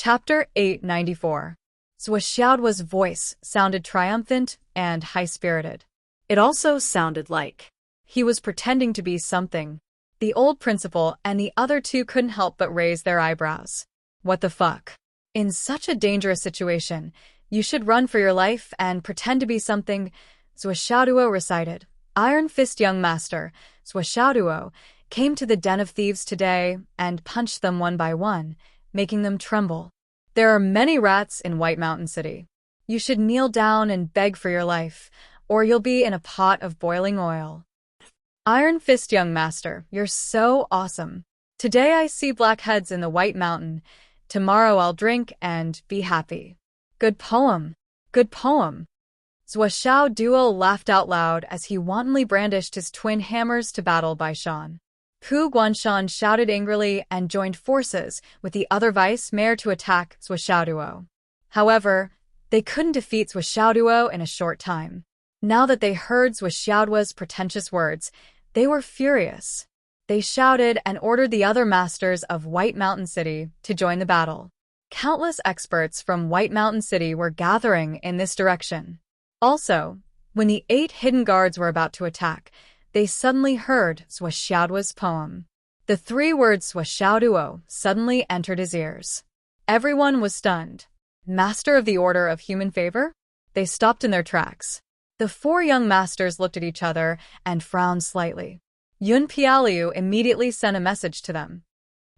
Chapter 894. Zhuoxiaoduo's voice sounded triumphant and high-spirited. It also sounded like he was pretending to be something. The old principal and the other two couldn't help but raise their eyebrows. What the fuck? In such a dangerous situation, you should run for your life and pretend to be something, Zhuoxiaoduo recited. Iron Fist young master, Zhuoxiaoduo, came to the den of thieves today and punched them one by one, making them tremble. There are many rats in White Mountain City. You should kneel down and beg for your life, or you'll be in a pot of boiling oil. Iron Fist young master, you're so awesome. Today I see blackheads in the White Mountain. Tomorrow I'll drink and be happy. Good poem. Good poem. Zhuoxiaoduo laughed out loud as he wantonly brandished his twin hammers to battle Bai Shan. Pu Guanshan shouted angrily and joined forces with the other vice-mayor to attack Zhuoxiaoduo. However, they couldn't defeat Zhuoxiaoduo in a short time. Now that they heard Zhuoxiaoduo's pretentious words, they were furious. They shouted and ordered the other masters of White Mountain City to join the battle. Countless experts from White Mountain City were gathering in this direction. Also, when the 8 hidden guards were about to attack, they suddenly heard Zhuoxiaoduo's poem. The 3 words Zhuoxiaoduo suddenly entered his ears. Everyone was stunned. Master of the Order of Human Favor? They stopped in their tracks. The 4 young masters looked at each other and frowned slightly. Yun Pialiu immediately sent a message to them.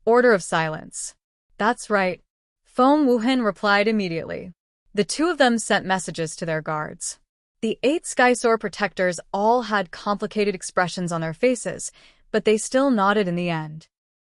Order of silence. That's right. Feng Wuhan replied immediately. The 2 of them sent messages to their guards. The 8 Skysoar protectors all had complicated expressions on their faces, but they still nodded in the end.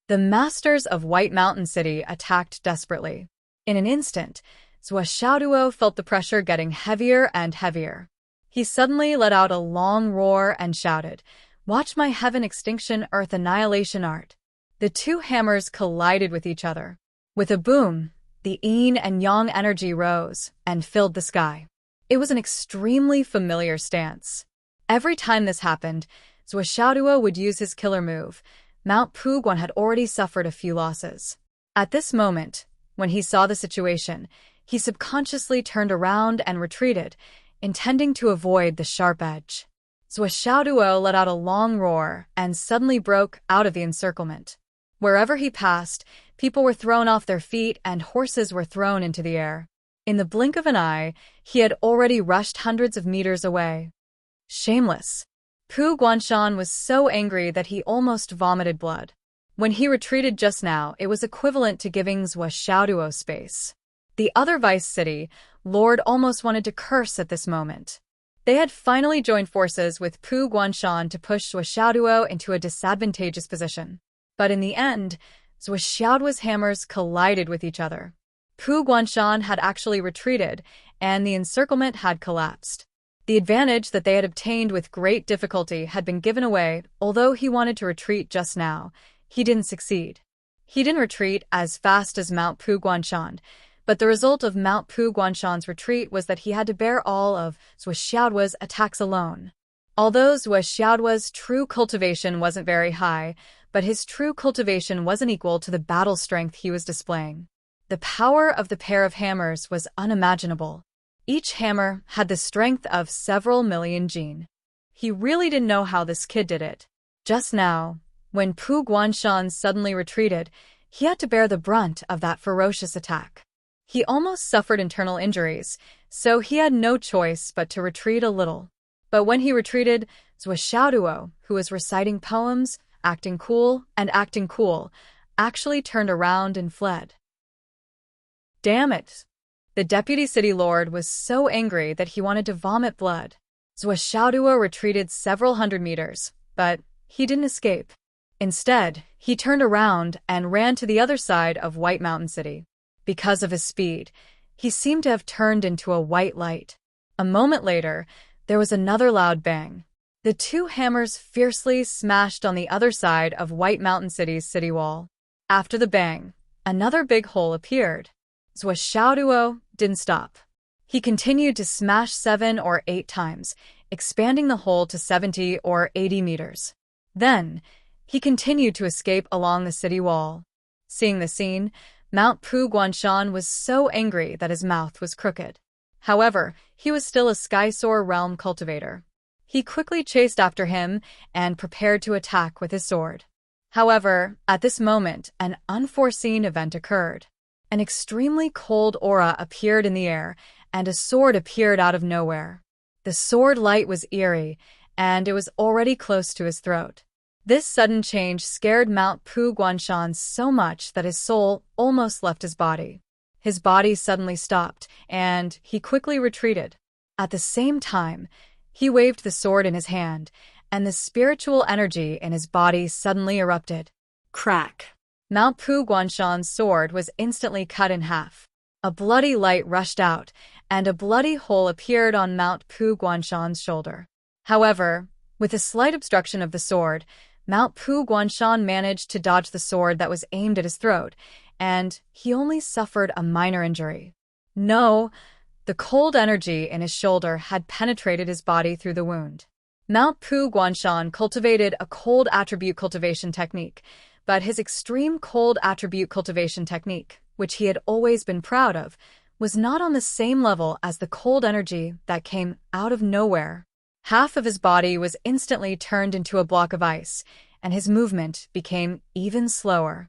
The masters of White Mountain City attacked desperately. In an instant, Zhuoxiaoduo felt the pressure getting heavier and heavier. He suddenly let out a long roar and shouted, "Watch my heaven extinction earth annihilation art." The 2 hammers collided with each other. With a boom, the yin and yang energy rose and filled the sky. It was an extremely familiar stance. Every time this happened, Zhuoxiaoduo would use his killer move. Mount Puguan had already suffered a few losses. At this moment, when he saw the situation, he subconsciously turned around and retreated, intending to avoid the sharp edge. Zhuoxiaoduo let out a long roar and suddenly broke out of the encirclement. Wherever he passed, people were thrown off their feet and horses were thrown into the air. In the blink of an eye, he had already rushed hundreds of meters away. Shameless. Pu Guanshan was so angry that he almost vomited blood. When he retreated just now, it was equivalent to giving Zhuoxiaoduo space. The other vice city, Lord, almost wanted to curse at this moment. They had finally joined forces with Pu Guanshan to push Zhuoxiaoduo into a disadvantageous position. But in the end, Zhuoxiaoduo's hammers collided with each other. Pu Guanshan had actually retreated, and the encirclement had collapsed. The advantage that they had obtained with great difficulty had been given away. Although he wanted to retreat just now, he didn't succeed. He didn't retreat as fast as Mount Pu Guanshan, but the result of Mount Pu Guanshan's retreat was that he had to bear all of Zhuoxiaoduo's attacks alone. Although Zhuoxiaoduo's true cultivation wasn't very high, but his true cultivation wasn't equal to the battle strength he was displaying. The power of the pair of hammers was unimaginable. Each hammer had the strength of several million jin. He really didn't know how this kid did it. Just now, when Pu Guanshan suddenly retreated, he had to bear the brunt of that ferocious attack. He almost suffered internal injuries, so he had no choice but to retreat a little. But when he retreated, Zhuoxiaoduo, who was reciting poems, acting cool, actually turned around and fled. Damn it! The deputy city lord was so angry that he wanted to vomit blood. Zhuoxiaoduo retreated several hundred meters, but he didn't escape. Instead, he turned around and ran to the other side of White Mountain City. Because of his speed, he seemed to have turned into a white light. A moment later, there was another loud bang. The 2 hammers fiercely smashed on the other side of White Mountain City's city wall. After the bang, another big hole appeared. Zhuoxiaoduo didn't stop. He continued to smash 7 or 8 times, expanding the hole to 70 or 80 meters. Then, he continued to escape along the city wall. Seeing the scene, Mount Pu Guanshan was so angry that his mouth was crooked. However, he was still a Skysoar realm cultivator. He quickly chased after him and prepared to attack with his sword. However, at this moment, an unforeseen event occurred. An extremely cold aura appeared in the air, and a sword appeared out of nowhere. The sword light was eerie, and it was already close to his throat. This sudden change scared Mount Pu Guanshan so much that his soul almost left his body. His body suddenly stopped, and he quickly retreated. At the same time, he waved the sword in his hand, and the spiritual energy in his body suddenly erupted. Crack! Mount Pu Guanshan's sword was instantly cut in half. A bloody light rushed out, and a bloody hole appeared on Mount Pu Guanshan's shoulder. However, with a slight obstruction of the sword, Mount Pu Guanshan managed to dodge the sword that was aimed at his throat, and he only suffered a minor injury. No, the cold energy in his shoulder had penetrated his body through the wound. Mount Pu Guanshan cultivated a cold attribute cultivation technique, but his extreme cold attribute cultivation technique, which he had always been proud of, was not on the same level as the cold energy that came out of nowhere. Half of his body was instantly turned into a block of ice, and his movement became even slower.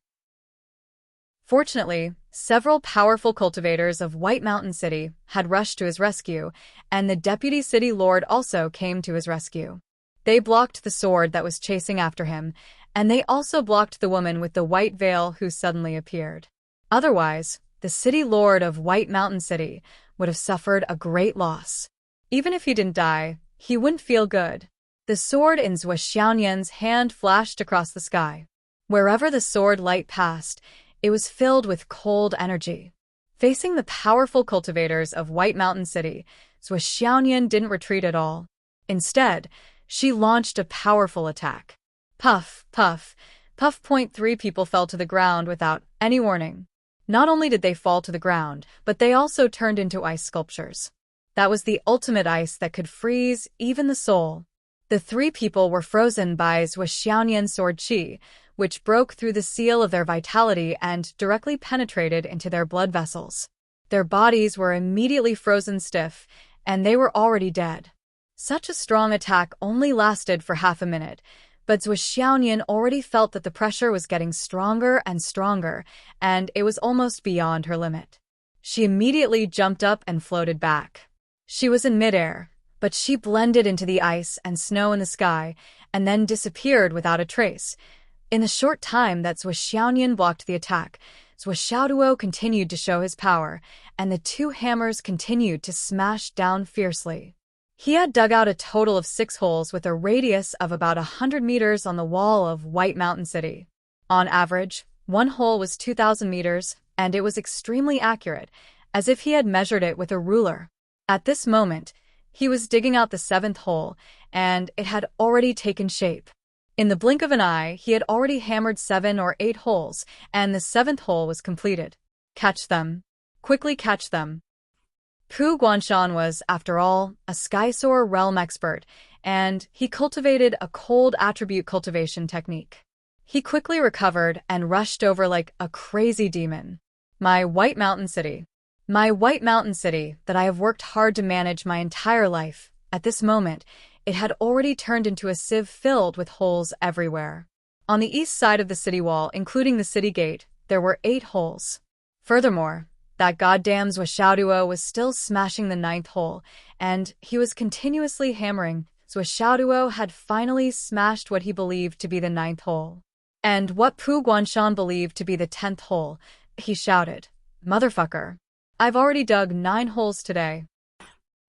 Fortunately, several powerful cultivators of White Mountain City had rushed to his rescue, and the deputy city lord also came to his rescue. They blocked the sword that was chasing after him, and they also blocked the woman with the white veil who suddenly appeared. Otherwise, the city lord of White Mountain City would have suffered a great loss. Even if he didn't die, he wouldn't feel good. The sword in Zhou Xiaoyan's hand flashed across the sky. Wherever the sword light passed, it was filled with cold energy. Facing the powerful cultivators of White Mountain City, Zhou Xiaoyan didn't retreat at all. Instead, she launched a powerful attack. Puff, puff, puff. 3 people fell to the ground without any warning. Not only did they fall to the ground, but they also turned into ice sculptures. That was the ultimate ice that could freeze even the soul. The 3 people were frozen by Zhou Xiaoyan's sword qi, which broke through the seal of their vitality and directly penetrated into their blood vessels. Their bodies were immediately frozen stiff, and they were already dead. Such a strong attack only lasted for half a minute, but Zhou Xiaoyan already felt that the pressure was getting stronger and stronger, and it was almost beyond her limit. She immediately jumped up and floated back. She was in midair, but she blended into the ice and snow in the sky, and then disappeared without a trace. In the short time that Zhou Xiaoyan blocked the attack, Zhou Xiaoduo continued to show his power, and the 2 hammers continued to smash down fiercely. He had dug out a total of 6 holes with a radius of about 100 meters on the wall of White Mountain City. On average, 1 hole was 2,000 meters, and it was extremely accurate, as if he had measured it with a ruler. At this moment, he was digging out the 7th hole, and it had already taken shape. In the blink of an eye, he had already hammered 7 or 8 holes, and the 7th hole was completed. Catch them. Quickly catch them. Pu Guanshan was, after all, a Skysoar realm expert, and he cultivated a cold attribute cultivation technique. He quickly recovered and rushed over like a crazy demon. My White Mountain City. My White Mountain City that I have worked hard to manage my entire life. At this moment, it had already turned into a sieve filled with holes everywhere. On the east side of the city wall, including the city gate, there were 8 holes. Furthermore, that goddamn Zhou Xiaoduo was still smashing the 9th hole, and he was continuously hammering. Zhou Xiaoduo had finally smashed what he believed to be the 9th hole. And what Pu Guanshan believed to be the 10th hole, he shouted. Motherfucker. I've already dug 9 holes today.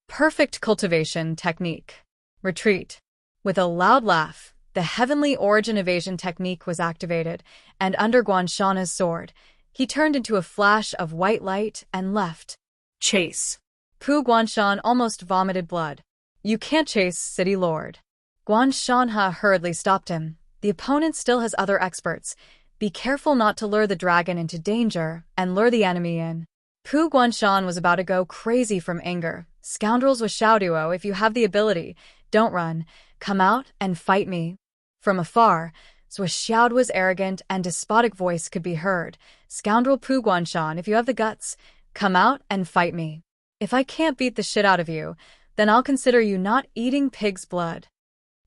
Perfect cultivation technique. Retreat. With a loud laugh, the heavenly origin evasion technique was activated, and under Guanshana's sword, he turned into a flash of white light and left. Chase. Pu Guanshan almost vomited blood. You can't chase, City Lord. Guanshanha hurriedly stopped him. The opponent still has other experts. Be careful not to lure the dragon into danger and lure the enemy in. Pu Guanshan was about to go crazy from anger. Scoundrels with Xiaoduo, if you have the ability, don't run. Come out and fight me. From afar, Zhou Xiaoduo's arrogant and despotic voice could be heard. "Scoundrel Pu Guanshan, if you have the guts, come out and fight me. If I can't beat the shit out of you, then I'll consider you not eating pig's blood."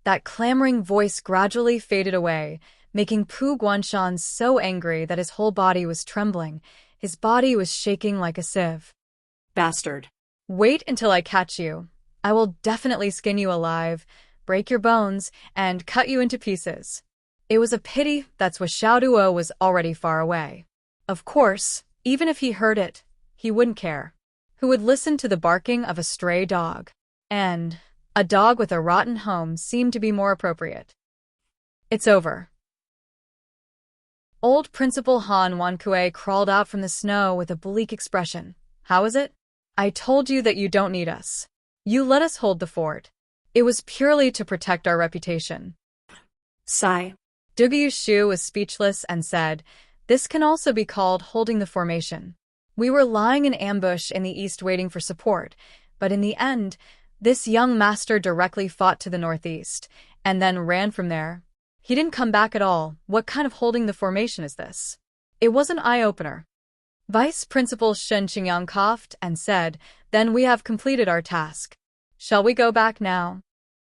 That clamoring voice gradually faded away, making Pu Guanshan so angry that his whole body was trembling. His body was shaking like a sieve. "Bastard. Wait until I catch you. I will definitely skin you alive, break your bones, and cut you into pieces. It was a pity that Swishaoduo was already far away. Of course, even if he heard it, he wouldn't care. Who would listen to the barking of a stray dog? And a dog with a rotten home seemed to be more appropriate. It's over. Old Principal Han Wankue crawled out from the snow with a bleak expression. "How is it? I told you that you don't need us. You let us hold the fort. It was purely to protect our reputation." Sigh. Dugu Shu was speechless and said, "This can also be called holding the formation. We were lying in ambush in the east waiting for support, but in the end, this young master directly fought to the northeast, and then ran from there. He didn't come back at all. What kind of holding the formation is this?" It was an eye-opener. Vice Principal Shen Qingyang coughed and said, "Then we have completed our task. Shall we go back now?"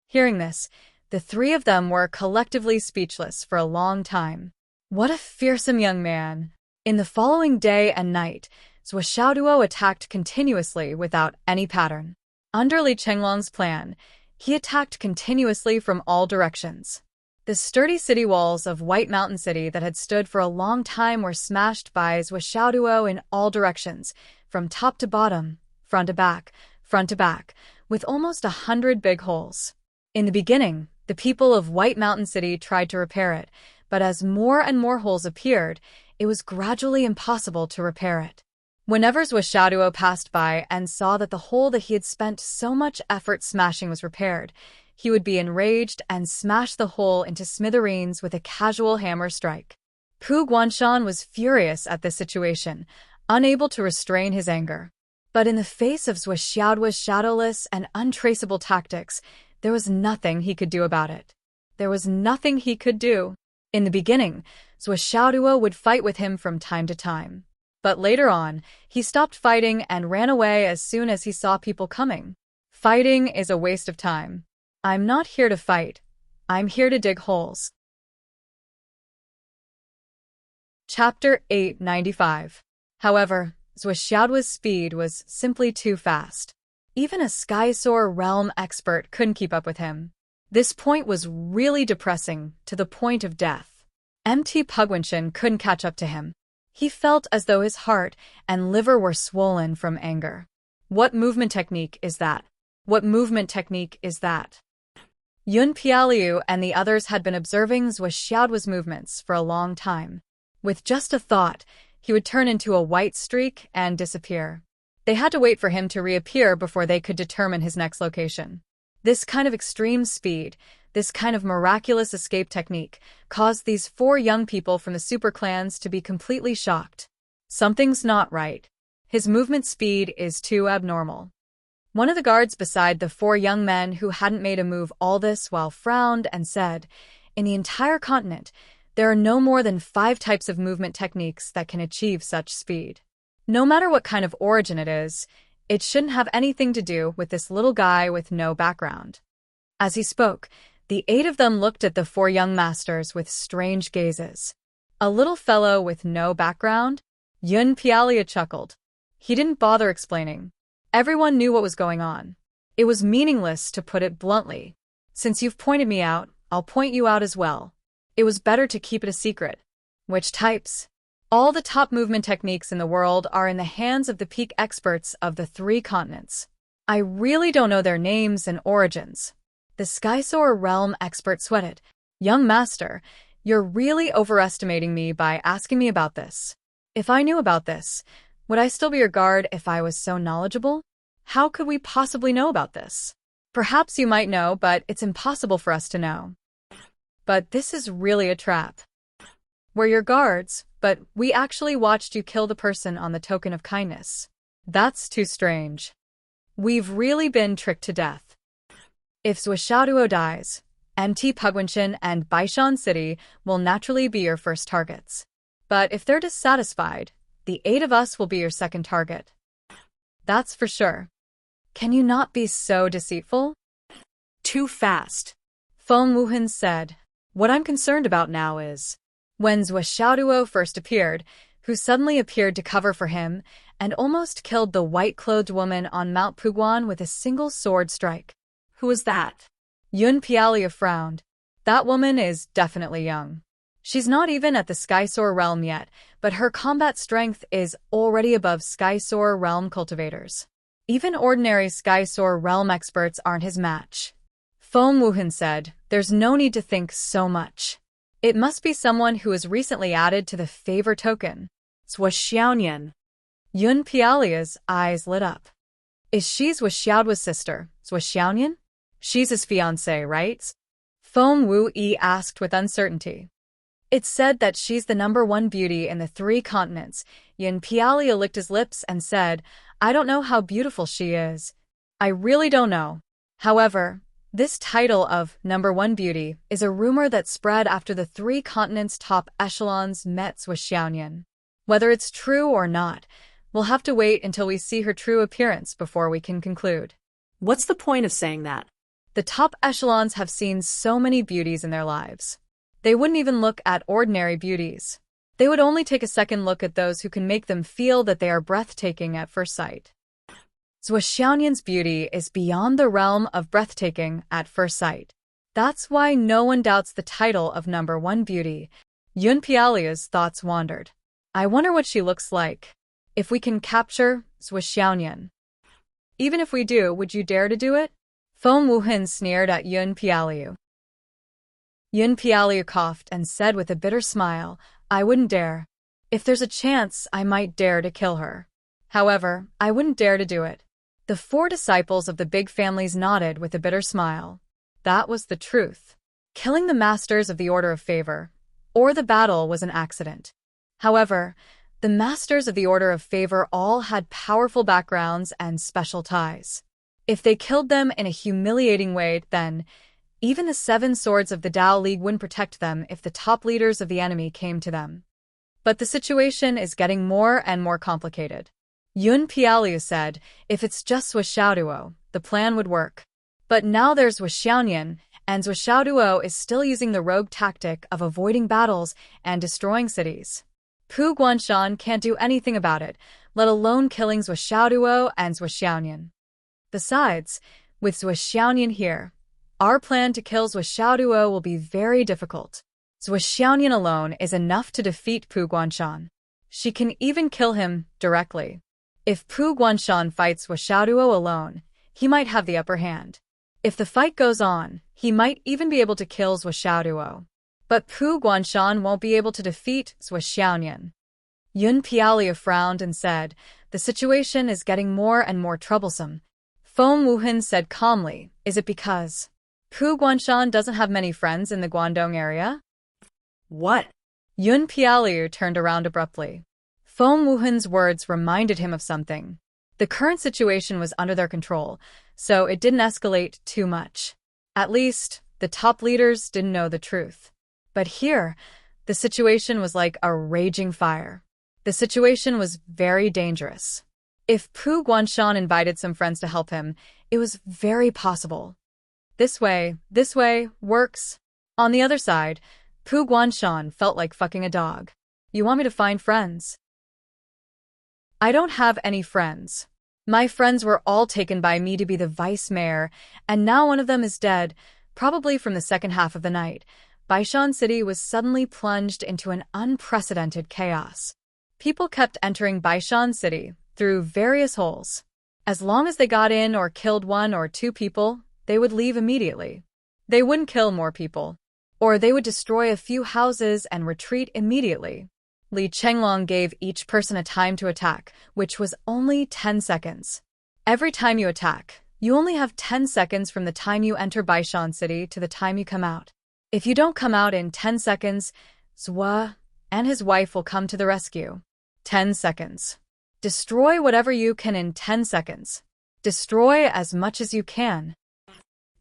Hearing this, the three of them were collectively speechless for a long time. What a fearsome young man. In the following day and night, Swishaoduo attacked continuously without any pattern. Under Li Chenglong's plan, he attacked continuously from all directions. The sturdy city walls of White Mountain City that had stood for a long time were smashed by Swishaoduo in all directions, from top to bottom, front to back, with almost 100 big holes. In the beginning, the people of White Mountain City tried to repair it, but as more and more holes appeared, it was gradually impossible to repair it. Whenever Swishaoduo passed by and saw that the hole that he had spent so much effort smashing was repaired, he would be enraged and smash the hole into smithereens with a casual hammer strike. Pu Guanshan was furious at this situation, unable to restrain his anger. But in the face of Swishaoduo's shadowless and untraceable tactics, there was nothing he could do about it. There was nothing he could do. In the beginning, Swishaoduo would fight with him from time to time. But later on, he stopped fighting and ran away as soon as he saw people coming. Fighting is a waste of time. I'm not here to fight. I'm here to dig holes. Chapter 895. However, Swishaoduo's speed was simply too fast. Even a Skysoar realm expert couldn't keep up with him. This point was really depressing, to the point of death. MT Pugwanshan couldn't catch up to him. He felt as though his heart and liver were swollen from anger. What movement technique is that? What movement technique is that? Yun Pialiu and the others had been observing Swishaoduo's movements for a long time. With just a thought, he would turn into a white streak and disappear. They had to wait for him to reappear before they could determine his next location. This kind of extreme speed, this kind of miraculous escape technique, caused these 4 young people from the super clans to be completely shocked. Something's not right. His movement speed is too abnormal. One of the guards beside the 4 young men who hadn't made a move all this while frowned and said, "In the entire continent, there are no more than 5 types of movement techniques that can achieve such speed. No matter what kind of origin it is, it shouldn't have anything to do with this little guy with no background." As he spoke, the 8 of them looked at the 4 young masters with strange gazes. A little fellow with no background? Yun Pialia chuckled. He didn't bother explaining. Everyone knew what was going on. It was meaningless to put it bluntly. Since you've pointed me out, I'll point you out as well. It was better to keep it a secret. Which types? All the top movement techniques in the world are in the hands of the peak experts of the 3 continents. I really don't know their names and origins. The Skysoar realm expert sweated. "Young master, you're really overestimating me by asking me about this. If I knew about this, would I still be your guard if I was so knowledgeable? How could we possibly know about this? Perhaps you might know, but it's impossible for us to know. But this is really a trap. We're your guards, but we actually watched you kill the person on the token of kindness. That's too strange. We've really been tricked to death. If Swishaoduo dies, MT Pugwanshan and Baishan City will naturally be your first targets. But if they're dissatisfied, the 8 of us will be your second target. That's for sure. Can you not be so deceitful? Too fast. Feng Wuhan said. What I'm concerned about now is when Zhou Xiaoduo first appeared, who suddenly appeared to cover for him and almost killed the white-clothed woman on Mount Puguan with a single sword strike. Who was that? Yun Pialia frowned. That woman is definitely young. She's not even at the Skysoar realm yet, but her combat strength is already above Skysoar realm cultivators. Even ordinary Skysoar realm experts aren't his match. Feng Wuhan said, there's no need to think so much. It must be someone who was recently added to the favor token. Zhou Xiaonian. Yun Pialia's eyes lit up. Is she Zhou Xiaoduo's sister, Zhou Xiaonian? She's his fiancée, right? Feng Wu-yi asked with uncertainty. It's said that she's the #1 beauty in the 3 continents. Yun Pialia licked his lips and said, I don't know how beautiful she is. I really don't know. However, this title of #1 beauty is a rumor that spread after the 3 continents' top echelons met Zhou Xiaonian. Whether it's true or not, we'll have to wait until we see her true appearance before we can conclude. What's the point of saying that? The top echelons have seen so many beauties in their lives. They wouldn't even look at ordinary beauties. They would only take a second look at those who can make them feel that they are breathtaking at first sight. Zhou Xiaonian's beauty is beyond the realm of breathtaking at first sight. That's why no one doubts the title of #1 beauty. Yun Pialia's thoughts wandered. I wonder what she looks like. If we can capture Zhou Xiaonian. Even if we do, would you dare to do it? Feng Wuhan sneered at Yun Pialia. Yun Pialia coughed and said with a bitter smile, I wouldn't dare. If there's a chance, I might dare to kill her. However, I wouldn't dare to do it. The 4 disciples of the big families nodded with a bitter smile. That was the truth. Killing the masters of the Order of Favor, or the battle, was an accident. However, the masters of the Order of Favor all had powerful backgrounds and special ties. If they killed them in a humiliating way, then even the 7 swords of the Tao League wouldn't protect them if the top leaders of the enemy came to them. But the situation is getting more and more complicated. Yun Pialia said, if it's just Zhou Xiaoduo, the plan would work. But now there's Zhou Xiaonian, and Zhou Xiaoduo is still using the rogue tactic of avoiding battles and destroying cities. Pu Guanshan can't do anything about it, let alone killing Zhou Xiaoduo and Zhou Xiaonian. Besides, with Zhou Xiaonian here, our plan to kill Zhou Xiaoduo will be very difficult. Zhou Xiaonian alone is enough to defeat Pu Guanshan. She can even kill him directly. If Pu Guanshan fights Zhou Xiaoduo alone, he might have the upper hand. If the fight goes on, he might even be able to kill Zhou Xiaoduo. But Pu Guanshan won't be able to defeat Zhou Xiaonian. Yun Pialia frowned and said, the situation is getting more and more troublesome. Feng Wuhan said calmly, is it because Pu Guanshan doesn't have many friends in the Guangdong area? What? Yun Pialia turned around abruptly. Feng Wuhan's words reminded him of something. The current situation was under their control, so it didn't escalate too much. At least, the top leaders didn't know the truth. But here, the situation was like a raging fire. The situation was very dangerous. If Pu Guanshan invited some friends to help him, it was very possible. This way, works. On the other side, Pu Guanshan felt like fucking a dog. You want me to find friends? I don't have any friends. My friends were all taken by me to be the vice mayor, and now one of them is dead, probably from the second half of the night. Baishan City was suddenly plunged into an unprecedented chaos. People kept entering Baishan City through various holes. As long as they got in or killed 1 or 2 people, they would leave immediately. They wouldn't kill more people. Or they would destroy a few houses and retreat immediately. Li Chenglong gave each person a time to attack, which was only 10 seconds. Every time you attack, you only have 10 seconds from the time you enter Baishan City to the time you come out. If you don't come out in 10 seconds, Zhua and his wife will come to the rescue. 10 seconds. Destroy whatever you can in 10 seconds. Destroy as much as you can.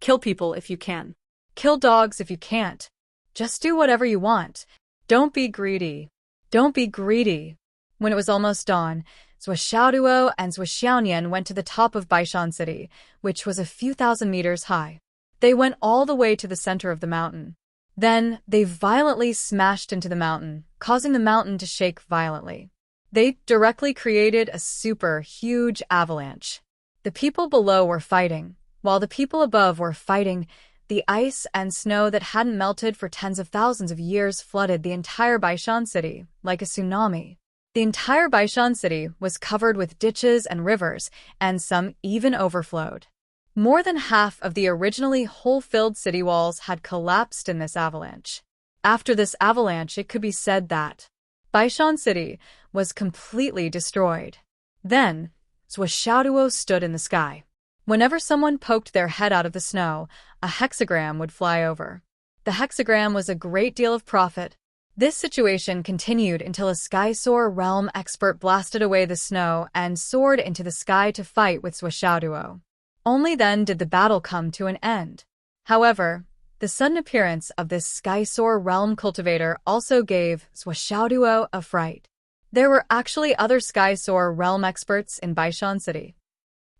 Kill people if you can. Kill dogs if you can't. Just do whatever you want. Don't be greedy. Don't be greedy. When it was almost dawn, Zhuo and Zhuo went to the top of Baishan City, which was a few thousand meters high. They went all the way to the center of the mountain. Then, they violently smashed into the mountain, causing the mountain to shake violently. They directly created a super huge avalanche. The people below were fighting, while the people above were fighting. The ice and snow that hadn't melted for tens of thousands of years flooded the entire Baishan City, like a tsunami. The entire Baishan City was covered with ditches and rivers, and some even overflowed. More than half of the originally hole-filled city walls had collapsed in this avalanche. After this avalanche, it could be said that Baishan City was completely destroyed. Then, Zhuo stood in the sky. Whenever someone poked their head out of the snow, a hexagram would fly over. The hexagram was a great deal of profit. This situation continued until a Skysoar realm expert blasted away the snow and soared into the sky to fight with Zhuo. Only then did the battle come to an end. However, the sudden appearance of this Skysoar realm cultivator also gave Zhuo a fright. There were actually other Skysoar realm experts in Baishan City.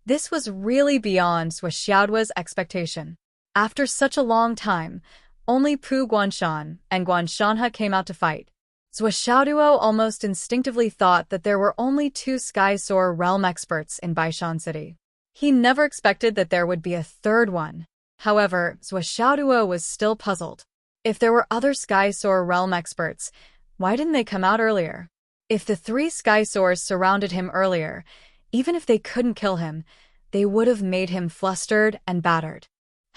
This was really beyond Zhuo's expectation. After such a long time, only Pu Guanshan and Guanshanhe came out to fight. Zhuo almost instinctively thought that there were only two Skysoar realm experts in Baishan City. He never expected that there would be a third one. However, Zhuo was still puzzled. If there were other Skysoar realm experts, why didn't they come out earlier? If the three Skysoars surrounded him earlier, even if they couldn't kill him, they would have made him flustered and battered.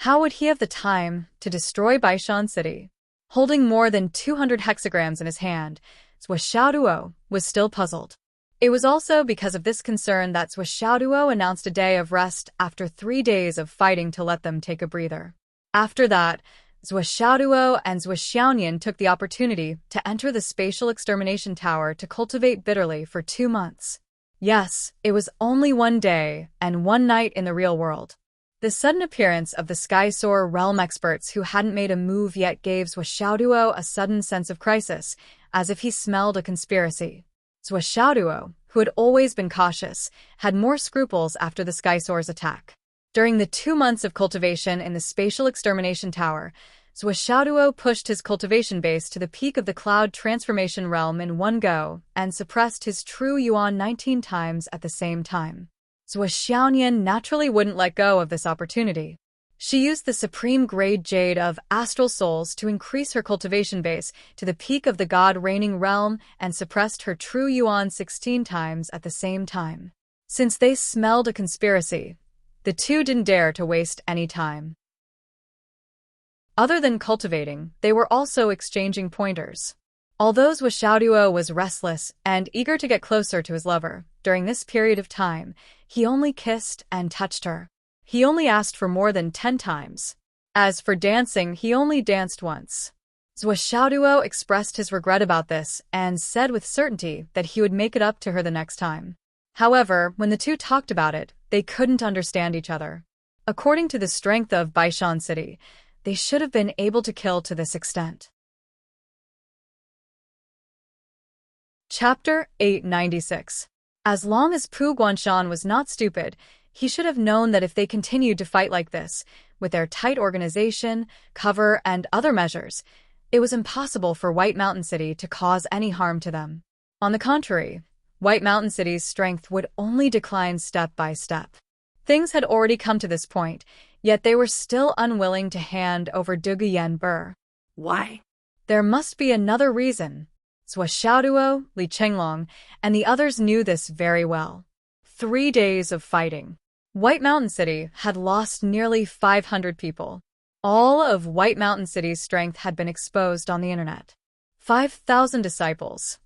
How would he have the time to destroy Baishan City? Holding more than 200 hexagrams in his hand, Zhuo was still puzzled. It was also because of this concern that Zhuo announced a day of rest after 3 days of fighting to let them take a breather. After that, Zhuo and Zhuo took the opportunity to enter the spatial extermination tower to cultivate bitterly for 2 months. Yes, it was only 1 day and 1 night in the real world. The sudden appearance of the Skysoar realm experts who hadn't made a move yet gave Zhuo a sudden sense of crisis, as if he smelled a conspiracy. Zhuo, who had always been cautious, had more scruples after the Skysoar's attack. During the 2 months of cultivation in the spatial extermination tower, Zhuo pushed his cultivation base to the peak of the cloud transformation realm in one go and suppressed his true yuan 19 times at the same time. Zhuo naturally wouldn't let go of this opportunity. She used the supreme grade jade of astral souls to increase her cultivation base to the peak of the god reigning realm and suppressed her true yuan 16 times at the same time. Since they smelled a conspiracy, the two didn't dare to waste any time. Other than cultivating, they were also exchanging pointers. Although Zhuo was restless and eager to get closer to his lover, during this period of time, he only kissed and touched her. He only asked for more than 10 times. As for dancing, he only danced once. Zhuo expressed his regret about this and said with certainty that he would make it up to her the next time. However, when the two talked about it, they couldn't understand each other. According to the strength of Baishan City, they should have been able to kill to this extent. Chapter 896. As long as Pu Guanshan was not stupid, he should have known that if they continued to fight like this, with their tight organization, cover, and other measures, it was impossible for White Mountain City to cause any harm to them. On the contrary, White Mountain City's strength would only decline step by step. Things had already come to this point, yet they were still unwilling to hand over Duguyen Bur. Why? There must be another reason. Zhuo, Li Chenglong, and the others knew this very well. 3 days of fighting. White Mountain City had lost nearly 500 people. All of White Mountain City's strength had been exposed on the internet. 5,000 disciples.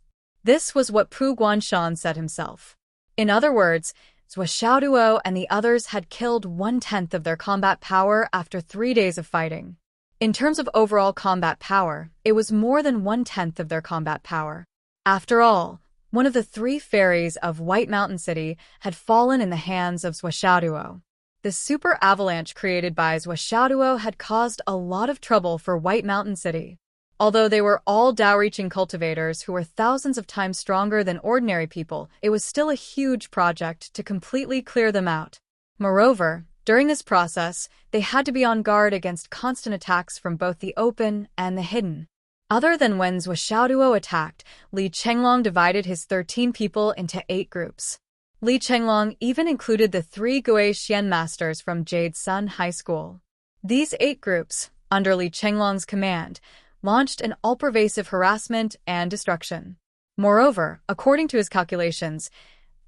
This was what Pu Guanshan said himself. In other words, Zhuo and the others had killed 1/10 of their combat power after 3 days of fighting. In terms of overall combat power, it was more than 1/10 of their combat power. After all, one of the 3 fairies of White Mountain City had fallen in the hands of Zhuo. The super avalanche created by Zhuo had caused a lot of trouble for White Mountain City. Although they were all Dao-reaching cultivators who were thousands of times stronger than ordinary people, it was still a huge project to completely clear them out. Moreover, during this process, they had to be on guard against constant attacks from both the open and the hidden. Other than when Zhou Xiaoduo attacked, Li Chenglong divided his 13 people into 8 groups. Li Chenglong even included the 3 Gui Xian masters from Jade Sun High School. These 8 groups, under Li Chenglong's command, launched an all-pervasive harassment and destruction. Moreover, according to his calculations,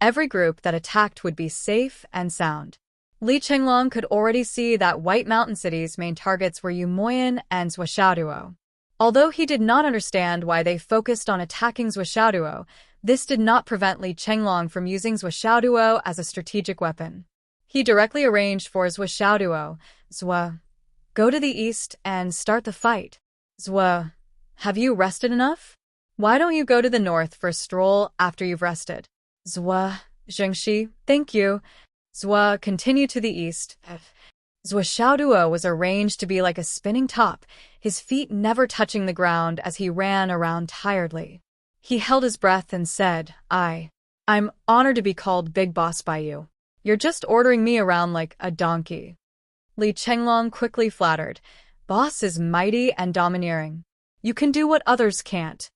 every group that attacked would be safe and sound. Li Chenglong could already see that White Mountain City's main targets were Yumoyan and Zhou Xiaoduo. Although he did not understand why they focused on attacking Zhou Xiaoduo, this did not prevent Li Chenglong from using Zhou Xiaoduo as a strategic weapon. He directly arranged for Zhou Xiaoduo, Zhou, go to the east and start the fight. Zhou, have you rested enough? Why don't you go to the north for a stroll after you've rested? Zhou, Zhengxi, thank you. Zhou continued to the east. Zhou Xiaoduo was arranged to be like a spinning top, his feet never touching the ground as he ran around tiredly. He held his breath and said, I'm honored to be called Big Boss by you. You're just ordering me around like a donkey. Li Chenglong quickly flattered, Boss is mighty and domineering. You can do what others can't.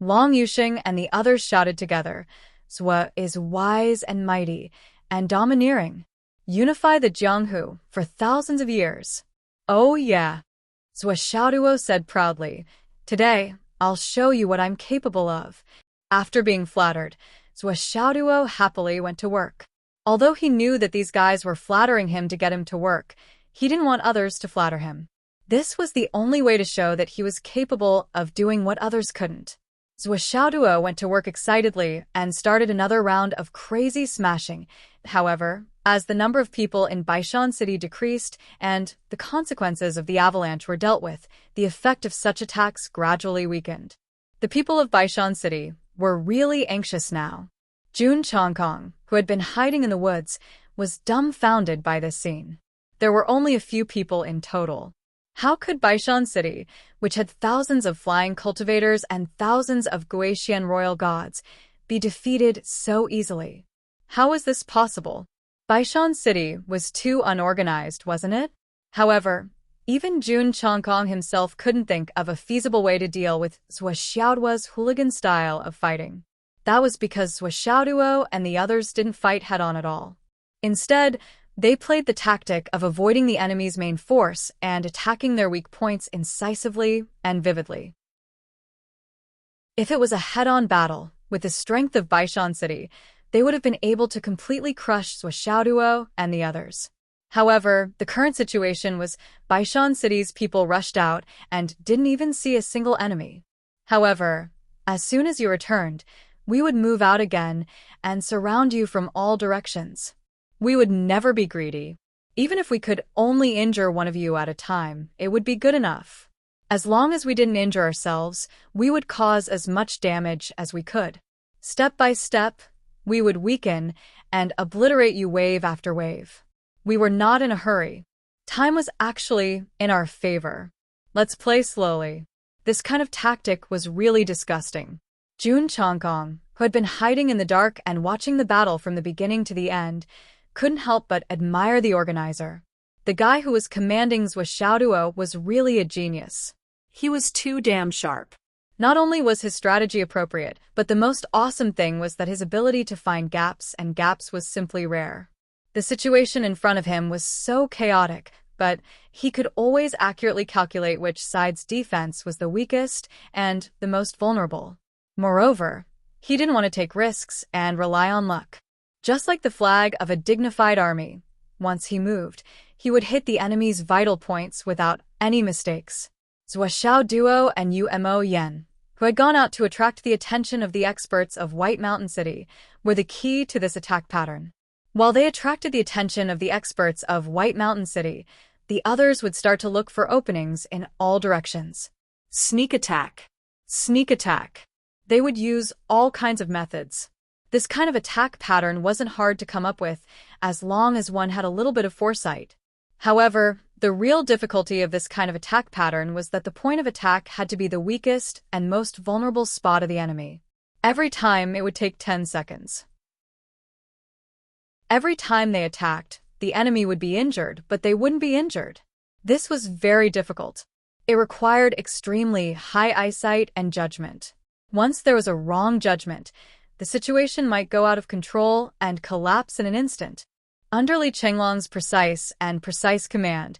Long Yusheng and the others shouted together, Zhou is wise and mighty and domineering. Unify the Jianghu for thousands of years. Oh yeah. Zhou Xiaoduo said proudly, today, I'll show you what I'm capable of. After being flattered, Zhou Xiaoduo happily went to work. Although he knew that these guys were flattering him to get him to work, he didn't want others to flatter him. This was the only way to show that he was capable of doing what others couldn't. Zhou Xiaoduo went to work excitedly and started another round of crazy smashing. However, as the number of people in Baishan City decreased and the consequences of the avalanche were dealt with, the effect of such attacks gradually weakened. The people of Baishan City were really anxious now. Jun Chongkong, who had been hiding in the woods, was dumbfounded by this scene. There were only a few people in total. How could Baishan City, which had thousands of flying cultivators and thousands of Guixian royal gods, be defeated so easily? How was this possible? Baishan City was too unorganized, wasn't it? However, even Jun Chongkong himself couldn't think of a feasible way to deal with Zhou Xiaoduo's hooligan style of fighting. That was because Zhou Xiaoduo and the others didn't fight head-on at all. Instead, they played the tactic of avoiding the enemy's main force and attacking their weak points incisively and vividly. If it was a head-on battle, with the strength of Baishan City, they would have been able to completely crush Zhou Xiaoduo and the others. However, the current situation was Baishan City's people rushed out and didn't even see a single enemy. However, as soon as you returned, we would move out again and surround you from all directions. We would never be greedy. Even if we could only injure one of you at a time, it would be good enough. As long as we didn't injure ourselves, we would cause as much damage as we could. Step by step, we would weaken and obliterate you wave after wave. We were not in a hurry. Time was actually in our favor. Let's play slowly. This kind of tactic was really disgusting. Jun Chongkong, who had been hiding in the dark and watching the battle from the beginning to the end, couldn't help but admire the organizer. The guy who was commanding Zhou Xiaoduo was really a genius. He was too damn sharp. Not only was his strategy appropriate, but the most awesome thing was that his ability to find gaps was simply rare. The situation in front of him was so chaotic, but he could always accurately calculate which side's defense was the weakest and the most vulnerable. Moreover, he didn't want to take risks and rely on luck. Just like the flag of a dignified army, once he moved, he would hit the enemy's vital points without any mistakes. Zhou Xiaoduo and Umo Yen, who had gone out to attract the attention of the experts of White Mountain City, were the key to this attack pattern. While they attracted the attention of the experts of White Mountain City, the others would start to look for openings in all directions. Sneak attack. Sneak attack. They would use all kinds of methods. This kind of attack pattern wasn't hard to come up with, as long as one had a little bit of foresight. However, The real difficulty of this kind of attack pattern was that the point of attack had to be the weakest and most vulnerable spot of the enemy. Every time, it would take 10 seconds. Every time they attacked, the enemy would be injured, but they wouldn't be injured. This was very difficult. It required extremely high eyesight and judgment. Once there was a wrong judgment, the situation might go out of control and collapse in an instant. Under Li Chenglong's precise command,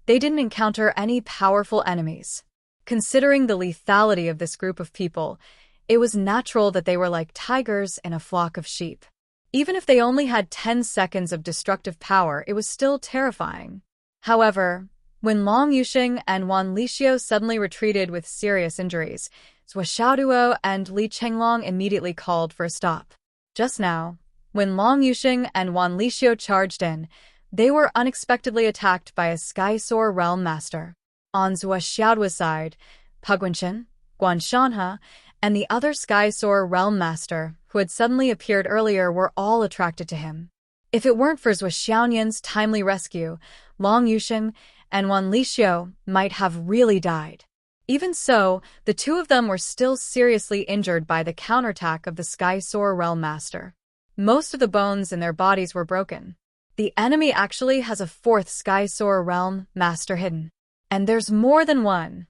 they didn't encounter any powerful enemies. Considering the lethality of this group of people, it was natural that they were like tigers in a flock of sheep. Even if they only had 10 seconds of destructive power, it was still terrifying. However, when Long Yuxing and Wan Lixio suddenly retreated with serious injuries, Zhuo Xiaoduo and Li Chenglong immediately called for a stop. Just now, when Long Yuxing and Wan Lixio charged in, they were unexpectedly attacked by a Sky Soar Realm Master. On Zhuo Xiaoduo's side, Puguanchen, Guan Shanhe, and the other Sky Soar Realm Master, who had suddenly appeared earlier, were all attracted to him. If it weren't for Zhuo Xiaoyan's timely rescue, Long Yuxing and Wan Lixio might have really died. Even so, the two of them were still seriously injured by the counterattack of the Sky Soar Realm Master. Most of the bones in their bodies were broken. The enemy actually has a fourth Sky Soar Realm Master hidden. And there's more than one.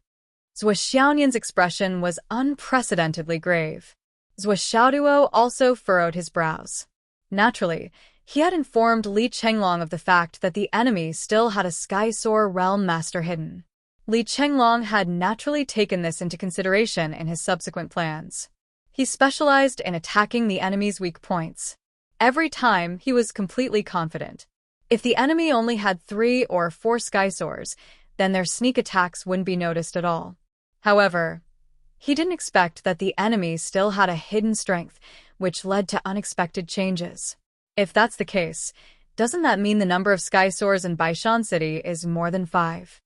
Zhuo Xiaoyan's expression was unprecedentedly grave. Zhuo Xiaoduo also furrowed his brows. Naturally, he had informed Li Chenglong of the fact that the enemy still had a Sky Soar Realm Master hidden. Li Chenglong had naturally taken this into consideration in his subsequent plans. He specialized in attacking the enemy's weak points. Every time, he was completely confident. If the enemy only had 3 or 4 Sky Soars, then their sneak attacks wouldn't be noticed at all. However, he didn't expect that the enemy still had a hidden strength, which led to unexpected changes. If that's the case, doesn't that mean the number of Sky Soars in Baishan City is more than 5?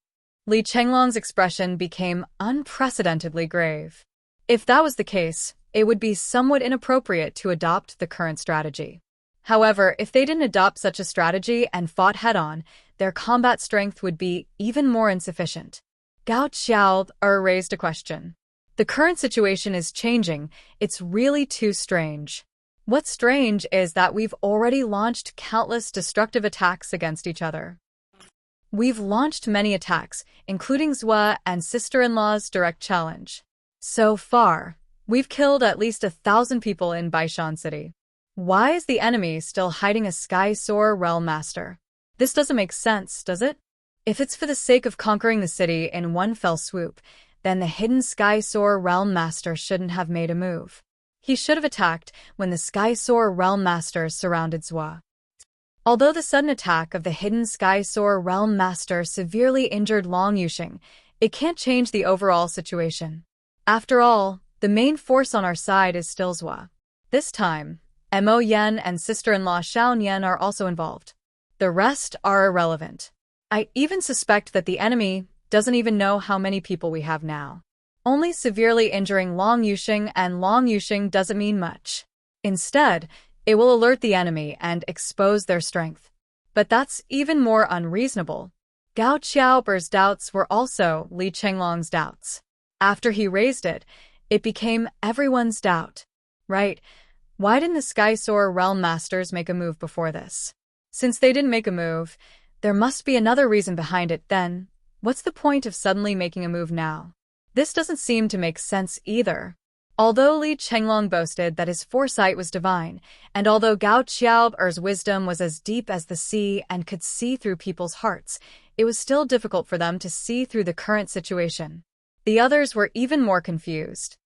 Li Chenglong's expression became unprecedentedly grave. If that was the case, it would be somewhat inappropriate to adopt the current strategy. However, if they didn't adopt such a strategy and fought head-on, their combat strength would be even more insufficient. Gao Xiao raised a question. The current situation is changing. It's really too strange. What's strange is that we've already launched countless destructive attacks against each other. We've launched many attacks, including Zhuo and sister-in-law's direct challenge. So far, we've killed at least 1,000 people in Baishan City. Why is the enemy still hiding a Sky Soar Realm Master? This doesn't make sense, does it? If it's for the sake of conquering the city in one fell swoop, then the hidden Sky Soar Realm Master shouldn't have made a move. He should have attacked when the Sky Soar Realm Master surrounded Zhuo. Although the sudden attack of the hidden Sky Soar Realm Master severely injured Long Yuxing, it can't change the overall situation. After all, the main force on our side is still Zhuo. This time, Mo Yan and sister-in-law Xiao Yan are also involved. The rest are irrelevant. I even suspect that the enemy doesn't even know how many people we have now. Only severely injuring Long Yuxing and Long Yuxing doesn't mean much. Instead, it will alert the enemy and expose their strength. But that's even more unreasonable. Gao Xiaober's doubts were also Li Chenglong's doubts. After he raised it, it became everyone's doubt. Right? Why didn't the Sky Soar Realm Masters make a move before this? Since they didn't make a move, there must be another reason behind it then. What's the point of suddenly making a move now? This doesn't seem to make sense either. Although Li Chenglong boasted that his foresight was divine, and although Gao Xiaober's wisdom was as deep as the sea and could see through people's hearts, it was still difficult for them to see through the current situation. The others were even more confused.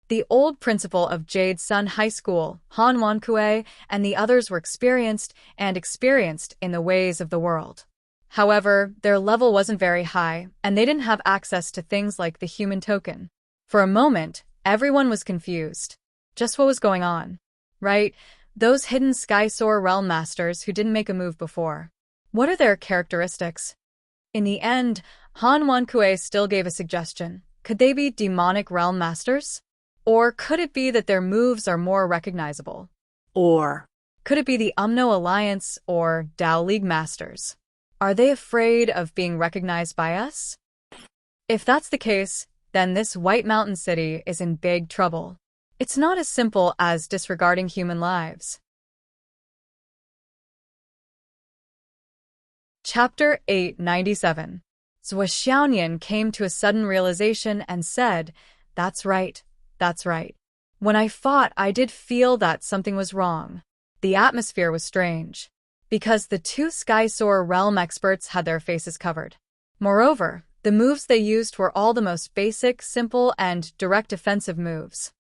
The old principal of Jade Sun High School, Han Wankue, and the others were experienced in the ways of the world. However, their level wasn't very high, and they didn't have access to things like the human token. For a moment, everyone was confused. Just what was going on? Right? Those hidden Sky Soar Realm Masters who didn't make a move before. What are their characteristics? In the end, Han Wankue still gave a suggestion. Could they be demonic realm masters? Or could it be that their moves are more recognizable? Or could it be the Umno Alliance or Dao League Masters? Are they afraid of being recognized by us? If that's the case, then this White Mountain City is in big trouble. It's not as simple as disregarding human lives. Chapter 897. Zhou Xiaonian came to a sudden realization and said, "That's right, that's right. When I fought, I did feel that something was wrong. The atmosphere was strange. Because the two Skysoar realm experts had their faces covered. Moreover, the moves they used were all the most basic, simple, and direct defensive moves.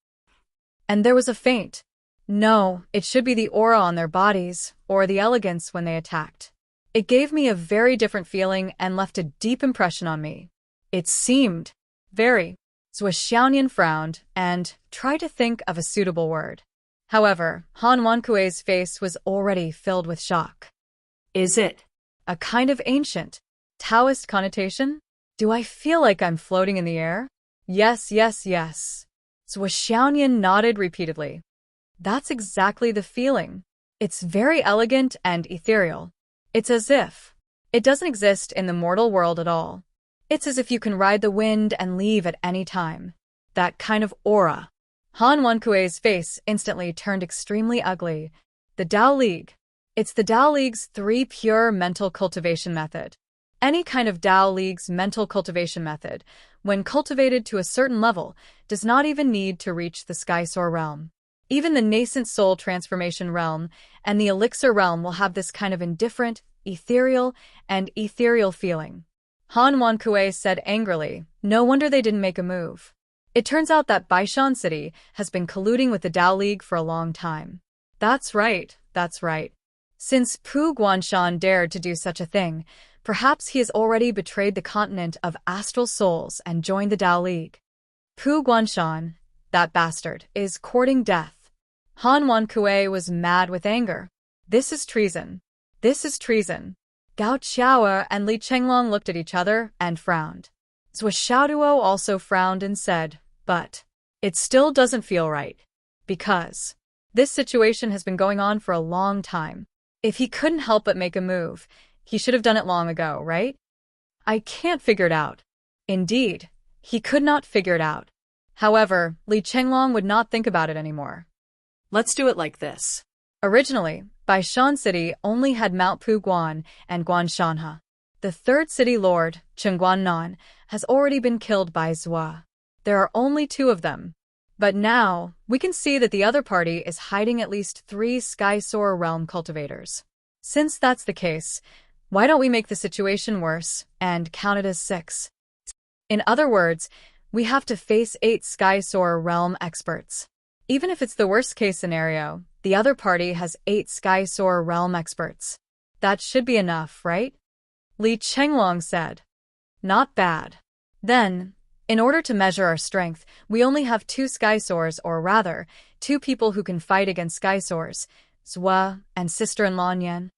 And there was a feint. No, it should be the aura on their bodies, or the elegance when they attacked. It gave me a very different feeling and left a deep impression on me. It seemed very." Zhou Xiaonian frowned and tried to think of a suitable word. However, Han Wankuei's face was already filled with shock. Is it a kind of ancient, Taoist connotation? Do I feel like I'm floating in the air? Yes, yes, yes. Zhou Xiaonian nodded repeatedly. That's exactly the feeling. It's very elegant and ethereal. It's as if it doesn't exist in the mortal world at all. It's as if you can ride the wind and leave at any time. That kind of aura. Han Wankuei's face instantly turned extremely ugly. The Tao League. It's the Tao League's 3 pure mental cultivation method. Any kind of Tao League's mental cultivation method, when cultivated to a certain level, does not even need to reach the Skysoar realm. Even the nascent soul transformation realm and the elixir realm will have this kind of indifferent, ethereal feeling. Han Wankuei said angrily, "No wonder they didn't make a move." It turns out that Baishan City has been colluding with the Tao League for a long time. That's right, that's right. Since Pu Guanshan dared to do such a thing, perhaps he has already betrayed the continent of astral souls and joined the Tao League. Pu Guanshan, that bastard, is courting death. Han Wankuei was mad with anger. This is treason. This is treason. Gao Qiao and Li Chenglong looked at each other and frowned. Zhou Xiaoduo also frowned and said, "But it still doesn't feel right. Because this situation has been going on for a long time. If he couldn't help but make a move, he should have done it long ago, right? I can't figure it out." Indeed, he could not figure it out. However, Li Chenglong would not think about it anymore. Let's do it like this. Originally, Baishan City only had Mount Pu Guan and Guanshanhe. The third city lord, Chengguannan, has already been killed by Zhua. There are only 2 of them. But now, we can see that the other party is hiding at least 3 Skysoar realm cultivators. Since that's the case, why don't we make the situation worse and count it as 6? In other words, we have to face 8 Skysoar realm experts. Even if it's the worst-case scenario, the other party has 8 Skysoar realm experts. That should be enough, right? Li Chenglong said. Not bad. Then, in order to measure our strength, we only have 2 Skysoars, or rather, 2 people who can fight against Skysoars, Zhua and sister-in-law Nian.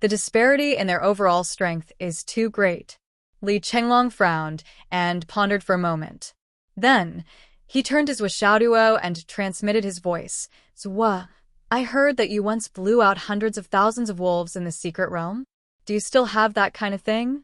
The disparity in their overall strength is too great. Li Chenglong frowned and pondered for a moment. Then, he turned to Zhou Xiaoduo and transmitted his voice. "Zhua, I heard that you once blew out hundreds of thousands of wolves in the secret realm. Do you still have that kind of thing?"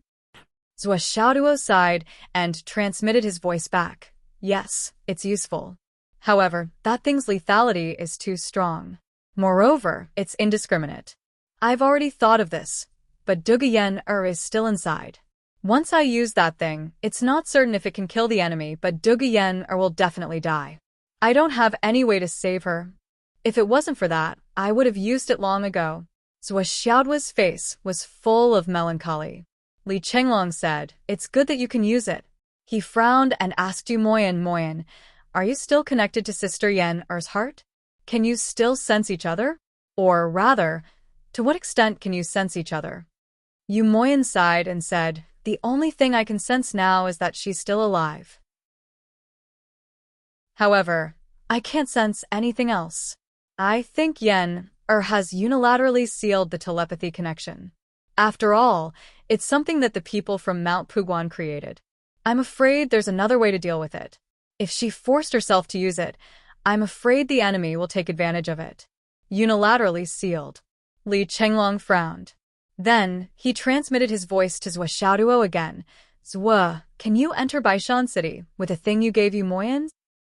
Zhou Xiaoduo sighed and transmitted his voice back. "Yes, it's useful. However, that thing's lethality is too strong. Moreover, it's indiscriminate. I've already thought of this, but Duguyen is still inside. Once I use that thing, it's not certain if it can kill the enemy, but Duguyen will definitely die. I don't have any way to save her. If it wasn't for that, I would have used it long ago." Zhou Xiaoduo's face was full of melancholy. Li Chenglong said, "It's good that you can use it." He frowned and asked Yu Moyan, "Are you still connected to Sister Yen Er's heart? Can you still sense each other? Or rather, to what extent can you sense each other?" Yu Moyan sighed and said, "The only thing I can sense now is that she's still alive. However, I can't sense anything else. I think Yen has unilaterally sealed the telepathy connection. After all, it's something that the people from Mount Puguan created. I'm afraid there's another way to deal with it. If she forced herself to use it, I'm afraid the enemy will take advantage of it." Unilaterally sealed. Li Chenglong frowned. Then, he transmitted his voice to Zhuo again. Zhuo, can you enter Baishan City with the thing you gave you Moyans?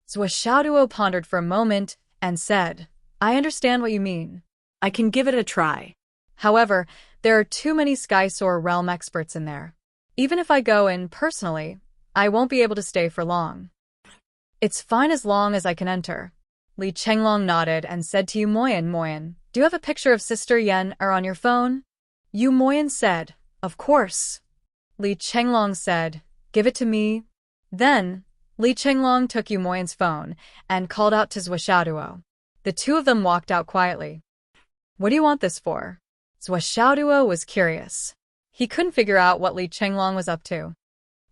Zhuo pondered for a moment and said, I understand what you mean. I can give it a try. However, there are too many Skysoar realm experts in there. Even if I go in personally, I won't be able to stay for long. It's fine as long as I can enter. Li Chenglong nodded and said to Yu Moyan, do you have a picture of Sister Yen on your phone? Yu Moyan said, of course. Li Chenglong said, give it to me. Then, Li Chenglong took Yu Moyan's phone and called out to Zhuo. The two of them walked out quietly. What do you want this for? Zhuo was curious. He couldn't figure out what Li Chenglong was up to.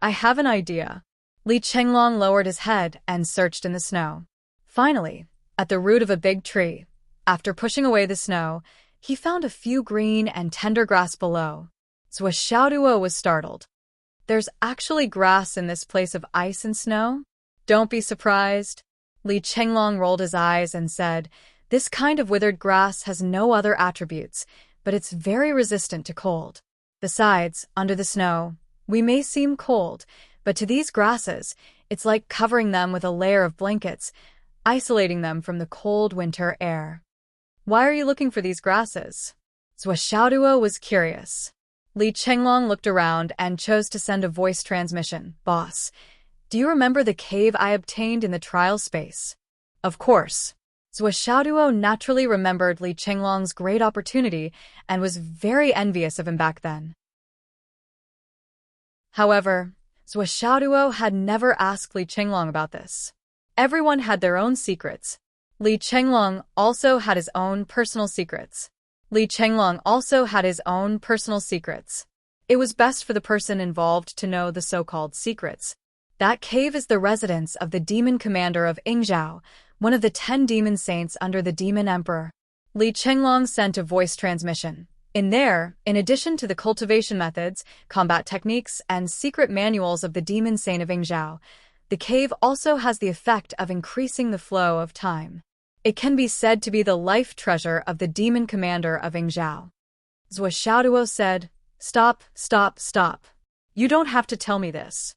I have an idea. Li Chenglong lowered his head and searched in the snow. Finally, at the root of a big tree, after pushing away the snow, he found a few green and tender grass below. Zhuo was startled. There's actually grass in this place of ice and snow? Don't be surprised. Li Chenglong rolled his eyes and said, this kind of withered grass has no other attributes, but it's very resistant to cold. Besides, under the snow, we may seem cold, but to these grasses, it's like covering them with a layer of blankets, isolating them from the cold winter air. Why are you looking for these grasses? Zhuo was curious. Li Chenglong looked around and chose to send a voice transmission. Boss, do you remember the cave I obtained in the trial space? Of course. Zhuo naturally remembered Li Chenglong's great opportunity and was very envious of him back then. However, Zhuo had never asked Li Chenglong about this. Everyone had their own secrets. Li Chenglong also had his own personal secrets. It was best for the person involved to know the so-called secrets. That cave is the residence of the demon commander of Yingzhou, one of the 10 demon saints under the demon emperor. Li Chenglong sent a voice transmission. In there, in addition to the cultivation methods, combat techniques, and secret manuals of the demon saint of Yingzhou, the cave also has the effect of increasing the flow of time. It can be said to be the life treasure of the demon commander of Yingzhou. Zhuo said, Stop. You don't have to tell me this.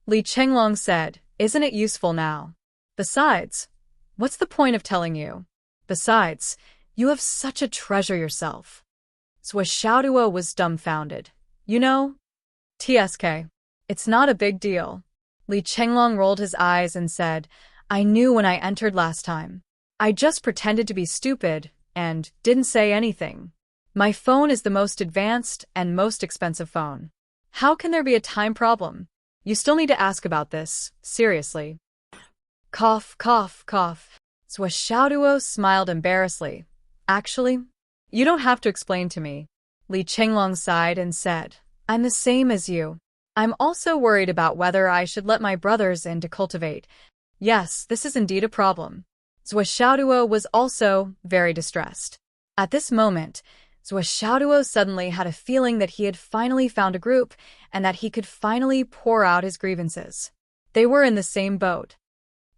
Li Chenglong said, isn't it useful now? Besides, what's the point of telling you? Besides, you have such a treasure yourself. Zhuo was dumbfounded. You know? TSK. It's not a big deal. Li Chenglong rolled his eyes and said, I knew when I entered last time. I just pretended to be stupid and didn't say anything. My phone is the most advanced and most expensive phone. How can there be a time problem? You still need to ask about this, seriously. Cough. Zhuo smiled embarrassedly. Actually, you don't have to explain to me. Li Chenglong sighed and said, I'm the same as you. I'm also worried about whether I should let my brothers in to cultivate. Yes, this is indeed a problem. Zhuo was also very distressed. At this moment, Zhuo suddenly had a feeling that he had finally found a group and that he could finally pour out his grievances. They were in the same boat.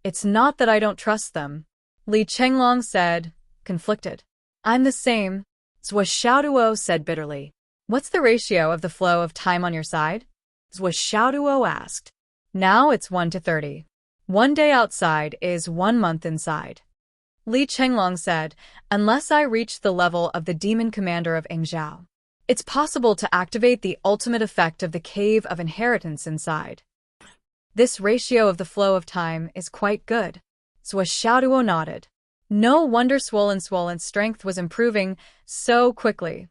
It's not that I don't trust them, Li Chenglong said, conflicted. I'm the same, Zhuo said bitterly. What's the ratio of the flow of time on your side? Zhuo asked. Now it's 1 to 30. 1 day outside is 1 month inside. Li Chenglong said, unless I reach the level of the demon commander of Yingzhou, it's possible to activate the ultimate effect of the cave of inheritance inside. This ratio of the flow of time is quite good. Zhuo nodded. No wonder swollen strength was improving so quickly.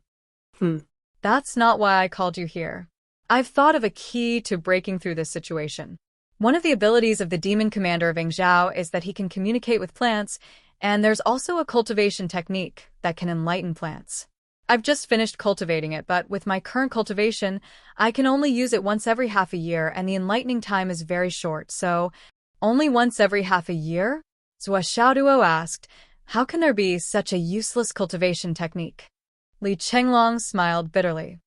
That's not why I called you here. I've thought of a key to breaking through this situation. One of the abilities of the demon commander of Yingzhou is that he can communicate with plants, and there's also a cultivation technique that can enlighten plants. I've just finished cultivating it, but with my current cultivation, I can only use it once every half a year, and the enlightening time is very short, so only once every half a year? Zhuo asked, how can there be such a useless cultivation technique? Li Chenglong smiled bitterly.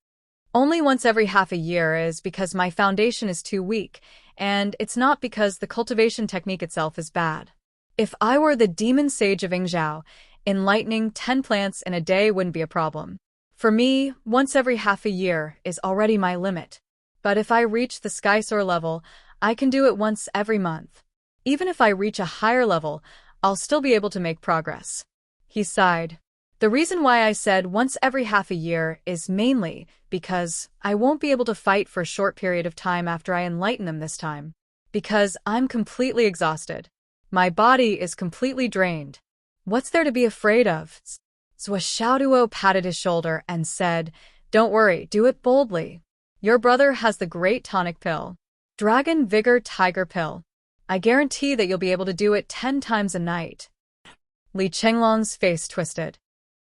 Only once every half a year is because my foundation is too weak, and it's not because the cultivation technique itself is bad. If I were the demon sage of Yingzhou, enlightening 10 plants in a day wouldn't be a problem. For me, once every half a year is already my limit. But if I reach the sky soar level, I can do it once every month. Even if I reach a higher level, I'll still be able to make progress. He sighed. The reason why I said once every half a year is mainly because I won't be able to fight for a short period of time after I enlighten them this time. Because I'm completely exhausted. My body is completely drained. What's there to be afraid of? Xiaoduo patted his shoulder and said, Don't worry, do it boldly. Your brother has the great tonic pill. Dragon Vigor Tiger Pill. I guarantee that you'll be able to do it 10 times a night. Li Chenglong's face twisted.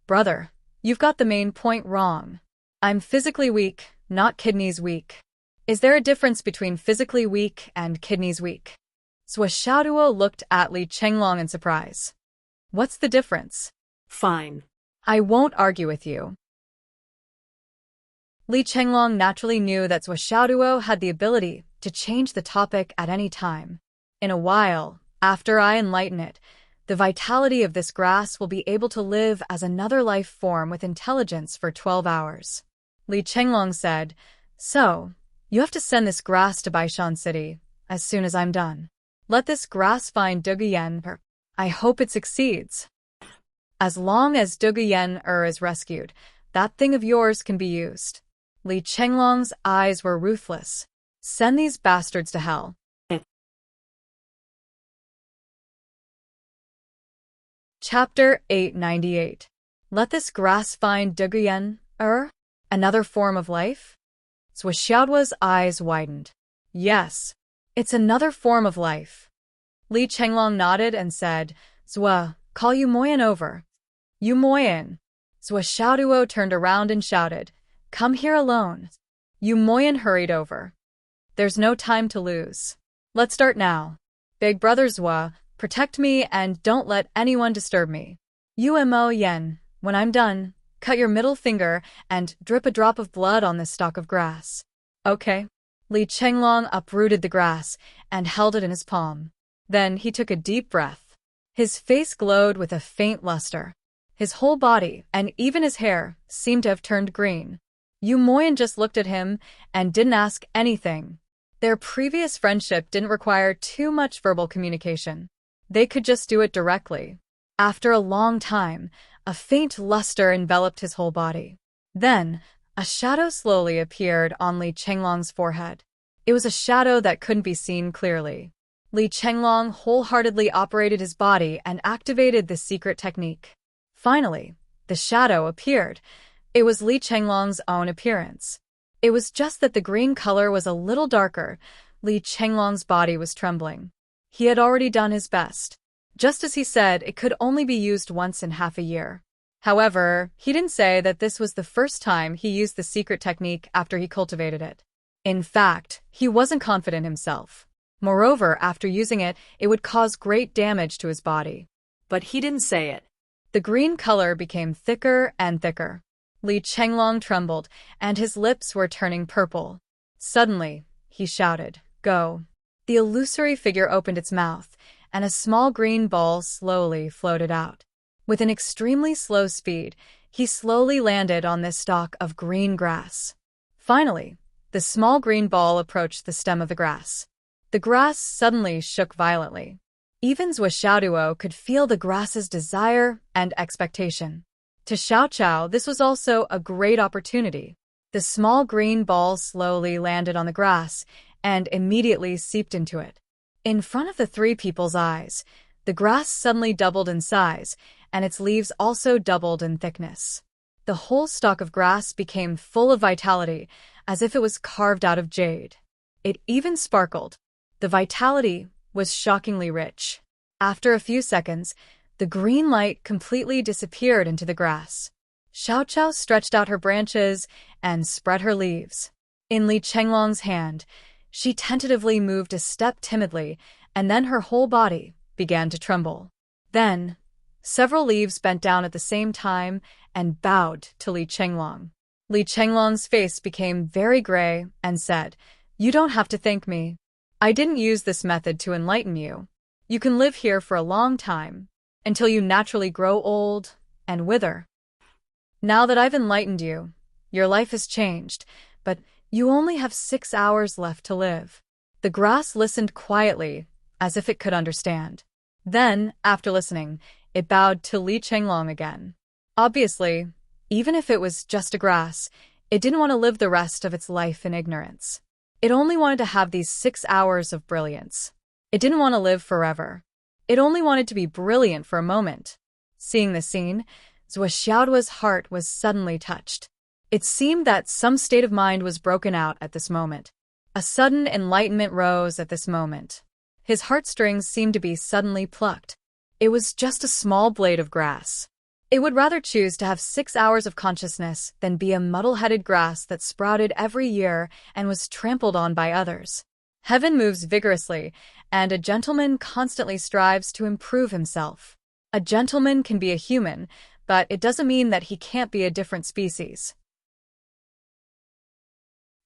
Brother, you've got the main point wrong. I'm physically weak, not kidneys weak. Is there a difference between physically weak and kidneys weak? Xiaoduo looked at Li Chenglong in surprise. What's the difference? Fine. I won't argue with you. Li Chenglong naturally knew that Xiaoduo had the ability to change the topic at any time. In a while, after I enlighten it, the vitality of this grass will be able to live as another life form with intelligence for 12 hours. Li Chenglong said, So, you have to send this grass to Baishan City as soon as I'm done. Let this grass find Duguyen. I hope it succeeds. As long as Duguyen is rescued, that thing of yours can be used. Li Chenglong's eyes were ruthless. Send these bastards to hell. Chapter 898. Let this grass find Duguyen, another form of life? Xiaoduo's eyes widened. Yes, it's another form of life. Li Chenglong nodded and said, Zua, call Yu Moyan over. Yu Moyan. Xiaoduo turned around and shouted, Come here alone. Yu Moyan hurried over. There's no time to lose. Let's start now. Big brother Zua, protect me and don't let anyone disturb me. Umo Yen, when I'm done, cut your middle finger and drip a drop of blood on this stalk of grass. Okay. Li Chenglong uprooted the grass and held it in his palm. Then he took a deep breath. His face glowed with a faint luster. His whole body, and even his hair, seemed to have turned green. Yu Moyan just looked at him and didn't ask anything. Their previous friendship didn't require too much verbal communication. They could just do it directly. After a long time, a faint luster enveloped his whole body. Then, a shadow slowly appeared on Li Chenglong's forehead. It was a shadow that couldn't be seen clearly. Li Chenglong wholeheartedly operated his body and activated the secret technique. Finally, the shadow appeared. It was Li Chenglong's own appearance. It was just that the green color was a little darker. Li Chenglong's body was trembling. He had already done his best. Just as he said, it could only be used once in half a year. However, he didn't say that this was the first time he used the secret technique after he cultivated it. In fact, he wasn't confident himself. Moreover, after using it, it would cause great damage to his body. But he didn't say it. The green color became thicker and thicker. Li Chenglong trembled, and his lips were turning purple. Suddenly, he shouted, Go. The illusory figure opened its mouth, and a small green ball slowly floated out. With an extremely slow speed, he slowly landed on this stalk of green grass. Finally, the small green ball approached the stem of the grass. The grass suddenly shook violently. Even Xiaoduo could feel the grass's desire and expectation. To Xiao, this was also a great opportunity. The small green ball slowly landed on the grass and immediately seeped into it. In front of the three people's eyes, the grass suddenly doubled in size, and its leaves also doubled in thickness. The whole stalk of grass became full of vitality, as if it was carved out of jade. It even sparkled. The vitality was shockingly rich. After a few seconds, the green light completely disappeared into the grass. Xiao stretched out her branches and spread her leaves. In Li Chenglong's hand, she tentatively moved a step timidly, and then her whole body began to tremble. Then, several leaves bent down at the same time and bowed to Li Chenglong. Li Chenglong's face became very gray and said, You don't have to thank me. I didn't use this method to enlighten you. You can live here for a long time, until you naturally grow old and wither. Now that I've enlightened you, your life has changed, but you only have 6 hours left to live. The grass listened quietly, as if it could understand. Then, after listening, it bowed to Li Chenglong again. Obviously, even if it was just a grass, it didn't want to live the rest of its life in ignorance. It only wanted to have these 6 hours of brilliance. It didn't want to live forever. It only wanted to be brilliant for a moment. Seeing the scene, Zhuo Xiaoduo's heart was suddenly touched. It seemed that some state of mind was broken out at this moment. A sudden enlightenment rose at this moment. His heartstrings seemed to be suddenly plucked. It was just a small blade of grass. It would rather choose to have 6 hours of consciousness than be a muddle-headed grass that sprouted every year and was trampled on by others. Heaven moves vigorously, and a gentleman constantly strives to improve himself. A gentleman can be a human, but it doesn't mean that he can't be a different species.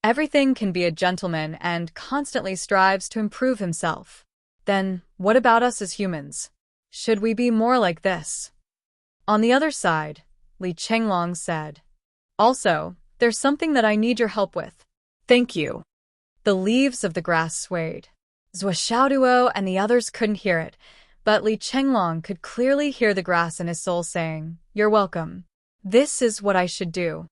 Everything can be a gentleman and constantly strives to improve himself. Then, what about us as humans? Should we be more like this? On the other side, Li Chenglong said. Also, there's something that I need your help with. Thank you. The leaves of the grass swayed. Zhuo Xiaoduo and the others couldn't hear it, but Li Chenglong could clearly hear the grass in his soul saying, "You're welcome. This is what I should do."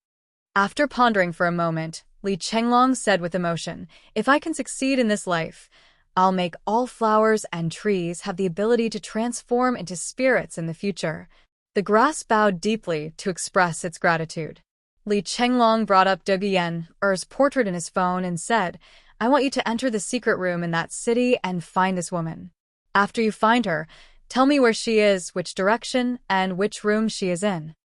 After pondering for a moment, Li Chenglong said with emotion, "If I can succeed in this life, I'll make all flowers and trees have the ability to transform into spirits in the future." The grass bowed deeply to express its gratitude. Li Chenglong brought up Duguyen Er's portrait in his phone and said, "I want you to enter the secret room in that city and find this woman. After you find her, tell me where she is, which direction, and which room she is in."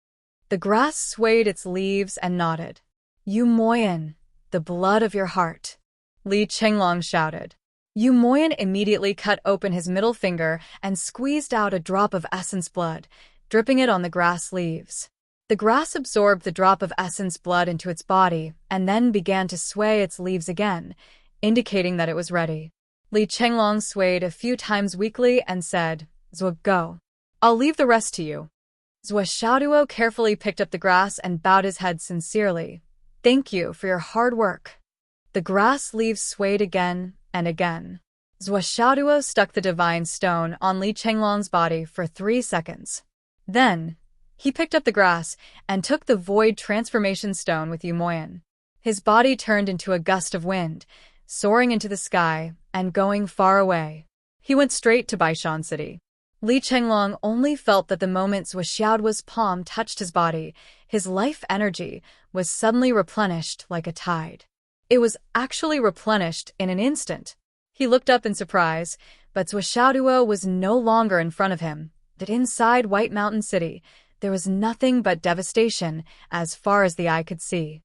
The grass swayed its leaves and nodded. "Yu Moyan, the blood of your heart," Li Chenglong shouted. Yu Moyan immediately cut open his middle finger and squeezed out a drop of essence blood, dripping it on the grass leaves. The grass absorbed the drop of essence blood into its body and then began to sway its leaves again, indicating that it was ready. Li Chenglong swayed a few times weakly and said, "Zhuo, go. I'll leave the rest to you." Zhuo Xiaoduo carefully picked up the grass and bowed his head sincerely. "Thank you for your hard work." The grass leaves swayed again and again. Zhuo Xiaoduo stuck the divine stone on Li Chenglong's body for 3 seconds. Then, he picked up the grass and took the void transformation stone with Yu Moyan. His body turned into a gust of wind, soaring into the sky and going far away. He went straight to Baishan City. Li Chenglong only felt that the moment Zhuo Xiaoduo's palm touched his body, his life energy was suddenly replenished like a tide. It was actually replenished in an instant. He looked up in surprise, but Zhuo Xiaoduo was no longer in front of him. That inside White Mountain City, there was nothing but devastation as far as the eye could see.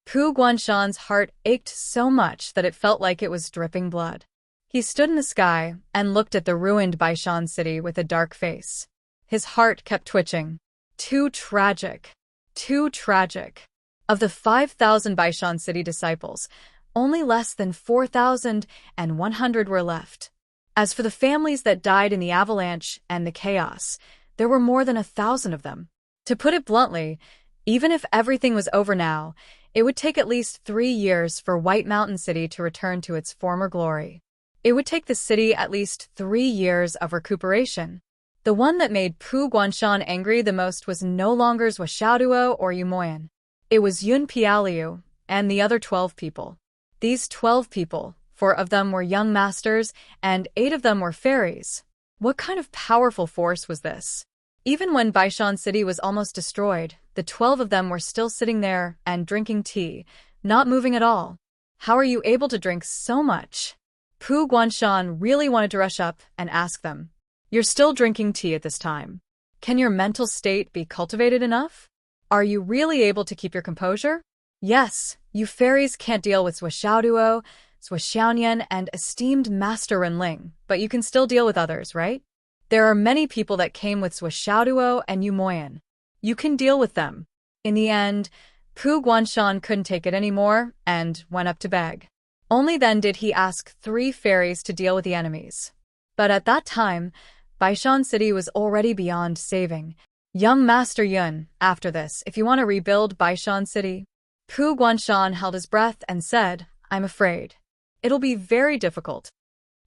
Pu Guanshan's heart ached so much that it felt like it was dripping blood. He stood in the sky and looked at the ruined Baishan City with a dark face. His heart kept twitching. Too tragic. Too tragic. Of the 5,000 Baishan City disciples, only less than 4,100 were left. As for the families that died in the avalanche and the chaos, there were more than 1,000 of them. To put it bluntly, even if everything was over now, it would take at least 3 years for White Mountain City to return to its former glory. It would take the city at least 3 years of recuperation. The one that made Pu Guanshan angry the most was no longer Zhuo Xiaoduo or Yu Moyan. It was Yun Pialiu and the other 12 people. These 12 people, 4 of them were young masters, and 8 of them were fairies. What kind of powerful force was this? Even when Baishan City was almost destroyed, the 12 of them were still sitting there and drinking tea, not moving at all. How are you able to drink so much? Pu Guanshan really wanted to rush up and ask them, "You're still drinking tea at this time. Can your mental state be cultivated enough? Are you really able to keep your composure? Yes, you fairies can't deal with Zhuo Xiaoduo, Zhuo Xiaonian, and esteemed Master Renling, but you can still deal with others, right? There are many people that came with Zhuo Xiaoduo and Yu Moyan. You can deal with them." In the end, Pu Guanshan couldn't take it anymore and went up to beg. Only then did he ask 3 fairies to deal with the enemies. But at that time, Baishan City was already beyond saving. Young Master Yun, after this, if you want to rebuild Baishan City. Pu Guanshan held his breath and said, I'm afraid. It'll be very difficult.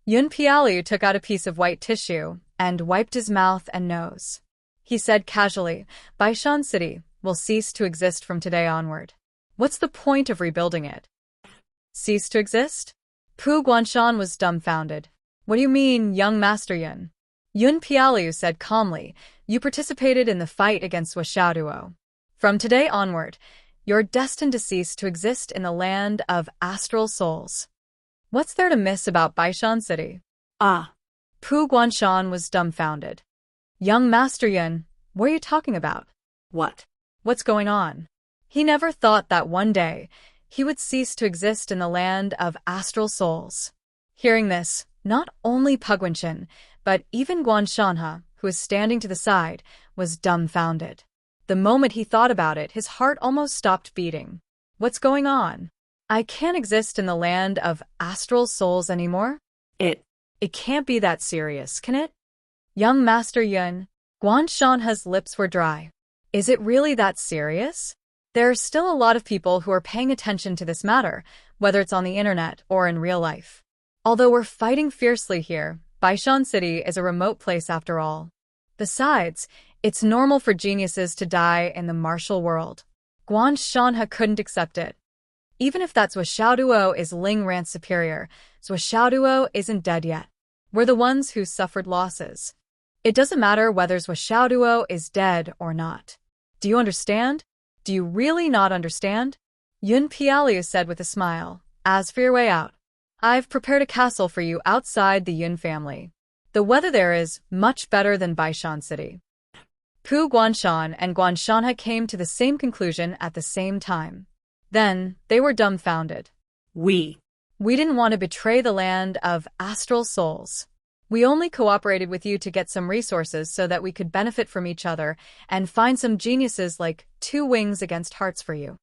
Yun Piaoliu took out a piece of white tissue and wiped his mouth and nose. He said casually, Baishan City will cease to exist from today onward. What's the point of rebuilding it? Cease to exist? Pu Guanshan was dumbfounded. What do you mean, young Master Yun? Yun Piaoliu said calmly, you participated in the fight against Wuxia. From today onward, you're destined to cease to exist in the land of astral souls. What's there to miss about Baishan City? Ah. Pu Guanshan was dumbfounded. Young Master Yun, what are you talking about? What? What's going on? He never thought that one day he would cease to exist in the land of astral souls. Hearing this, not only Pugwanshan, but even Guanshanha, who was standing to the side, was dumbfounded. The moment he thought about it, his heart almost stopped beating. What's going on? I can't exist in the land of astral souls anymore? It can't be that serious, can it? Young Master Yun, Guanshanha's lips were dry. Is it really that serious? There are still a lot of people who are paying attention to this matter, whether it's on the internet or in real life. Although we're fighting fiercely here, Baishan City is a remote place after all. Besides, it's normal for geniuses to die in the martial world. Guanshanha couldn't accept it. Even if that Wuxia is Ling Ran's superior, Wuxia isn't dead yet. We're the ones who suffered losses. It doesn't matter whether Wuxia is dead or not. Do you understand? Do you really not understand? Yun Piaoliu said with a smile. As for your way out, I've prepared a castle for you outside the Yun family. The weather there is much better than Baishan City. Pu Guanshan and Guanshanha came to the same conclusion at the same time. Then, they were dumbfounded. We didn't want to betray the land of astral souls. We only cooperated with you to get some resources so that we could benefit from each other and find some geniuses like 2 wings against hearts for you.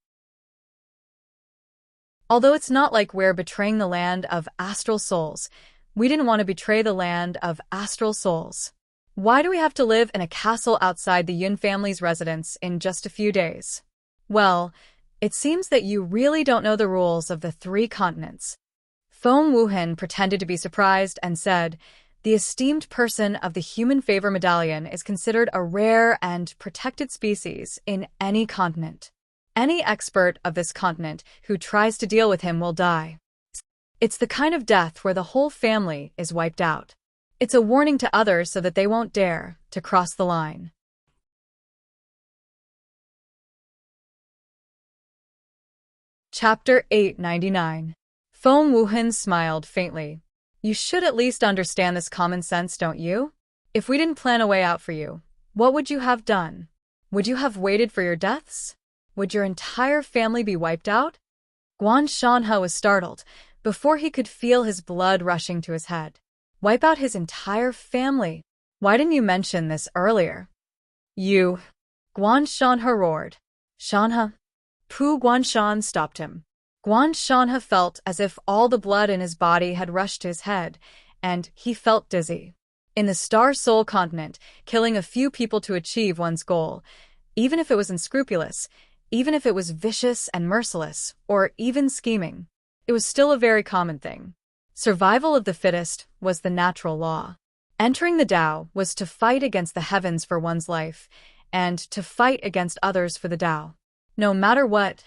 Although it's not like we're betraying the land of astral souls, we didn't want to betray the land of astral souls. Why do we have to live in a castle outside the Yun family's residence in just a few days? Well, it seems that you really don't know the rules of the 3 continents. Feng Wuhan pretended to be surprised and said, the esteemed person of the human favor medallion is considered a rare and protected species in any continent. Any expert of this continent who tries to deal with him will die. It's the kind of death where the whole family is wiped out. It's a warning to others so that they won't dare to cross the line. Chapter 899. Feng Wuhan smiled faintly. You should at least understand this common sense, don't you? If we didn't plan a way out for you, what would you have done? Would you have waited for your deaths? Would your entire family be wiped out? Guanshanha was startled before he could feel his blood rushing to his head. Wipe out his entire family? Why didn't you mention this earlier? You. Guanshanha roared. Shanha. Pu Guanshan stopped him. Guanshanha felt as if all the blood in his body had rushed to his head, and he felt dizzy. In the Star Soul continent, killing a few people to achieve one's goal, even if it was unscrupulous, even if it was vicious and merciless, or even scheming, it was still a very common thing. Survival of the fittest was the natural law. Entering the Tao was to fight against the heavens for one's life, and to fight against others for the Tao. No matter what,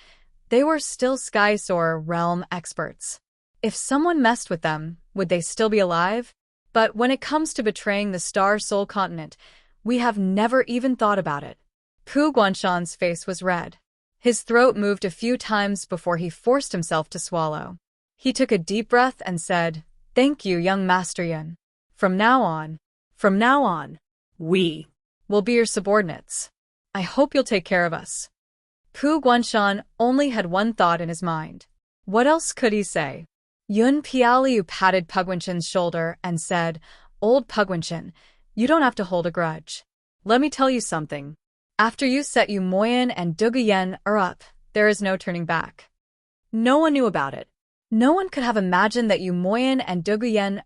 they were still Sky-Soar realm experts. If someone messed with them, would they still be alive? But when it comes to betraying the Star Soul continent, we have never even thought about it. Pu Guanshan's face was red. His throat moved a few times before he forced himself to swallow. He took a deep breath and said, Thank you, young Master Yun. From now on, we will be your subordinates. I hope you'll take care of us. Pu Guanshan only had one thought in his mind. What else could he say? Yun Piaoliu patted Pugwanshan's shoulder and said, Old Pugwanshan, you don't have to hold a grudge. Let me tell you something. After you set Yu Moyan and Duguyen up, there is no turning back. No one knew about it. No one could have imagined that Yu Moyan and Duguyen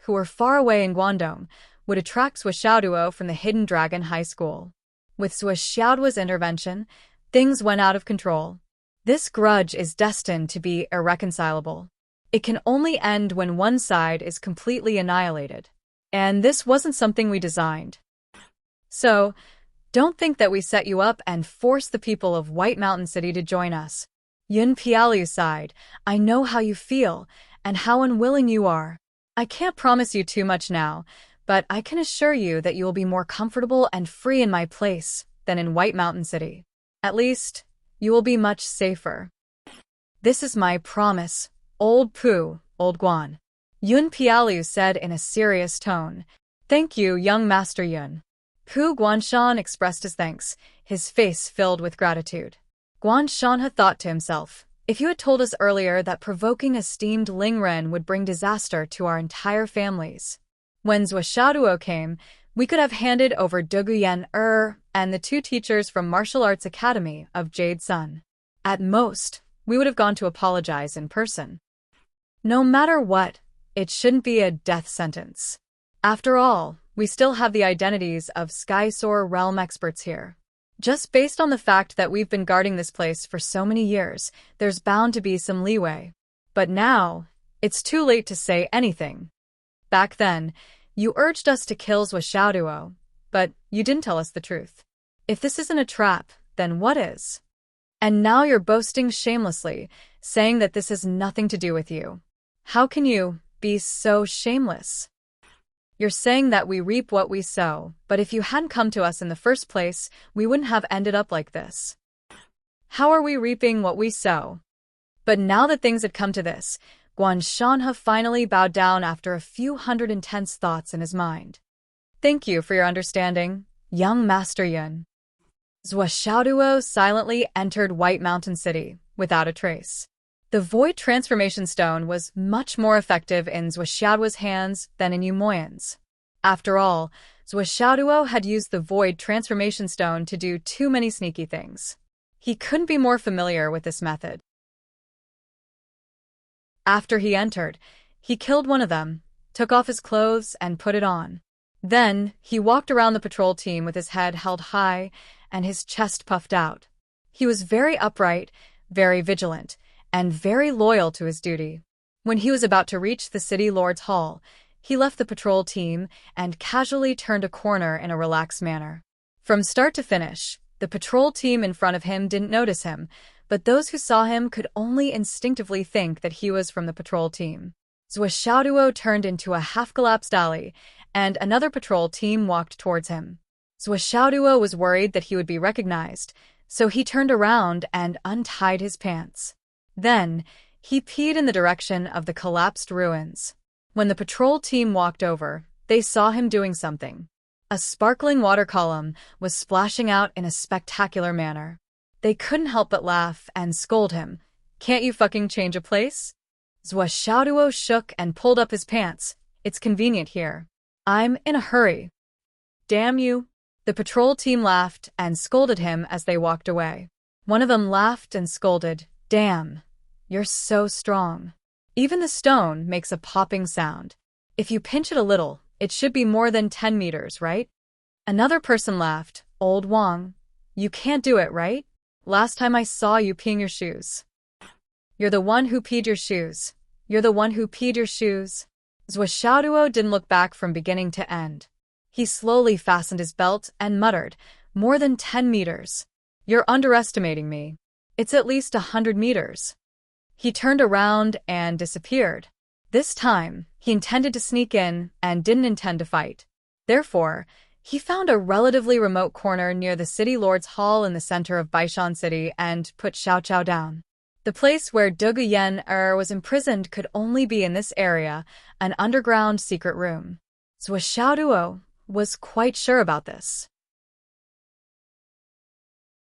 who were far away in Guangdong, would attract Wuxia from the Hidden Dragon High School. With Zuo intervention, things went out of control. This grudge is destined to be irreconcilable. It can only end when one side is completely annihilated. And this wasn't something we designed. So, don't think that we set you up and forced the people of White Mountain City to join us. Yun Piaoliu sighed. I know how you feel, and how unwilling you are. I can't promise you too much now, but I can assure you that you will be more comfortable and free in my place than in White Mountain City. At least, you will be much safer. This is my promise, old Pooh, old Guan. Yun Piaoliu said in a serious tone. Thank you, young Master Yun. Pooh Guanshan expressed his thanks, his face filled with gratitude. Guanshan had thought to himself, if you had told us earlier that provoking esteemed Ling Ren would bring disaster to our entire families. When Zuo came, we could have handed over Duguyan and the 2 teachers from Martial Arts Academy of Jade Sun. At most, we would have gone to apologize in person. No matter what, it shouldn't be a death sentence. After all, we still have the identities of Skysoar realm experts here. Just based on the fact that we've been guarding this place for so many years, there's bound to be some leeway. But now, it's too late to say anything. Back then, you urged us to kill Zuo, but you didn't tell us the truth. If this isn't a trap, then what is? And now you're boasting shamelessly, saying that this has nothing to do with you. How can you be so shameless? You're saying that we reap what we sow, but if you hadn't come to us in the first place, we wouldn't have ended up like this. How are we reaping what we sow? But now that things had come to this, Guanshan finally bowed down after a few hundred intense thoughts in his mind. Thank you for your understanding, young Master Yun. Zuo silently entered White Mountain City, without a trace. The Void Transformation Stone was much more effective in Zuo's hands than in Yumoyan's. After all, Zuo had used the Void Transformation Stone to do too many sneaky things. He couldn't be more familiar with this method. After he entered, he killed one of them, took off his clothes, and put it on. Then, he walked around the patrol team with his head held high and his chest puffed out. He was very upright, very vigilant, and very loyal to his duty. When he was about to reach the City Lord's Hall, he left the patrol team and casually turned a corner in a relaxed manner. From start to finish, the patrol team in front of him didn't notice him, but those who saw him could only instinctively think that he was from the patrol team. Zuo turned into a half-collapsed alley, and another patrol team walked towards him. Zuo was worried that he would be recognized, so he turned around and untied his pants. Then, he peed in the direction of the collapsed ruins. When the patrol team walked over, they saw him doing something. A sparkling water column was splashing out in a spectacular manner. They couldn't help but laugh and scold him. Can't you fucking change a place? Zuo shook and pulled up his pants. It's convenient here. I'm in a hurry. Damn you. The patrol team laughed and scolded him as they walked away. One of them laughed and scolded. Damn, you're so strong. Even the stone makes a popping sound. If you pinch it a little, it should be more than 10 meters, right? Another person laughed. Old Wang, you can't do it, right? Last time I saw you peeing your shoes. You're the one who peed your shoes. You're the one who peed your shoes. Zuo didn't look back from beginning to end. He slowly fastened his belt and muttered, more than 10 meters. You're underestimating me. It's at least 100 meters. He turned around and disappeared. This time, he intended to sneak in and didn't intend to fight. Therefore, he found a relatively remote corner near the City Lord's Hall in the center of Baishan City and put Xiao down. The place where Duguyan was imprisoned could only be in this area, an underground secret room. Zuo was quite sure about this,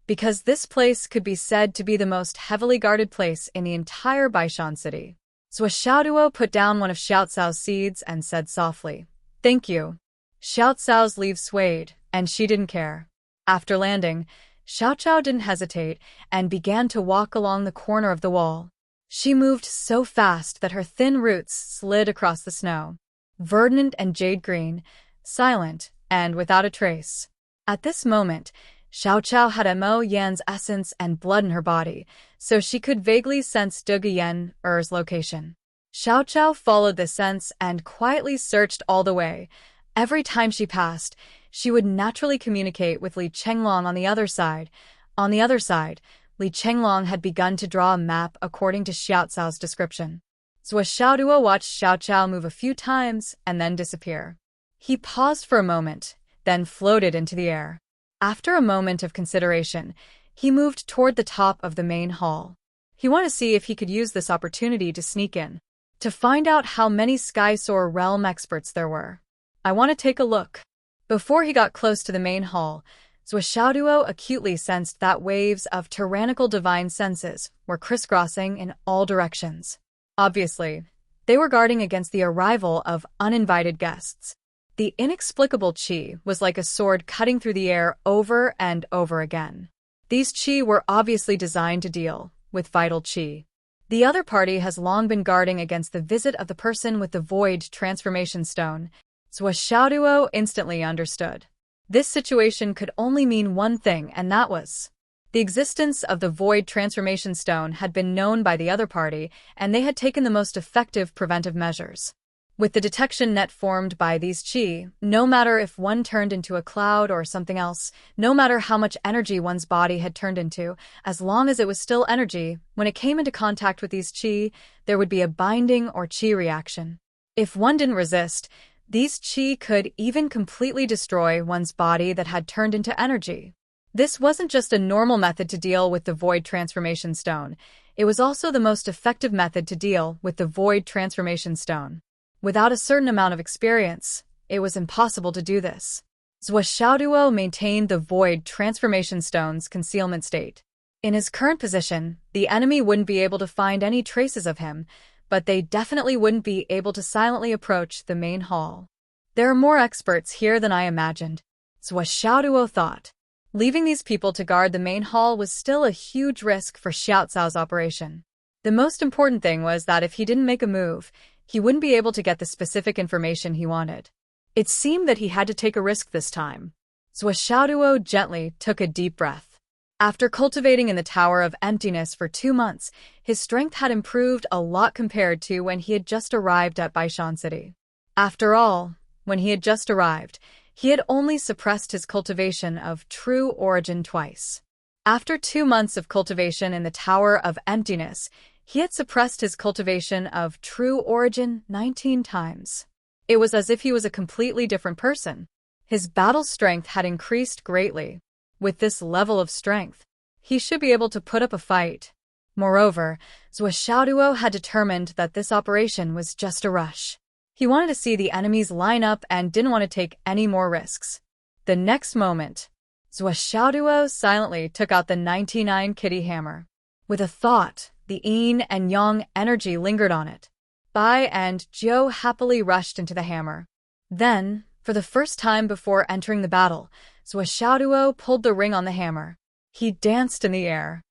because this place could be said to be the most heavily guarded place in the entire Baishan City. Zuo put down one of Xiao Cao's seeds and said softly, "Thank you." Xiao Cao's leaves swayed, and she didn't care. After landing, Xiao Cao didn't hesitate and began to walk along the corner of the wall. She moved so fast that her thin roots slid across the snow. Verdant and jade green, silent, and without a trace. At this moment, Xiao Qiao had Mo Yan's essence and blood in her body, so she could vaguely sense De Yan Er's location. Xiao Qiao followed the sense and quietly searched all the way. Every time she passed, she would naturally communicate with Li Chenglong on the other side. On the other side, Li Chenglong had begun to draw a map according to Xiao Cao's description. Zhou Xiaoduo watched Xiao Qiao move a few times and then disappear. He paused for a moment, then floated into the air. After a moment of consideration, he moved toward the top of the main hall. He wanted to see if he could use this opportunity to sneak in, to find out how many Skysoar realm experts there were. I want to take a look. Before he got close to the main hall, Zhou Xiaoduo acutely sensed that waves of tyrannical divine senses were crisscrossing in all directions. Obviously, they were guarding against the arrival of uninvited guests. The inexplicable qi was like a sword cutting through the air over and over again. These qi were obviously designed to deal with vital qi. The other party has long been guarding against the visit of the person with the void transformation stone. Zhou Xiaoduo instantly understood. This situation could only mean one thing, and that was the existence of the void transformation stone had been known by the other party, and they had taken the most effective preventive measures. With the detection net formed by these qi, no matter if one turned into a cloud or something else, no matter how much energy one's body had turned into, as long as it was still energy, when it came into contact with these qi, there would be a binding or qi reaction. If one didn't resist, these qi could even completely destroy one's body that had turned into energy. This wasn't just a normal method to deal with the void transformation stone. It was also the most effective method to deal with the void transformation stone. Without a certain amount of experience, it was impossible to do this. Zhou Xiaoduo maintained the void transformation stone's concealment state. In his current position, the enemy wouldn't be able to find any traces of him, but they definitely wouldn't be able to silently approach the main hall. There are more experts here than I imagined, Zhou Xiaoduo thought. Leaving these people to guard the main hall was still a huge risk for Xiao Cao's operation. The most important thing was that if he didn't make a move, he wouldn't be able to get the specific information he wanted. It seemed that he had to take a risk this time. Zhou Xiaoduo gently took a deep breath. After cultivating in the Tower of Emptiness for 2 months, his strength had improved a lot compared to when he had just arrived at Baishan City. After all, when he had just arrived, he had only suppressed his cultivation of True Origin twice. After 2 months of cultivation in the Tower of Emptiness, he had suppressed his cultivation of True Origin 19 times. It was as if he was a completely different person. His battle strength had increased greatly. With this level of strength, he should be able to put up a fight. Moreover, Zhou Xiaoduo had determined that this operation was just a rush. He wanted to see the enemies line up and didn't want to take any more risks. The next moment, Zhou Xiaoduo silently took out the 99 kitty hammer. With a thought, the yin and yang energy lingered on it. Bai and Zhou happily rushed into the hammer. Then, for the first time before entering the battle, Zhou Xiaoduo pulled the ring on the hammer. He danced in the air.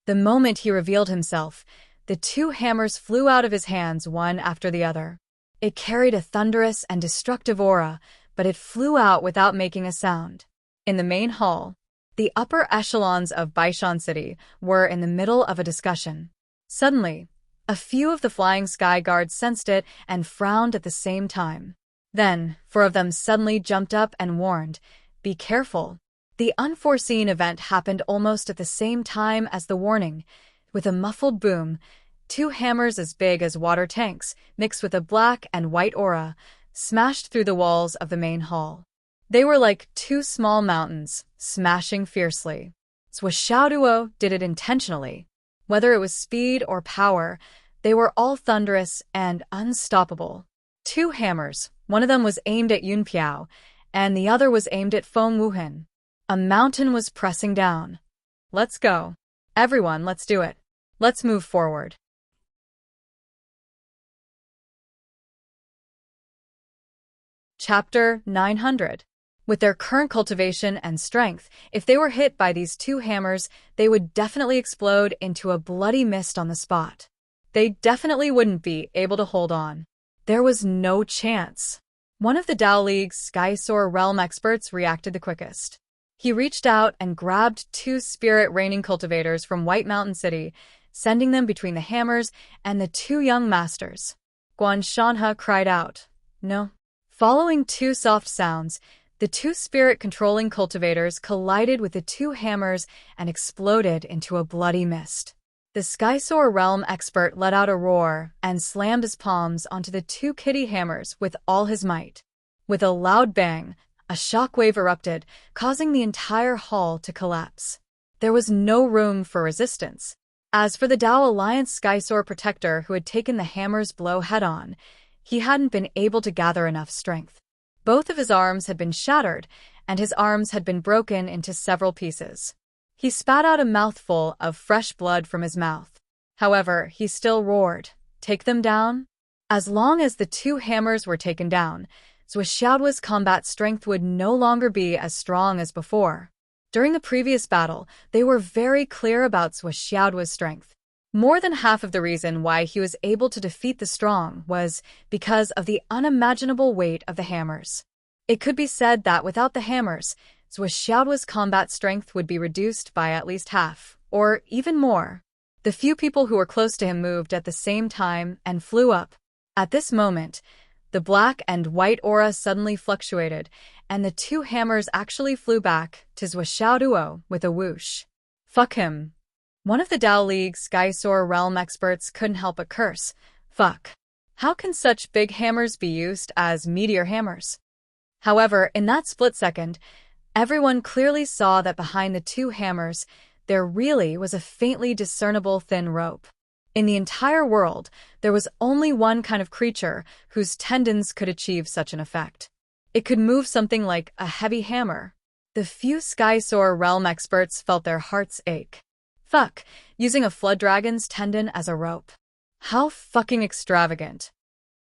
The moment he revealed himself, the 2 hammers flew out of his hands one after the other. It carried a thunderous and destructive aura, but it flew out without making a sound. In the main hall, the upper echelons of Baishan City were in the middle of a discussion. Suddenly, a few of the flying sky guards sensed it and frowned at the same time. Then, 4 of them suddenly jumped up and warned, "Be careful." The unforeseen event happened almost at the same time as the warning. With a muffled boom, 2 hammers as big as water tanks, mixed with a black and white aura, smashed through the walls of the main hall. They were like 2 small mountains, smashing fiercely. Zhou Xiaoduo did it intentionally. Whether it was speed or power, they were all thunderous and unstoppable. 2 hammers, one of them was aimed at Yun Piao, and the other was aimed at Feng Wuhan. A mountain was pressing down. Let's go. Everyone, let's do it. Let's move forward. Chapter 900. With their current cultivation and strength, if they were hit by these 2 hammers, they would definitely explode into a bloody mist on the spot. They definitely wouldn't be able to hold on. There was no chance. One of the Dao League's Sky-Soar realm experts reacted the quickest. He reached out and grabbed 2 spirit-raining cultivators from White Mountain City, sending them between the hammers and the 2 young masters. Guan Shanhe cried out, "No." Following 2 soft sounds, the 2 spirit-controlling cultivators collided with the 2 hammers and exploded into a bloody mist. The Sky-Soar realm expert let out a roar and slammed his palms onto the 2 kitty hammers with all his might. With a loud bang, a shockwave erupted, causing the entire hall to collapse. There was no room for resistance. As for the Dao Alliance Sky-Soar protector who had taken the hammer's blow head-on, he hadn't been able to gather enough strength. Both of his arms had been shattered, and his arms had been broken into several pieces. He spat out a mouthful of fresh blood from his mouth. However, he still roared, "Take them down?" As long as the 2 hammers were taken down, Zuoxiaoduo's combat strength would no longer be as strong as before. During the previous battle, they were very clear about Zuoxiaoduo's strength. More than half of the reason why he was able to defeat the strong was because of the unimaginable weight of the hammers. It could be said that without the hammers, Zuoxiaoduo's combat strength would be reduced by at least half, or even more. The few people who were close to him moved at the same time and flew up. At this moment, the black and white aura suddenly fluctuated, and the 2 hammers actually flew back to Zuoxiaoduo with a whoosh. "Fuck him." One of the Dao League's Sky-Soar realm experts couldn't help but curse. Fuck. How can such big hammers be used as meteor hammers? However, in that split second, everyone clearly saw that behind the 2 hammers, there really was a faintly discernible thin rope. In the entire world, there was only one kind of creature whose tendons could achieve such an effect. It could move something like a heavy hammer. The few Sky-Soar realm experts felt their hearts ache. Fuck, using a flood dragon's tendon as a rope. How fucking extravagant.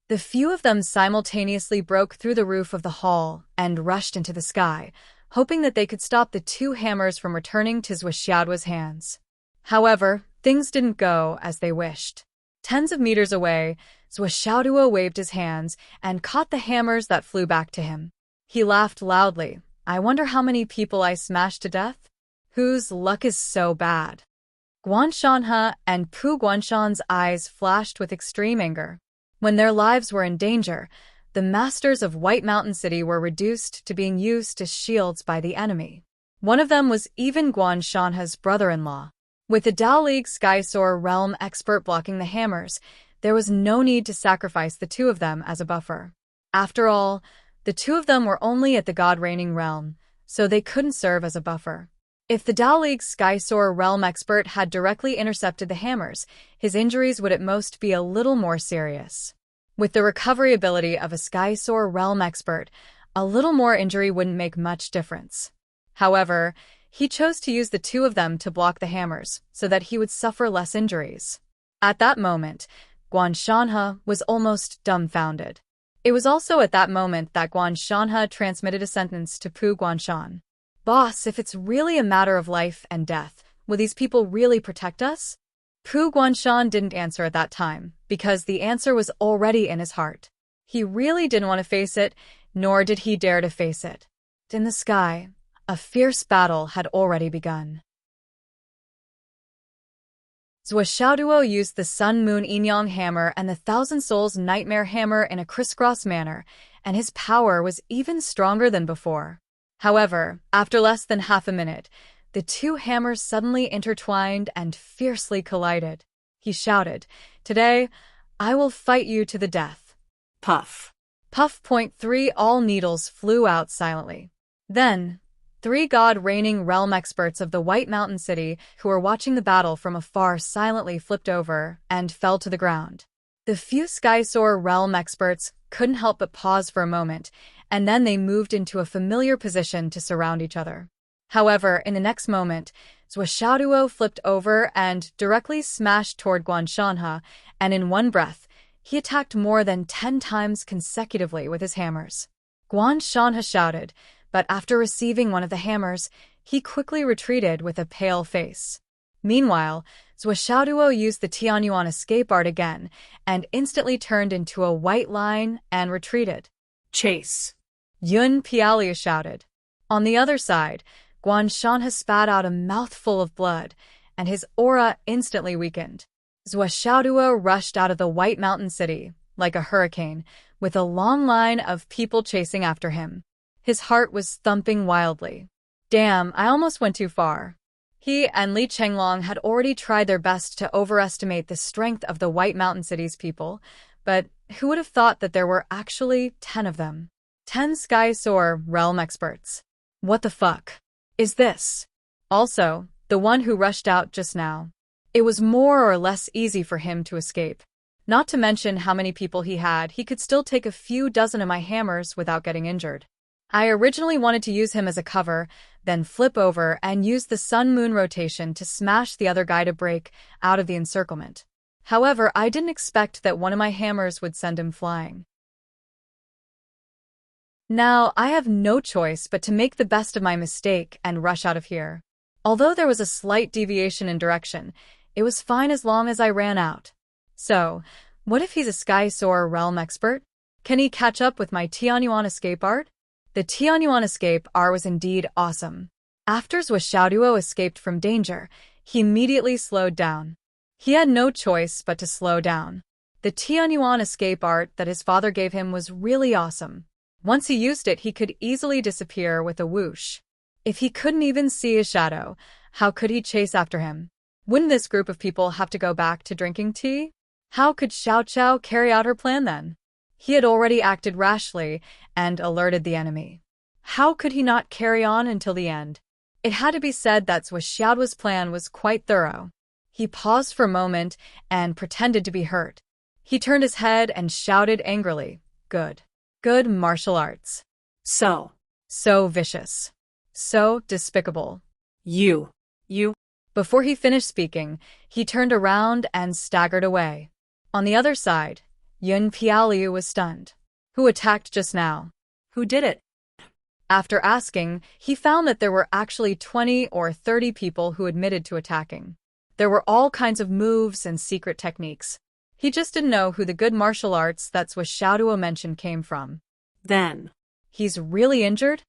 The few of them simultaneously broke through the roof of the hall and rushed into the sky, hoping that they could stop the 2 hammers from returning to Zuoxiaoduo's hands. However, things didn't go as they wished. Tens of meters away, Zuoxiaoduo waved his hands and caught the hammers that flew back to him. He laughed loudly. "I wonder how many people I smashed to death? Whose luck is so bad?" Guan Shanhe and Pu Guanshan's eyes flashed with extreme anger. When their lives were in danger, the masters of White Mountain City were reduced to being used as shields by the enemy. One of them was even Guan Shanhe's brother-in-law. With the Dao League Sky-Soar realm expert blocking the hammers, there was no need to sacrifice the 2 of them as a buffer. After all, the 2 of them were only at the God-reigning realm, so they couldn't serve as a buffer. If the Dao League's Sky-Soar realm expert had directly intercepted the hammers, his injuries would at most be a little more serious. With the recovery ability of a Sky-Soar realm expert, a little more injury wouldn't make much difference. However, he chose to use the 2 of them to block the hammers, so that he would suffer less injuries. At that moment, Guan Shanhe was almost dumbfounded. It was also at that moment that Guan Shanhe transmitted a sentence to Pu Guanshan. "Boss, if it's really a matter of life and death, will these people really protect us?" Pu Guanshan didn't answer at that time, because the answer was already in his heart. He really didn't want to face it, nor did he dare to face it. In the sky, a fierce battle had already begun. Zuoxiaoduo used the Sun Moon Yin-Yang hammer and the Thousand Souls Nightmare hammer in a crisscross manner, and his power was even stronger than before. However, after less than half a minute, the 2 hammers suddenly intertwined and fiercely collided. He shouted, "Today, I will fight you to the death." Puff. Puff. 3 All needles flew out silently. Then, 3 God-reigning realm experts of the White Mountain City who were watching the battle from afar silently flipped over and fell to the ground. The few Sky-Soar realm experts couldn't help but pause for a moment, and then they moved into a familiar position to surround each other. However, in the next moment, Zuoxiaoduo flipped over and directly smashed toward Guan Shanhe, and in one breath, he attacked more than 10 times consecutively with his hammers. Guan Shanhe shouted, but after receiving one of the hammers, he quickly retreated with a pale face. Meanwhile, Zuoxiaoduo used the Tianyuan escape art again and instantly turned into a white line and retreated. Chase. Yun Pialia shouted. On the other side, Guanshan has spat out a mouthful of blood, and his aura instantly weakened. Zhuo rushed out of the White Mountain City, like a hurricane, with a long line of people chasing after him. His heart was thumping wildly. Damn, I almost went too far. He and Li Chenglong had already tried their best to overestimate the strength of the White Mountain City's people, but who would have thought that there were actually 10 of them? 10 Sky Soar realm experts. What the fuck is this? Also, the one who rushed out just now. It was more or less easy for him to escape. Not to mention how many people he had, he could still take a few dozen of my hammers without getting injured. I originally wanted to use him as a cover, then flip over and use the sun-moon rotation to smash the other guy to break out of the encirclement. However, I didn't expect that one of my hammers would send him flying. Now, I have no choice but to make the best of my mistake and rush out of here. Although there was a slight deviation in direction, it was fine as long as I ran out. So, what if he's a Sky Soar realm expert? Can he catch up with my Tianyuan escape art? The Tianyuan escape art was indeed awesome. After Zhuo escaped from danger, he immediately slowed down. He had no choice but to slow down. The Tianyuan escape art that his father gave him was really awesome. Once he used it, he could easily disappear with a whoosh. If he couldn't even see his shadow, how could he chase after him? Wouldn't this group of people have to go back to drinking tea? How could Xiao Qiao carry out her plan then? He had already acted rashly and alerted the enemy. How could he not carry on until the end? It had to be said that Wuxia's plan was quite thorough. He paused for a moment and pretended to be hurt. He turned his head and shouted angrily, "Good. Good martial arts. So Vicious. So despicable. You. Before he finished speaking, he turned around and staggered away. On the other side, Yun Piaoliu was stunned. Who attacked just now? Who did it? After asking, he found that there were actually 20 or 30 people who admitted to attacking. There were all kinds of moves and secret techniques. He just didn't know who the good martial arts that Swishaoduo mentioned came from. Then. He's really injured?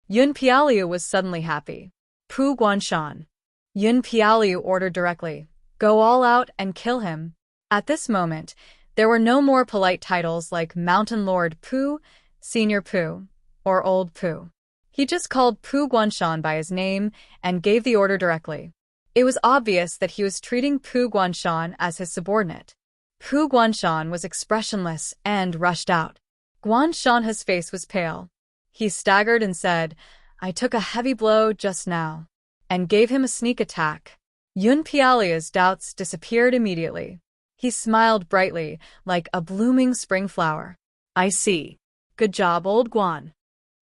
Yun Piaoliu was suddenly happy. Pu Guanshan. Yun Piaoliu ordered directly, "Go all out and kill him." At this moment, there were no more polite titles like Mountain Lord Pu, Senior Pu, or Old Pu. He just called Pu Guanshan by his name and gave the order directly. It was obvious that he was treating Pu Guanshan as his subordinate. Pu Guanshan was expressionless and rushed out. Guanshan's face was pale. He staggered and said, "I took a heavy blow just now," and gave him a sneak attack. Yun Pialia's doubts disappeared immediately. He smiled brightly, like a blooming spring flower. I see. Good job, old Guan.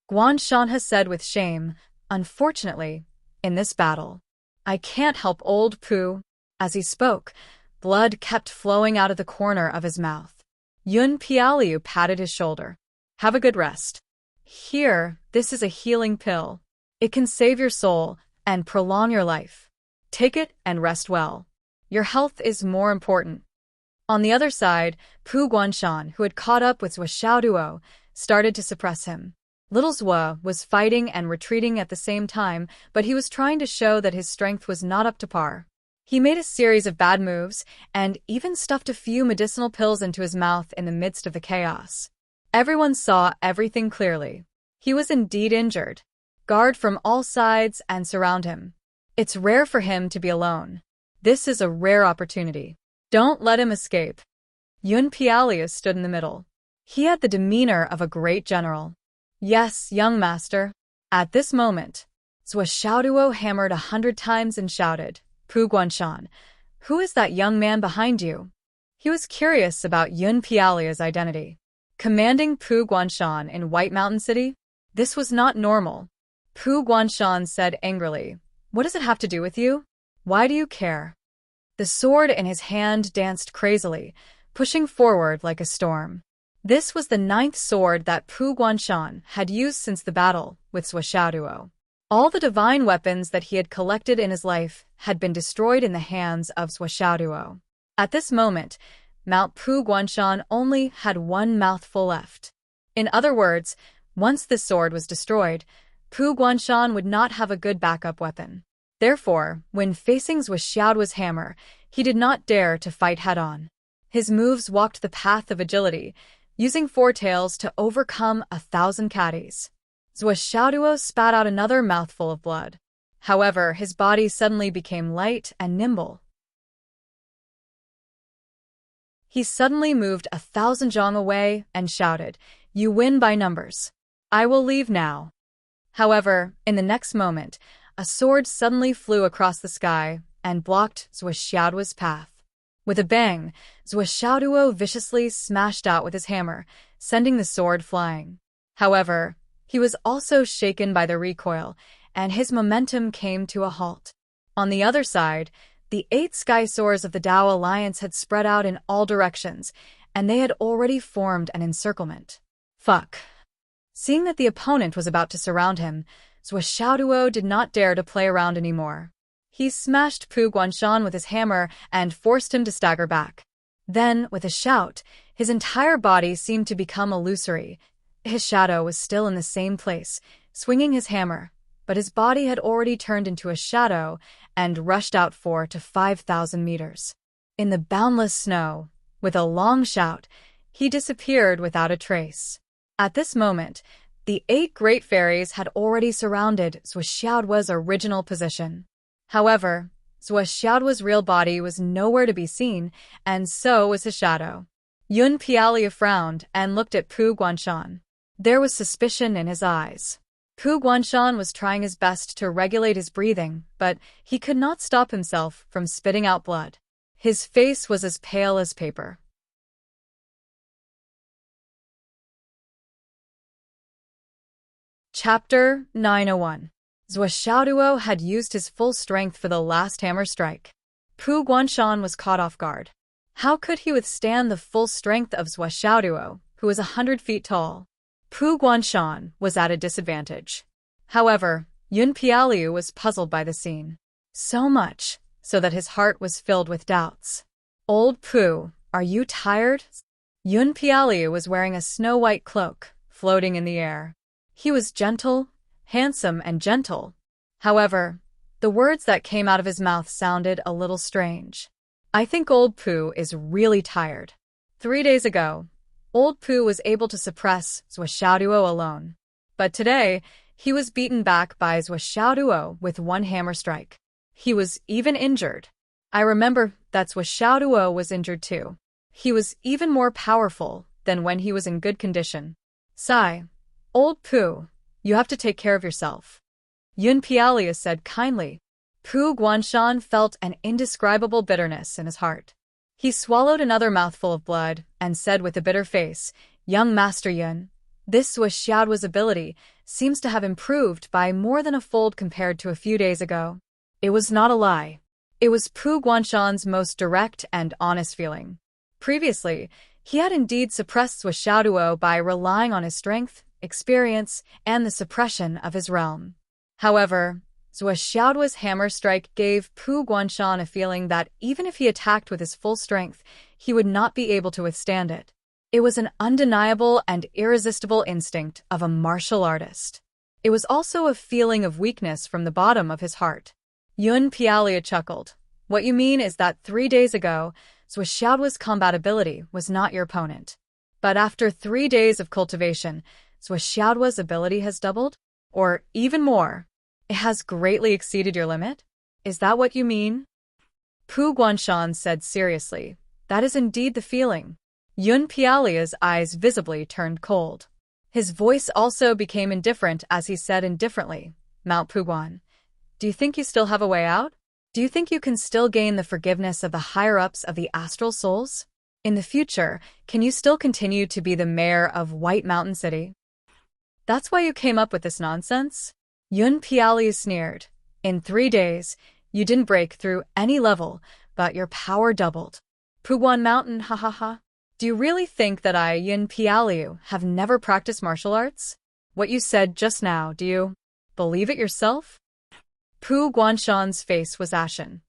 Guanshan has said with shame, "Unfortunately, in this battle, I can't help old Pu." As he spoke, blood kept flowing out of the corner of his mouth. Yun Pialiu patted his shoulder. "Have a good rest. Here, this is a healing pill. It can save your soul and prolong your life. Take it and rest well. Your health is more important." On the other side, Pu Guanshan, who had caught up with Zhuo, started to suppress him. Little Zhuo was fighting and retreating at the same time, but he was trying to show that his strength was not up to par. He made a series of bad moves and even stuffed a few medicinal pills into his mouth in the midst of the chaos. Everyone saw everything clearly. He was indeed injured. Guard from all sides and surround him. It's rare for him to be alone. This is a rare opportunity. Don't let him escape. Yun Pialia stood in the middle. He had the demeanor of a great general. "Yes, young master." At this moment, Zhuo hammered 100 times and shouted, "Pu Guanshan, who is that young man behind you?" He was curious about Yun Pialia's identity. Commanding Pu Guanshan in White Mountain City? This was not normal. Pu Guanshan said angrily, "What does it have to do with you? Why do you care?" The sword in his hand danced crazily, pushing forward like a storm. This was the 9th sword that Pu Guanshan had used since the battle with Swishaoduo. All the divine weapons that he had collected in his life had been destroyed in the hands of Swishaoduo. At this moment, Mount Pu Guanshan only had one mouthful left. In other words, once this sword was destroyed, Pu Guanshan would not have a good backup weapon. Therefore, when facing Zhuoxiaoduo's hammer, he did not dare to fight head-on. His moves walked the path of agility, using foretails to overcome 1,000 caddies. Zhuoxiaoduo spat out another mouthful of blood. However, his body suddenly became light and nimble. He suddenly moved 1,000 zhang away and shouted, "You win by numbers. I will leave now." However, in the next moment, a sword suddenly flew across the sky and blocked Zhuoxiaoduo's path. With a bang, Zhuoxiaoduo viciously smashed out with his hammer, sending the sword flying. However, he was also shaken by the recoil, and his momentum came to a halt. On the other side, the 8 sky swords of the Dao Alliance had spread out in all directions, and they had already formed an encirclement. Fuck. Seeing that the opponent was about to surround him, Zhuoxiaoduo did not dare to play around anymore. He smashed Pu Guanshan with his hammer and forced him to stagger back. Then, with a shout, his entire body seemed to become illusory. His shadow was still in the same place, swinging his hammer, but his body had already turned into a shadow and rushed out 4,000 to 5,000 meters. In the boundless snow, with a long shout, he disappeared without a trace. At this moment, the 8 great fairies had already surrounded Zhuoxiaoduo's original position. However, Zhuoxiaoduo's real body was nowhere to be seen, and so was his shadow. Yun Pialia frowned and looked at Pu Guanshan. There was suspicion in his eyes. Pu Guanshan was trying his best to regulate his breathing, but he could not stop himself from spitting out blood. His face was as pale as paper. Chapter 901. Zhuoxiaoduo had used his full strength for the last hammer strike. Pu Guanshan was caught off guard. How could he withstand the full strength of Zhuoxiaoduo, who was 100 feet tall? Pu Guanshan was at a disadvantage. However, Yun Pialiu was puzzled by the scene. So much, so that his heart was filled with doubts. "Old Pu, are you tired?" Yun Pialiu was wearing a snow-white cloak, floating in the air. He was gentle, handsome and gentle. However, the words that came out of his mouth sounded a little strange. "I think old Pu is really tired." 3 days ago, old Pu was able to suppress Zhuoxiaoduo alone. But today, he was beaten back by Zhuoxiaoduo with 1 hammer strike. He was even injured. I remember that Zhuoxiaoduo was injured too. He was even more powerful than when he was in good condition. "Sigh, old Pu, you have to take care of yourself," Yun Pialia said kindly. Pu Guanshan felt an indescribable bitterness in his heart. He swallowed another mouthful of blood and said with a bitter face, "Young Master Yun, this Zhuoxiaoduo's ability seems to have improved by more than a fold compared to a few days ago." It was not a lie. It was Pu Guanshan's most direct and honest feeling. Previously, he had indeed suppressed Zhuoxiaoduo by relying on his strength, experience, and the suppression of his realm. However, Zhuoxiaoduo's hammer strike gave Pu Guanshan a feeling that even if he attacked with his full strength, he would not be able to withstand it. It was an undeniable and irresistible instinct of a martial artist. It was also a feeling of weakness from the bottom of his heart. Yun Pialia chuckled. "What you mean is that 3 days ago, Zhuoxiaoduo's combat ability was not your opponent. But after 3 days of cultivation, Zhuoxiaoduo's ability has doubled? Or even more? It has greatly exceeded your limit? Is that what you mean?" Pu Guanshan said seriously. "That is indeed the feeling." Yun Pialia's eyes visibly turned cold. His voice also became indifferent as he said indifferently, "Mount Pu Guan, do you think you still have a way out? Do you think you can still gain the forgiveness of the higher-ups of the astral souls? In the future, can you still continue to be the mayor of White Mountain City? That's why you came up with this nonsense?" Yun Pialia sneered. "In 3 days, you didn't break through any level, but your power doubled. Pu Guan Mountain, ha ha ha. Do you really think that I, Yun Pialiu, have never practiced martial arts? What you said just now, do you believe it yourself?" Pu Guanshan's face was ashen.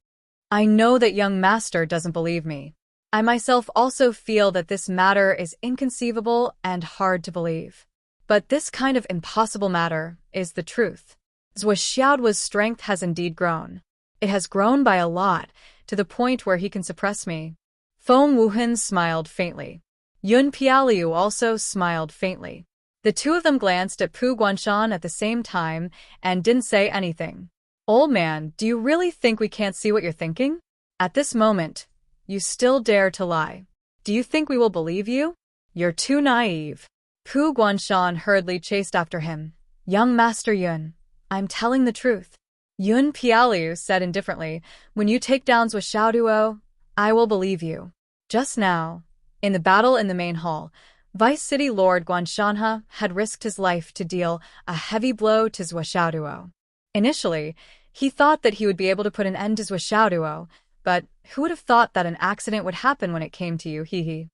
"I know that young master doesn't believe me. I myself also feel that this matter is inconceivable and hard to believe. But this kind of impossible matter is the truth. Zhuoxiaoduo's strength has indeed grown. It has grown by a lot, to the point where he can suppress me. Feng Wuhan smiled faintly. Yun Pialiu also smiled faintly. The two of them glanced at Pu Guanshan at the same time and didn't say anything. Old man, do you really think we can't see what you're thinking? At this moment, you still dare to lie. Do you think we will believe you? You're too naive. Pu Guanshan hurriedly chased after him. Young Master Yun, I'm telling the truth. Yun Pialiu said indifferently, when you take down Zhuoxiaoduo, I will believe you. Just now, in the battle in the main hall, Vice City Lord Guanshanha had risked his life to deal a heavy blow to Zhuoxiaoduo. Initially, he thought that he would be able to put an end to Zhuoxiaoduo, but who would have thought that an accident would happen when it came to you, he.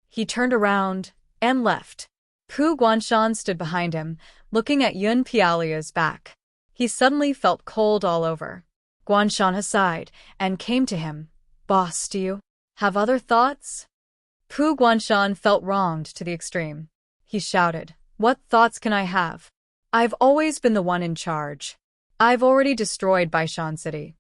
He turned around and left. Pu Guanshan stood behind him, looking at Yun Pialiu's back. He suddenly felt cold all over. Guanshan sighed and came to him. Boss, do you have other thoughts? Pu Guanshan felt wronged to the extreme. He shouted, what thoughts can I have? I've always been the one in charge. I've already destroyed Baishan City.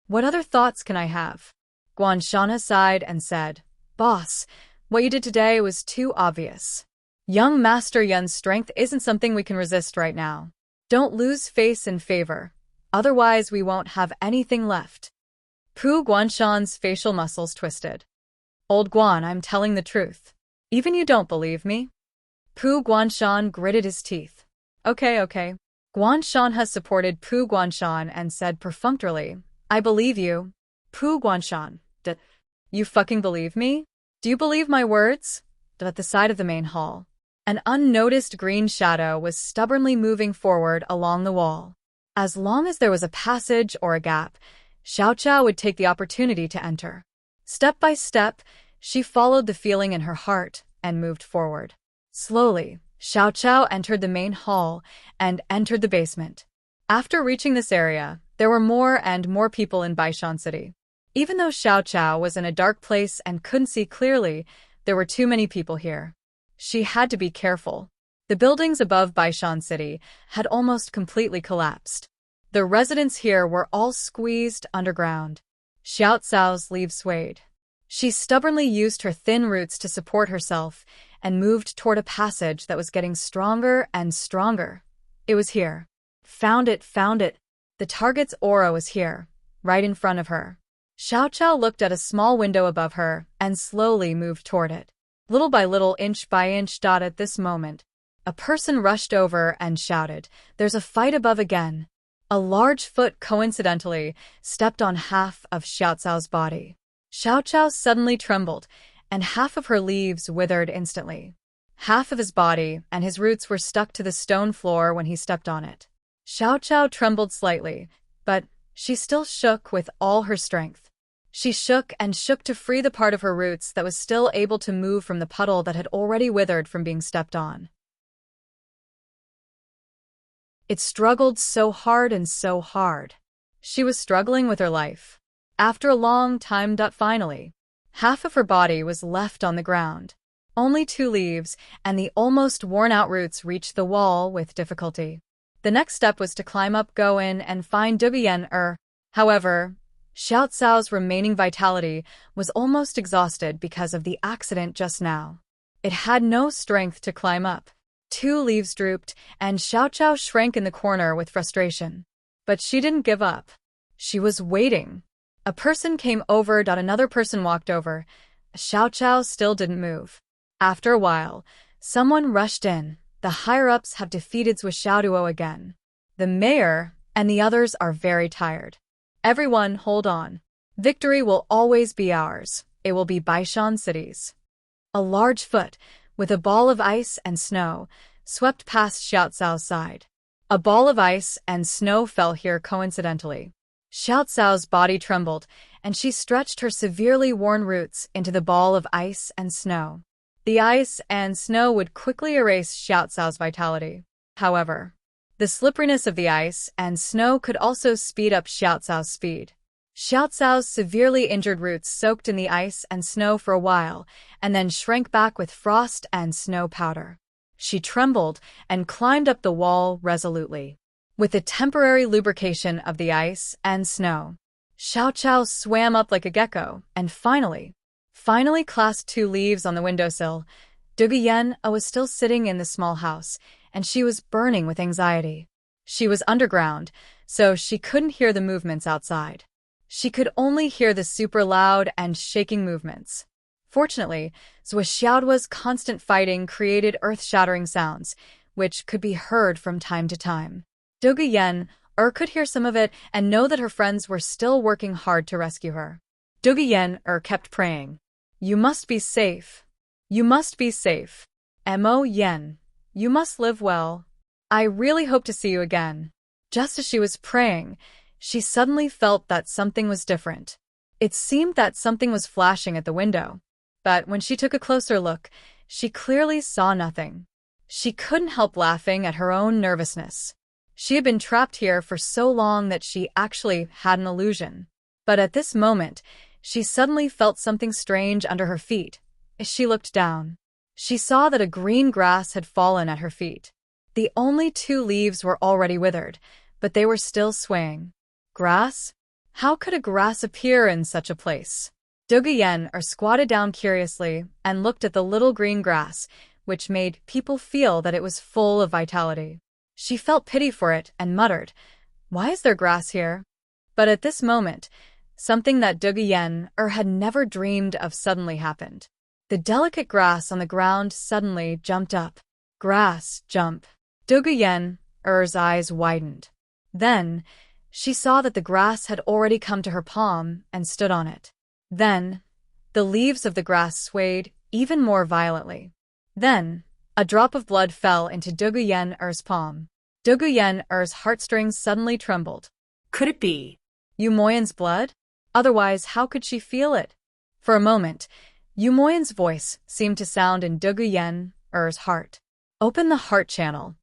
What other thoughts can I have? Guanshan sighed and said, Boss, what you did today was too obvious. Young Master Yun's strength isn't something we can resist right now. Don't lose face in favor. Otherwise we won't have anything left. Pu Guanshan's facial muscles twisted. Old Guan, I'm telling the truth. Even you don't believe me? Pu Guanshan gritted his teeth. Okay. Guanshan has supported Pu Guanshan and said perfunctorily, I believe you. Pu Guanshan, you fucking believe me? Do you believe my words? At the side of the main hall, an unnoticed green shadow was stubbornly moving forward along the wall. As long as there was a passage or a gap, Xiaoqiao would take the opportunity to enter. Step by step, she followed the feeling in her heart and moved forward. Slowly, Xiaoqiao entered the main hall and entered the basement. After reaching this area, there were more and more people in Baishan City. Even though Xiaoqiao was in a dark place and couldn't see clearly, there were too many people here. She had to be careful. The buildings above Baishan City had almost completely collapsed. The residents here were all squeezed underground. Xiaoqiao's leaves swayed. She stubbornly used her thin roots to support herself and moved toward a passage that was getting stronger and stronger. It was here. Found it. The target's aura was here, right in front of her. Xiaoqiao looked at a small window above her and slowly moved toward it. Little by little, inch by inch. At this moment, a person rushed over and shouted, There's a fight above again. A large foot coincidentally stepped on half of Xiaoqiao's body. Xiaoqiao suddenly trembled, and half of her leaves withered instantly. Half of his body and his roots were stuck to the stone floor when he stepped on it. Xiaoqiao trembled slightly, but she still shook with all her strength. She shook and shook to free the part of her roots that was still able to move from the puddle that had already withered from being stepped on. It struggled so hard and so hard. She was struggling with her life. After a long time, finally, half of her body was left on the ground. Only 2 leaves and the almost worn-out roots reached the wall with difficulty. The next step was to climb up, go in, and find Dubian. However, Xiaoqiao's remaining vitality was almost exhausted because of the accident just now. It had no strength to climb up. 2 leaves drooped, and Xiaoqiao shrank in the corner with frustration. But she didn't give up. She was waiting. A person came over. Another person walked over. Xiaoqiao still didn't move. After a while, someone rushed in. The higher-ups have defeated Zhuoxiaoduo again. The mayor and the others are very tired. Everyone, hold on. Victory will always be ours. It will be Baishan City's. A large foot, with a ball of ice and snow, swept past Xiaoqiao's side. A ball of ice and snow fell here coincidentally. Xiaoqiao's body trembled, and she stretched her severely worn roots into the ball of ice and snow. The ice and snow would quickly erase Xiaoqiao's vitality. However, the slipperiness of the ice and snow could also speed up Xiaoqiao's speed. Xiao Cao's severely injured roots soaked in the ice and snow for a while, and then shrank back with frost and snow powder. She trembled and climbed up the wall resolutely. With the temporary lubrication of the ice and snow, Xiao Cao swam up like a gecko and finally clasped 2 leaves on the windowsill. Duguyen was still sitting in the small house, and she was burning with anxiety. She was underground, so she couldn't hear the movements outside. She could only hear the super loud and shaking movements. Fortunately, Zuoxiao's constant fighting created earth-shattering sounds, which could be heard from time to time. Duguyen could hear some of it and know that her friends were still working hard to rescue her. Duguyen kept praying. You must be safe. You must be safe. Mo Yen, you must live well. I really hope to see you again. Just as she was praying, she suddenly felt that something was different. It seemed that something was flashing at the window. But when she took a closer look, she clearly saw nothing. She couldn't help laughing at her own nervousness. She had been trapped here for so long that she actually had an illusion. But at this moment, she suddenly felt something strange under her feet. As she looked down, she saw that a green grass had fallen at her feet. The only 2 leaves were already withered, but they were still swaying. Grass? How could a grass appear in such a place? Duguyen squatted down curiously and looked at the little green grass, which made people feel that it was full of vitality. She felt pity for it and muttered, "Why is there grass here?" But at this moment, something that Duguyen had never dreamed of suddenly happened. The delicate grass on the ground suddenly jumped up. Grass, jump. Duguyen's eyes widened. Then, she saw that the grass had already come to her palm and stood on it. Then, the leaves of the grass swayed even more violently. Then, a drop of blood fell into Duguyen's palm. Duguyen's heartstrings suddenly trembled. Could it be Yu Moyan's blood? Otherwise, how could she feel it? For a moment, Yu Moyan's voice seemed to sound in Duguyen's heart. Open the heart channel.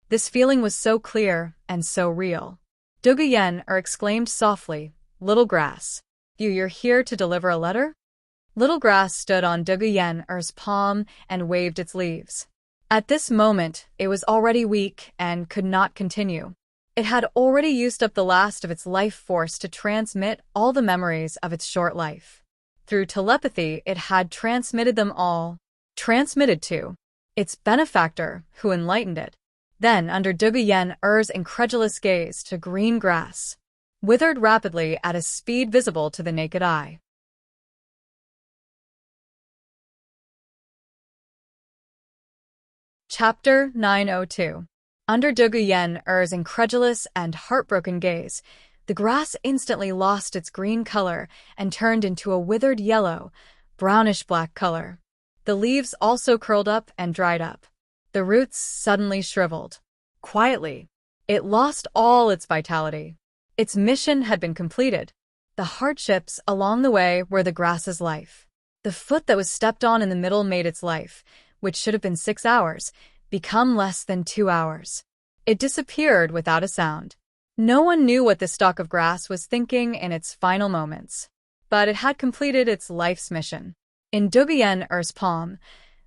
This feeling was so clear and so real. Duguyen exclaimed softly, "Little grass, you're here to deliver a letter?" Little grass stood on Duguyen's palm and waved its leaves. At this moment, it was already weak and could not continue. It had already used up the last of its life force to transmit all the memories of its short life. Through telepathy, it had transmitted them all. Transmitted to its benefactor, who enlightened it. Then, under Duguyen's incredulous gaze, to green grass withered rapidly at a speed visible to the naked eye. Chapter 902. Under Duguyen's incredulous and heartbroken gaze, the grass instantly lost its green color and turned into a withered yellow, brownish-black color. The leaves also curled up and dried up. The roots suddenly shriveled. Quietly, it lost all its vitality. Its mission had been completed. The hardships along the way were the grass's life. The foot that was stepped on in the middle made its life, which should have been 6 hours, become less than 2 hours. It disappeared without a sound. No one knew what the stalk of grass was thinking in its final moments. But it had completed its life's mission. In Duguyen's palm,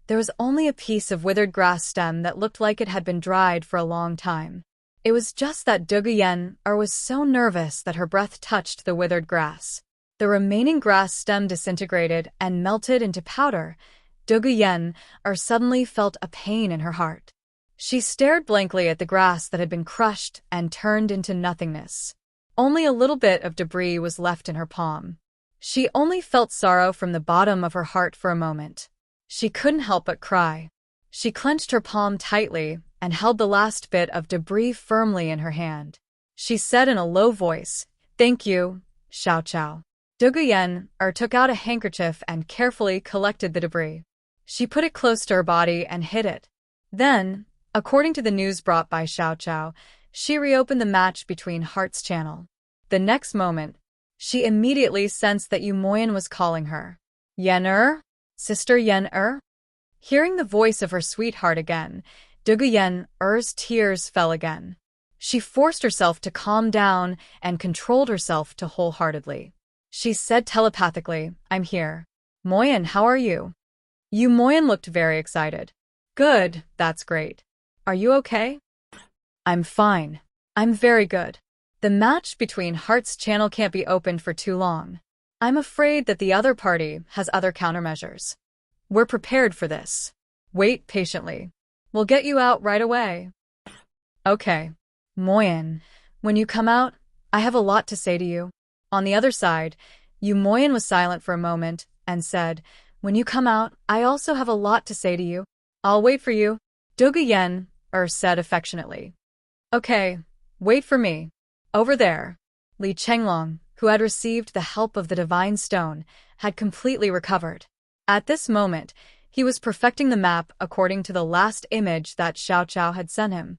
there was only a piece of withered grass stem that looked like it had been dried for a long time. It was just that Duguyen was so nervous that her breath touched the withered grass. The remaining grass stem disintegrated and melted into powder. Duguyen suddenly felt a pain in her heart. She stared blankly at the grass that had been crushed and turned into nothingness. Only a little bit of debris was left in her palm. She only felt sorrow from the bottom of her heart for a moment. She couldn't help but cry. She clenched her palm tightly and held the last bit of debris firmly in her hand. She said in a low voice, "Thank you, Xiao Cao." Duguyen took out a handkerchief and carefully collected the debris. She put it close to her body and hid it. Then, according to the news brought by Xiao Cao, she reopened the match between Heart's channel. The next moment, she immediately sensed that Yu Moyan was calling her. "Yen-er? Sister Yen-er?" Hearing the voice of her sweetheart again, Duguyen's tears fell again. She forced herself to calm down and controlled herself to wholeheartedly. She said telepathically, "I'm here. Moyen, how are you?" Moyen looked very excited. "Good, that's great. Are you okay?" "I'm fine. I'm very good. The match between Heart's channel can't be opened for too long. I'm afraid that the other party has other countermeasures. We're prepared for this. Wait patiently. We'll get you out right away." "Okay. Moyen, when you come out, I have a lot to say to you." On the other side, Moyen was silent for a moment and said, "When you come out, I also have a lot to say to you. I'll wait for you," Duguyen said affectionately. "Okay, wait for me. Over there." Li Chenglong, who had received the help of the Divine Stone, had completely recovered. At this moment, he was perfecting the map according to the last image that Xiao Chao had sent him.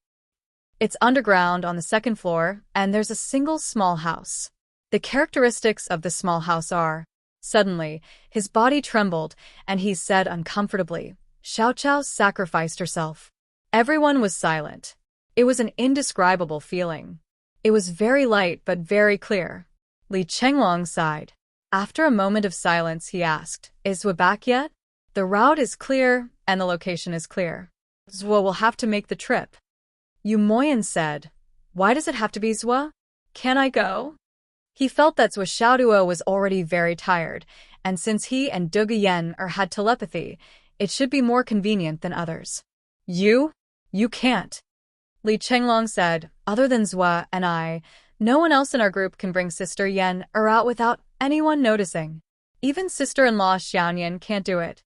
It's underground on the second floor, and there's a single small house. The characteristics of the small house are... Suddenly, his body trembled, and he said uncomfortably, "Xiao Chao sacrificed herself." Everyone was silent. It was an indescribable feeling. It was very light but very clear. Li Chenglong sighed. After a moment of silence, he asked, "Is Zwa back yet?" "The route is clear, and the location is clear. Zwa will have to make the trip." Moyen said, "Why does it have to be Zwa? Can I go?" He felt that Zwa Xiaoduo was already very tired, and since he and Duguyen had telepathy, it should be more convenient than others. You can't." Li Chenglong said, "Other than Zwa and I, no one else in our group can bring Sister Yen out without anyone noticing. Even sister-in-law Xianyan can't do it."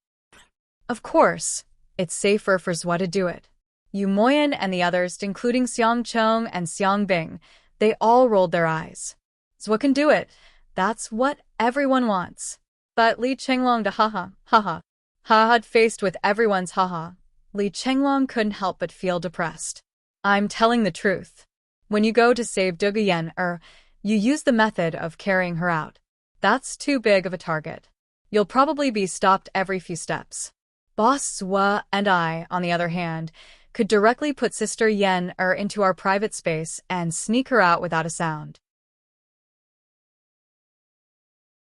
"Of course, it's safer for Zwa to do it." Moyen and the others, including Xiang Chong and Xiang Bing, they all rolled their eyes. "Zwa can do it. That's what everyone wants." But Li Chenglong haha, faced with everyone's haha. Li Chenglong couldn't help but feel depressed. "I'm telling the truth. When you go to save Duguyen, you use the method of carrying her out. That's too big of a target. You'll probably be stopped every few steps. Boss Zwa and I, on the other hand, could directly put Sister Yen into our private space and sneak her out without a sound.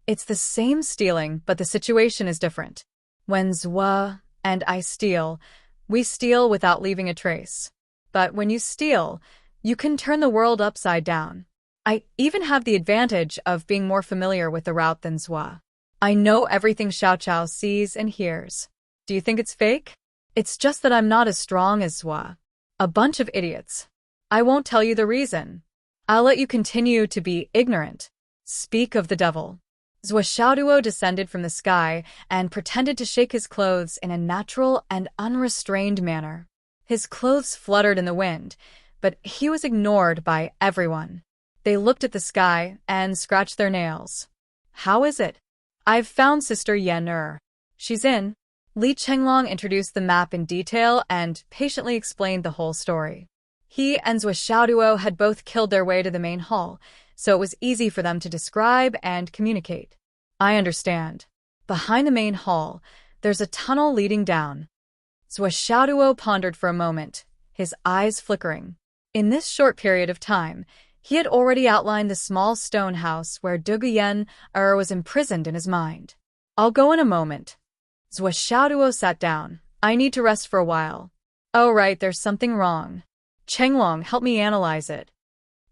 It's the same stealing, but the situation is different. When Zwa and I steal, we steal without leaving a trace. But when you steal, you can turn the world upside down. I even have the advantage of being more familiar with the route than Zwa. I know everything Xiao Chao sees and hears. Do you think it's fake? It's just that I'm not as strong as Zwa. A bunch of idiots. I won't tell you the reason. I'll let you continue to be ignorant. Speak of the devil." Zwa Xiaoduo descended from the sky and pretended to shake his clothes in a natural and unrestrained manner. His clothes fluttered in the wind, but he was ignored by everyone. They looked at the sky and scratched their nails. "How is it?" "I've found Sister Yen. She's in." Li Chenglong introduced the map in detail and patiently explained the whole story. He and Zwa Xiaoduo had both killed their way to the main hall, so it was easy for them to describe and communicate. "I understand. Behind the main hall, there's a tunnel leading down." Zwa Xiaoduo pondered for a moment, his eyes flickering. In this short period of time, he had already outlined the small stone house where Duguyen was imprisoned in his mind. "I'll go in a moment." Zwa Xiaoduo sat down. "I need to rest for a while." "Oh right, there's something wrong. Chenglong, help me analyze it."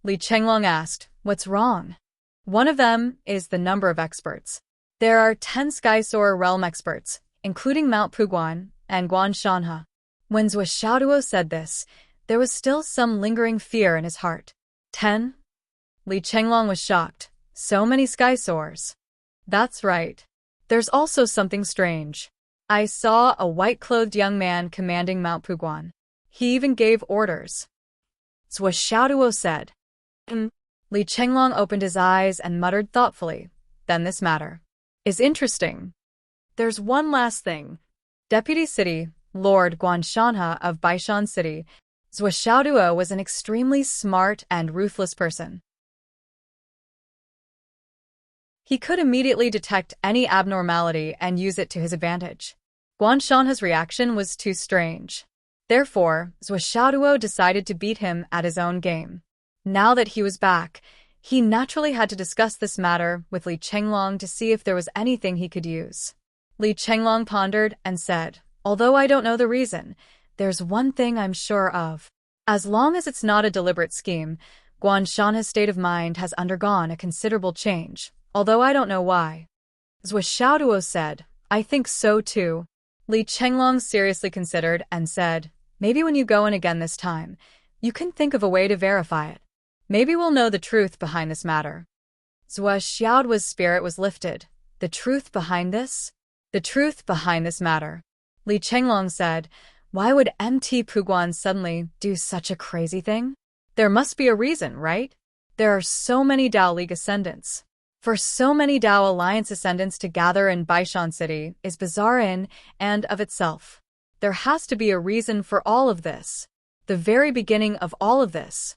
Li Chenglong asked, "What's wrong?" "One of them is the number of experts. There are 10 Skysoar realm experts, including Mount Puguan and Guan Shanha." When Zwa Xiaoduo said this, there was still some lingering fear in his heart. 10? Li Chenglong was shocked. So many Skysoars. "That's right. There's also something strange. I saw a white-clothed young man commanding Mount Puguan. He even gave orders." Zwa Xiaoduo said. Li Chenglong opened his eyes and muttered thoughtfully. "Then this matter is interesting. There's one last thing. Deputy City, Lord Guanshanha of Baishan City, Zwa Xiaoduo was an extremely smart and ruthless person. He could immediately detect any abnormality and use it to his advantage. Guanshanha's reaction was too strange. Therefore, Zwa Xiaoduo decided to beat him at his own game. Now that he was back, he naturally had to discuss this matter with Li Chenglong to see if there was anything he could use. Li Chenglong pondered and said, "Although I don't know the reason, there's one thing I'm sure of. As long as it's not a deliberate scheme, Guan Shanha's state of mind has undergone a considerable change, although I don't know why." Zhou Xiaoduo said, "I think so too." Li Chenglong seriously considered and said, "Maybe when you go in again this time, you can think of a way to verify it. Maybe we'll know the truth behind this matter." Zhou Xiaoduo's spirit was lifted. The truth behind this? The truth behind this matter. Li Chenglong said, "Why would MT Puguan suddenly do such a crazy thing? There must be a reason, right? There are so many Dao League ascendants. For so many Dao Alliance ascendants to gather in Baishan City is bizarre in and of itself. There has to be a reason for all of this. The very beginning of all of this.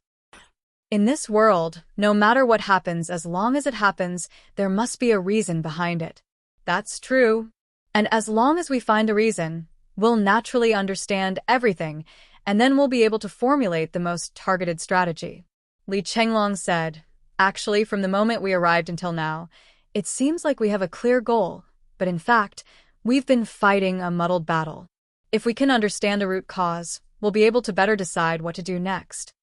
In this world, no matter what happens, as long as it happens, there must be a reason behind it. That's true. And as long as we find a reason, we'll naturally understand everything, and then we'll be able to formulate the most targeted strategy." Li Chenglong said, "Actually, from the moment we arrived until now, it seems like we have a clear goal, but in fact, we've been fighting a muddled battle. If we can understand the root cause, we'll be able to better decide what to do next.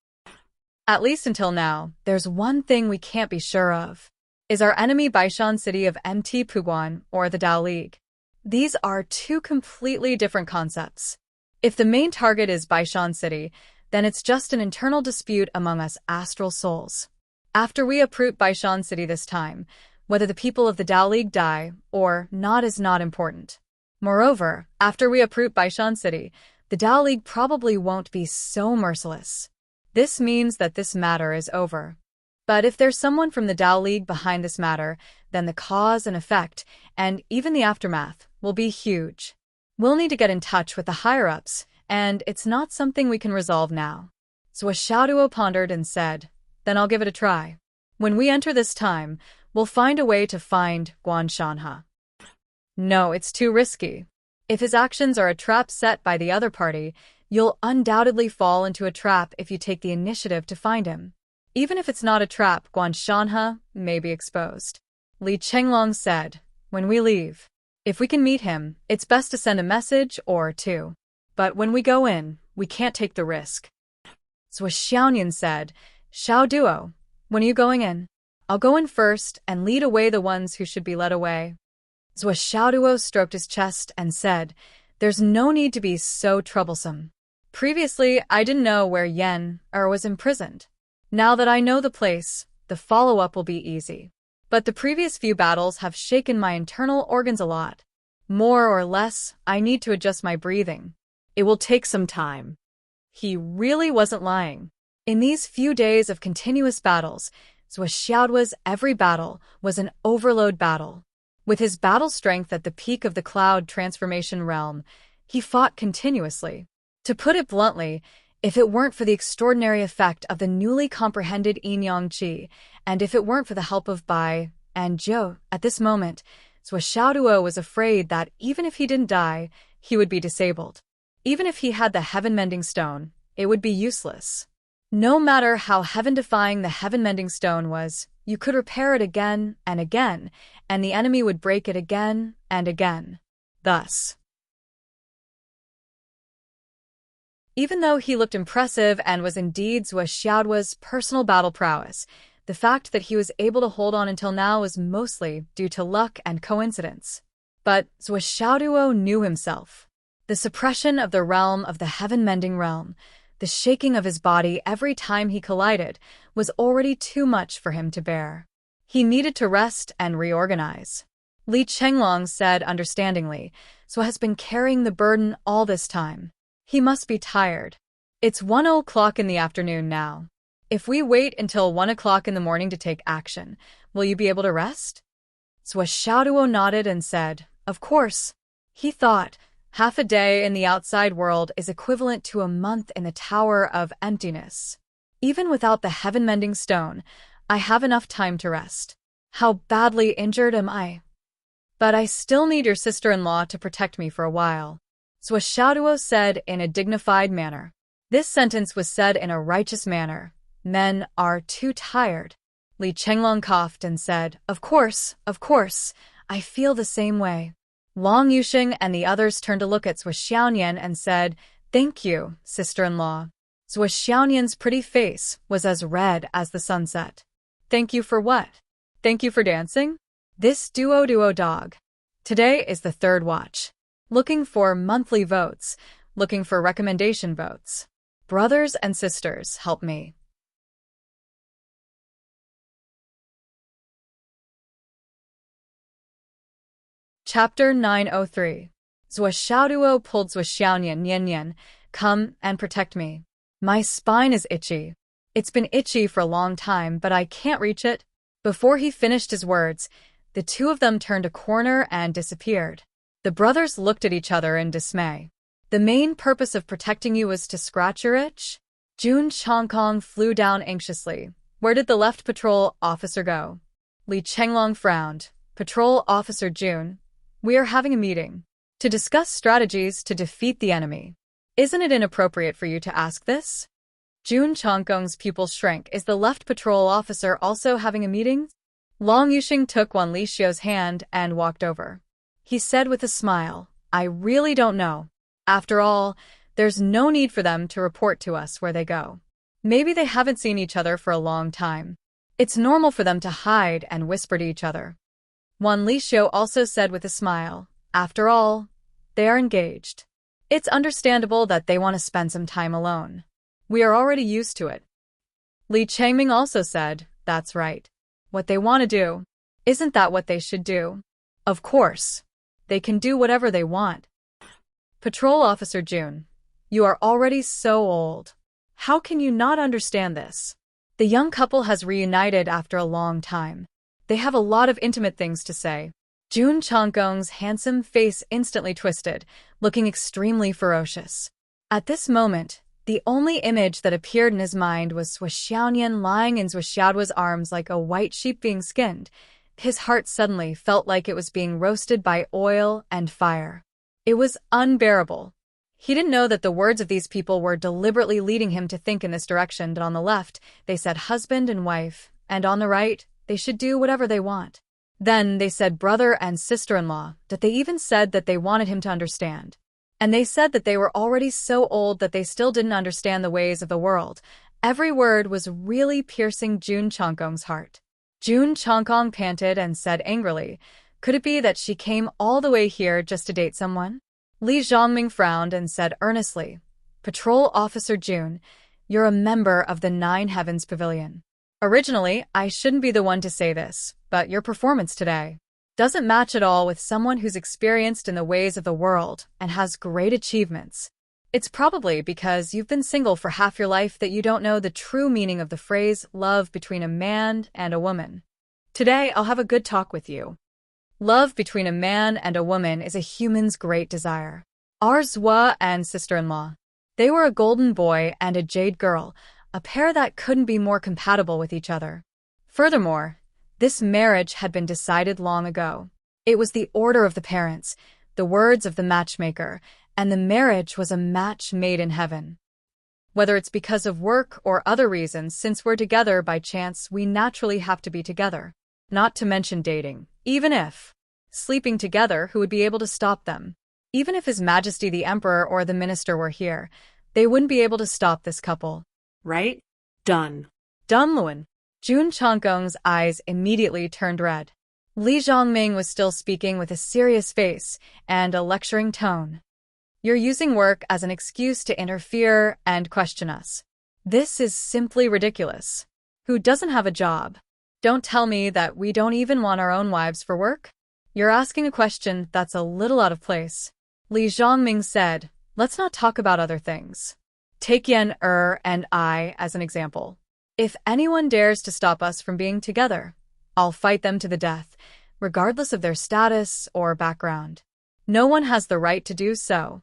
At least until now, there's one thing we can't be sure of. Is our enemy Baishan City of MT Puguan or the Dao League? These are two completely different concepts. If the main target is Baishan City, then it's just an internal dispute among us astral souls. After we uproot Baishan City this time, whether the people of the Dao League die or not is not important. Moreover, after we uproot Baishan City, the Dao League probably won't be so merciless. This means that this matter is over. But if there's someone from the Dao League behind this matter, then the cause and effect, and even the aftermath, will be huge. We'll need to get in touch with the higher-ups, and it's not something we can resolve now." So Xiaoduo pondered and said, "Then I'll give it a try. When we enter this time, we'll find a way to find Guan Shanha." "No, it's too risky. If his actions are a trap set by the other party, you'll undoubtedly fall into a trap if you take the initiative to find him. Even if it's not a trap, Guan Shanha may be exposed." Li Chenglong said, "When we leave, if we can meet him, it's best to send a message or two. But when we go in, we can't take the risk." So Xiaoyan said, "Xiaoduo, when are you going in? I'll go in first and lead away the ones who should be led away." So Xiaoduo stroked his chest and said, "There's no need to be so troublesome. Previously, I didn't know where Yen was imprisoned. Now that I know the place, the follow-up will be easy. But the previous few battles have shaken my internal organs a lot. More or less, I need to adjust my breathing. It will take some time." He really wasn't lying. In these few days of continuous battles, Zhou Xiaoduo's every battle was an overload battle. With his battle strength at the peak of the cloud transformation realm, he fought continuously. To put it bluntly, if it weren't for the extraordinary effect of the newly comprehended yin-yang qi, and if it weren't for the help of Bai and Zhou, at this moment, Zhou Xiaoduo was afraid that even if he didn't die, he would be disabled. Even if he had the heaven-mending stone, it would be useless. No matter how heaven-defying the heaven-mending stone was, you could repair it again and again, and the enemy would break it again and again. Thus, even though he looked impressive and was indeed Zhou Xiaoduo's personal battle prowess, the fact that he was able to hold on until now was mostly due to luck and coincidence. But Zhou Xiaoduo knew himself. The suppression of the realm of the heaven-mending realm, the shaking of his body every time he collided, was already too much for him to bear. He needed to rest and reorganize. Li Chenglong said understandingly, "So has been carrying the burden all this time. He must be tired. It's 1:00 in the afternoon now. If we wait until 1:00 in the morning to take action, will you be able to rest?" So Xiaoduo nodded and said, "Of course." He thought, half a day in the outside world is equivalent to a month in the Tower of Emptiness. Even without the heaven-mending stone, I have enough time to rest. How badly injured am I? But I still need your sister-in-law to protect me for a while." So Xiaoduo said in a dignified manner. This sentence was said in a righteous manner. Men are too tired. Li Chenglong coughed and said, Of course, I feel the same way. Long Yuxing and the others turned to look at Zhuo Xiaonian and said, Thank you, sister-in-law. Zhuo Xiaonian's pretty face was as red as the sunset. Thank you for what? Thank you for dancing? This duo dog. Today is the third watch. Looking for monthly votes. Looking for recommendation votes. Brothers and sisters, help me. Chapter 903. Zhuo Xiaoduo pulled Zhuo Xiaonian Yan, come and protect me. My spine is itchy. It's been itchy for a long time, but I can't reach it. Before he finished his words, the two of them turned a corner and disappeared. The brothers looked at each other in dismay. The main purpose of protecting you was to scratch your itch? Jun Chongkong flew down anxiously. Where did the left patrol officer go? Li Chenglong frowned. Patrol Officer Jun, we are having a meeting to discuss strategies to defeat the enemy. Isn't it inappropriate for you to ask this? Jun Chongkong's pupil shrank. Is the left patrol officer also having a meeting? Long Yuxing took Wan Lixiu's hand and walked over. He said with a smile, I really don't know. After all, there's no need for them to report to us where they go. Maybe they haven't seen each other for a long time. It's normal for them to hide and whisper to each other. Wan Lixiu also said with a smile, after all, they are engaged. It's understandable that they want to spend some time alone. We are already used to it. Li Changming also said, that's right. What they want to do. Isn't that what they should do? Of course. They can do whatever they want. Patrol Officer Jun, you are already so old. How can you not understand this? The young couple has reunited after a long time. They have a lot of intimate things to say. Jun Chongkong's handsome face instantly twisted, looking extremely ferocious. At this moment, the only image that appeared in his mind was Zhuo Xiaonian lying in Zhuo Xiaoduo's arms like a white sheep being skinned. His heart suddenly felt like it was being roasted by oil and fire. It was unbearable. He didn't know that the words of these people were deliberately leading him to think in this direction, that on the left, they said husband and wife, and on the right, they should do whatever they want. Then they said brother and sister-in-law, that they even said that they wanted him to understand. And they said that they were already so old that they still didn't understand the ways of the world. Every word was really piercing Jun Chongkong's heart. Jun Chongkong panted and said angrily, could it be that she came all the way here just to date someone? Li Zhongming frowned and said earnestly, Patrol Officer Jun, you're a member of the Nine Heavens Pavilion. Originally, I shouldn't be the one to say this, but your performance today doesn't match at all with someone who's experienced in the ways of the world and has great achievements. It's probably because you've been single for half your life that you don't know the true meaning of the phrase love between a man and a woman. Today, I'll have a good talk with you. Love between a man and a woman is a human's great desire. Our Zhuo and sister-in-law, they were a golden boy and a jade girl, a pair that couldn't be more compatible with each other. Furthermore, this marriage had been decided long ago. It was the order of the parents, the words of the matchmaker, and the marriage was a match made in heaven. Whether it's because of work or other reasons, since we're together by chance, we naturally have to be together. Not to mention dating. Even if sleeping together, who would be able to stop them? Even if His Majesty the Emperor or the Minister were here, they wouldn't be able to stop this couple. Right? Done. Dunluan. Jun Chongkong's eyes immediately turned red. Li Zhongming was still speaking with a serious face and a lecturing tone. You're using work as an excuse to interfere and question us. This is simply ridiculous. Who doesn't have a job? Don't tell me that we don't even want our own wives for work? You're asking a question that's a little out of place. Li Zhongming said, let's not talk about other things. Take Yan and I as an example. If anyone dares to stop us from being together, I'll fight them to the death, regardless of their status or background. No one has the right to do so.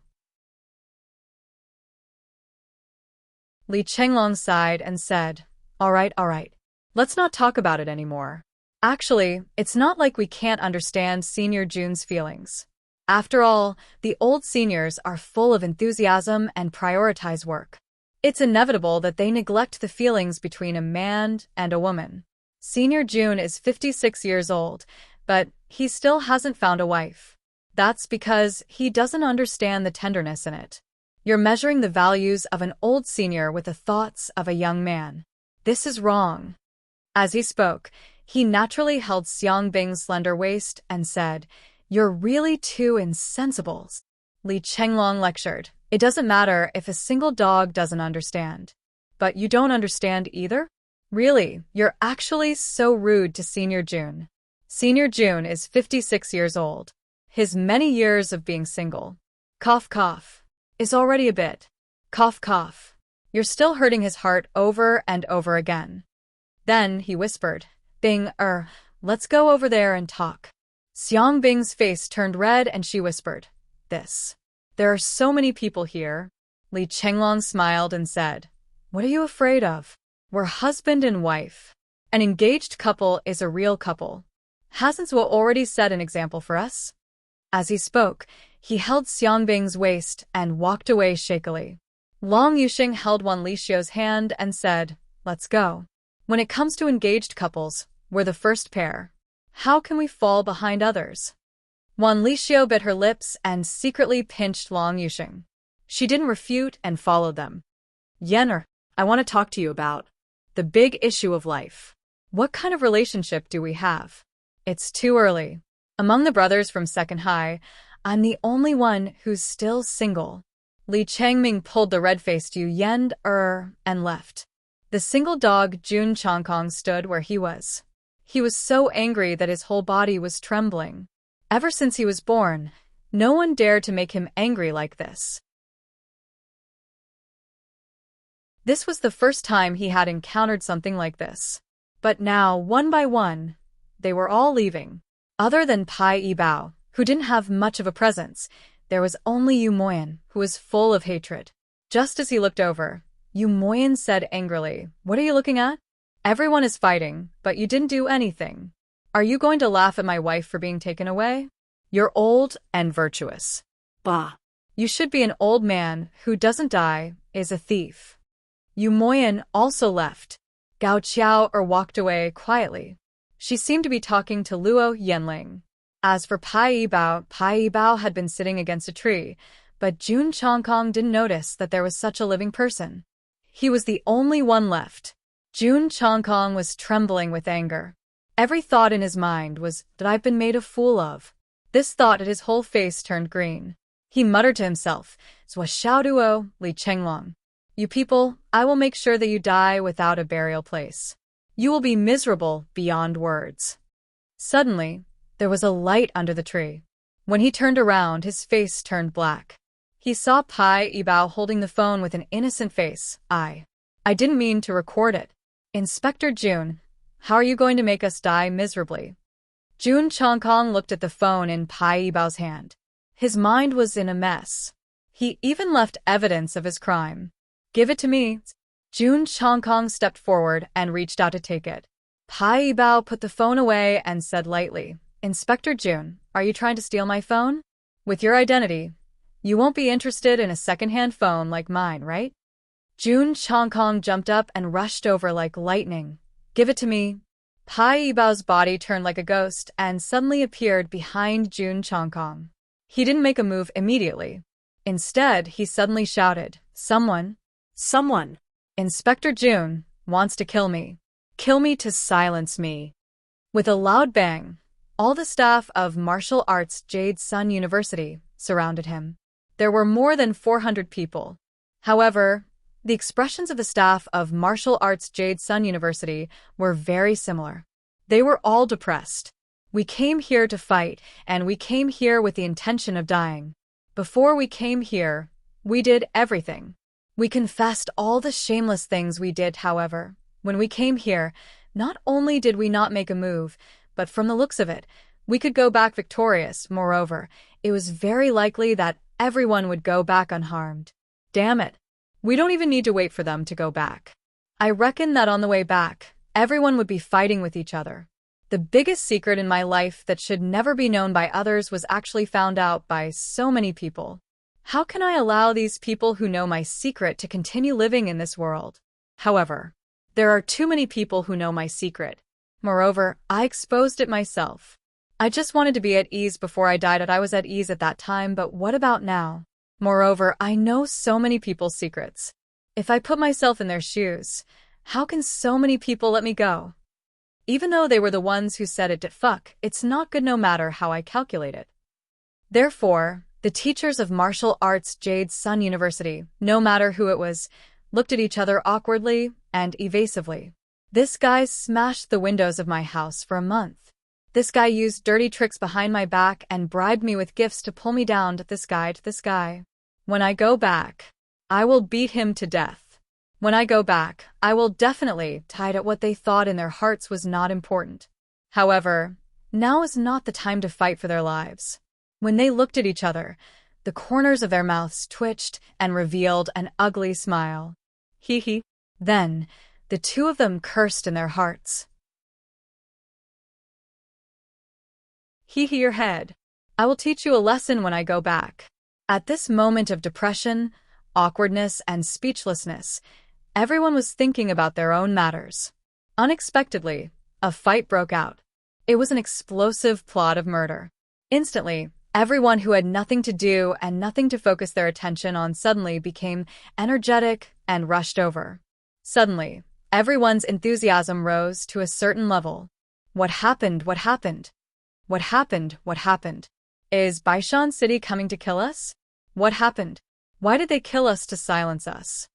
Li Chenglong sighed and said, all right. Let's not talk about it anymore. Actually, it's not like we can't understand Senior Jun's feelings. After all, the old seniors are full of enthusiasm and prioritize work. It's inevitable that they neglect the feelings between a man and a woman. Senior June is 56 years old, but he still hasn't found a wife. That's because he doesn't understand the tenderness in it. You're measuring the values of an old senior with the thoughts of a young man. This is wrong. As he spoke, he naturally held Xiang Bing's slender waist and said, "You're really too insensible." Li Chenglong lectured, "It doesn't matter if a single dog doesn't understand. But you don't understand either? Really, you're actually so rude to Senior June." Senior June is 56 years old. His many years of being single, cough cough, is already a bit, cough cough. You're still hurting his heart over and over again. Then he whispered, "Bing, let's go over there and talk." Xiang Bing's face turned red and she whispered, "There are so many people here." Li Chenglong smiled and said, "What are you afraid of? We're husband and wife. An engaged couple is a real couple. Hasn't Zhuo already set an example for us?" As he spoke, he held Xiang Bing's waist and walked away shakily. Long Yuxing held Wan Lixiu's hand and said, "Let's go. When it comes to engaged couples, we're the first pair. How can we fall behind others?" Wan Lixiu bit her lips and secretly pinched Long Yuxing. She didn't refute and followed them. "Yenner, I want to talk to you about the big issue of life. What kind of relationship do we have?" "It's too early. Among the brothers from Second High, I'm the only one who's still single." Li Changming pulled the red-faced Yu Yen and left. The single dog Jun Chongkong stood where he was. He was so angry that his whole body was trembling. Ever since he was born, no one dared to make him angry like this. This was the first time he had encountered something like this. But now, one by one, they were all leaving. Other than Pai Yibao, who didn't have much of a presence, there was only Yu Moyan, who was full of hatred. Just as he looked over, Yu Moyan said angrily, "What are you looking at? Everyone is fighting, but you didn't do anything. Are you going to laugh at my wife for being taken away? You're old and virtuous. Bah. You should be an old man who doesn't die, is a thief." Yu Moyan also left. Gao Qiao walked away quietly. She seemed to be talking to Luo Yanling. As for Pai Yibao had been sitting against a tree, but Jun Chongkong didn't notice that there was such a living person. He was the only one left. Jun Chongkong was trembling with anger. Every thought in his mind was that I've been made a fool of. This thought at his whole face turned green. He muttered to himself, "Zhuo Xiaoduo, Li Chenglong. You people, I will make sure that you die without a burial place. You will be miserable beyond words." Suddenly, there was a light under the tree. When he turned around, his face turned black. He saw Pai Yibao holding the phone with an innocent face. I didn't mean to record it. "Inspector June, how are you going to make us die miserably?" Jun Chongkong looked at the phone in Pai Yibao's hand. His mind was in a mess. He even left evidence of his crime. "Give it to me." Jun Chongkong stepped forward and reached out to take it. Pai Yibao put the phone away and said lightly, "Inspector June, are you trying to steal my phone? With your identity, you won't be interested in a second-hand phone like mine, right?" Jun Chongkong jumped up and rushed over like lightning. "Give it to me." Pai Yibao's body turned like a ghost and suddenly appeared behind Jun Chongkong. He didn't make a move immediately. Instead, he suddenly shouted, Someone, Inspector June, wants to kill me. Kill me to silence me." With a loud bang, all the staff of Martial Arts Jade Sun University surrounded him. There were more than 400 people. However, the expressions of the staff of Martial Arts Jade Sun University were very similar. They were all depressed. "We came here to fight, and we came here with the intention of dying. Before we came here, we did everything. We confessed all the shameless things we did, however. When we came here, not only did we not make a move, but from the looks of it, we could go back victorious. Moreover, it was very likely that everyone would go back unharmed. Damn it. We don't even need to wait for them to go back. I reckon that on the way back, everyone would be fighting with each other. The biggest secret in my life that should never be known by others was actually found out by so many people. How can I allow these people who know my secret to continue living in this world? However, there are too many people who know my secret. Moreover, I exposed it myself. I just wanted to be at ease before I died, and I was at ease at that time, but what about now? Moreover, I know so many people's secrets. If I put myself in their shoes, how can so many people let me go? Even though they were the ones who said it, it's not good no matter how I calculate it. Therefore, the teachers of martial arts Jade Sun University, no matter who it was, looked at each other awkwardly and evasively. This guy smashed the windows of my house for a month. This guy used dirty tricks behind my back and bribed me with gifts to pull me down. This guy. When I go back, I will beat him to death. When I go back, I will definitely tie at what they thought in their hearts was not important. However, now is not the time to fight for their lives. When they looked at each other, the corners of their mouths twitched and revealed an ugly smile. Hee hee. Then, the two of them cursed in their hearts. Hee hee your head. I will teach you a lesson when I go back. At this moment of depression, awkwardness, and speechlessness, everyone was thinking about their own matters. Unexpectedly, a fight broke out. It was an explosive plot of murder. Instantly, everyone who had nothing to do and nothing to focus their attention on suddenly became energetic and rushed over. Suddenly, everyone's enthusiasm rose to a certain level. What happened? What happened? What happened? What happened? Is Baishan City coming to kill us? What happened? Why did they kill us to silence us?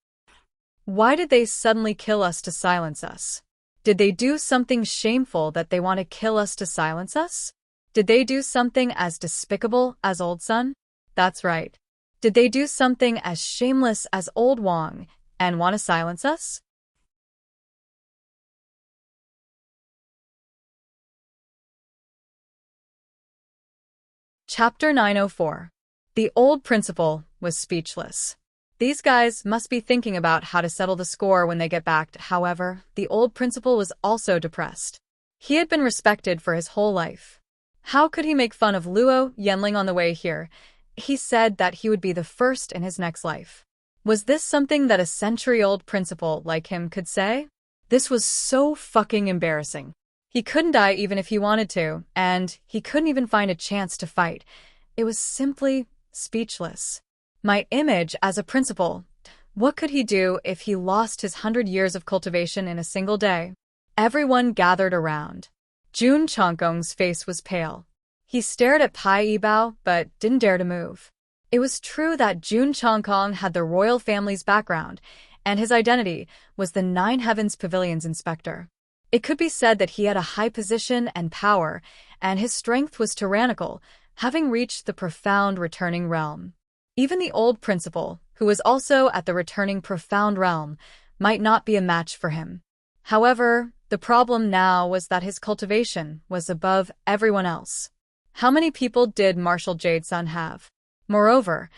Why did they suddenly kill us to silence us? Did they do something shameful that they want to kill us to silence us? Did they do something as despicable as Old Sun? That's right. Did they do something as shameless as Old Wang and want to silence us? Chapter 904. The old principal was speechless. These guys must be thinking about how to settle the score when they get back. However, the old principal was also depressed. He had been respected for his whole life. How could he make fun of Luo Yenling on the way here? He said that he would be the first in his next life. Was this something that a century-old principal like him could say? This was so fucking embarrassing. He couldn't die even if he wanted to, and he couldn't even find a chance to fight. It was simply speechless. My image as a principal. What could he do if he lost his 100 years of cultivation in a single day? Everyone gathered around. Jun Chongqing's face was pale. He stared at Pai Yibao, but didn't dare to move. It was true that Jun Chongqing had the royal family's background, and his identity was the Nine Heavens Pavilion's inspector. It could be said that he had a high position and power, and his strength was tyrannical, having reached the profound returning realm. Even the old principal, who was also at the returning profound realm, might not be a match for him. However, the problem now was that his cultivation was above everyone else. How many people did Marshal Jade Sun have? Moreover,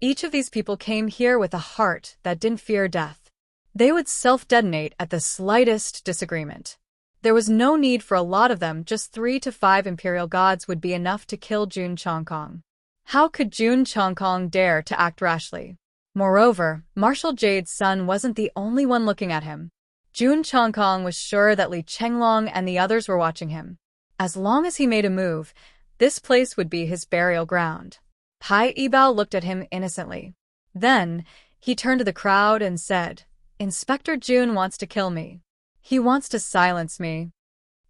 each of these people came here with a heart that didn't fear death. They would self-detonate at the slightest disagreement. There was no need for a lot of them, just 3 to 5 imperial gods would be enough to kill Jun Chongqing. How could Jun Chongqing dare to act rashly? Moreover, Marshal Jade Sun wasn't the only one looking at him. Jun Chongqing was sure that Li Chenglong and the others were watching him. As long as he made a move, this place would be his burial ground. Pai Yibao looked at him innocently. Then, he turned to the crowd and said, Inspector Jun wants to kill me. He wants to silence me.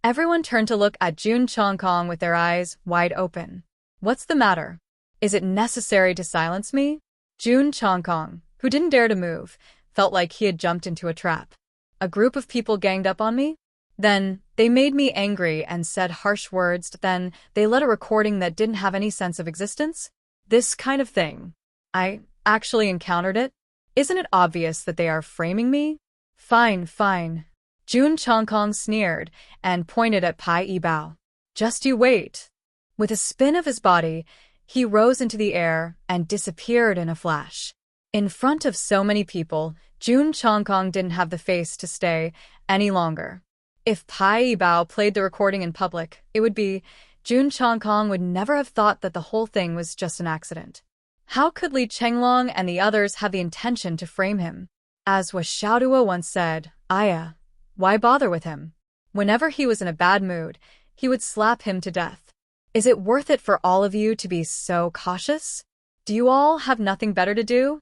Everyone turned to look at Jun Chongqing with their eyes wide open. What's the matter? Is it necessary to silence me? Jun Chongqing, who didn't dare to move, felt like he had jumped into a trap. A group of people ganged up on me? Then, they made me angry and said harsh words. Then, they let a recording that didn't have any sense of existence? This kind of thing. I actually encountered it? Isn't it obvious that they are framing me? Fine, fine. Jun Chongqing sneered and pointed at Pai Yibao. Just you wait. With a spin of his body, he rose into the air and disappeared in a flash. In front of so many people, Jun Chongqing didn't have the face to stay any longer. If Pai Yibao played the recording in public, it would be, Jun Chongqing would never have thought that the whole thing was just an accident. How could Li Chenglong and the others have the intention to frame him? As Xiaoduo once said, Aya, why bother with him? Whenever he was in a bad mood, he would slap him to death. Is it worth it for all of you to be so cautious? Do you all have nothing better to do?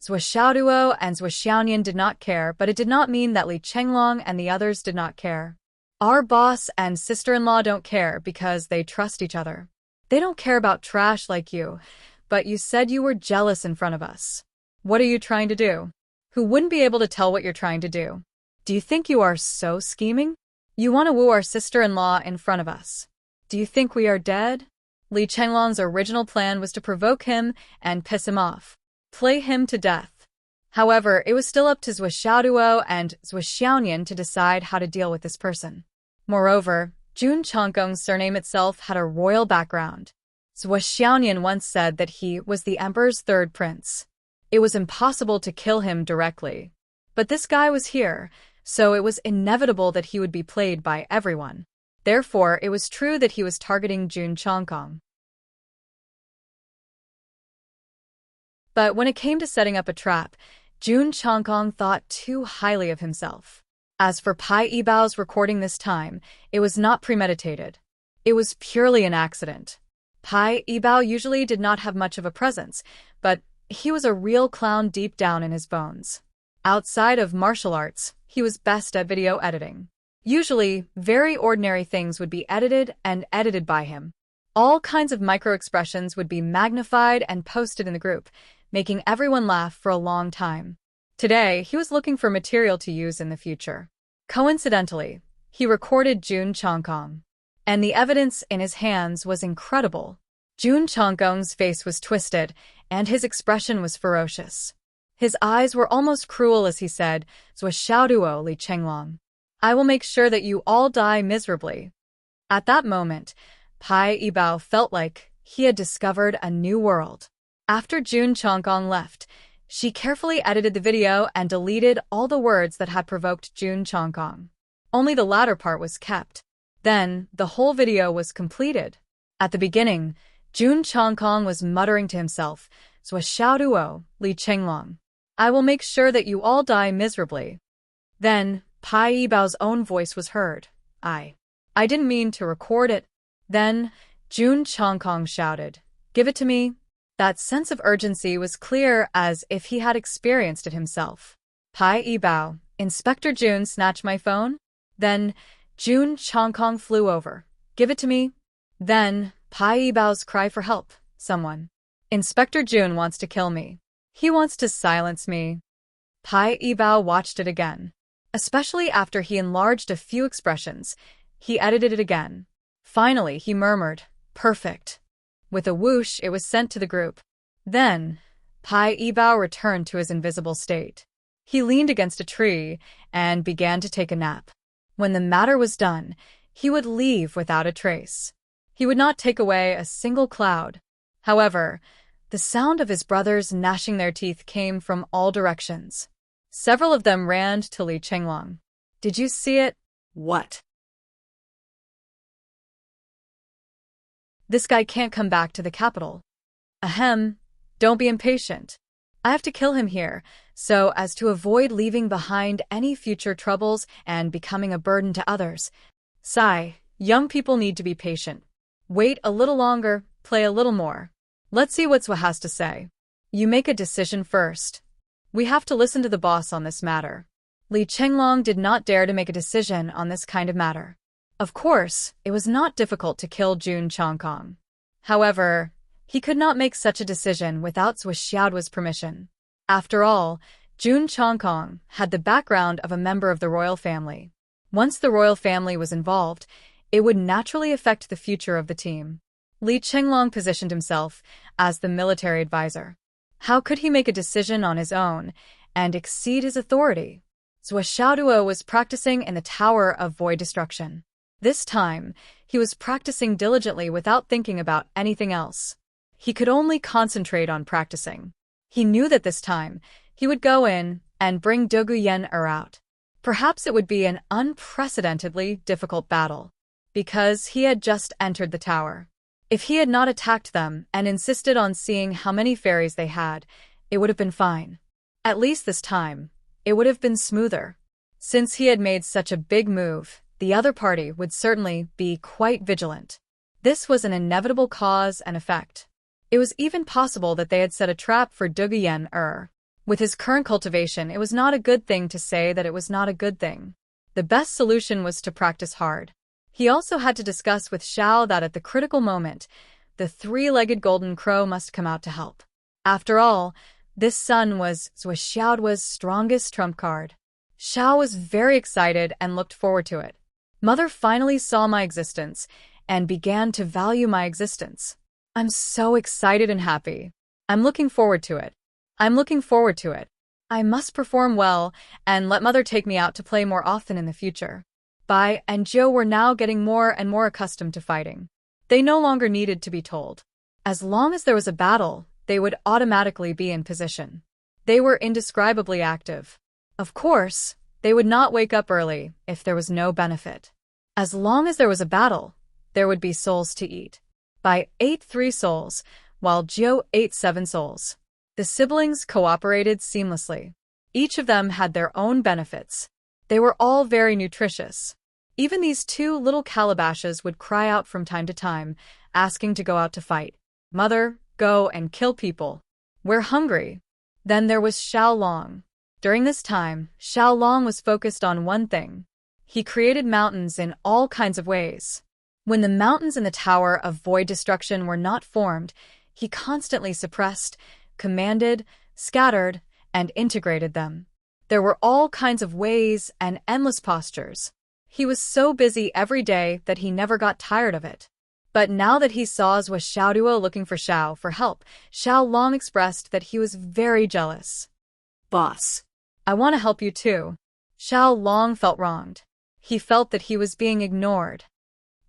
Xiaoduo and Xiaonian did not care, but it did not mean that Li Chenglong and the others did not care. Our boss and sister-in-law don't care because they trust each other. They don't care about trash like you, but you said you were jealous in front of us. What are you trying to do? Who wouldn't be able to tell what you're trying to do? Do you think you are so scheming? You want to woo our sister-in-law in front of us. Do you think we are dead? Li Chenglong's original plan was to provoke him and piss him off. Play him to death. However, it was still up to Xiaoduo and Xiaonian to decide how to deal with this person. Moreover, Jun Chongqing's surname itself had a royal background. Xiaonian once said that he was the emperor's third prince. It was impossible to kill him directly. But this guy was here, so it was inevitable that he would be played by everyone. Therefore, it was true that he was targeting Jun Chongqing. But when it came to setting up a trap, Jun Chongqing thought too highly of himself. As for Pai Yibao's recording this time, it was not premeditated. It was purely an accident. Pai Yibao usually did not have much of a presence, but he was a real clown deep down in his bones. Outside of martial arts, he was best at video editing. Usually, very ordinary things would be edited and edited by him. All kinds of micro-expressions would be magnified and posted in the group, making everyone laugh for a long time. Today, he was looking for material to use in the future. Coincidentally, he recorded Jun Chongqing. And the evidence in his hands was incredible. Jun Chongqing's face was twisted, and his expression was ferocious. His eyes were almost cruel as he said, Xiaoduo Li Chenglong, I will make sure that you all die miserably. At that moment, Pai Yibao felt like he had discovered a new world. After Jun Chongqing left, she carefully edited the video and deleted all the words that had provoked Jun Chongqing. Only the latter part was kept. Then, the whole video was completed. At the beginning, Jun Chongqing was muttering to himself, Xiaoduo Li Chenglong, I will make sure that you all die miserably. Then, Pai Yibao's own voice was heard. I didn't mean to record it. Then, Jun Chongqing shouted, Give it to me. That sense of urgency was clear as if he had experienced it himself. Pai Yibao, Inspector Jun, snatch my phone. Then, Jun Chongqing flew over. Give it to me. Then, Pai Yibao's cry for help. Someone. Inspector Jun wants to kill me. He wants to silence me. Pai Yibao watched it again. Especially after he enlarged a few expressions, he edited it again. Finally, he murmured, Perfect. With a whoosh, it was sent to the group. Then, Pai Yibao returned to his invisible state. He leaned against a tree and began to take a nap. When the matter was done, he would leave without a trace. He would not take away a single cloud. However, the sound of his brothers gnashing their teeth came from all directions. Several of them ran to Li Chenglong. Did you see it? What? This guy can't come back to the capital. Ahem, don't be impatient. I have to kill him here, so as to avoid leaving behind any future troubles and becoming a burden to others. Sigh, young people need to be patient. Wait a little longer, play a little more. Let's see what Zhua has to say. You make a decision first. We have to listen to the boss on this matter. Li Chenglong did not dare to make a decision on this kind of matter. Of course, it was not difficult to kill Jun Chongqing. However, he could not make such a decision without Xiaoduo's permission. After all, Jun Chongqing had the background of a member of the royal family. Once the royal family was involved, it would naturally affect the future of the team. Li Chenglong positioned himself as the military advisor. How could he make a decision on his own and exceed his authority? Xiaoduo was practicing in the Tower of Void Destruction. This time, he was practicing diligently without thinking about anything else. He could only concentrate on practicing. He knew that this time, he would go in and bring Dogu Yen out. Perhaps it would be an unprecedentedly difficult battle, because he had just entered the tower. If he had not attacked them and insisted on seeing how many fairies they had, it would have been fine. At least this time, it would have been smoother. Since he had made such a big move, the other party would certainly be quite vigilant. This was an inevitable cause and effect. It was even possible that they had set a trap for Duguyen. With his current cultivation, it was not a good thing to say that it was not a good thing. The best solution was to practice hard. He also had to discuss with Xiao that at the critical moment, the three-legged golden crow must come out to help. After all, this sun was Xiaoduo's strongest trump card. Xiao was very excited and looked forward to it. Mother finally saw my existence and began to value my existence. I'm so excited and happy. I'm looking forward to it. I must perform well and let Mother take me out to play more often in the future. Bai and Zhou were now getting more and more accustomed to fighting. They no longer needed to be told. As long as there was a battle, they would automatically be in position. They were indescribably active. Of course, they would not wake up early if there was no benefit. As long as there was a battle, there would be souls to eat. Bai ate 3 souls, while Zhou ate 7 souls. The siblings cooperated seamlessly. Each of them had their own benefits. They were all very nutritious. Even these 2 little calabashes would cry out from time to time, asking to go out to fight. Mother, go and kill people. We're hungry. Then there was Xiao Long. During this time, Xiao Long was focused on one thing. He created mountains in all kinds of ways. When the mountains in the Tower of Void Destruction were not formed, he constantly suppressed, commanded, scattered, and integrated them. There were all kinds of ways and endless postures. He was so busy every day that he never got tired of it. But now that he saw Xiaoduo looking for Xiao for help, Xiao Long expressed that he was very jealous. Boss. I want to help you too. Xiao Long felt wronged. He felt that he was being ignored.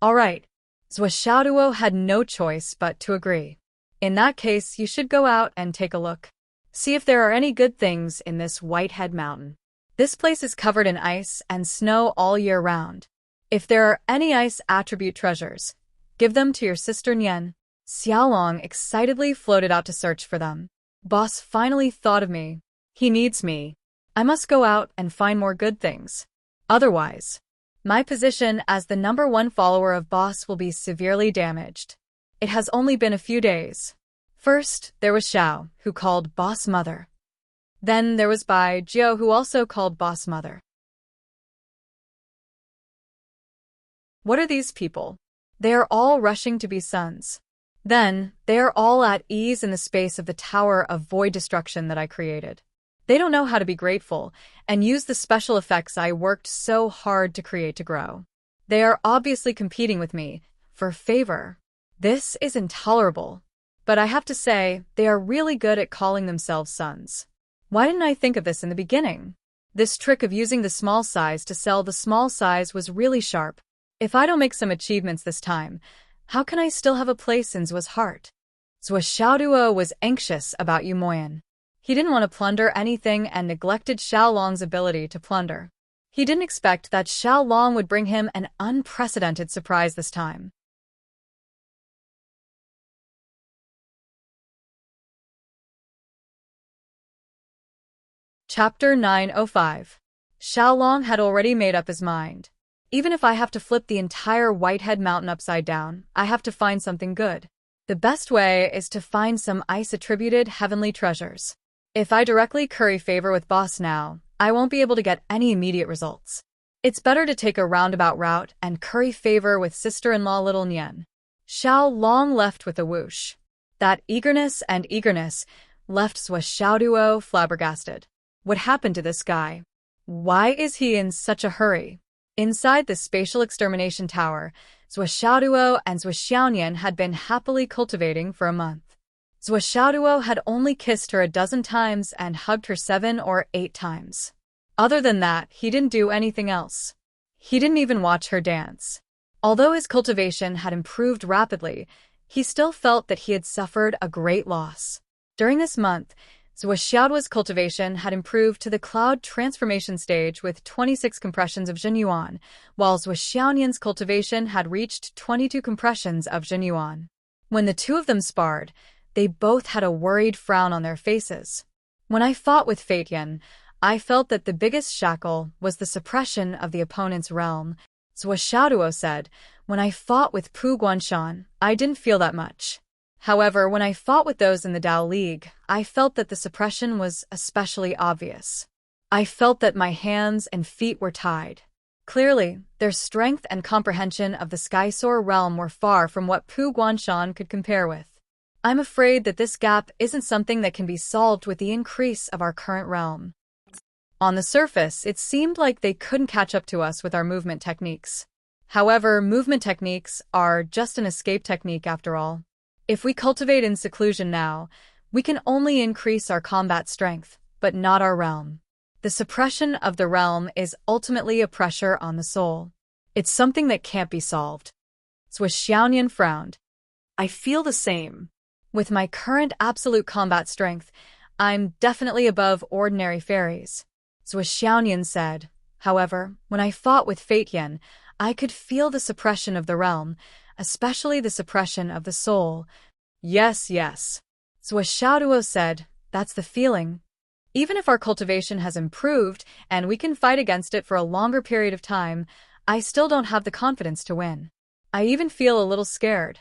All right. Xiaoduo had no choice but to agree. In that case, you should go out and take a look. See if there are any good things in this Whitehead Mountain. This place is covered in ice and snow all year round. If there are any ice attribute treasures, give them to your sister Nian. Xiaolong excitedly floated out to search for them. Boss finally thought of me. He needs me. I must go out and find more good things. Otherwise, my position as the #1 follower of Boss will be severely damaged. It has only been a few days. First, there was Xiao, who called Boss Mother. Then there was Bai Jiu, who also called Boss Mother. What are these people? They are all rushing to be sons. Then, they are all at ease in the space of the Tower of Void Destruction that I created. They don't know how to be grateful and use the special effects I worked so hard to create to grow. They are obviously competing with me for favor. This is intolerable. But I have to say, they are really good at calling themselves sons. Why didn't I think of this in the beginning? This trick of using the small size to sell the small size was really sharp. If I don't make some achievements this time, how can I still have a place in Zuo's heart? Zuo Xiaoduo was anxious about Yu Moyan. He didn't want to plunder anything and neglected Xiao Long's ability to plunder. He didn't expect that Xiao Long would bring him an unprecedented surprise this time. Chapter 905. Xiao Long had already made up his mind. Even if I have to flip the entire Whitehead Mountain upside down, I have to find something good. The best way is to find some ice-attributed heavenly treasures. If I directly curry favor with Boss now, I won't be able to get any immediate results. It's better to take a roundabout route and curry favor with sister-in-law Little Nian. Xiao Long left with a whoosh. That eagerness left Zuo Xiaoduo flabbergasted. What happened to this guy? Why is he in such a hurry? Inside the spatial extermination tower, Zuo Xiaoduo and Zuo Xiaonian had been happily cultivating for a month. Zuo Xiaoduo had only kissed her a dozen times and hugged her 7 or 8 times. Other than that, he didn't do anything else. He didn't even watch her dance. Although his cultivation had improved rapidly, he still felt that he had suffered a great loss. During this month, Zuo Xiaoduo's cultivation had improved to the cloud transformation stage with 26 compressions of Zhenyuan, while Zuo Xiaonian's cultivation had reached 22 compressions of Zhenyuan. When the two of them sparred, they both had a worried frown on their faces. When I fought with Fate Yen, I felt that the biggest shackle was the suppression of the opponent's realm. Zhou Xiaoduo said, when I fought with Pu Guanshan, I didn't feel that much. However, when I fought with those in the Dao League, I felt that the suppression was especially obvious. I felt that my hands and feet were tied. Clearly, their strength and comprehension of the Skysoar realm were far from what Pu Guanshan could compare with. I'm afraid that this gap isn't something that can be solved with the increase of our current realm. On the surface, it seemed like they couldn't catch up to us with our movement techniques. However, movement techniques are just an escape technique after all. If we cultivate in seclusion now, we can only increase our combat strength, but not our realm. The suppression of the realm is ultimately a pressure on the soul. It's something that can't be solved. Zhou Xiaoyan frowned. I feel the same. With my current absolute combat strength, I'm definitely above ordinary fairies. Zhou Xiaoyan said. However, when I fought with Fate Yen, I could feel the suppression of the realm, especially the suppression of the soul. Yes. Zhou Xiaoduo said, that's the feeling. Even if our cultivation has improved and we can fight against it for a longer period of time, I still don't have the confidence to win. I even feel a little scared.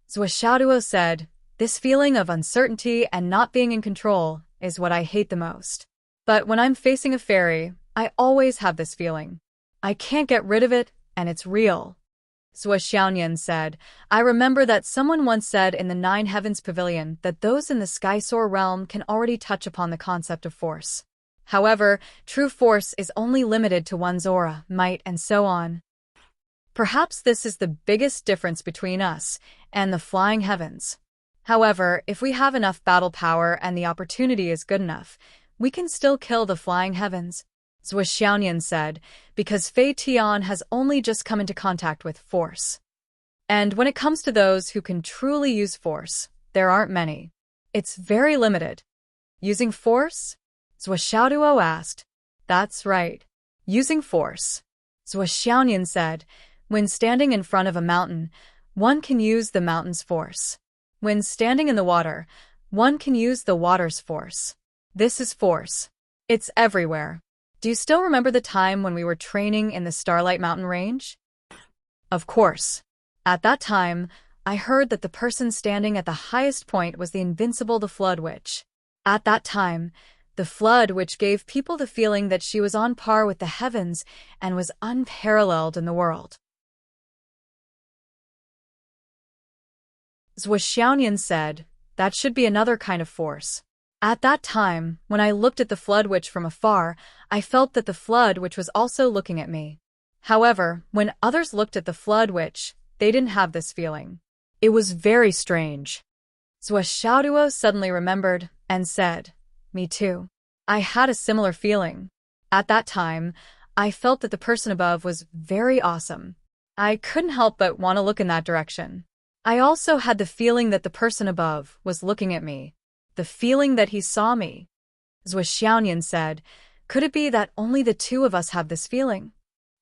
Zhou Xiaoduo said, this feeling of uncertainty and not being in control is what I hate the most. But when I'm facing a fairy, I always have this feeling. I can't get rid of it, and it's real. Zhou Xiaoyan said, I remember that someone once said in the Nine Heavens Pavilion that those in the Skysoar realm can already touch upon the concept of force. However, true force is only limited to one's aura, might, and so on. Perhaps this is the biggest difference between us and the flying heavens. However, if we have enough battle power and the opportunity is good enough, we can still kill the flying heavens. Zhou Xiaoyan said, because Fei Tian has only just come into contact with force. And when it comes to those who can truly use force, there aren't many. It's very limited. Using force? Zhou Xiaoduo asked. That's right. Using force. Zhou Xiaoyan said, when standing in front of a mountain, one can use the mountain's force. When standing in the water, one can use the water's force. This is force. It's everywhere. Do you still remember the time when we were training in the Starlight Mountain Range? Of course. At that time, I heard that the person standing at the highest point was the invincible the Flood Witch. At that time, the Flood Witch gave people the feeling that she was on par with the heavens and was unparalleled in the world. Zhou Xiaoyan said, that should be another kind of force. At that time, when I looked at the Flood Witch from afar, I felt that the Flood Witch was also looking at me. However, when others looked at the Flood Witch, they didn't have this feeling. It was very strange. Zhou Xiaoduo suddenly remembered and said, me too. I had a similar feeling. At that time, I felt that the person above was very awesome. I couldn't help but want to look in that direction. I also had the feeling that the person above was looking at me. The feeling that he saw me. Zhou Xiaoyan said, could it be that only the two of us have this feeling?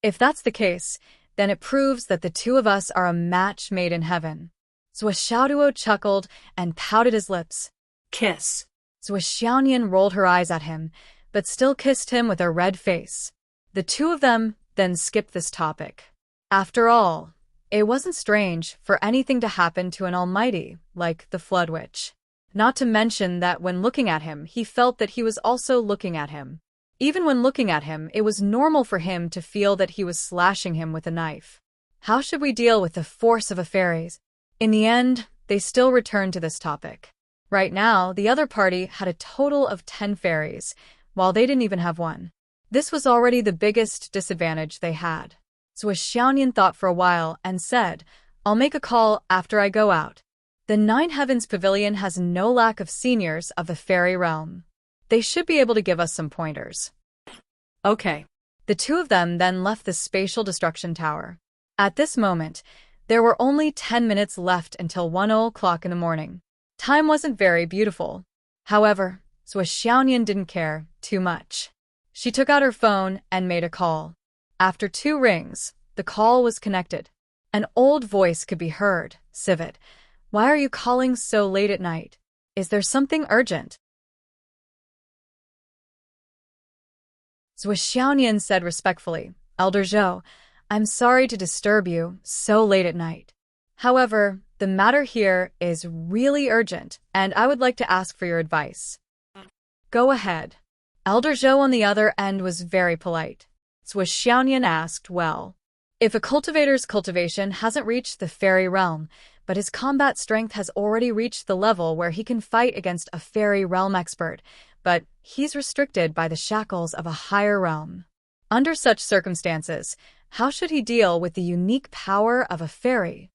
If that's the case, then it proves that the two of us are a match made in heaven. Zhou Xiaoduo chuckled and pouted his lips. Kiss. Zhou Xiaoyan rolled her eyes at him, but still kissed him with a red face. The two of them then skipped this topic. After all, it wasn't strange for anything to happen to an almighty like the Flood Witch. Not to mention that when looking at him, he felt that he was also looking at him. Even when looking at him, it was normal for him to feel that he was slashing him with a knife. How should we deal with the force of a fairies? In the end, they still returned to this topic. Right now, the other party had a total of 10 fairies, while they didn't even have one. This was already the biggest disadvantage they had. Zhou Xiaoyan thought for a while and said, I'll make a call after I go out. The Nine Heavens Pavilion has no lack of seniors of the fairy realm. They should be able to give us some pointers. Okay. The two of them then left the spatial destruction tower. At this moment, there were only 10 minutes left until 1 o'clock in the morning. Time wasn't very beautiful. However, Zhou Xiaoyan didn't care too much. She took out her phone and made a call. After 2 rings, the call was connected. An old voice could be heard. Civet, Why are you calling so late at night? Is there something urgent? Zhuxiaonian said respectfully, Elder Zhou, I'm sorry to disturb you so late at night. However, the matter here is really urgent, and I would like to ask for your advice. Go ahead. Elder Zhou on the other end was very polite. Zhuxiaonian asked, well, if a cultivator's cultivation hasn't reached the fairy realm, but his combat strength has already reached the level where he can fight against a fairy realm expert, but he's restricted by the shackles of a higher realm. Under such circumstances, how should he deal with the unique power of a fairy?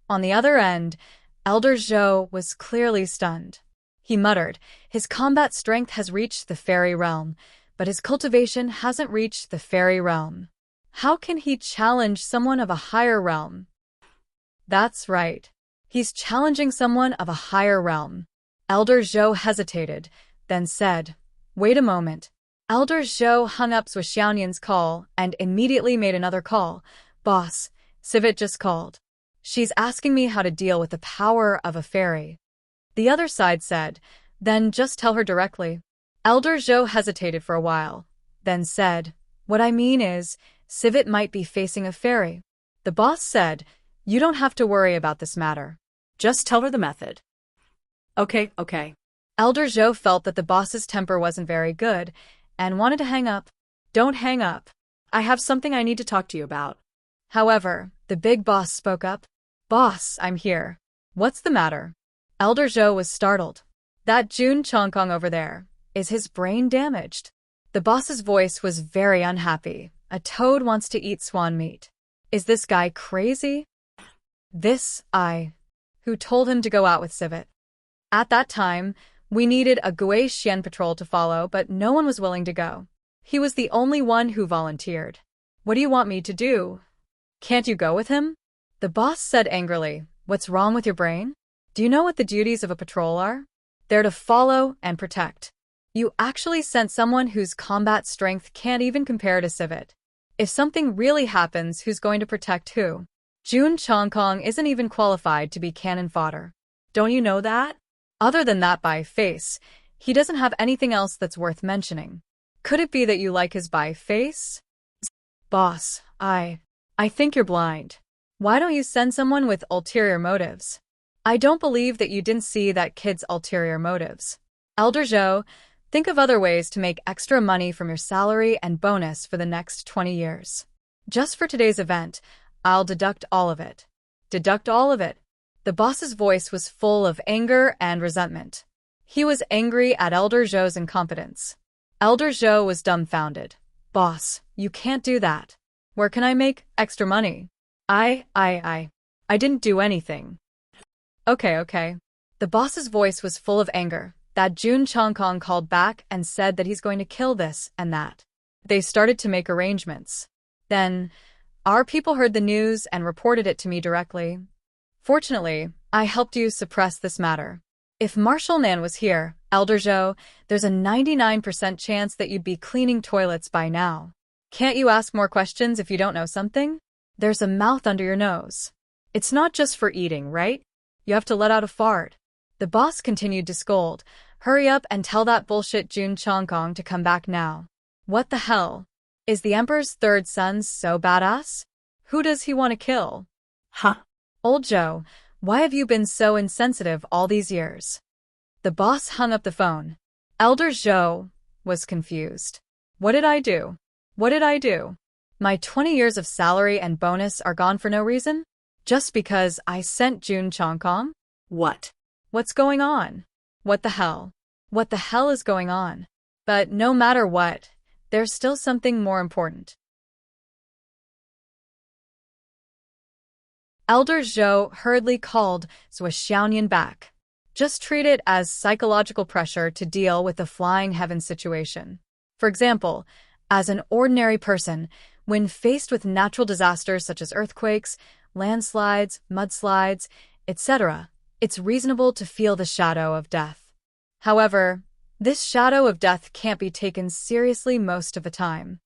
On the other end, Elder Zhou was clearly stunned. He muttered, his combat strength has reached the fairy realm, but his cultivation hasn't reached the fairy realm. How can he challenge someone of a higher realm? That's right. He's challenging someone of a higher realm. Elder Zhou hesitated, then said, wait a moment. Elder Zhou hung up Zhuxiaonian's call and immediately made another call. Boss, Civet just called. She's asking me how to deal with the power of a fairy. The other side said, then just tell her directly. Elder Zhou hesitated for a while, then said, what I mean is, Civet might be facing a fairy. The boss said, you don't have to worry about this matter. Just tell her the method. Okay. Elder Zhou felt that the boss's temper wasn't very good and wanted to hang up. Don't hang up. I have something I need to talk to you about. However, the big boss spoke up. Boss, I'm here. What's the matter? Elder Zhou was startled. That Jun Chongkong over there, is his brain damaged? The boss's voice was very unhappy. A toad wants to eat swan meat. Is this guy crazy? Who told him to go out with Civet? At that time, we needed a Gui Xian patrol to follow, but no one was willing to go. He was the only one who volunteered. What do you want me to do? Can't you go with him? The boss said angrily, what's wrong with your brain? Do you know what the duties of a patrol are? They're to follow and protect. You actually sent someone whose combat strength can't even compare to Civet. If something really happens, who's going to protect who? Jun Chongkong isn't even qualified to be cannon fodder. Don't you know that? Other than that by face, he doesn't have anything else that's worth mentioning. Could it be that you like his by face? Boss, I think you're blind. Why don't you send someone with ulterior motives? I don't believe that you didn't see that kid's ulterior motives. Elder Zhou, think of other ways to make extra money from your salary and bonus for the next 20 years. Just for today's event, I'll deduct all of it. Deduct all of it. The boss's voice was full of anger and resentment. He was angry at Elder Zhou's incompetence. Elder Zhou was dumbfounded. Boss, you can't do that. Where can I make extra money? I didn't do anything. Okay. The boss's voice was full of anger. That Jun Chongkong called back and said that he's going to kill this and that. They started to make arrangements. Then, our people heard the news and reported it to me directly. Fortunately, I helped you suppress this matter. If Marshal Nan was here, Elder Zhou, there's a 99% chance that you'd be cleaning toilets by now. Can't you ask more questions if you don't know something? There's a mouth under your nose. It's not just for eating, right? You have to let out a fart. The boss continued to scold. Hurry up and tell that bullshit Jun Chongkong to come back now. What the hell? Is the Emperor's third son so badass? Who does he want to kill? Huh? Old Zhou, why have you been so insensitive all these years? The boss hung up the phone. Elder Zhou was confused. What did I do? My 20 years of salary and bonus are gone for no reason? Just because I sent Jun Chongkong? What? What's going on? What the hell? What the hell is going on? But no matter what, there's still something more important. Elder Zhou hurriedly called Zhuxiaonian back. Just treat it as psychological pressure to deal with the flying heaven situation. For example, as an ordinary person, when faced with natural disasters such as earthquakes, landslides, mudslides, etc., it's reasonable to feel the shadow of death. However, this shadow of death can't be taken seriously most of the time.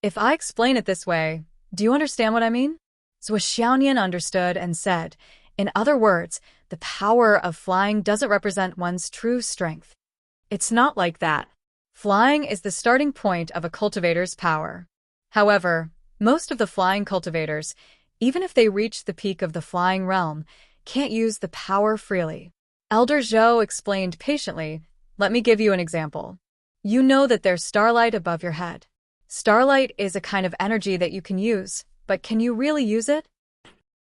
If I explain it this way, do you understand what I mean? Zhuxiaonian understood and said, in other words, the the power of flying doesn't represent one's true strength. It's not like that. Flying is the starting point of a cultivator's power. However, most of the flying cultivators, even if they reach the peak of the flying realm, can't use the power freely. Elder Zhou explained patiently, "Let me give you an example. You know that there's starlight above your head. Starlight is a kind of energy that you can use, but can you really use it?"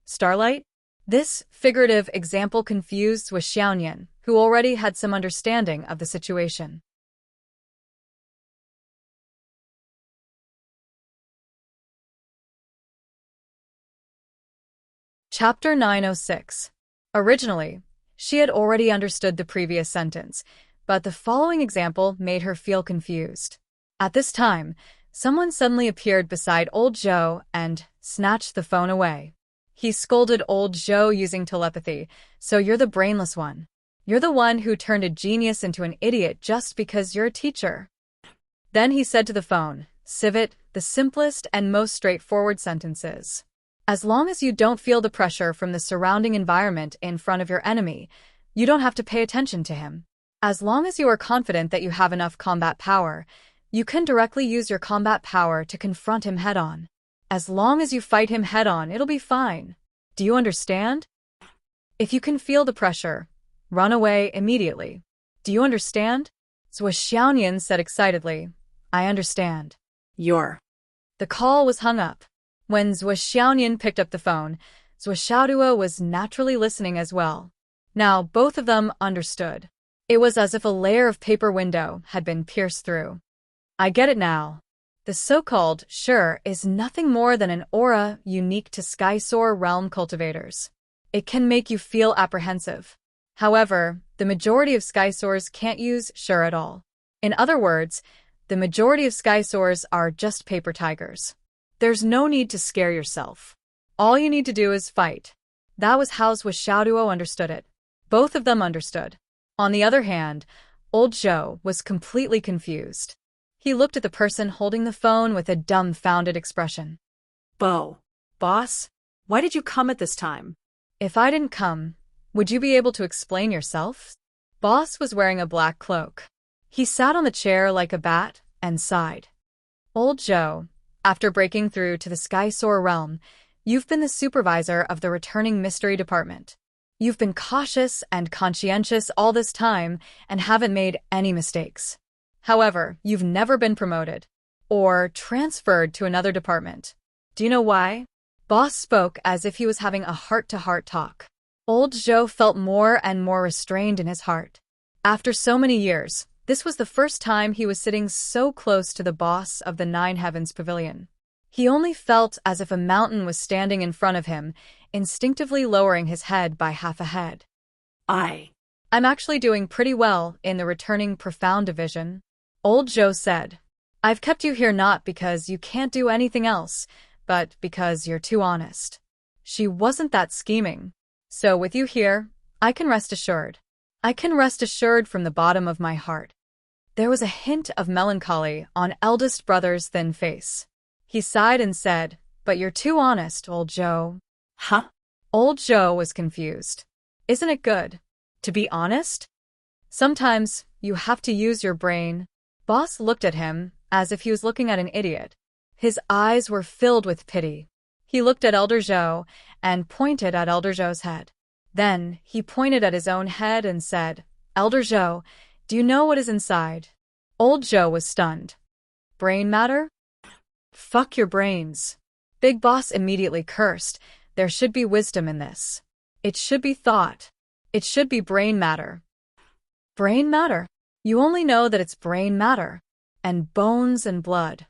Starlight? This figurative example confused Wuxia, who already had some understanding of the situation. Chapter 906. Originally, she had already understood the previous sentence, but the following example made her feel confused. At this time, someone suddenly appeared beside old Zhou and snatched the phone away. He scolded old Zhou using telepathy, "So you're the brainless one. You're the one who turned a genius into an idiot just because you're a teacher." Then he said to the phone, "Civet, the simplest and most straightforward sentences. As long as you don't feel the pressure from the surrounding environment in front of your enemy, you don't have to pay attention to him. As long as you are confident that you have enough combat power, you can directly use your combat power to confront him head-on. As long as you fight him head-on, it'll be fine. Do you understand? If you can feel the pressure, run away immediately. Do you understand?" Zhuo Xiaoyan said excitedly, "I understand." The call was hung up. When Zhuo Xiaoyan picked up the phone, Zhuo Xiaoduo was naturally listening as well. Now both of them understood. It was as if a layer of paper window had been pierced through. "I get it now. The so-called sure is nothing more than an aura unique to Skysoar realm cultivators. It can make you feel apprehensive. However, the majority of Skysoars can't use sure at all. In other words, the majority of Skysoars are just paper tigers. There's no need to scare yourself. All you need to do is fight." That was how Zhuo Xiaoduo understood it. Both of them understood. On the other hand, old Zhou was completely confused. He looked at the person holding the phone with a dumbfounded expression. Boss, why did you come at this time?" "If I didn't come, would you be able to explain yourself?" Boss was wearing a black cloak. He sat on the chair like a bat and sighed. "Old Zhou, after breaking through to the Skysoar realm, you've been the supervisor of the returning mystery department. You've been cautious and conscientious all this time and haven't made any mistakes. However, you've never been promoted or transferred to another department. Do you know why?" Boss spoke as if he was having a heart-to-heart talk. Old Zhou felt more and more restrained in his heart. After so many years, this was the first time he was sitting so close to the boss of the Nine Heavens Pavilion. He only felt as if a mountain was standing in front of him, instinctively lowering his head by half a head. I'm actually doing pretty well in the returning profound division," old Zhou said. "I've kept you here not because you can't do anything else, but because you're too honest." She wasn't that scheming. "So with you here, I can rest assured. I can rest assured from the bottom of my heart." There was a hint of melancholy on eldest brother's thin face. He sighed and said, "But you're too honest, old Zhou." Huh? Old Zhou was confused. "Isn't it good to be honest? Sometimes you have to use your brain." Boss looked at him as if he was looking at an idiot. His eyes were filled with pity. He looked at Elder Zhou and pointed at Elder Zhou's head. Then he pointed at his own head and said, "Elder Zhou, do you know what is inside?" Old Zhou was stunned. "Brain matter?" "Fuck your brains." Big Boss immediately cursed. There should be wisdom in this. It should be thought. It should be brain matter. Brain matter? You only know that it's brain matter. And bones and blood.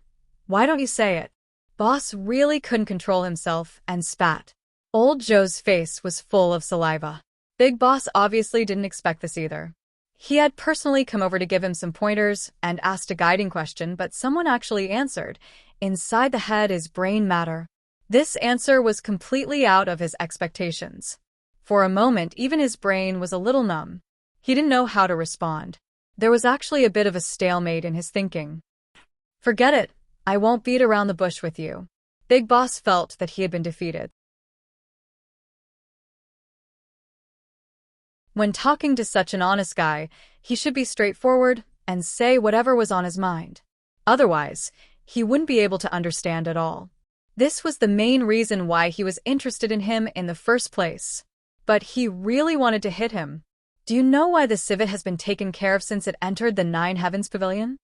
Why don't you say it? Boss really couldn't control himself and spat. Old Zhou's face was full of saliva. Big Boss obviously didn't expect this either. He had personally come over to give him some pointers and asked a guiding question, but someone actually answered, "Inside the head is brain matter." This answer was completely out of his expectations. For a moment, even his brain was a little numb. He didn't know how to respond. There was actually a bit of a stalemate in his thinking. "Forget it. I won't beat around the bush with you." Big Boss felt that he had been defeated. When talking to such an honest guy, he should be straightforward and say whatever was on his mind. Otherwise, he wouldn't be able to understand at all. This was the main reason why he was interested in him in the first place. But he really wanted to hit him. Do you know why the civet has been taken care of since it entered the Nine Heavens Pavilion?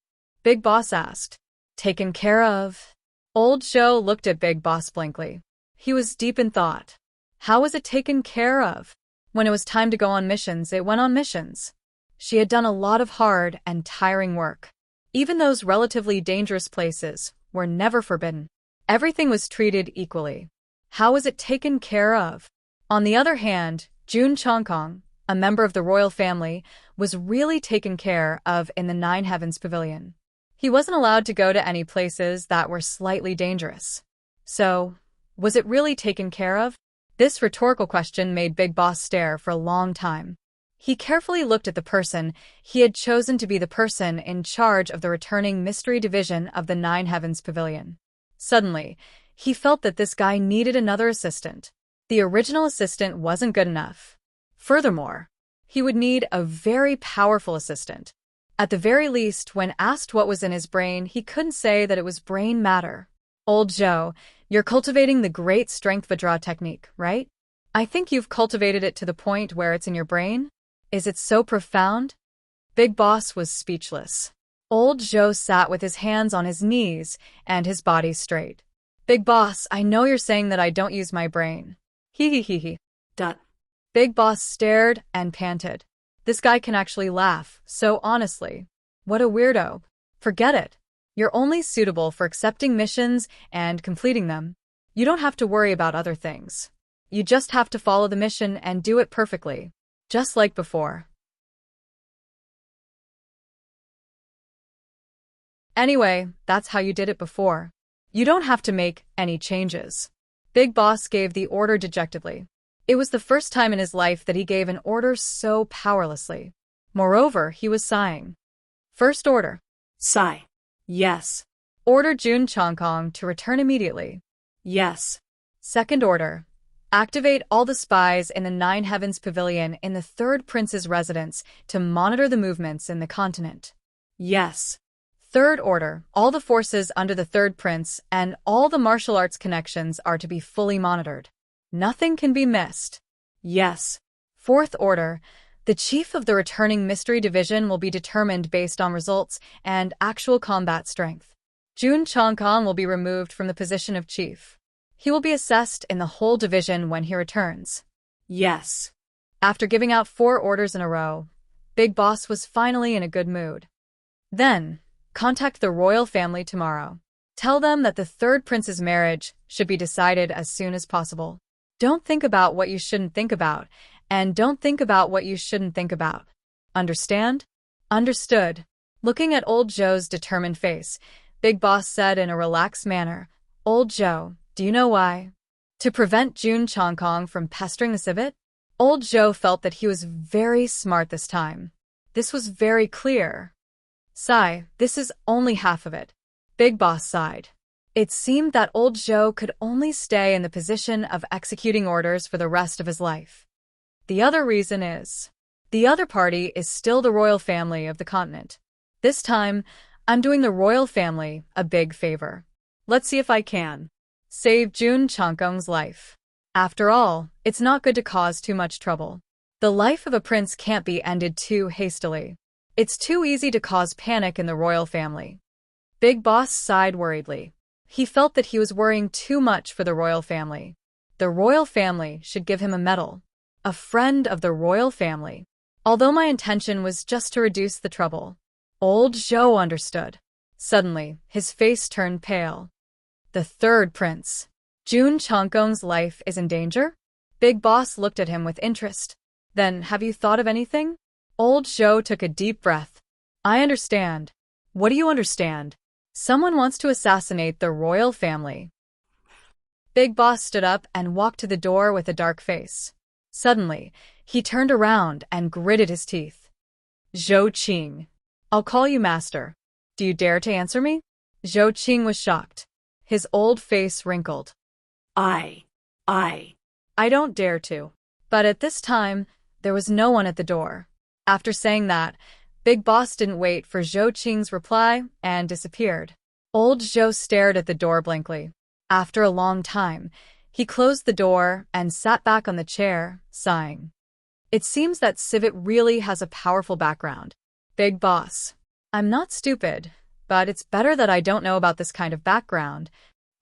Big Boss asked. Taken care of? Old Joe looked at Big Boss blankly. He was deep in thought. How was it taken care of? When it was time to go on missions, it went on missions. She had done a lot of hard and tiring work. Even those relatively dangerous places were never forbidden. Everything was treated equally. How was it taken care of? On the other hand, Jun Chongkong, a member of the royal family, was really taken care of in the Nine Heavens Pavilion. He wasn't allowed to go to any places that were slightly dangerous. So, was it really taken care of? This rhetorical question made Big Boss stare for a long time. He carefully looked at the person he had chosen to be the person in charge of the returning mystery division of the Nine Heavens Pavilion. Suddenly, he felt that this guy needed another assistant. The original assistant wasn't good enough. Furthermore, he would need a very powerful assistant. At the very least, when asked what was in his brain, he couldn't say that it was brain matter. Old Joe, you're cultivating the great strength Vajra technique, right? I think you've cultivated it to the point where it's in your brain? Is it so profound? Big Boss was speechless. Old Joe sat with his hands on his knees and his body straight. Big Boss, I know you're saying that I don't use my brain. Hee. Big Boss stared and panted. This guy can actually laugh, so honestly. What a weirdo. Forget it. You're only suitable for accepting missions and completing them. You don't have to worry about other things. You just have to follow the mission and do it perfectly. Just like before. Anyway, that's how you did it before. You don't have to make any changes. Big Boss gave the order dejectedly. It was the first time in his life that he gave an order so powerlessly. Moreover, he was sighing. First order. Sigh. Yes. Order Jun Chongkong to return immediately. Yes. Second order. Activate all the spies in the Nine Heavens Pavilion in the Third Prince's residence to monitor the movements in the continent. Yes. Third order. All the forces under the Third Prince and all the martial arts connections are to be fully monitored. Nothing can be missed. Yes. Fourth order. The chief of the returning mystery division will be determined based on results and actual combat strength. Jun Chongkong will be removed from the position of chief. He will be assessed in the whole division when he returns. Yes. After giving out 4 orders in a row, Big Boss was finally in a good mood. Then, contact the royal family tomorrow. Tell them that the Third Prince's marriage should be decided as soon as possible. Don't think about what you shouldn't think about, and don't think about what you shouldn't think about. Understand? Understood. Looking at Old Joe's determined face, Big Boss said in a relaxed manner, Old Joe, do you know why? To prevent Jun Chongkong from pestering the civet? Old Joe felt that he was very smart this time. This was very clear. Sigh, this is only half of it. Big Boss sighed. It seemed that Old Joe could only stay in the position of executing orders for the rest of his life. The other reason is, the other party is still the royal family of the continent. This time, I'm doing the royal family a big favor. Let's see if I can save Jun Chongkong's life. After all, it's not good to cause too much trouble. The life of a prince can't be ended too hastily. It's too easy to cause panic in the royal family. Big Boss sighed worriedly. He felt that he was worrying too much for the royal family. The royal family should give him a medal. A friend of the royal family. Although my intention was just to reduce the trouble. Old Joe understood. Suddenly, his face turned pale. The Third Prince. Jun Chongkong's life is in danger? Big Boss looked at him with interest. Then, have you thought of anything? Old Joe took a deep breath. I understand. What do you understand? Someone wants to assassinate the royal family. Big Boss stood up and walked to the door with a dark face. Suddenly, he turned around and gritted his teeth. Zhou Qing. I'll call you master. Do you dare to answer me? Zhou Qing was shocked. His old face wrinkled. I I don't dare to. But at this time, there was no one at the door. After saying that, Big Boss didn't wait for Zhou Qing's reply and disappeared. Old Zhou stared at the door blankly. After a long time, he closed the door and sat back on the chair, sighing. It seems that Civet really has a powerful background. Big Boss. I'm not stupid, but it's better that I don't know about this kind of background.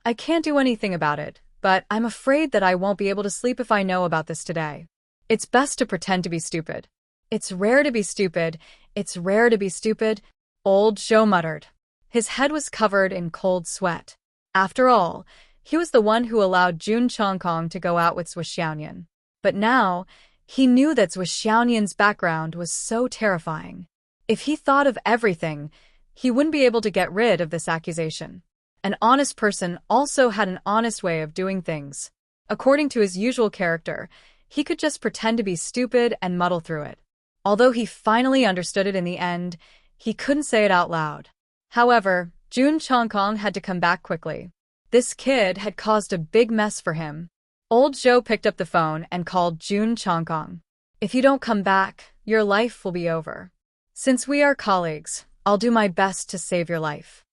I can't do anything about it, but I'm afraid that I won't be able to sleep if I know about this today. It's best to pretend to be stupid. It's rare to be stupid. It's rare to be stupid, Old Zhou muttered. His head was covered in cold sweat. After all, he was the one who allowed Jun Chongkong to go out with Swixiaonian. But now, he knew that Swixiaonian's background was so terrifying. If he thought of everything, he wouldn't be able to get rid of this accusation. An honest person also had an honest way of doing things. According to his usual character, he could just pretend to be stupid and muddle through it. Although he finally understood it in the end, he couldn't say it out loud. However, Jun Chongkong had to come back quickly. This kid had caused a big mess for him. Old Zhou picked up the phone and called Jun Chongkong. If you don't come back, your life will be over. Since we are colleagues, I'll do my best to save your life.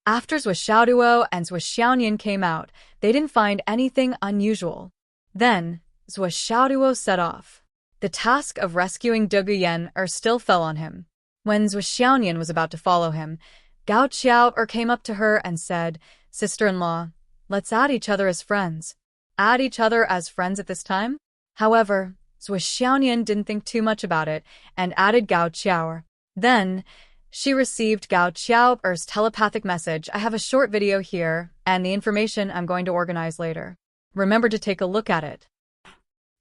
After Zhuo Xiaoduo and Zhuo Xiaonian came out, they didn't find anything unusual. Then, Zhuo Xiaoduo set off. The task of rescuing De Guyen still fell on him. When Zhuo Xiaonian was about to follow him, Gao Qiao came up to her and said, "Sister-in-law, let's add each other as friends." Add each other as friends at this time? However, Zhuo Xiaonian didn't think too much about it and added Gao Qiao. Then, she received Gao Qiao's telepathic message. I have a short video here and the information I'm going to organize later. Remember to take a look at it.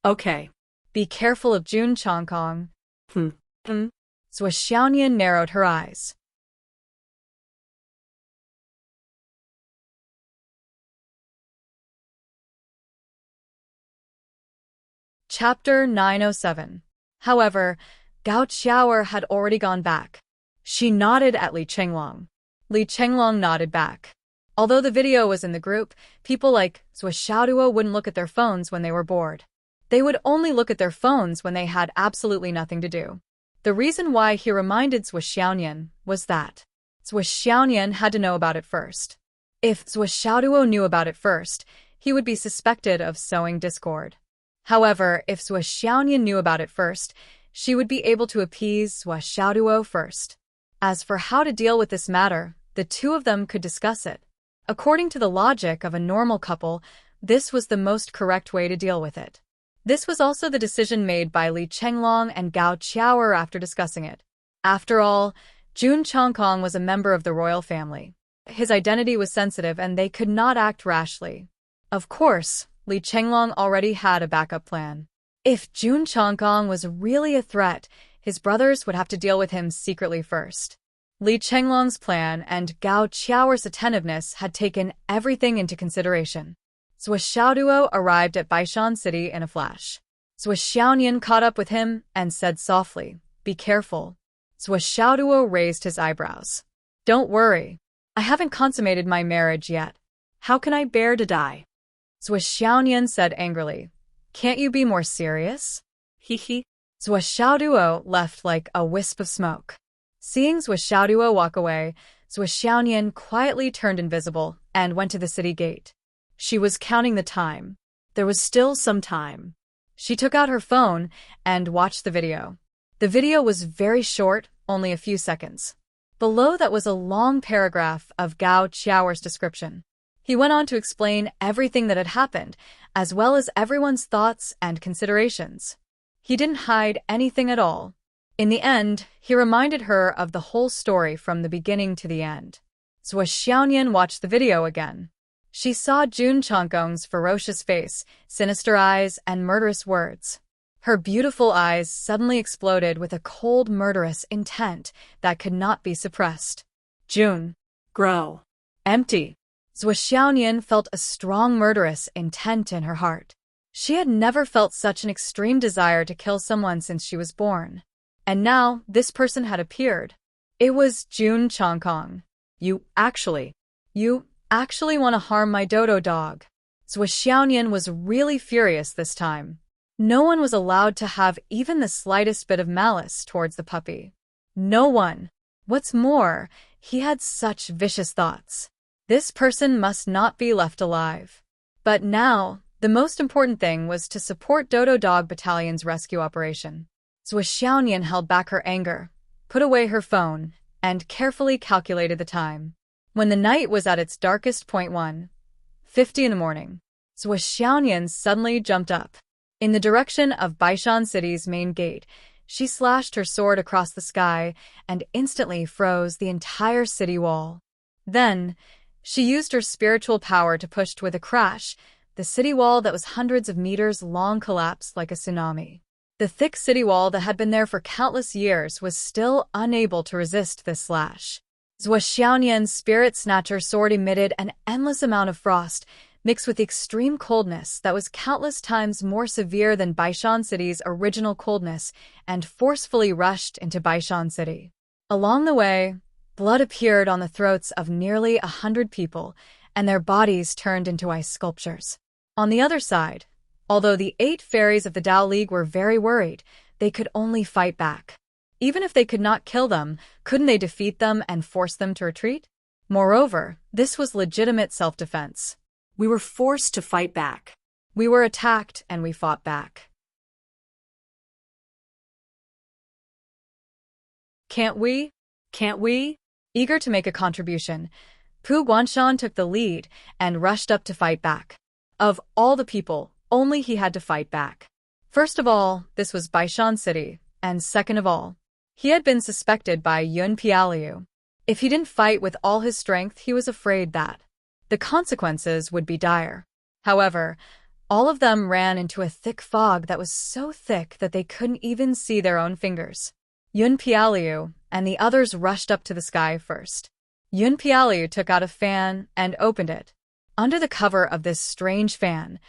Okay. Be careful of Jun Chongkong. Zhuo Xiaonian narrowed her eyes. Chapter 907. However, Gao Qiao had already gone back. She nodded at Li Chenglong. Li Chenglong nodded back. Although the video was in the group, people like Zhuo Xiaoduo wouldn't look at their phones when they were bored. They would only look at their phones when they had absolutely nothing to do. The reason why he reminded Zhuo Xiaonian was that Zhuo Xiaonian had to know about it first. If Zhuo Xiaoduo knew about it first, he would be suspected of sowing discord. However, if Zhuo Xiaonian knew about it first, she would be able to appease Zhuo Xiaoduo first. As for how to deal with this matter, the two of them could discuss it. According to the logic of a normal couple, this was the most correct way to deal with it. This was also the decision made by Li Chenglong and Gao Qiao after discussing it. After all, Jun Chongkong was a member of the royal family. His identity was sensitive and they could not act rashly. Of course, Li Chenglong already had a backup plan. If Jun Chongkong was really a threat, his brothers would have to deal with him secretly first. Li Chenglong's plan and Gao Qiao's attentiveness had taken everything into consideration. Zhuo Xiaoduo arrived at Baishan City in a flash. Zhuo Xiaonian caught up with him and said softly, "Be careful." Zhuo Xiaoduo raised his eyebrows. "Don't worry. I haven't consummated my marriage yet. How can I bear to die?" Zhuo Xiaonian said angrily, "Can't you be more serious?" Hee. Zhuo Xiaoduo left like a wisp of smoke. Seeing Zhuo Xiaoduo walk away, Zhuo Xiaonian quietly turned invisible and went to the city gate. She was counting the time. There was still some time. She took out her phone and watched the video. The video was very short, only a few seconds. Below that was a long paragraph of Gao Qiao's description. He went on to explain everything that had happened, as well as everyone's thoughts and considerations. He didn't hide anything at all. In the end, he reminded her of the whole story from the beginning to the end. Zhuo Xiaonian watched the video again. She saw Jun Chongkong's ferocious face, sinister eyes, and murderous words. Her beautiful eyes suddenly exploded with a cold, murderous intent that could not be suppressed. Jun. Grow. Empty. Zhuo Xiaonian felt a strong murderous intent in her heart. She had never felt such an extreme desire to kill someone since she was born. And now, this person had appeared. It was Jun Chongkong. You actually want to harm my dodo dog. Zhuxiaonian was really furious this time. No one was allowed to have even the slightest bit of malice towards the puppy. No one. What's more, he had such vicious thoughts. This person must not be left alive. But now, the most important thing was to support Dodo Dog Battalion's rescue operation. Zhuxiaonian held back her anger, put away her phone, and carefully calculated the time. When the night was at its darkest point 1:50 in the morning, Zhuxiaonian suddenly jumped up. In the direction of Baishan City's main gate, she slashed her sword across the sky and instantly froze the entire city wall. Then, she used her spiritual power to push with a crash. The city wall that was hundreds of meters long collapsed like a tsunami. The thick city wall that had been there for countless years was still unable to resist this slash. Zhuxiaonian's spirit snatcher sword emitted an endless amount of frost, mixed with extreme coldness that was countless times more severe than Baishan City's original coldness, and forcefully rushed into Baishan City. Along the way, blood appeared on the throats of nearly 100 people, and their bodies turned into ice sculptures. On the other side, although the 8 fairies of the Tao League were very worried, they could only fight back. Even if they could not kill them, couldn't they defeat them and force them to retreat? Moreover, this was legitimate self-defense. We were forced to fight back. We were attacked and we fought back. Can't we? Can't we? Eager to make a contribution, Pu Guanshan took the lead and rushed up to fight back. Of all the people, only he had to fight back. First of all, this was Baishan City, and second of all, he had been suspected by Yun Pialiu. If he didn't fight with all his strength, he was afraid that the consequences would be dire. However, all of them ran into a thick fog that was so thick that they couldn't even see their own fingers. Yun Pialiu and the others rushed up to the sky first. Yun Pialiu took out a fan and opened it. Under the cover of this strange fan,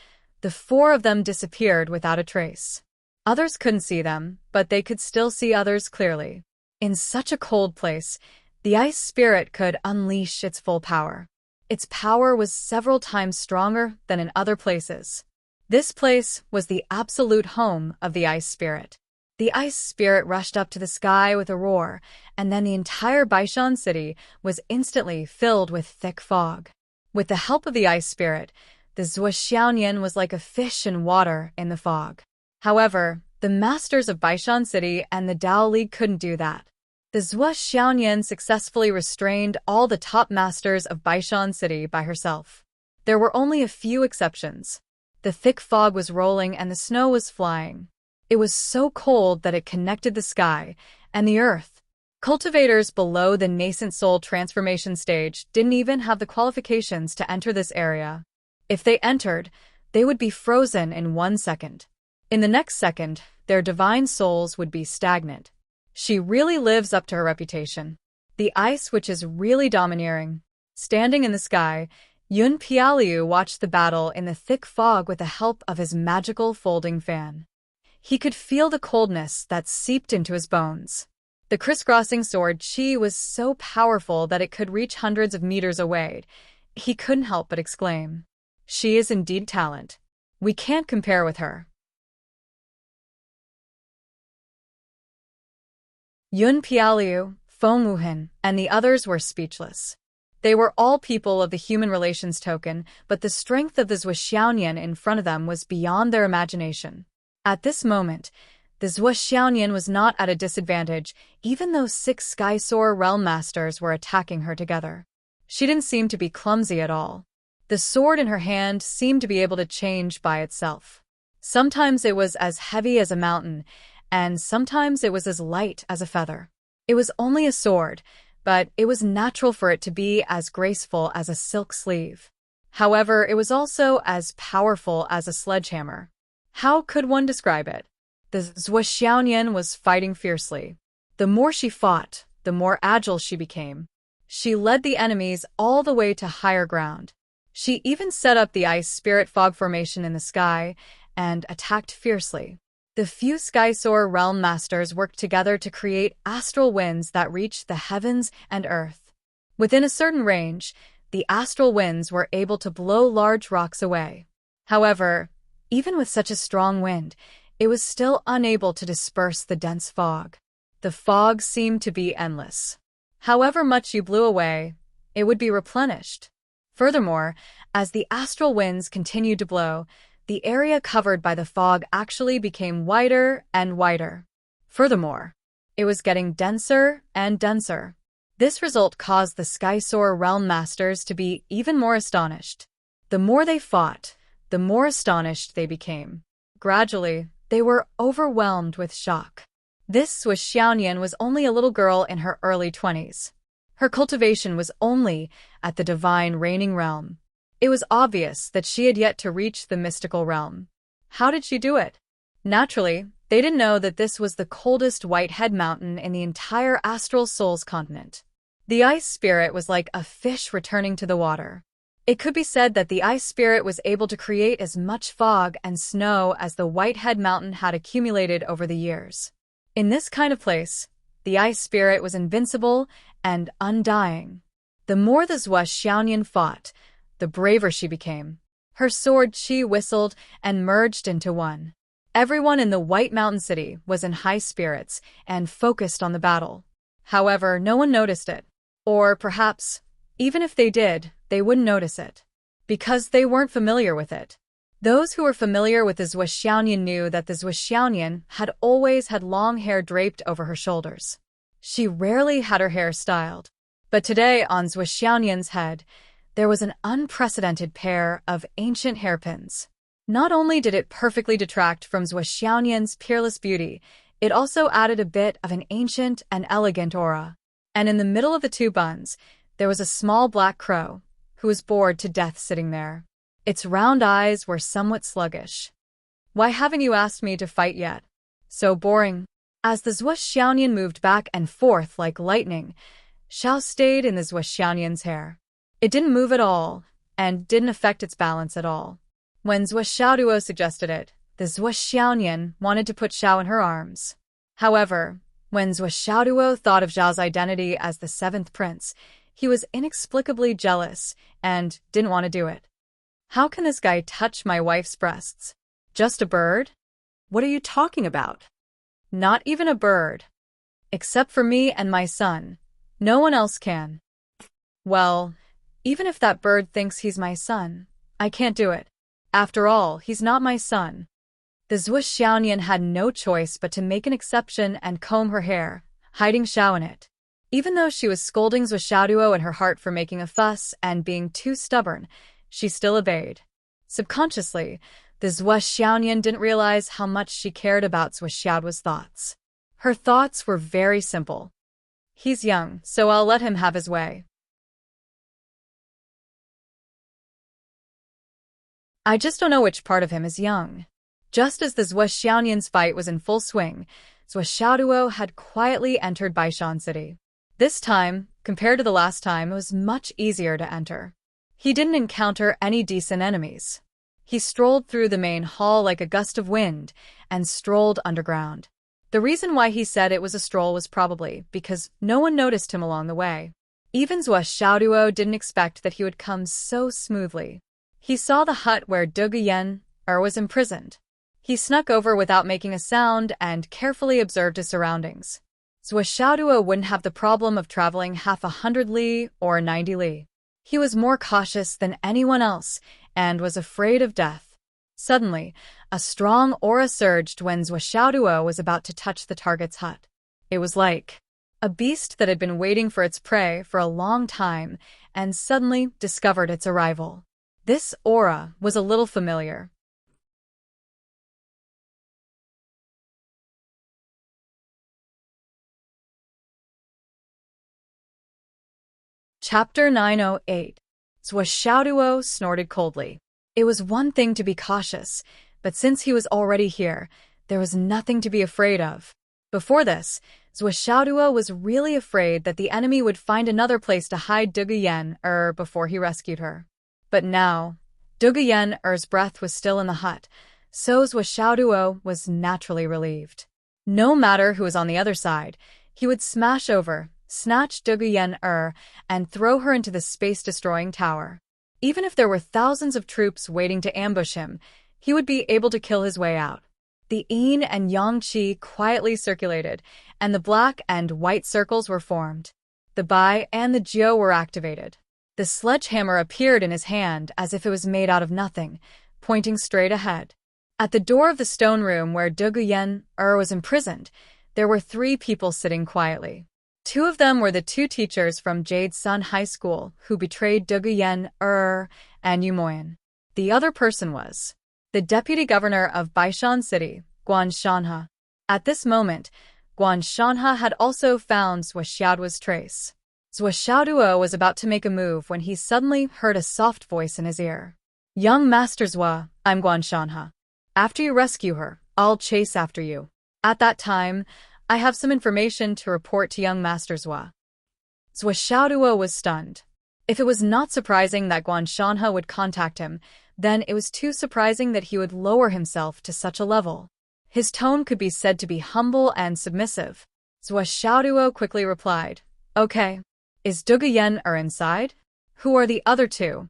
the 4 of them disappeared without a trace. Others couldn't see them, but they could still see others clearly. In such a cold place, the ice spirit could unleash its full power. Its power was several times stronger than in other places. This place was the absolute home of the ice spirit. The ice spirit rushed up to the sky with a roar, and then the entire Baishan City was instantly filled with thick fog. With the help of the ice spirit, the Zhuxiaonian was like a fish in water in the fog. However, the masters of Baishan City and the Tao League couldn't do that. The Zhuxiaonian successfully restrained all the top masters of Baishan City by herself. There were only a few exceptions. The thick fog was rolling and the snow was flying. It was so cold that it connected the sky and the earth. Cultivators below the nascent soul transformation stage didn't even have the qualifications to enter this area. If they entered, they would be frozen in 1 second. In the next second, their divine souls would be stagnant. She really lives up to her reputation. The ice which is really domineering. Standing in the sky, Yun Pialiu watched the battle in the thick fog with the help of his magical folding fan. He could feel the coldness that seeped into his bones. The crisscrossing sword Qi was so powerful that it could reach hundreds of meters away. He couldn't help but exclaim, "She is indeed talent. We can't compare with her." Yun Pialiu, Feng Wuhan, and the others were speechless. They were all people of the human relations token, but the strength of the Zhuxiaonian in front of them was beyond their imagination. At this moment, the Zhuxiaonian was not at a disadvantage, even though 6 Skysoar Realm Masters were attacking her together. She didn't seem to be clumsy at all. The sword in her hand seemed to be able to change by itself. Sometimes it was as heavy as a mountain, and sometimes it was as light as a feather. It was only a sword, but it was natural for it to be as graceful as a silk sleeve. However, it was also as powerful as a sledgehammer. How could one describe it? The Zhuxiaonian was fighting fiercely. The more she fought, the more agile she became. She led the enemies all the way to higher ground. She even set up the ice spirit fog formation in the sky and attacked fiercely. The few Skysoar Realm Masters worked together to create astral winds that reached the heavens and earth. Within a certain range, the astral winds were able to blow large rocks away. However, even with such a strong wind, it was still unable to disperse the dense fog. The fog seemed to be endless. However much you blew away, it would be replenished. Furthermore, as the astral winds continued to blow, the area covered by the fog actually became wider and wider. Furthermore, it was getting denser and denser. This result caused the Skysoar Realm Masters to be even more astonished. The more they fought, the more astonished they became. Gradually, they were overwhelmed with shock. This Swiss Xiaonian was only a little girl in her early 20s. Her cultivation was only at the divine reigning realm. It was obvious that she had yet to reach the mystical realm. How did she do it? Naturally, they didn't know that this was the coldest white-head mountain in the entire Astral Souls continent. The ice spirit was like a fish returning to the water. It could be said that the ice spirit was able to create as much fog and snow as the Whitehead Mountain had accumulated over the years. In this kind of place, the ice spirit was invincible and undying. The more the Zhua Xiaonian fought, the braver she became. Her sword Qi whistled and merged into one. Everyone in the White Mountain City was in high spirits and focused on the battle. However, no one noticed it. Or perhaps, even if they did, they wouldn't notice it. Because they weren't familiar with it. Those who were familiar with the Zhua Xiaonian knew that the Zhua Xiaonian had always had long hair draped over her shoulders. She rarely had her hair styled. But today, on Zhua Xiaonian's head, there was an unprecedented pair of ancient hairpins. Not only did it perfectly detract from Zhua Xiaonian's peerless beauty, it also added a bit of an ancient and elegant aura. And in the middle of the two buns, there was a small black crow, who was bored to death sitting there. Its round eyes were somewhat sluggish. "Why haven't you asked me to fight yet? So boring." As the Zhua Xiaonian moved back and forth like lightning, Xiao stayed in the Zhua Xiaonian's hair. It didn't move at all, and didn't affect its balance at all. When Zhua Xiaoduo suggested it, the Zhua Xiaonian wanted to put Xiao in her arms. However, when Zhua Xiaoduo thought of Xiao's identity as the seventh prince, he was inexplicably jealous and didn't want to do it. "How can this guy touch my wife's breasts? Just a bird?" What are you talking about? "Not even a bird. Except for me and my son. No one else can." "Well, even if that bird thinks he's my son, I can't do it. After all, he's not my son." The Zhua Xiaonian had no choice but to make an exception and comb her hair, hiding Xiao in it. Even though she was scolding Zhua Xiaoduo in her heart for making a fuss and being too stubborn, she still obeyed. Subconsciously, the Zhua Xiaonian didn't realize how much she cared about Zhua Xiaoduo's thoughts. Her thoughts were very simple. "He's young, so I'll let him have his way. I just don't know which part of him is young." Just as the Zhua Xiaonian's fight was in full swing, Zhua Xiaoduo had quietly entered Baishan City. This time, compared to the last time, it was much easier to enter. He didn't encounter any decent enemies. He strolled through the main hall like a gust of wind and strolled underground. The reason why he said it was a stroll was probably because no one noticed him along the way. Even Zhua Xiaoduo didn't expect that he would come so smoothly. He saw the hut where Duguyen was imprisoned. He snuck over without making a sound and carefully observed his surroundings. Zhua Xiaoduo wouldn't have the problem of traveling half 100 li or 90 li. He was more cautious than anyone else and was afraid of death. Suddenly, a strong aura surged when Zhua Xiaoduo was about to touch the target's hut. It was like a beast that had been waiting for its prey for a long time and suddenly discovered its arrival. This aura was a little familiar. Chapter 908. Zhua Xiaoduo snorted coldly. It was one thing to be cautious, but since he was already here, there was nothing to be afraid of. Before this, Zhua Xiaoduo was really afraid that the enemy would find another place to hide Duguyen before he rescued her. But now, Duguyen's breath was still in the hut, so Zhua Xiaoduo was naturally relieved. No matter who was on the other side, he would smash over snatch Duguyen and throw her into the space-destroying tower. Even if there were thousands of troops waiting to ambush him, he would be able to kill his way out. The yin and yang qi quietly circulated, and the black and white circles were formed. The bai and the jiu were activated. The sledgehammer appeared in his hand as if it was made out of nothing, pointing straight ahead. At the door of the stone room where Duguyen was imprisoned, there were 3 people sitting quietly. 2 of them were the 2 teachers from Jade Sun High School who betrayed Duguyen and Yumoyan. The other person was the deputy governor of Baishan City, Guan Shanha. At this moment, Guan Shanha had also found Zhou Xiaoduo's trace. Zhou Xiaoduo was about to make a move when he suddenly heard a soft voice in his ear. "Young Master Zhou, I'm Guan Shanha. After you rescue her, I'll chase after you. At that time, I have some information to report to young Master Zhou." Zhou Xiaoduo was stunned. If it was not surprising that Guan Shanha would contact him, then it was too surprising that he would lower himself to such a level. His tone could be said to be humble and submissive. Zhou Xiaoduo quickly replied, "Okay. Is Duguyen inside? Who are the other 2?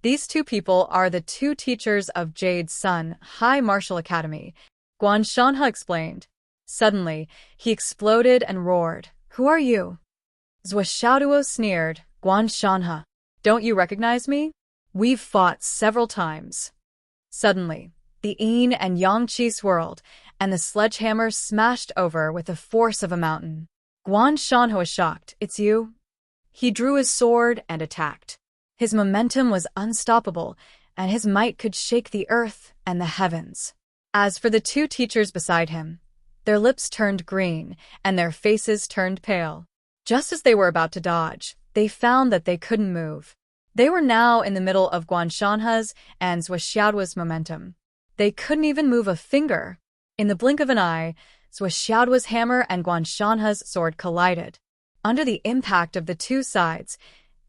"These 2 people are the 2 teachers of Jade Sun High Martial Academy," Guan Shanha explained. Suddenly, he exploded and roared, "Who are you?" Zhou Xiaoduo sneered, "Guan Shanha. Don't you recognize me? We've fought several times." Suddenly, the yin and yang qi swirled, and the sledgehammer smashed over with the force of a mountain. Guan Shanha was shocked. "It's you?" He drew his sword and attacked. His momentum was unstoppable, and his might could shake the earth and the heavens. As for the 2 teachers beside him, their lips turned green, and their faces turned pale. Just as they were about to dodge, they found that they couldn't move. They were now in the middle of Guan Shanha's and Zhou Xiaoduo's momentum. They couldn't even move a finger. In the blink of an eye, Zhou Xiaoduo's hammer and Guan Shanha's sword collided. Under the impact of the 2 sides,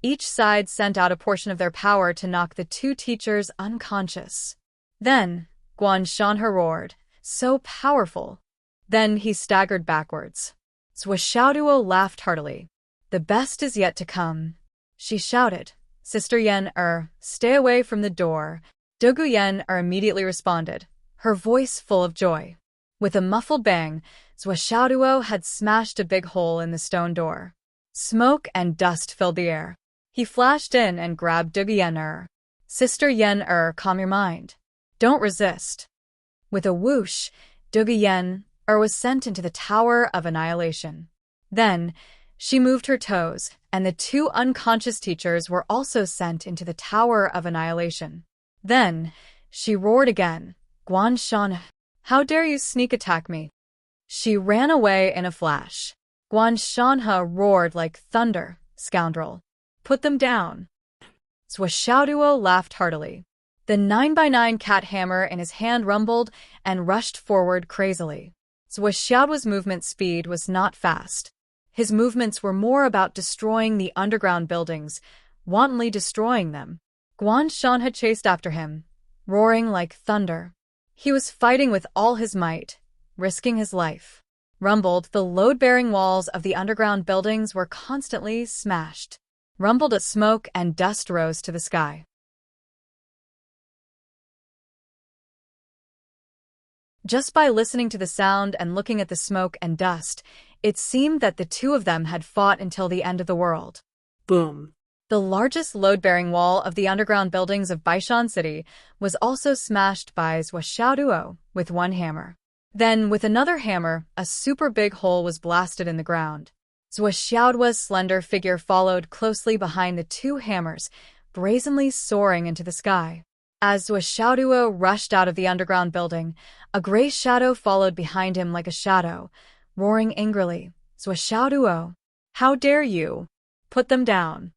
each side sent out a portion of their power to knock the 2 teachers unconscious. Then, Guan Shanha roared, "So powerful!" Then he staggered backwards. Zhou Xiaoduo laughed heartily. "The best is yet to come," she shouted. "Sister Yen stay away from the door." Duguyen immediately responded, her voice full of joy. With a muffled bang, Zhou Xiaoduo had smashed a big hole in the stone door. Smoke and dust filled the air. He flashed in and grabbed Duguyen. "Sister Yen calm your mind. Don't resist." With a whoosh, Duguyen was sent into the Tower of Annihilation. Then, she moved her toes, and the 2 unconscious teachers were also sent into the Tower of Annihilation. Then, she roared again, "Guan Shanha, how dare you sneak attack me?" She ran away in a flash. Guan Shanha roared like thunder, "Scoundrel! Put them down!" Zhou Xiaoduo laughed heartily. The 9x9 cat hammer in his hand rumbled and rushed forward crazily. Zhou Xiaoduo's movement speed was not fast. His movements were more about destroying the underground buildings, wantonly destroying them. Guan Shanha chased after him, roaring like thunder. He was fighting with all his might, risking his life. Rumbled, the load-bearing walls of the underground buildings were constantly smashed. Rumbled, a smoke and dust rose to the sky. Just by listening to the sound and looking at the smoke and dust, it seemed that the 2 of them had fought until the end of the world. Boom. The largest load-bearing wall of the underground buildings of Baishan City was also smashed by Zhou Xiaoduo with 1 hammer. Then, with another hammer, a super big hole was blasted in the ground. Zhou Xiaoduo's slender figure followed closely behind the 2 hammers, brazenly soaring into the sky. As Zhou Xiaoduo rushed out of the underground building, a gray shadow followed behind him like a shadow, roaring angrily, "Zhou Xiaoduo, how dare you? Put them down."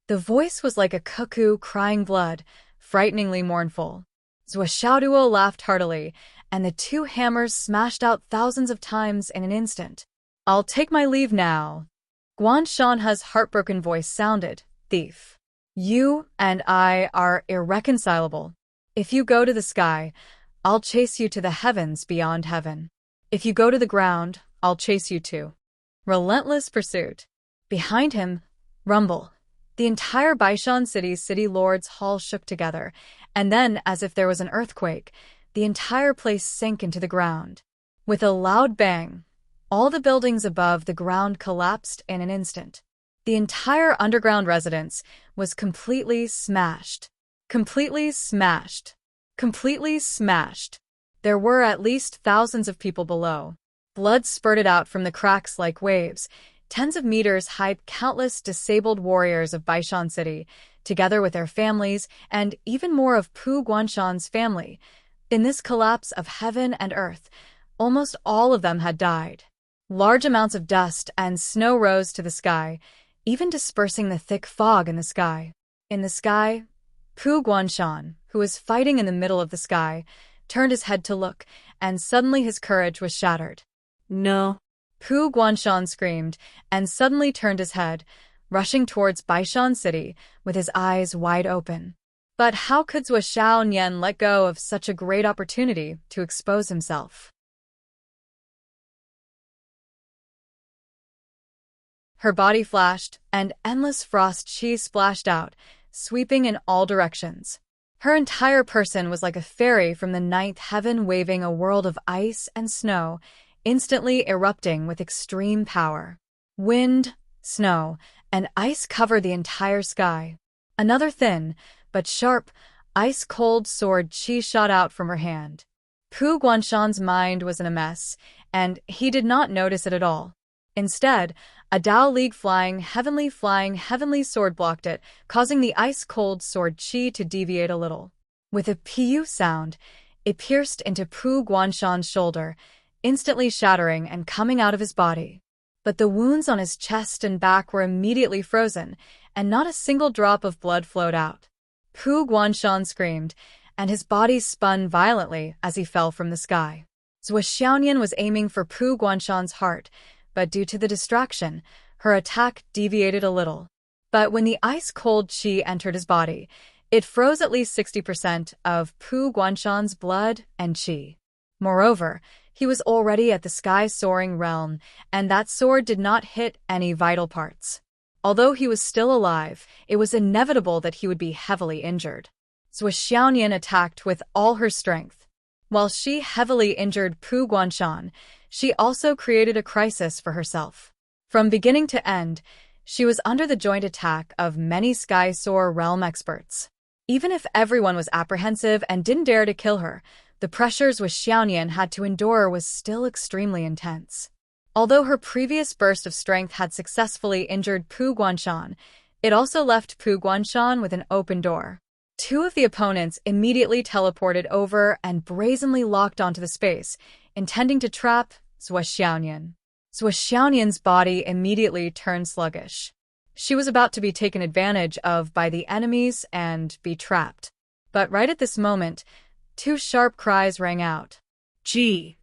The voice was like a cuckoo crying blood, frighteningly mournful. Zhou Xiaoduo laughed heartily, and the 2 hammers smashed out thousands of times in an instant. "I'll take my leave now." Guan Shanha's heartbroken voice sounded, "Thief. You and I are irreconcilable. If you go to the sky, I'll chase you to the heavens beyond heaven. If you go to the ground, I'll chase you too." Relentless pursuit. Behind him, rumble. The entire Baishan City's city lords' hall shook together, and then, as if there was an earthquake, the entire place sank into the ground. With a loud bang, all the buildings above the ground collapsed in an instant. The entire underground residence was completely smashed. Completely smashed. Completely smashed. There were at least thousands of people below. Blood spurted out from the cracks like waves. Tens of meters high, countless disabled warriors of Baishan City, together with their families, and even more of Pu Guanshan's family. In this collapse of heaven and earth, almost all of them had died. Large amounts of dust and snow rose to the sky, even dispersing the thick fog in the sky. In the sky, Pu Guanshan, who was fighting in the middle of the sky, turned his head to look, and suddenly his courage was shattered. No. Pu Guanshan screamed, and suddenly turned his head, rushing towards Baishan City with his eyes wide open. But how could Zhou Xiaonian let go of such a great opportunity to expose himself? Her body flashed, and endless frost chi splashed out, sweeping in all directions. Her entire person was like a fairy from the ninth heaven, waving a world of ice and snow, instantly erupting with extreme power. Wind, snow, and ice covered the entire sky. Another thin, but sharp, ice-cold sword chi shot out from her hand. Pu Guanshan's mind was in a mess, and he did not notice it at all. Instead, a Dao League flying heavenly sword blocked it, causing the ice-cold sword chi to deviate a little. With a pu sound, it pierced into Pu Guanshan's shoulder, instantly shattering and coming out of his body. But the wounds on his chest and back were immediately frozen, and not a single drop of blood flowed out. Pu Guanshan screamed, and his body spun violently as he fell from the sky. Zhou Xiaonian was aiming for Pu Guanshan's heart, but due to the distraction, her attack deviated a little. But when the ice-cold chi entered his body, it froze at least 60% of Pu Guanshan's blood and chi. Moreover, he was already at the sky-soaring realm, and that sword did not hit any vital parts. Although he was still alive, it was inevitable that he would be heavily injured. Zhou Xiaonian attacked with all her strength. While she heavily injured Pu Guanshan, she also created a crisis for herself. From beginning to end, she was under the joint attack of many Sky-Soar realm experts. Even if everyone was apprehensive and didn't dare to kill her, the pressures Zhou Xiaonian had to endure was still extremely intense. Although her previous burst of strength had successfully injured Pu Guanshan, it also left Pu Guanshan with an open door. Two of the opponents immediately teleported over and brazenly locked onto the space, intending to trap Zhou Xiaonian. Zhou Xiaonian's body immediately turned sluggish. She was about to be taken advantage of by the enemies and be trapped. But right at this moment, two sharp cries rang out. Gee.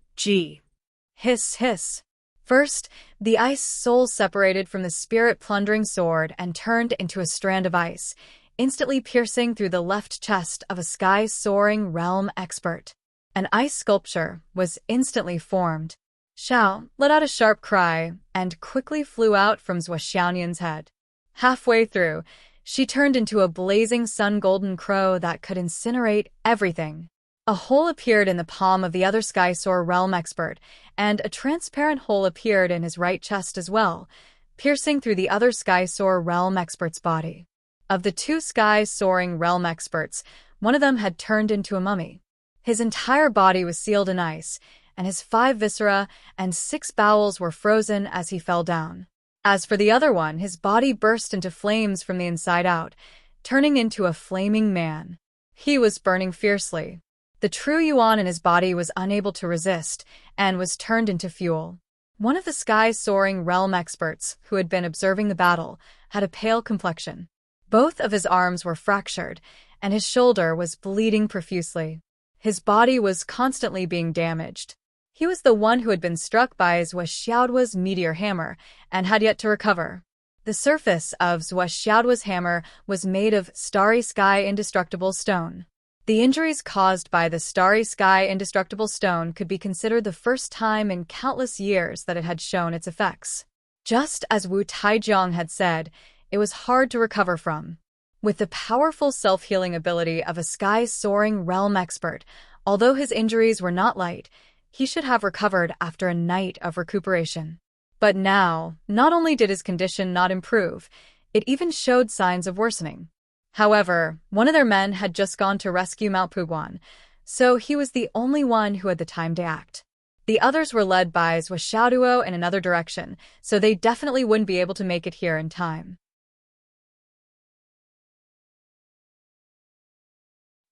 Hiss, hiss. First, the ice soul separated from the spirit-plundering sword and turned into a strand of ice, instantly piercing through the left chest of a sky-soaring realm expert. An ice sculpture was instantly formed. Xiao let out a sharp cry and quickly flew out from Zhou Xiaonian's head. Halfway through, she turned into a blazing sun-golden crow that could incinerate everything. A hole appeared in the palm of the other Sky-Soar realm expert, and a transparent hole appeared in his right chest as well, piercing through the other Sky-Soar realm expert's body. Of the two Sky-Soaring realm experts, one of them had turned into a mummy. His entire body was sealed in ice, and his 5 viscera and 6 bowels were frozen as he fell down. As for the other one, his body burst into flames from the inside out, turning into a flaming man. He was burning fiercely. The true Yuan in his body was unable to resist, and was turned into fuel. One of the sky-soaring realm experts, who had been observing the battle, had a pale complexion. Both of his arms were fractured, and his shoulder was bleeding profusely. His body was constantly being damaged. He was the one who had been struck by Zhou Xiaodua's meteor hammer, and had yet to recover. The surface of Zhou Xiaodua's hammer was made of starry sky indestructible stone. The injuries caused by the starry sky indestructible stone could be considered the first time in countless years that it had shown its effects. Just as Wu Taijiang had said, it was hard to recover from. With the powerful self-healing ability of a sky-soaring realm expert, although his injuries were not light, he should have recovered after a night of recuperation. But now, not only did his condition not improve, it even showed signs of worsening. However, one of their men had just gone to rescue Mount Puguan, so he was the only one who had the time to act. The others were led by Zhuo in another direction, so they definitely wouldn't be able to make it here in time.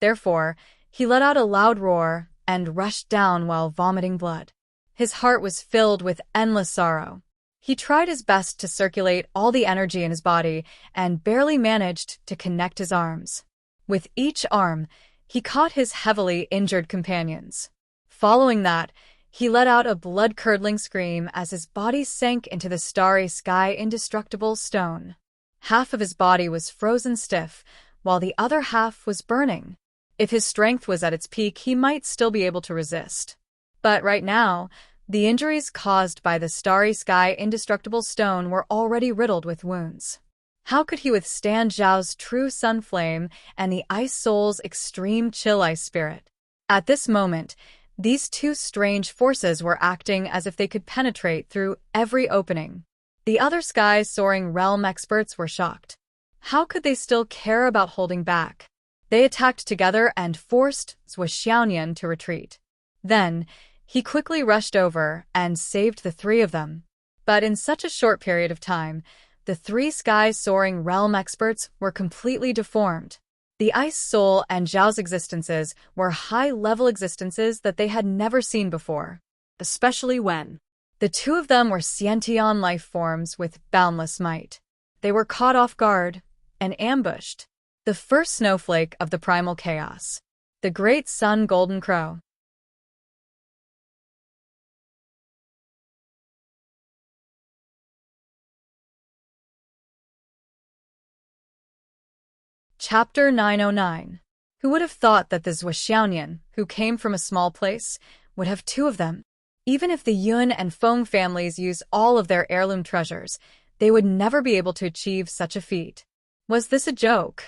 Therefore, he let out a loud roar and rushed down while vomiting blood. His heart was filled with endless sorrow. He tried his best to circulate all the energy in his body and barely managed to connect his arms. With each arm, he caught his heavily injured companions. Following that, he let out a blood-curdling scream as his body sank into the starry sky indestructible stone. Half of his body was frozen stiff, while the other half was burning. If his strength was at its peak, he might still be able to resist. But right now, the injuries caused by the starry sky indestructible stone were already riddled with wounds. How could he withstand Zhao's true sun flame and the Ice Soul's extreme chill ice spirit? At this moment, these two strange forces were acting as if they could penetrate through every opening. The other sky-soaring realm experts were shocked. How could they still care about holding back? They attacked together and forced Zhuo to retreat. Then, he quickly rushed over and saved the three of them. But in such a short period of time, the three sky-soaring realm experts were completely deformed. The Ice Soul and Zhao's existences were high-level existences that they had never seen before, especially when the two of them were sentient life forms with boundless might. They were caught off guard and ambushed. The first snowflake of the primal chaos. The Great Sun Golden Crow. Chapter 909. Who would have thought that the Zhuo, who came from a small place, would have two of them? Even if the Yun and Feng families used all of their heirloom treasures, they would never be able to achieve such a feat. Was this a joke?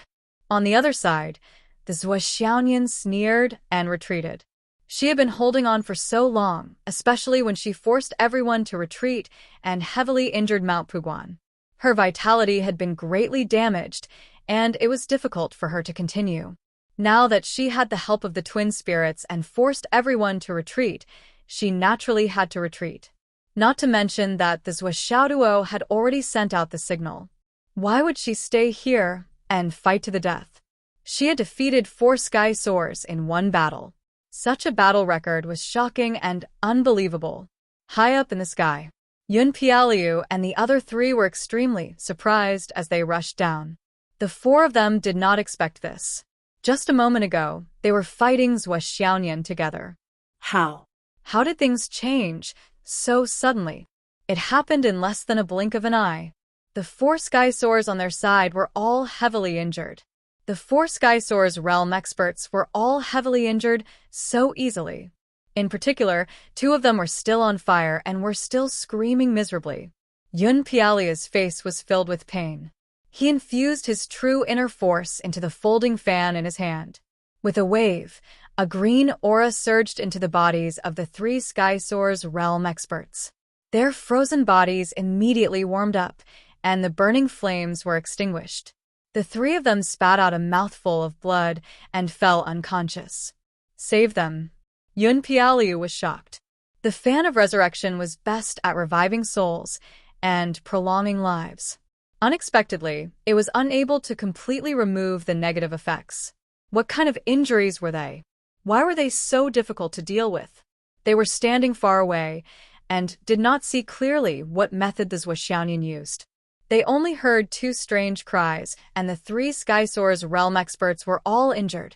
On the other side, the Zhuo sneered and retreated. She had been holding on for so long, especially when she forced everyone to retreat and heavily injured Mount Puguan. Her vitality had been greatly damaged, and it was difficult for her to continue. Now that she had the help of the twin spirits and forced everyone to retreat, she naturally had to retreat. Not to mention that the Zhuo had already sent out the signal. Why would she stay here and fight to the death? She had defeated 4 Sky Soars in one battle. Such a battle record was shocking and unbelievable. High up in the sky, Yun Pialiu and the other 3 were extremely surprised as they rushed down. The 4 of them did not expect this. Just a moment ago, they were fighting Zhuo together. How? How did things change so suddenly? It happened in less than a blink of an eye. The 4 Sky Soars on their side were all heavily injured. The 4 Sky Soars realm experts were all heavily injured so easily. In particular, 2 of them were still on fire and were still screaming miserably. Yun Pialia's face was filled with pain. He infused his true inner force into the folding fan in his hand. With a wave, a green aura surged into the bodies of the 3 Sky Soars realm experts. Their frozen bodies immediately warmed up, and the burning flames were extinguished. The 3 of them spat out a mouthful of blood and fell unconscious. Save them. Yun Pialiu was shocked. The Fan of Resurrection was best at reviving souls and prolonging lives. Unexpectedly, it was unable to completely remove the negative effects. What kind of injuries were they? Why were they so difficult to deal with? They were standing far away and did not see clearly what method the Zhuo used. They only heard 2 strange cries, and the 3 Sky Soars realm experts were all injured.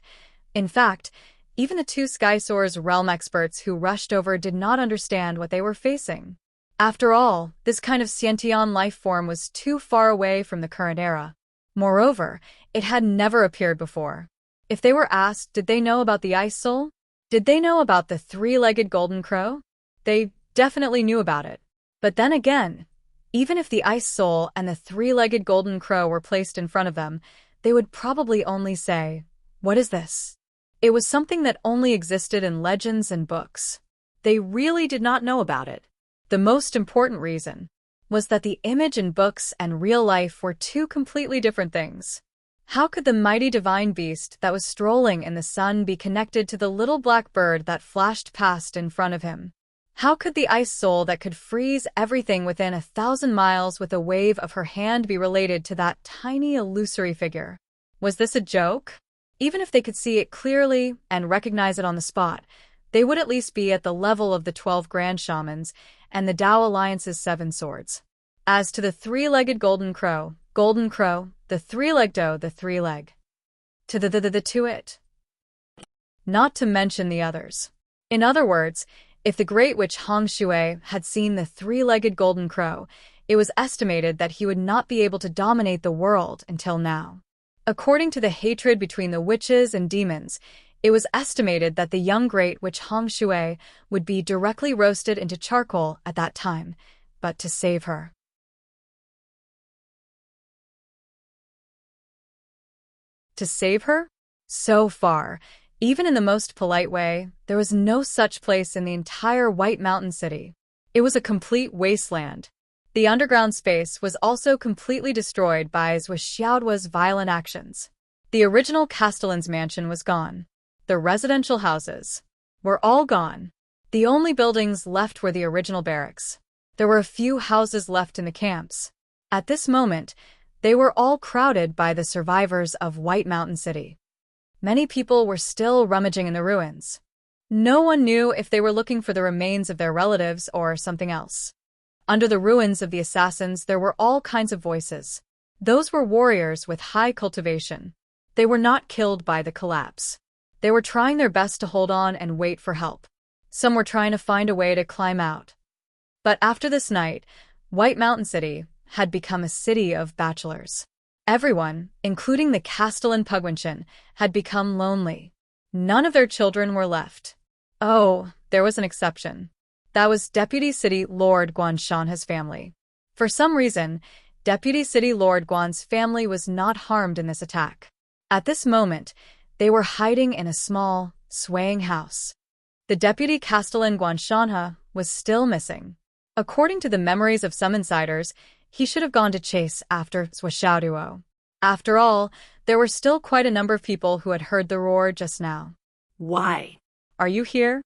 In fact, even the 2 Sky Soars realm experts who rushed over did not understand what they were facing. After all, this kind of sentient life form was too far away from the current era. Moreover, it had never appeared before. If they were asked, did they know about the Ice Soul? Did they know about the 3-legged golden crow? They definitely knew about it. But then again, Even if the ice soul and the three-legged golden crow were placed in front of them, they would probably only say, "What is this?" It was something that only existed in legends and books. They really did not know about it. The most important reason was that the image in books and real life were two completely different things. How could the mighty divine beast that was strolling in the sun be connected to the little black bird that flashed past in front of him? How could the ice soul that could freeze everything within 1,000 miles with a wave of her hand be related to that tiny illusory figure? Was this a joke? Even if they could see it clearly and recognize it on the spot, they would at least be at the level of the 12 Grand Shamans and the Tao Alliance's 7 swords. As to the three-legged golden crow, the three-legged doe, the three-leg. To it. Not to mention the others. In other words, if the great witch Hong Shui had seen the three-legged golden crow, it was estimated that he would not be able to dominate the world until now. According to the hatred between the witches and demons, it was estimated that the young great witch Hong Shui would be directly roasted into charcoal at that time, but to save her. To save her? So far, even in the most polite way, there was no such place in the entire White Mountain City. It was a complete wasteland. The underground space was also completely destroyed by Wuxia's violent actions. The original Castellan's mansion was gone. The residential houses were all gone. The only buildings left were the original barracks. There were a few houses left in the camps. At this moment, they were all crowded by the survivors of White Mountain City. Many people were still rummaging in the ruins. No one knew if they were looking for the remains of their relatives or something else. Under the ruins of the assassins, there were all kinds of voices. Those were warriors with high cultivation. They were not killed by the collapse. They were trying their best to hold on and wait for help. Some were trying to find a way to climb out. But after this night, White Mountain City had become a city of bachelors. Everyone, including the Castellan Pugwanshan, had become lonely. None of their children were left. Oh, there was an exception. That was Deputy City Lord Guanshanha's family. For some reason, Deputy City Lord Guan's family was not harmed in this attack. At this moment, they were hiding in a small, swaying house. The Deputy Castellan Guanshanha was still missing. According to the memories of some insiders, he should have gone to chase after Swishaoduo. After all, there were still quite a number of people who had heard the roar just now. Why? Are you here?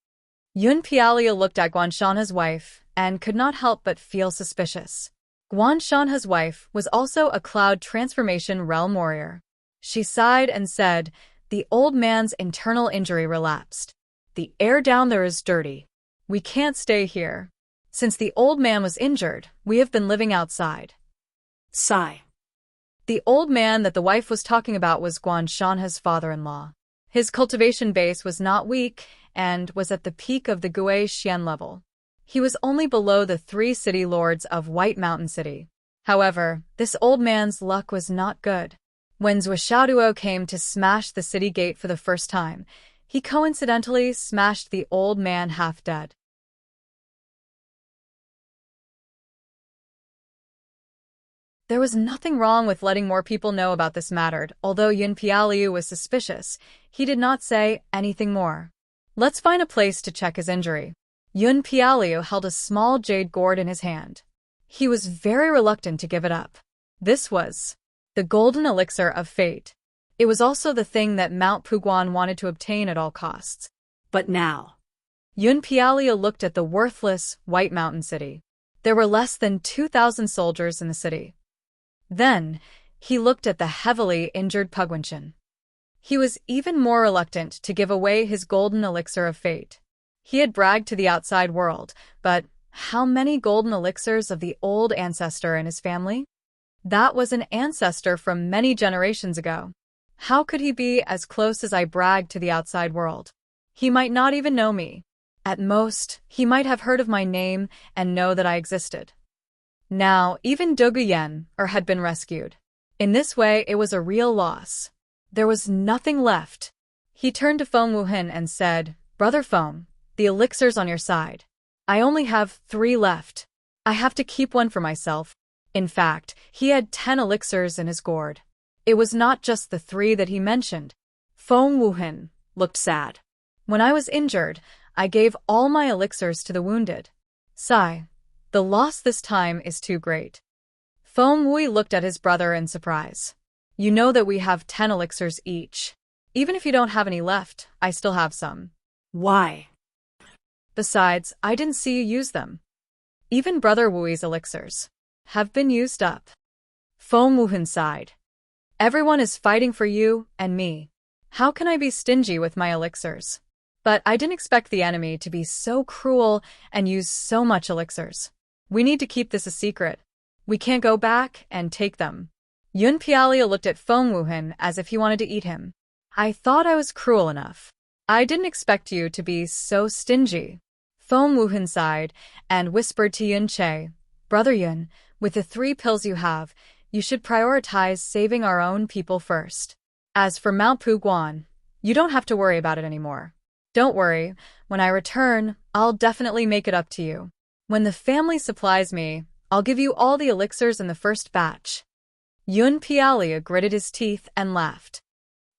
Yun Pialia looked at Guanshanha's wife and could not help but feel suspicious. Guanshanha's wife was also a cloud transformation realm warrior. She sighed and said, "The old man's internal injury relapsed. The air down there is dirty. We can't stay here. Since the old man was injured, we have been living outside." Sigh. The old man that the wife was talking about was Guanshanha's father-in-law. His cultivation base was not weak and was at the peak of the Gui Xian level. He was only below the 3 city lords of White Mountain City. However, this old man's luck was not good. When Swishaoduo came to smash the city gate for the first time, he coincidentally smashed the old man half dead. There was nothing wrong with letting more people know about this matter. Although Yun Pialiu was suspicious, he did not say anything more. Let's find a place to check his injury. Yun Pialiu held a small jade gourd in his hand. He was very reluctant to give it up. This was the golden elixir of fate. It was also the thing that Mount Puguan wanted to obtain at all costs. But now, Yun Pialiu looked at the worthless White Mountain City. There were less than 2,000 soldiers in the city. Then, he looked at the heavily injured Pugwanshan. He was even more reluctant to give away his golden elixir of fate. He had bragged to the outside world, but how many golden elixirs of the old ancestor in his family? That was an ancestor from many generations ago. How could he be as close as I bragged to the outside world? He might not even know me. At most, he might have heard of my name and know that I existed. Now, even Doguyen had been rescued. In this way, it was a real loss. There was nothing left. He turned to Feng Wuhan and said, "Brother Feng, the elixir's on your side. I only have 3 left." I have to keep one for myself. In fact, he had 10 elixirs in his gourd. It was not just the 3 that he mentioned. Feng Wuhan looked sad. When I was injured, I gave all my elixirs to the wounded. Sigh. The loss this time is too great. Feng Wui looked at his brother in surprise. You know that we have 10 elixirs each. Even if you don't have any left, I still have some. Why? Besides, I didn't see you use them. Even Brother Wui's elixirs have been used up. Feng Wuhan sighed. Everyone is fighting for you and me. How can I be stingy with my elixirs? But I didn't expect the enemy to be so cruel and use so much elixirs. We need to keep this a secret. We can't go back and take them. Yun Pialia looked at Feng Wuhan as if he wanted to eat him. I thought I was cruel enough. I didn't expect you to be so stingy. Feng Wuhan sighed and whispered to Yun Che, Brother Yun, with the 3 pills you have, you should prioritize saving our own people first. As for Mount Puguan, you don't have to worry about it anymore. Don't worry, when I return, I'll definitely make it up to you. When the family supplies me, I'll give you all the elixirs in the first batch. Yun Pialia gritted his teeth and laughed.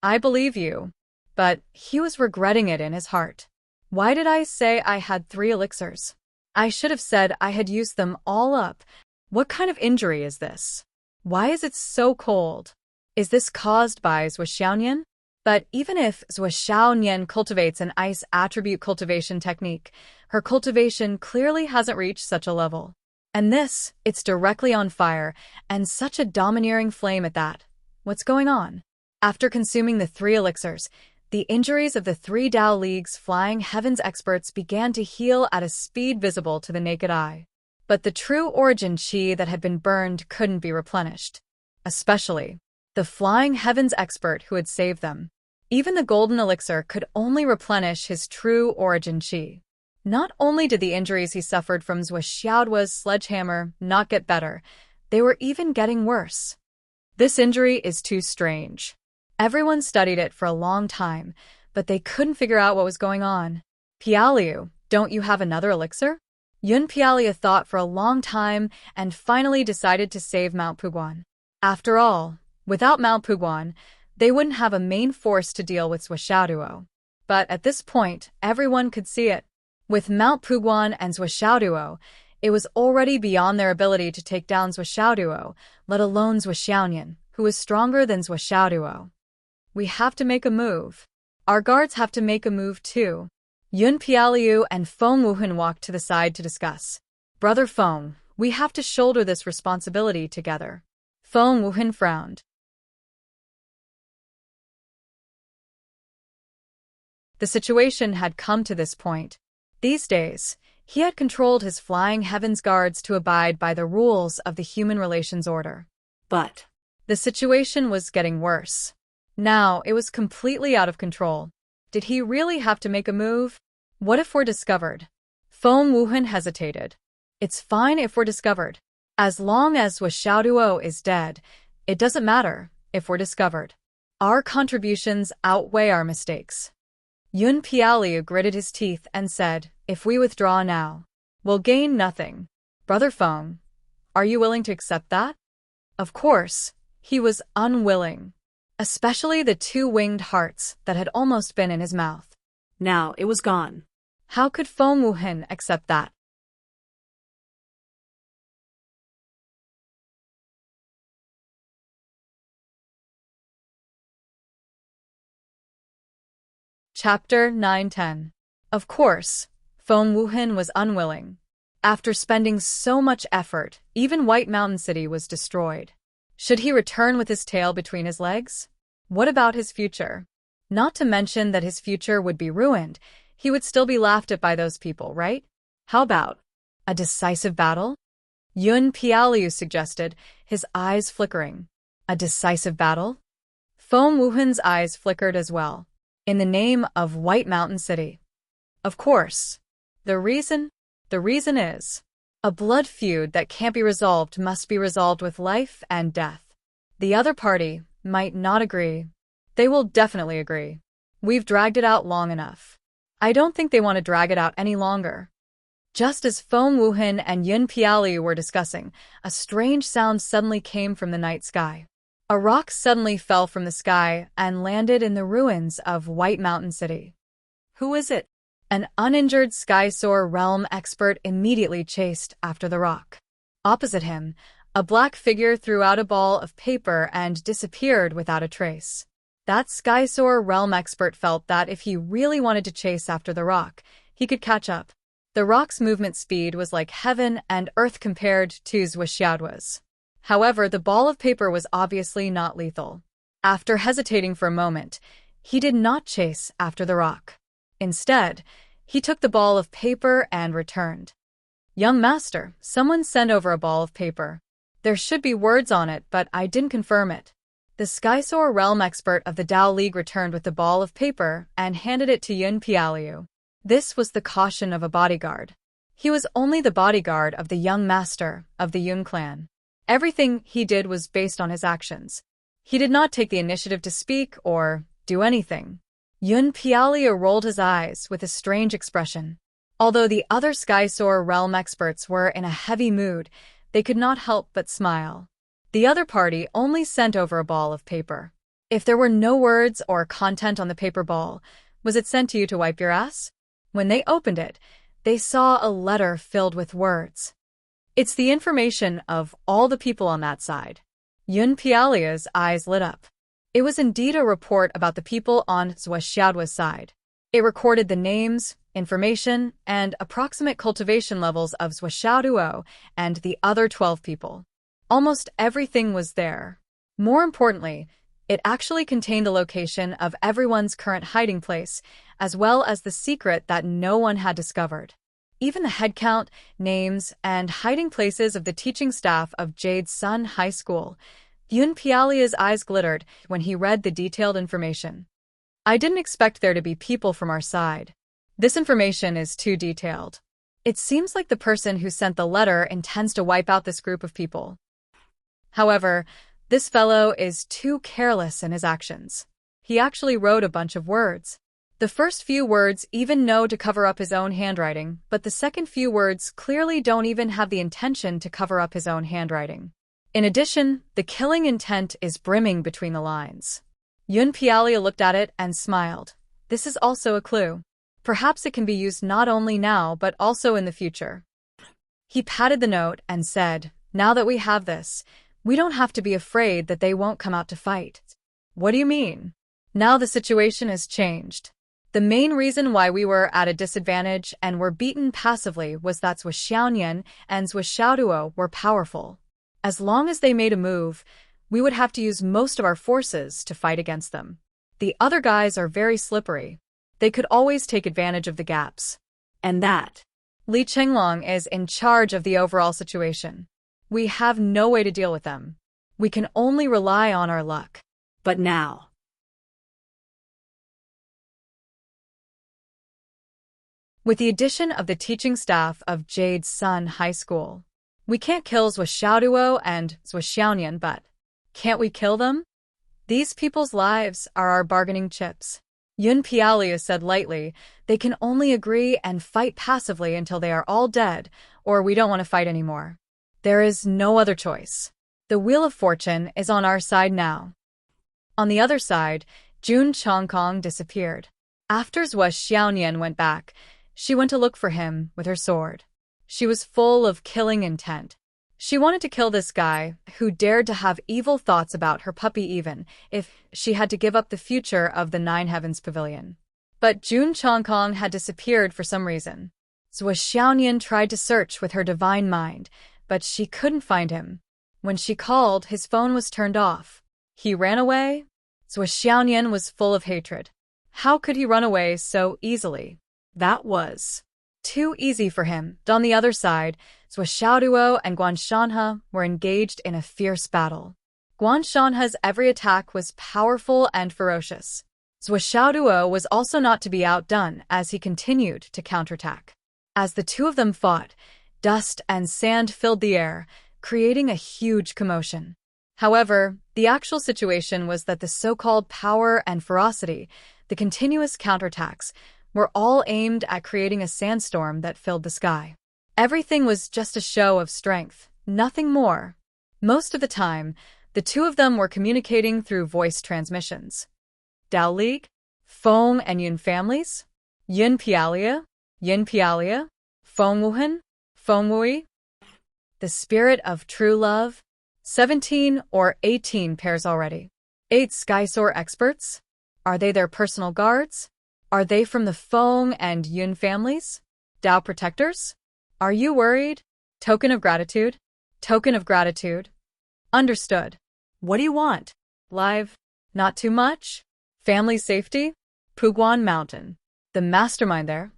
I believe you. But he was regretting it in his heart. Why did I say I had 3 elixirs? I should have said I had used them all up. What kind of injury is this? Why is it so cold? Is this caused by Zhuoxiaonian? But even if Zhuoxiaonian cultivates an ice attribute cultivation technique, her cultivation clearly hasn't reached such a level. And this, it's directly on fire, and such a domineering flame at that. What's going on? After consuming the 3 elixirs, the injuries of the 3 Dao League's flying heavens experts began to heal at a speed visible to the naked eye. But the true origin chi that had been burned couldn't be replenished. Especially the flying heavens expert who had saved them. Even the golden elixir could only replenish his true origin chi. Not only did the injuries he suffered from Zhuoxiaodua's sledgehammer not get better, they were even getting worse. This injury is too strange. Everyone studied it for a long time, but they couldn't figure out what was going on. Pialiu, don't you have another elixir? Yun Pialia thought for a long time and finally decided to save Mount Puguan. After all, without Mount Puguan, they wouldn't have a main force to deal with Zhuoxiaoduo. But at this point, everyone could see it. With Mount Puguan and Zhuoxiaoduo, it was already beyond their ability to take down Zhuoxiaoduo, let alone Zhuoxiaonian, who was stronger than Zhuoxiaoduo. We have to make a move. Our guards have to make a move too. Yun Pialiu and Feng Wuhan walked to the side to discuss. Brother Feng, we have to shoulder this responsibility together. Feng Wuhan frowned. The situation had come to this point. These days, he had controlled his flying heavens guards to abide by the rules of the human relations order. But the situation was getting worse. Now it was completely out of control. Did he really have to make a move? What if we're discovered? Feng Wuhan hesitated. It's fine if we're discovered. As long as Zhuoxiaoduo is dead, it doesn't matter if we're discovered. Our contributions outweigh our mistakes. Yun Pialiu gritted his teeth and said, if we withdraw now, we'll gain nothing. Brother Feng, are you willing to accept that? Of course, he was unwilling. Especially the 2 winged hearts that had almost been in his mouth. Now it was gone. How could Feng Wuhan accept that? Chapter 9-10. Of course, Feng Wuhan was unwilling. After spending so much effort, even White Mountain City was destroyed. Should he return with his tail between his legs? What about his future? Not to mention that his future would be ruined. He would still be laughed at by those people, right? How about a decisive battle? Yun Pialiu suggested, his eyes flickering. A decisive battle? Feng Wuhan's eyes flickered as well. In the name of White Mountain City. Of course. The reason is a blood feud that can't be resolved must be resolved with life and death. The other party might not agree. They will definitely agree. We've dragged it out long enough. I don't think they want to drag it out any longer. Just as Feng Wuhan and Yun Pialiu were discussing, a strange sound suddenly came from the night sky. A rock suddenly fell from the sky and landed in the ruins of White Mountain City. Who is it? An uninjured Skysoar realm expert immediately chased after the rock. Opposite him, a black figure threw out a ball of paper and disappeared without a trace. That Skysoar realm expert felt that if he really wanted to chase after the rock, he could catch up. The rock's movement speed was like heaven and earth compared to Wuxia's. However, the ball of paper was obviously not lethal. After hesitating for a moment, he did not chase after the rock. Instead, he took the ball of paper and returned. "Young master, someone sent over a ball of paper. There should be words on it, but I didn't confirm it." The Skysoar realm expert of the Tao League returned with the ball of paper and handed it to Yun Pialiu. This was the caution of a bodyguard. He was only the bodyguard of the young master of the Yun clan. Everything he did was based on his actions. He did not take the initiative to speak or do anything. Yun Pialiu rolled his eyes with a strange expression. Although the other Skysoar realm experts were in a heavy mood, they could not help but smile. The other party only sent over a ball of paper. If there were no words or content on the paper ball, was it sent to you to wipe your ass? When they opened it, they saw a letter filled with words. "It's the information of all the people on that side." Yun Pialiu's eyes lit up. It was indeed a report about the people on Wuxia's side. It recorded the names, information, and approximate cultivation levels of Wuxiao and the other 12 people. Almost everything was there. More importantly, it actually contained the location of everyone's current hiding place, as well as the secret that no one had discovered. Even the headcount, names, and hiding places of the teaching staff of Jade's Sun High School. Yun Pialiu's eyes glittered when he read the detailed information. "I didn't expect there to be people from our side. This information is too detailed. It seems like the person who sent the letter intends to wipe out this group of people. However, this fellow is too careless in his actions. He actually wrote a bunch of words. The first few words even know to cover up his own handwriting, but the second few words clearly don't even have the intention to cover up his own handwriting. In addition, the killing intent is brimming between the lines." Yun Pialiu looked at it and smiled. "This is also a clue. Perhaps it can be used not only now but also in the future." He patted the note and said, "Now that we have this, we don't have to be afraid that they won't come out to fight." "What do you mean?" "Now the situation has changed. The main reason why we were at a disadvantage and were beaten passively was that Wuxiaonian and Wuxiaoduo were powerful. As long as they made a move, we would have to use most of our forces to fight against them. The other guys are very slippery. They could always take advantage of the gaps. And that? Li Chenglong is in charge of the overall situation. We have no way to deal with them. We can only rely on our luck." But now. With the addition of the teaching staff of Jade's Sun High School, we can't kill Wuxiaoduo and Wuxiaonian, but can't we kill them? These people's lives are our bargaining chips. Yun Pialiu said lightly, "They can only agree and fight passively until they are all dead, or we don't want to fight anymore. There is no other choice. The Wheel of Fortune is on our side now." On the other side, Jun Chongkong disappeared. After Zhua Xiaonian went back, she went to look for him with her sword. She was full of killing intent. She wanted to kill this guy who dared to have evil thoughts about her puppy even if she had to give up the future of the Nine Heavens Pavilion. But Jun Chongkong had disappeared for some reason. Zhua Xiaonian tried to search with her divine mind, but she couldn't find him. When she called, his phone was turned off. He ran away? Zhua Xiaonian was full of hatred. How could he run away so easily? That was too easy for him. On the other side, Wuxiaoduo and Guanshanhe were engaged in a fierce battle. Guanshanhe's every attack was powerful and ferocious. Wuxiaoduo was also not to be outdone as he continued to counterattack. As the two of them fought, dust and sand filled the air, creating a huge commotion. However, the actual situation was that the so-called power and ferocity, the continuous counterattacks, were all aimed at creating a sandstorm that filled the sky. Everything was just a show of strength, nothing more. Most of the time, the two of them were communicating through voice transmissions. Dao League? Feng and Yun families? Yun Pialia? Feng Wuhan? Feng Wui? The spirit of true love? 17 or 18 pairs already. 8 Skysoar experts? Are they their personal guards? Are they from the Feng and Yun families? Dao protectors? Are you worried? Token of gratitude? Token of gratitude. Understood. What do you want? Live? Not too much? Family safety? Puguan Mountain. The mastermind there.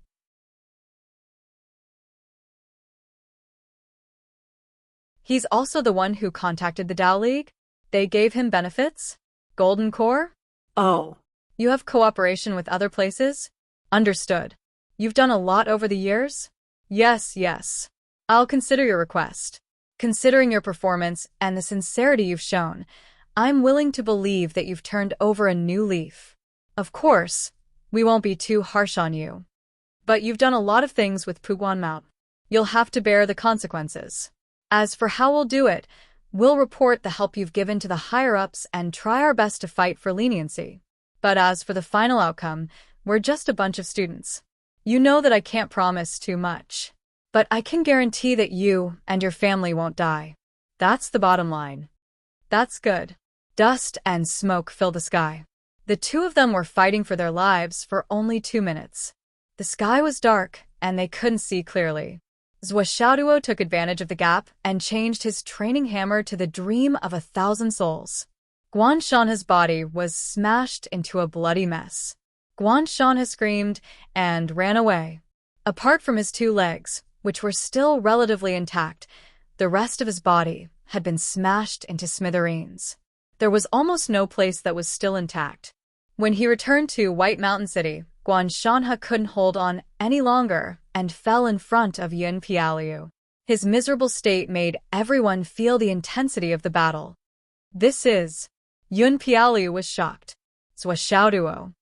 He's also the one who contacted the Dao League? They gave him benefits? Golden Core? Oh. You have cooperation with other places? Understood. You've done a lot over the years? Yes. I'll consider your request. Considering your performance and the sincerity you've shown, I'm willing to believe that you've turned over a new leaf. Of course, we won't be too harsh on you. But you've done a lot of things with Puguan Mountain. You'll have to bear the consequences. As for how we'll do it, we'll report the help you've given to the higher-ups and try our best to fight for leniency. But as for the final outcome, we're just a bunch of students. You know that I can't promise too much. But I can guarantee that you and your family won't die. That's the bottom line. That's good. Dust and smoke fill the sky. The two of them were fighting for their lives for only 2 minutes. The sky was dark, and they couldn't see clearly. Xiaoduo took advantage of the gap and changed his training hammer to the dream of 1,000 souls. Guanshanha's body was smashed into a bloody mess. Guanshanha screamed and ran away. Apart from his 2 legs, which were still relatively intact, the rest of his body had been smashed into smithereens. There was almost no place that was still intact. When he returned to White Mountain City, Guanshanha couldn't hold on any longer and fell in front of Yun Pialiu. His miserable state made everyone feel the intensity of the battle. This is... Yun Pialiu was shocked. Xiaoduo.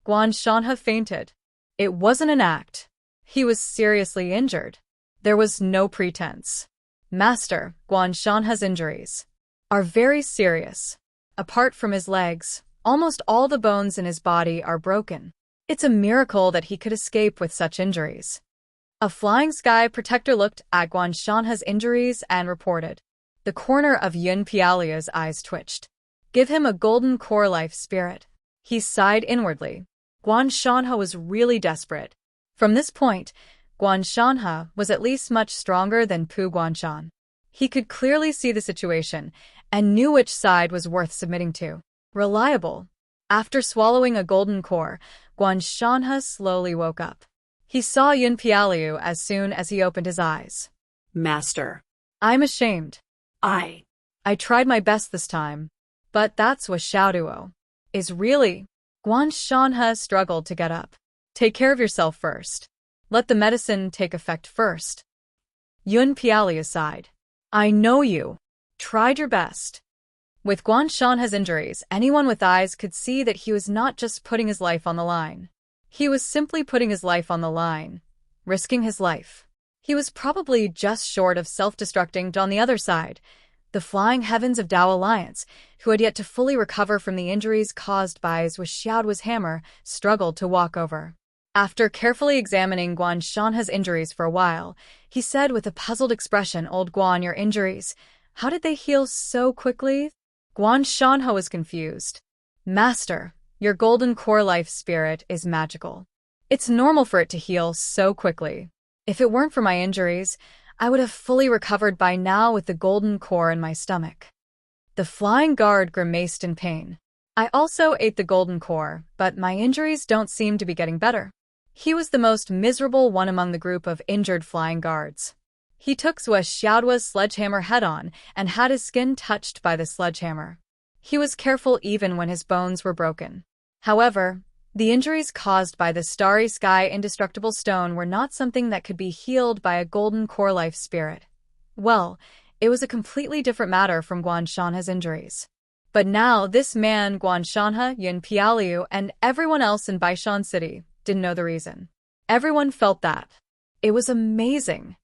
Guanshanha fainted. It wasn't an act. He was seriously injured. There was no pretense. Master, Guanshanha's injuries are very serious. Apart from his legs, almost all the bones in his body are broken. It's a miracle that he could escape with such injuries. A flying sky protector looked at Guanshanha's injuries and reported. The corner of Yun Pialiu's eyes twitched. Give him a golden core life spirit. He sighed inwardly. Guanshanha was really desperate. From this point, Guanshanha was at least much stronger than Pu Guanshan. He could clearly see the situation and knew which side was worth submitting to. Reliable. After swallowing a golden core, Guanshanha slowly woke up. He saw Yun Pialiu as soon as he opened his eyes. Master. I'm ashamed. I tried my best this time. But that's what Xiaoduo is really. Guanshanha struggled to get up. Take care of yourself first. Let the medicine take effect first. Yun Pialiu sighed. I know you. Tried your best. With Guanshanha's injuries, anyone with eyes could see that he was not just putting his life on the line. He was simply putting his life on the line, risking his life. He was probably just short of self-destructing on the other side. The flying heavens of Dao Alliance, who had yet to fully recover from the injuries caused by Xiaoduo's hammer, struggled to walk over. After carefully examining Guanshanha's injuries for a while, he said with a puzzled expression, Old Guan, your injuries, how did they heal so quickly? Guanshanha was confused. Master, your golden core life spirit is magical. It's normal for it to heal so quickly. If it weren't for my injuries, I would have fully recovered by now with the golden core in my stomach. The flying guard grimaced in pain. I also ate the golden core, but my injuries don't seem to be getting better. He was the most miserable one among the group of injured flying guards. He took Xiaoduo's sledgehammer head-on and had his skin touched by the sledgehammer. He was careful even when his bones were broken. However, the injuries caused by the Starry Sky indestructible stone were not something that could be healed by a golden core life spirit. Well, it was a completely different matter from Guanshanha's injuries. But now this man, Guanshanha, Yun Pialiu, and everyone else in Baishan City didn't know the reason. Everyone felt that. It was amazing.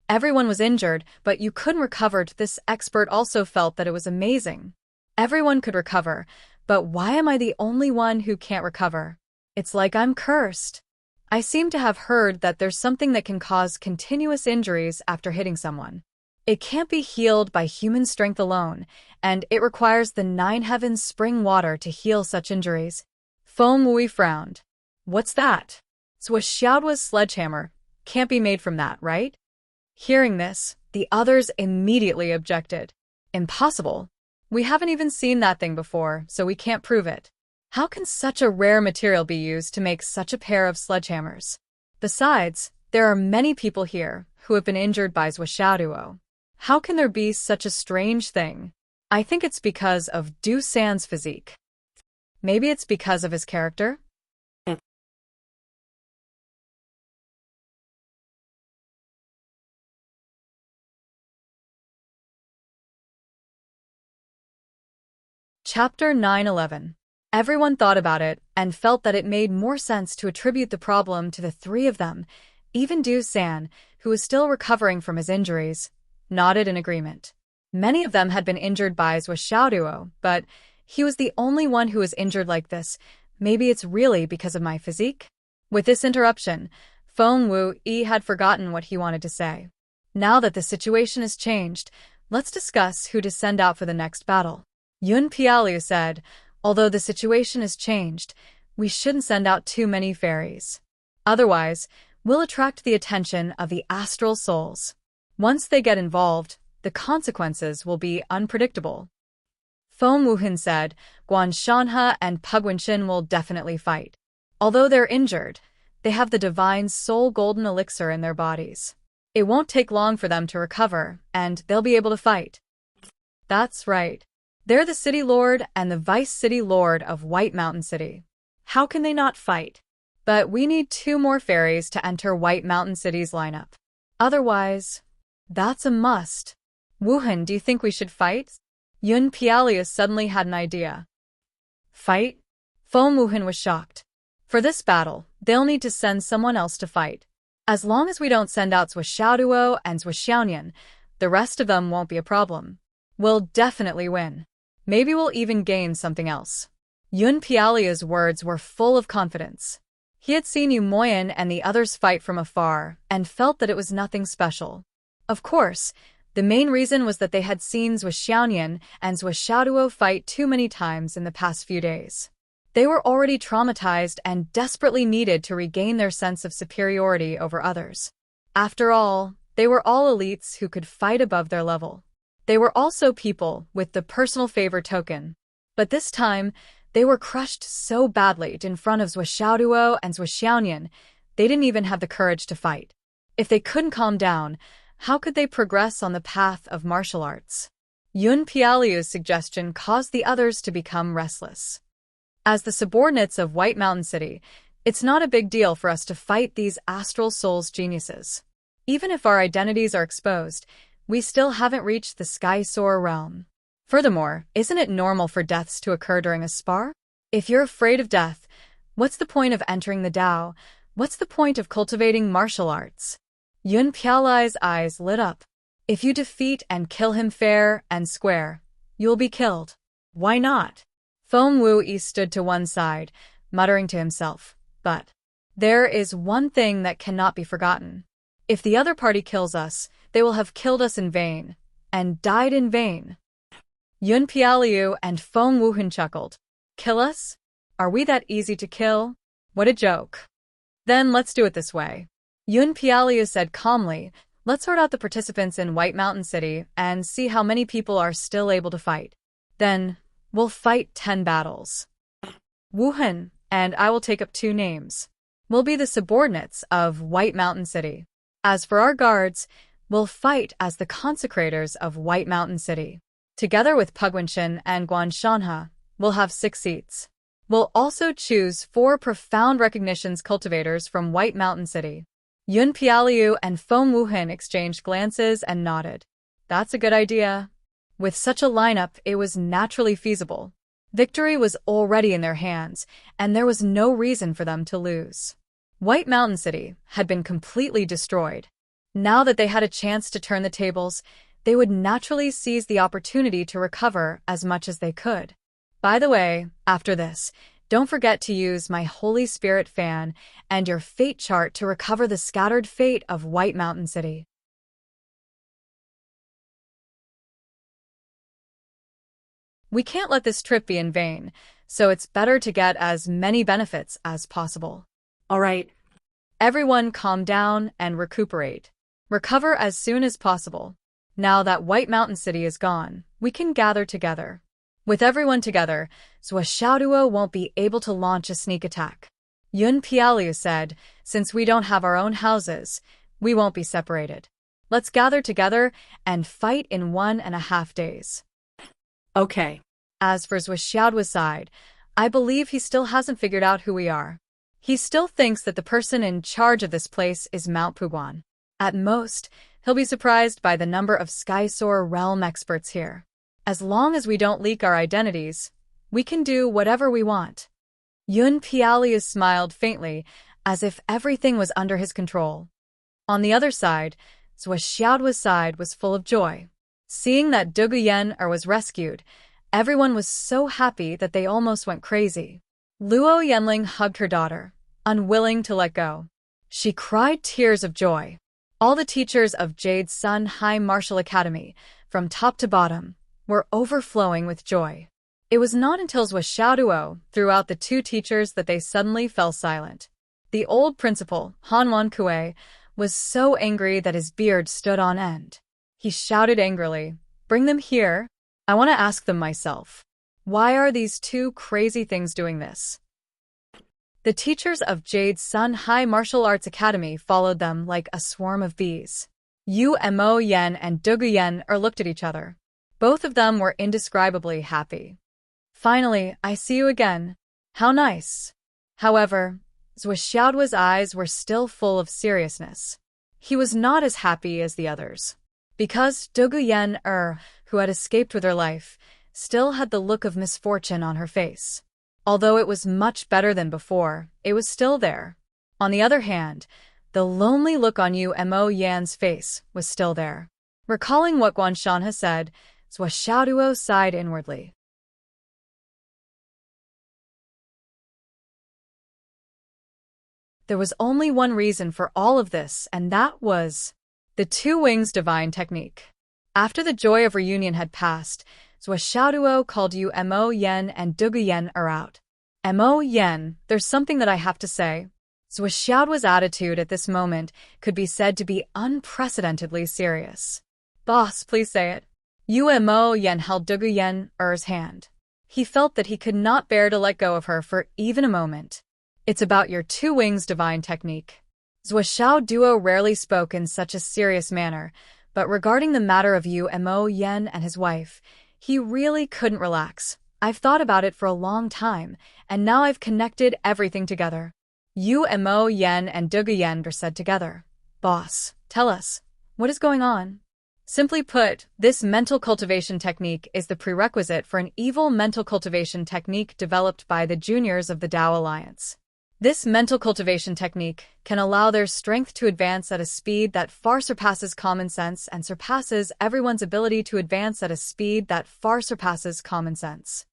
Everyone was injured, but you couldn't recover. This expert also felt that it was amazing. Everyone could recover, but why am I the only one who can't recover? It's like I'm cursed. I seem to have heard that there's something that can cause continuous injuries after hitting someone. It can't be healed by human strength alone, and it requires the 9 heavens spring water to heal such injuries. Feng Wui frowned. What's that? Swishaodua's sledgehammer. Can't be made from that, right? Hearing this, the others immediately objected. Impossible. We haven't even seen that thing before, so we can't prove it. How can such a rare material be used to make such a pair of sledgehammers? Besides, there are many people here who have been injured by Swishaoduo. How can there be such a strange thing? I think it's because of Du San's physique. Maybe it's because of his character? Chapter 9:11. Everyone thought about it and felt that it made more sense to attribute the problem to the three of them. Even Du San, who was still recovering from his injuries, nodded in agreement. Many of them had been injured by Swishaoduo, but he was the only one who was injured like this. Maybe it's really because of my physique? With this interruption, Feng Wui had forgotten what he wanted to say. Now that the situation has changed, let's discuss who to send out for the next battle. Yun Piaoliu said, although the situation has changed, we shouldn't send out too many fairies. Otherwise, we'll attract the attention of the astral souls. Once they get involved, the consequences will be unpredictable. Feng Wuhan said, Guanshanhe and Pugwenshin will definitely fight. Although they're injured, they have the divine soul golden elixir in their bodies. It won't take long for them to recover, and they'll be able to fight. That's right. They're the city lord and the vice city lord of White Mountain City. How can they not fight? But we need 2 more fairies to enter White Mountain City's lineup. Otherwise, that's a must. Wuhan, do you think we should fight? Yun Piaoliu suddenly had an idea. Fight? Feng Wuhan was shocked. For this battle, they'll need to send someone else to fight. As long as we don't send out Swishaoduo and Swishaonian, the rest of them won't be a problem. We'll definitely win. Maybe we'll even gain something else. Yun Piaoliu's words were full of confidence. He had seen Yu Moyan and the others fight from afar and felt that it was nothing special. Of course, the main reason was that they had seen Swishaonian and Swishaoduo fight too many times in the past few days. They were already traumatized and desperately needed to regain their sense of superiority over others. After all, they were all elites who could fight above their level. They were also people with the personal favor token. But this time, they were crushed so badly in front of Swishaoduo and Swishaonian, they didn't even have the courage to fight. If they couldn't calm down, how could they progress on the path of martial arts? Yun Piaoliu's suggestion caused the others to become restless. As the subordinates of White Mountain City, it's not a big deal for us to fight these astral souls geniuses. Even if our identities are exposed, we still haven't reached the Sky Soar realm. Furthermore, isn't it normal for deaths to occur during a spar? If you're afraid of death, what's the point of entering the Tao? What's the point of cultivating martial arts? Yun Piaoliu's eyes lit up. If you defeat and kill him fair and square, you'll be killed. Why not? Feng Wui stood to one side, muttering to himself, but there is one thing that cannot be forgotten. If the other party kills us, they will have killed us in vain, and died in vain. Yun Piaoliu and Feng Wuhan chuckled. Kill us? Are we that easy to kill? What a joke. Then let's do it this way. Yun Piaoliu said calmly, let's sort out the participants in White Mountain City and see how many people are still able to fight. Then, we'll fight 10 battles. Wuhan and I will take up 2 names. We'll be the subordinates of White Mountain City. As for our guards, we'll fight as the consecrators of White Mountain City. Together with Pugwenshin and Guanshanhe, we'll have 6 seats. We'll also choose 4 profound recognitions cultivators from White Mountain City. Yun Piaoliu and Feng Wuhan exchanged glances and nodded. That's a good idea. With such a lineup, it was naturally feasible. Victory was already in their hands, and there was no reason for them to lose. White Mountain City had been completely destroyed. Now that they had a chance to turn the tables, they would naturally seize the opportunity to recover as much as they could. By the way, after this, don't forget to use my Holy Spirit fan and your fate chart to recover the scattered fate of White Mountain City. We can't let this trip be in vain, so it's better to get as many benefits as possible. All right. Everyone calm down and recuperate. Recover as soon as possible. Now that White Mountain City is gone, we can gather together. With everyone together, Swordsmanship won't be able to launch a sneak attack. Yun Pialiu said, since we don't have our own houses, we won't be separated. Let's gather together and fight in 1.5 days. Okay. As for Swordsmanship's side, I believe he still hasn't figured out who we are. He still thinks that the person in charge of this place is Mount Puguan. At most, he'll be surprised by the number of Skysoar realm experts here. As long as we don't leak our identities, we can do whatever we want. Yun Pialiu smiled faintly, as if everything was under his control. On the other side, Swordsmanship's side was full of joy. Seeing that Duguyen was rescued, everyone was so happy that they almost went crazy. Luo Yenling hugged her daughter, unwilling to let go. She cried tears of joy. All the teachers of Jade Sun High Martial Academy, from top to bottom, were overflowing with joy. It was not until Swordsmanship threw out the two teachers that they suddenly fell silent. The old principal, Hanwan Kue, was so angry that his beard stood on end. He shouted angrily, "Bring them here. I want to ask them myself. Why are these two crazy things doing this?" The teachers of Jade Sun High Martial Arts Academy followed them like a swarm of bees. Mo Yen and Duguyen looked at each other. Both of them were indescribably happy. Finally, I see you again. How nice. However, Swordsmanship's eyes were still full of seriousness. He was not as happy as the others. Because Duguyen who had escaped with her life, still had the look of misfortune on her face. Although it was much better than before, it was still there. On the other hand, the lonely look on Mo Yan's face was still there. Recalling what Guanshan had said, Swordsmanship sighed inwardly. There was only one reason for all of this, and that was the two wings divine technique. After the joy of reunion had passed, Swordsmanship called Mo Yen and Duguyen out. Mo Yen, there's something that I have to say. Swordsmanship's attitude at this moment could be said to be unprecedentedly serious. Boss, please say it. Mo Yen held Duguyen's hand. He felt that he could not bear to let go of her for even a moment. It's about your two wings divine technique. Swordsmanship rarely spoke in such a serious manner, but regarding the matter of Mo Yen and his wife, he really couldn't relax. I've thought about it for a long time, and now I've connected everything together. Mo Yen and Duguyen said together. Boss, tell us, what is going on? Simply put, this mental cultivation technique is the prerequisite for an evil mental cultivation technique developed by the juniors of the Tao Alliance. This mental cultivation technique can allow their strength to advance at a speed that far surpasses common sense and surpasses everyone's ability to advance at a speed that far surpasses common sense.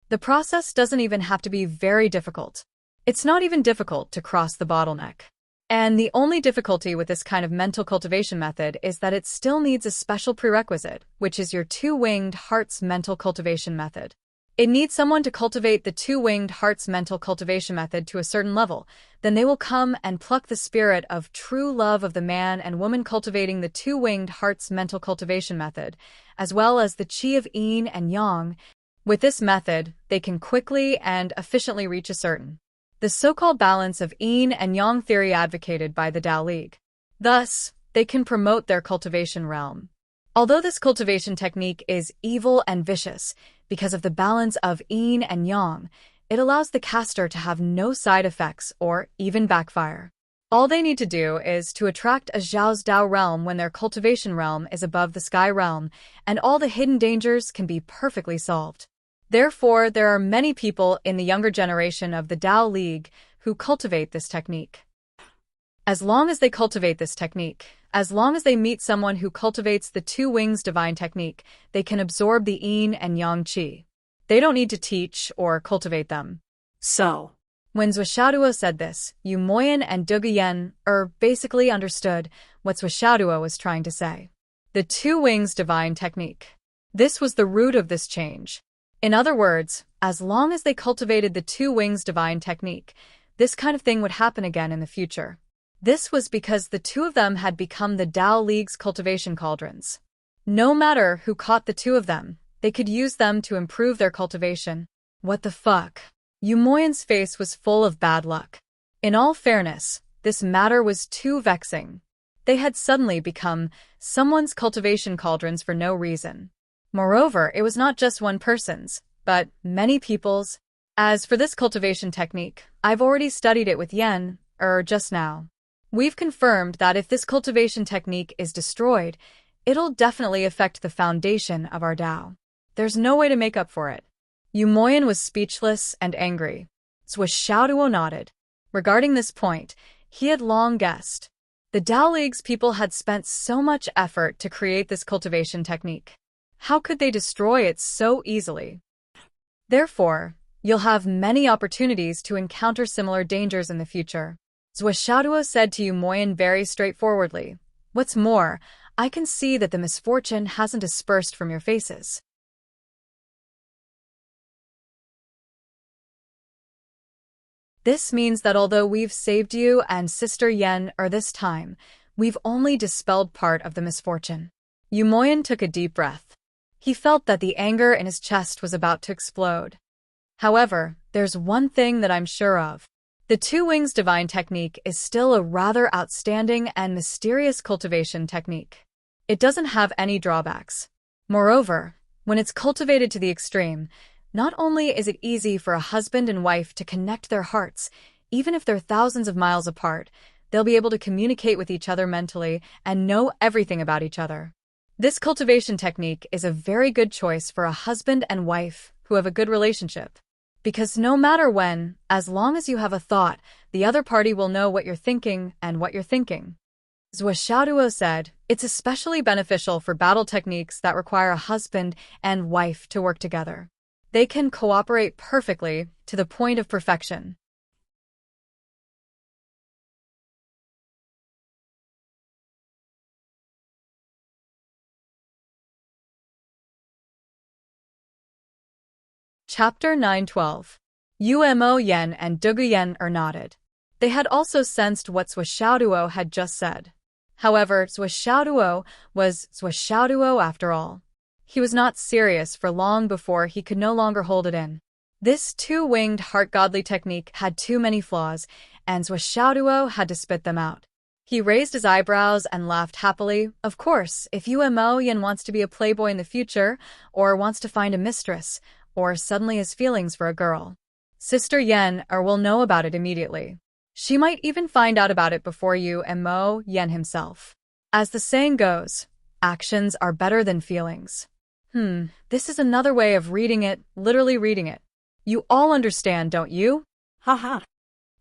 The process doesn't even have to be very difficult. It's not even difficult to cross the bottleneck. And the only difficulty with this kind of mental cultivation method is that it still needs a special prerequisite, which is your two-winged heart's mental cultivation method. It needs someone to cultivate the two-winged heart's mental cultivation method to a certain level. Then they will come and pluck the spirit of true love of the man and woman cultivating the two-winged heart's mental cultivation method, as well as the qi of yin and yang. With this method, they can quickly and efficiently reach a certain the so-called balance of yin and yang theory advocated by the Tao League. Thus, they can promote their cultivation realm. Although this cultivation technique is evil and vicious, because of the balance of yin and yang, it allows the caster to have no side effects or even backfire. All they need to do is to attract a Zhao's Dao realm when their cultivation realm is above the sky realm, and all the hidden dangers can be perfectly solved. Therefore, there are many people in the younger generation of the Tao League who cultivate this technique. As long as they cultivate this technique, as long as they meet someone who cultivates the two wings divine technique, they can absorb the yin and yang qi. They don't need to teach or cultivate them. So, When Zhuo said this, Yu Moyan and Duguyen basically understood what Zhuo was trying to say. The two wings divine technique. This was the root of this change. In other words, as long as they cultivated the two wings divine technique, this kind of thing would happen again in the future. This was because the two of them had become the Tao League's cultivation cauldrons. No matter who caught the two of them, they could use them to improve their cultivation. What the fuck? Yu Moyan's face was full of bad luck. In all fairness, this matter was too vexing. They had suddenly become someone's cultivation cauldrons for no reason. Moreover, it was not just one person's, but many people's. As for this cultivation technique, I've already studied it with Yen, just now. We've confirmed that if this cultivation technique is destroyed, it'll definitely affect the foundation of our Tao. There's no way to make up for it. Yu Moyan was speechless and angry. Zhuo nodded. Regarding this point, he had long guessed. The Tao League's people had spent so much effort to create this cultivation technique. How could they destroy it so easily? Therefore, you'll have many opportunities to encounter similar dangers in the future. Zhuo said to Yu Moyan very straightforwardly. What's more, I can see that the misfortune hasn't dispersed from your faces. This means that although we've saved you and Sister Yen this time, we've only dispelled part of the misfortune. Yu Moyan took a deep breath. He felt that the anger in his chest was about to explode. However, there's one thing that I'm sure of. The two wings divine technique is still a rather outstanding and mysterious cultivation technique. It doesn't have any drawbacks. Moreover, when it's cultivated to the extreme, not only is it easy for a husband and wife to connect their hearts, even if they're thousands of miles apart, they'll be able to communicate with each other mentally and know everything about each other. This cultivation technique is a very good choice for a husband and wife who have a good relationship. Because no matter when, as long as you have a thought, the other party will know what you're thinking and what you're thinking. Zhuo said, it's especially beneficial for battle techniques that require a husband and wife to work together. They can cooperate perfectly to the point of perfection. Chapter 9:12. Umo Yen and Duguyen nodded. They had also sensed what Zhuo had just said. However, Zhuo was Zhuo after all. He was not serious for long before he could no longer hold it in. This two-winged heart-godly technique had too many flaws, and Zhuo had to spit them out. He raised his eyebrows and laughed happily. Of course, if Umo Yen wants to be a playboy in the future, or wants to find a mistress, or suddenly has feelings for a girl, Sister Yen will know about it immediately. She might even find out about it before Umo Yen himself. As the saying goes, actions are better than feelings. This is another way of reading it, literally reading it. You all understand, don't you? Haha.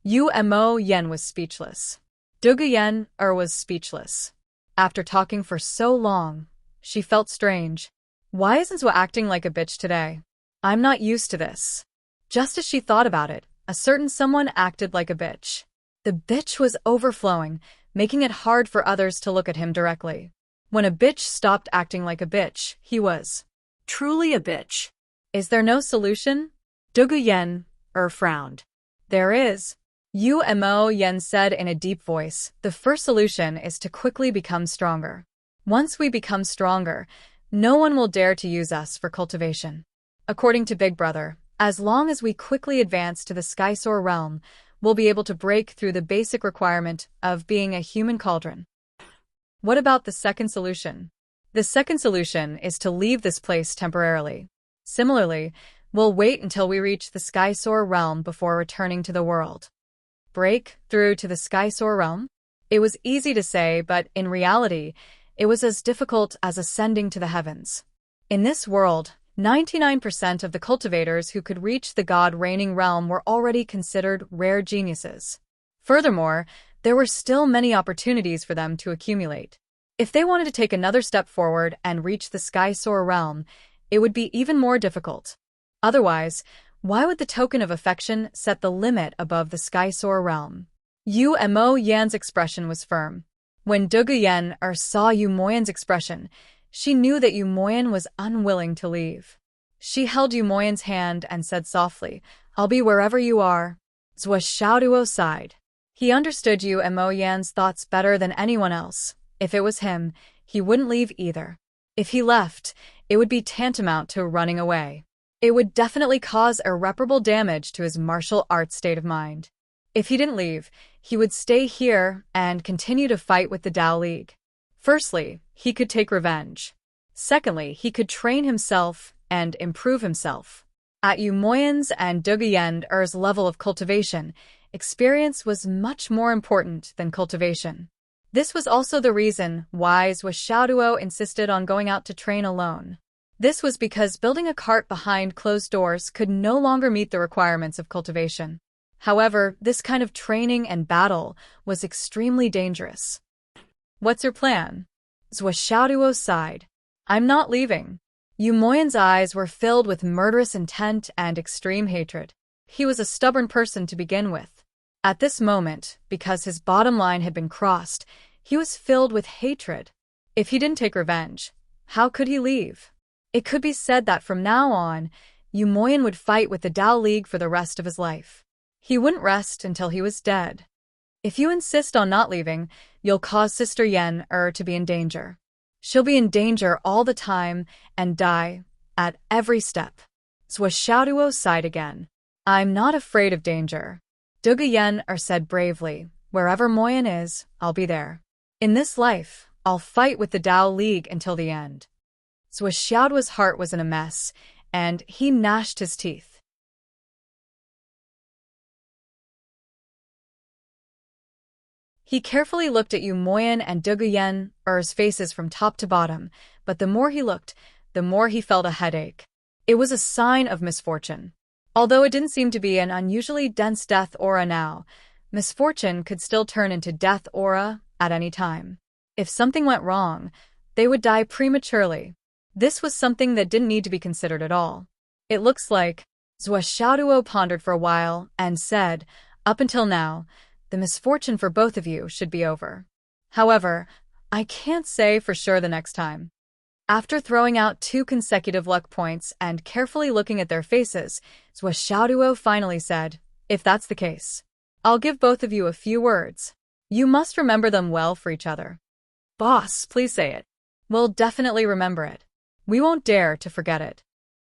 Umo Yen was speechless. Duguyen was speechless. After talking for so long, she felt strange. Why isn't Zhuo acting like a bitch today? I'm not used to this. Just as she thought about it, a certain someone acted like a bitch. The bitch was overflowing, making it hard for others to look at him directly. When a bitch stopped acting like a bitch, he was Truly a bitch. Is there no solution? Duguyen frowned. There is. Umo Yen said in a deep voice, the first solution is to quickly become stronger. Once we become stronger, no one will dare to use us for cultivation. According to Big Brother, as long as we quickly advance to the Skysoar realm, we'll be able to break through the basic requirement of being a human cauldron. What about the second solution? The second solution is to leave this place temporarily. Similarly, we'll wait until we reach the Skysoar realm before returning to the world. Break through to the Skysoar realm? It was easy to say, but in reality, it was as difficult as ascending to the heavens. In this world, 99% of the cultivators who could reach the god-reigning realm were already considered rare geniuses. Furthermore, there were still many opportunities for them to accumulate. If they wanted to take another step forward and reach the Sky Soar realm, it would be even more difficult. Otherwise, why would the token of affection set the limit above the Sky Soar realm? Yu Mo Yan's expression was firm. When Dugu Yan saw Yu Moyan's expression, she knew that Yu Moyan was unwilling to leave. She held Yu Moyan's hand and said softly, "I'll be wherever you are." Zhou Xiaoduo sighed. He understood Yu Mo Yan's thoughts better than anyone else. If it was him, he wouldn't leave either. If he left, it would be tantamount to running away. It would definitely cause irreparable damage to his martial arts state of mind. If he didn't leave, he would stay here and continue to fight with the Tao League. Firstly, he could take revenge. Secondly, he could train himself and improve himself. At Yu Moyan's and Dugu Yan's level of cultivation, experience was much more important than cultivation. This was also the reason why Zhou Xiaoduo insisted on going out to train alone. This was because building a cart behind closed doors could no longer meet the requirements of cultivation. However, this kind of training and battle was extremely dangerous. "What's your plan?" Zhou Xiaoduo sighed. "I'm not leaving." Yu Moyan's eyes were filled with murderous intent and extreme hatred. He was a stubborn person to begin with. At this moment, because his bottom line had been crossed, he was filled with hatred. If he didn't take revenge, how could he leave? It could be said that from now on, Yu Moyan would fight with the Tao League for the rest of his life. He wouldn't rest until he was dead. If you insist on not leaving, you'll cause Sister Yan to be in danger. She'll be in danger all the time and die at every step. Zhou Xiaoduo sighed again. "I'm not afraid of danger." Dugu Yan said bravely, "Wherever Moyan is, I'll be there. In this life, I'll fight with the Tao League until the end." Zhou Xiaoduo's heart was in a mess, and he gnashed his teeth. He carefully looked at Yu Moyan and Dugu Yan's faces from top to bottom, but the more he looked, the more he felt a headache. It was a sign of misfortune. Although it didn't seem to be an unusually dense death aura now, misfortune could still turn into death aura at any time. If something went wrong, they would die prematurely. This was something that didn't need to be considered at all. "It looks like," Zhou Xiaoduo pondered for a while and said, "Up until now, the misfortune for both of you should be over. However, I can't say for sure the next time." After throwing out 2 consecutive luck points and carefully looking at their faces, Zhou Xiaoduo finally said, "If that's the case, I'll give both of you a few words. You must remember them well for each other." "Boss, please say it." "We'll definitely remember it. We won't dare to forget it."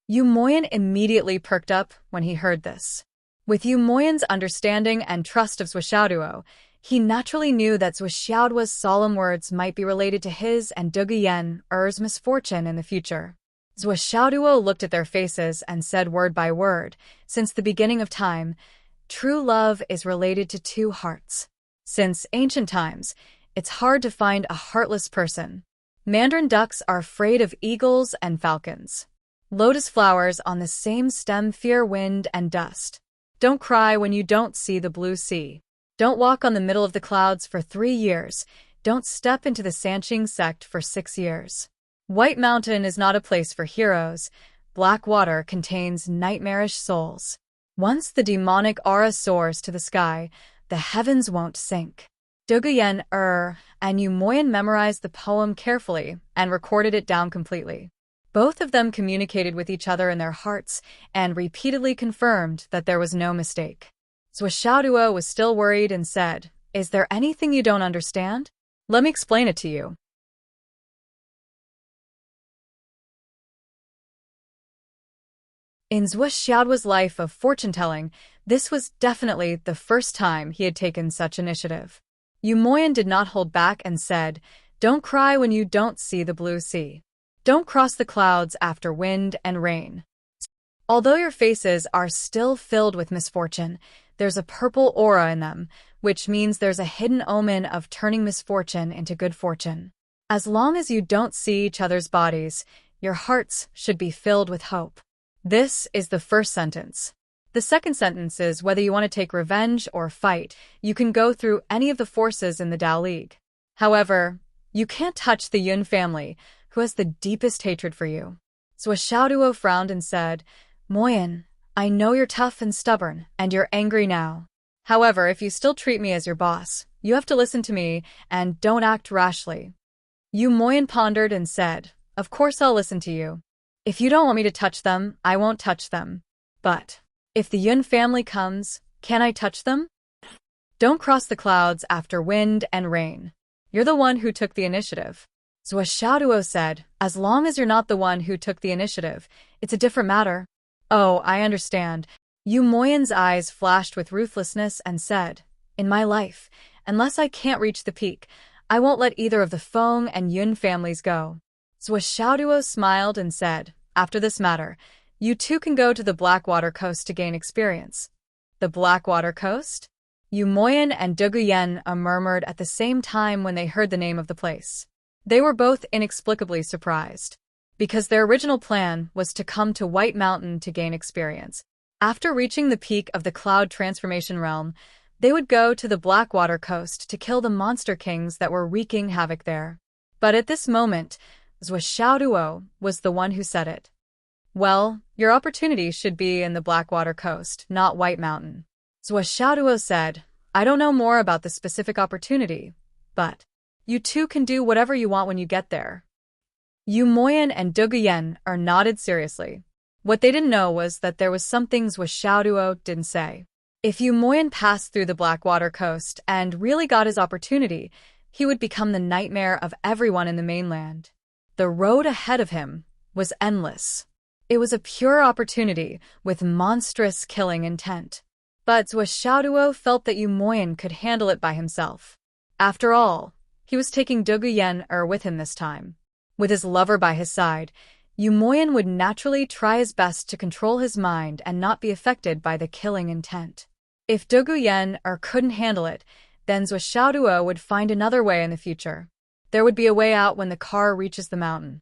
Yu Moyan immediately perked up when he heard this. With Yu Moyan's understanding and trust of Zhou Xiaoduo, he naturally knew that Zhou Xiaoduo's solemn words might be related to his and Dugu Yan's misfortune in the future. Zhou Xiaoduo looked at their faces and said word by word, "Since the beginning of time, true love is related to 2 hearts. Since ancient times, it's hard to find a heartless person. Mandarin ducks are afraid of eagles and falcons. Lotus flowers on the same stem fear wind and dust. Don't cry when you don't see the blue sea. Don't walk on the middle of the clouds for 3 years. Don't step into the Sanqing sect for 6 years. White Mountain is not a place for heroes. Black water contains nightmarish souls. Once the demonic aura soars to the sky, the heavens won't sink." Dugu Yan and Yu Moyan memorized the poem carefully and recorded it down completely. Both of them communicated with each other in their hearts and repeatedly confirmed that there was no mistake. Zhou Xiaoduo was still worried and said, "Is there anything you don't understand? Let me explain it to you." In Zhou Xiaoduo's life of fortune-telling, this was definitely the first time he had taken such initiative. Yu Moyan did not hold back and said, "Don't cry when you don't see the blue sea. Don't cross the clouds after wind and rain. Although your faces are still filled with misfortune, there's a purple aura in them, which means there's a hidden omen of turning misfortune into good fortune. As long as you don't see each other's bodies, Your hearts should be filled with hope. This is the first sentence. The second sentence is whether you want to take revenge or fight, you can go through any of the forces in the Tao League. However, you can't touch the Yun family, who has the deepest hatred for you. So Xiaoduo frowned and said, Moyan, I know you're tough and stubborn, and you're angry now. However, if you still treat me as your boss, you have to listen to me and don't act rashly. Yu Moyan pondered and said, Of course I'll listen to you. If you don't want me to touch them, I won't touch them. But if the Yun family comes, can I touch them? Don't cross the clouds after wind and rain. You're the one who took the initiative. So Xiaoduo said, As long as you're not the one who took the initiative, it's a different matter. Oh, I understand. Yu Moyan's eyes flashed with ruthlessness and said, In my life, unless I can't reach the peak, I won't let either of the Feng and Yun families go. So Xiaoduo smiled and said, After this matter, you two can go to the Blackwater Coast to gain experience. The Blackwater Coast? Yu Moyan and Duguyen murmured at the same time when they heard the name of the place. They were both inexplicably surprised, because their original plan was to come to White Mountain to gain experience. After reaching the peak of the Cloud Transformation Realm, they would go to the Blackwater Coast to kill the monster kings that were wreaking havoc there. But at this moment, Xiaoduo was the one who said it. Well, your opportunity should be in the Blackwater Coast, not White Mountain. Xiaoduo said, I don't know more about the specific opportunity, but you two can do whatever you want when you get there. Yu Moyan and Duguyen nodded seriously. What they didn't know was that there was something Xiaoduo didn't say. If Yu Moyan passed through the Blackwater Coast and really got his opportunity, he would become the nightmare of everyone in the mainland. The road ahead of him was endless. It was a pure opportunity with monstrous killing intent. But Xiaoduo felt that Yu Moyan could handle it by himself. After all, he was taking Duguyen with him this time. With his lover by his side, Yu Moyan would naturally try his best to control his mind and not be affected by the killing intent. If Duguyen couldn't handle it, then Xiaoduo would find another way in the future. There would be a way out when the car reaches the mountain.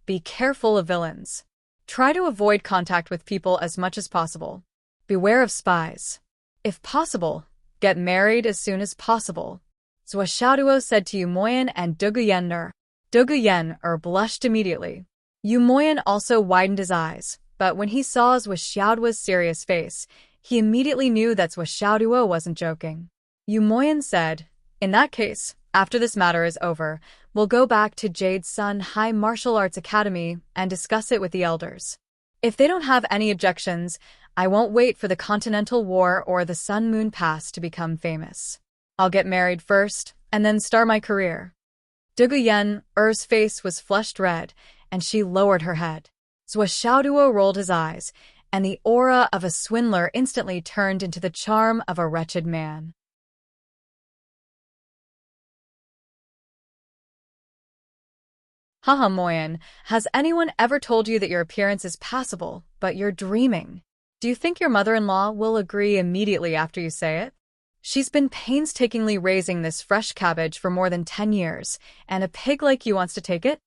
Be careful of villains. Try to avoid contact with people as much as possible. Beware of spies. If possible, get married as soon as possible. Xiaoduo said to Yu Moyan and Duguyen. Duguyen blushed immediately. Yu Moyan also widened his eyes, but when he saw Xiaoduo's serious face, he immediately knew that Xiaoduo wasn't joking. Yu Moyan said, In that case, after this matter is over, we'll go back to Jade Sun High Martial Arts Academy and discuss it with the elders. If they don't have any objections, I won't wait for the Continental War or the Sun Moon Pass to become famous. I'll get married first, and then start my career. Duguyen's face was flushed red, and she lowered her head. Xiaoduo rolled his eyes, and the aura of a swindler instantly turned into the charm of a wretched man. Haha, Moyan, has anyone ever told you that your appearance is passable, but you're dreaming? Do you think your mother-in-law will agree immediately after you say it? She's been painstakingly raising this fresh cabbage for more than 10 years, and a pig like you wants to take it?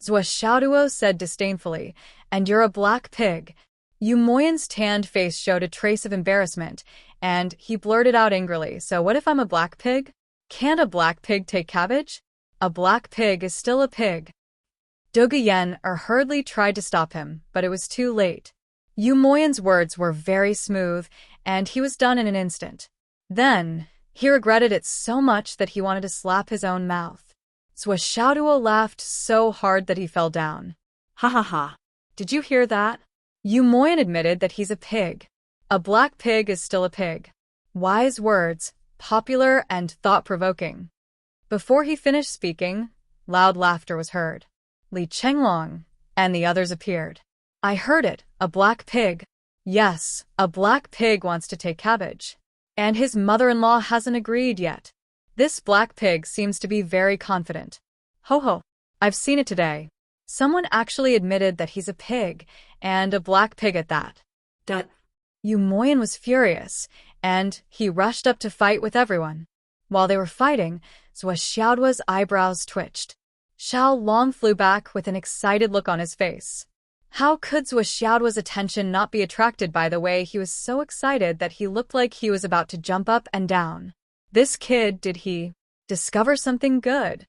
Xiaoduo said disdainfully, and you're a black pig. Yu Moyan's tanned face showed a trace of embarrassment, and he blurted out angrily, So what if I'm a black pig? Can't a black pig take cabbage? A black pig is still a pig. Duguyen hurriedly tried to stop him, but it was too late. Yu Moyan's words were very smooth, and he was done in an instant. Then, he regretted it so much that he wanted to slap his own mouth. Xiaoduo laughed so hard that he fell down. Ha ha ha. Did you hear that? Yu Moyan admitted that he's a pig. A black pig is still a pig. Wise words, popular and thought-provoking. Before he finished speaking, loud laughter was heard. Li Chenglong and the others appeared. I heard it, a black pig. Yes, a black pig wants to take cabbage. And his mother-in-law hasn't agreed yet. This black pig seems to be very confident. Ho ho, I've seen it today. Someone actually admitted that he's a pig, and a black pig at that. Yu Moyan was furious, and he rushed up to fight with everyone. While they were fighting, Xiaoduo's eyebrows twitched. Xiao Long flew back with an excited look on his face. How could Zuo attention not be attracted by the way he was so excited that he looked like he was about to jump up and down? This kid, did he discover something good?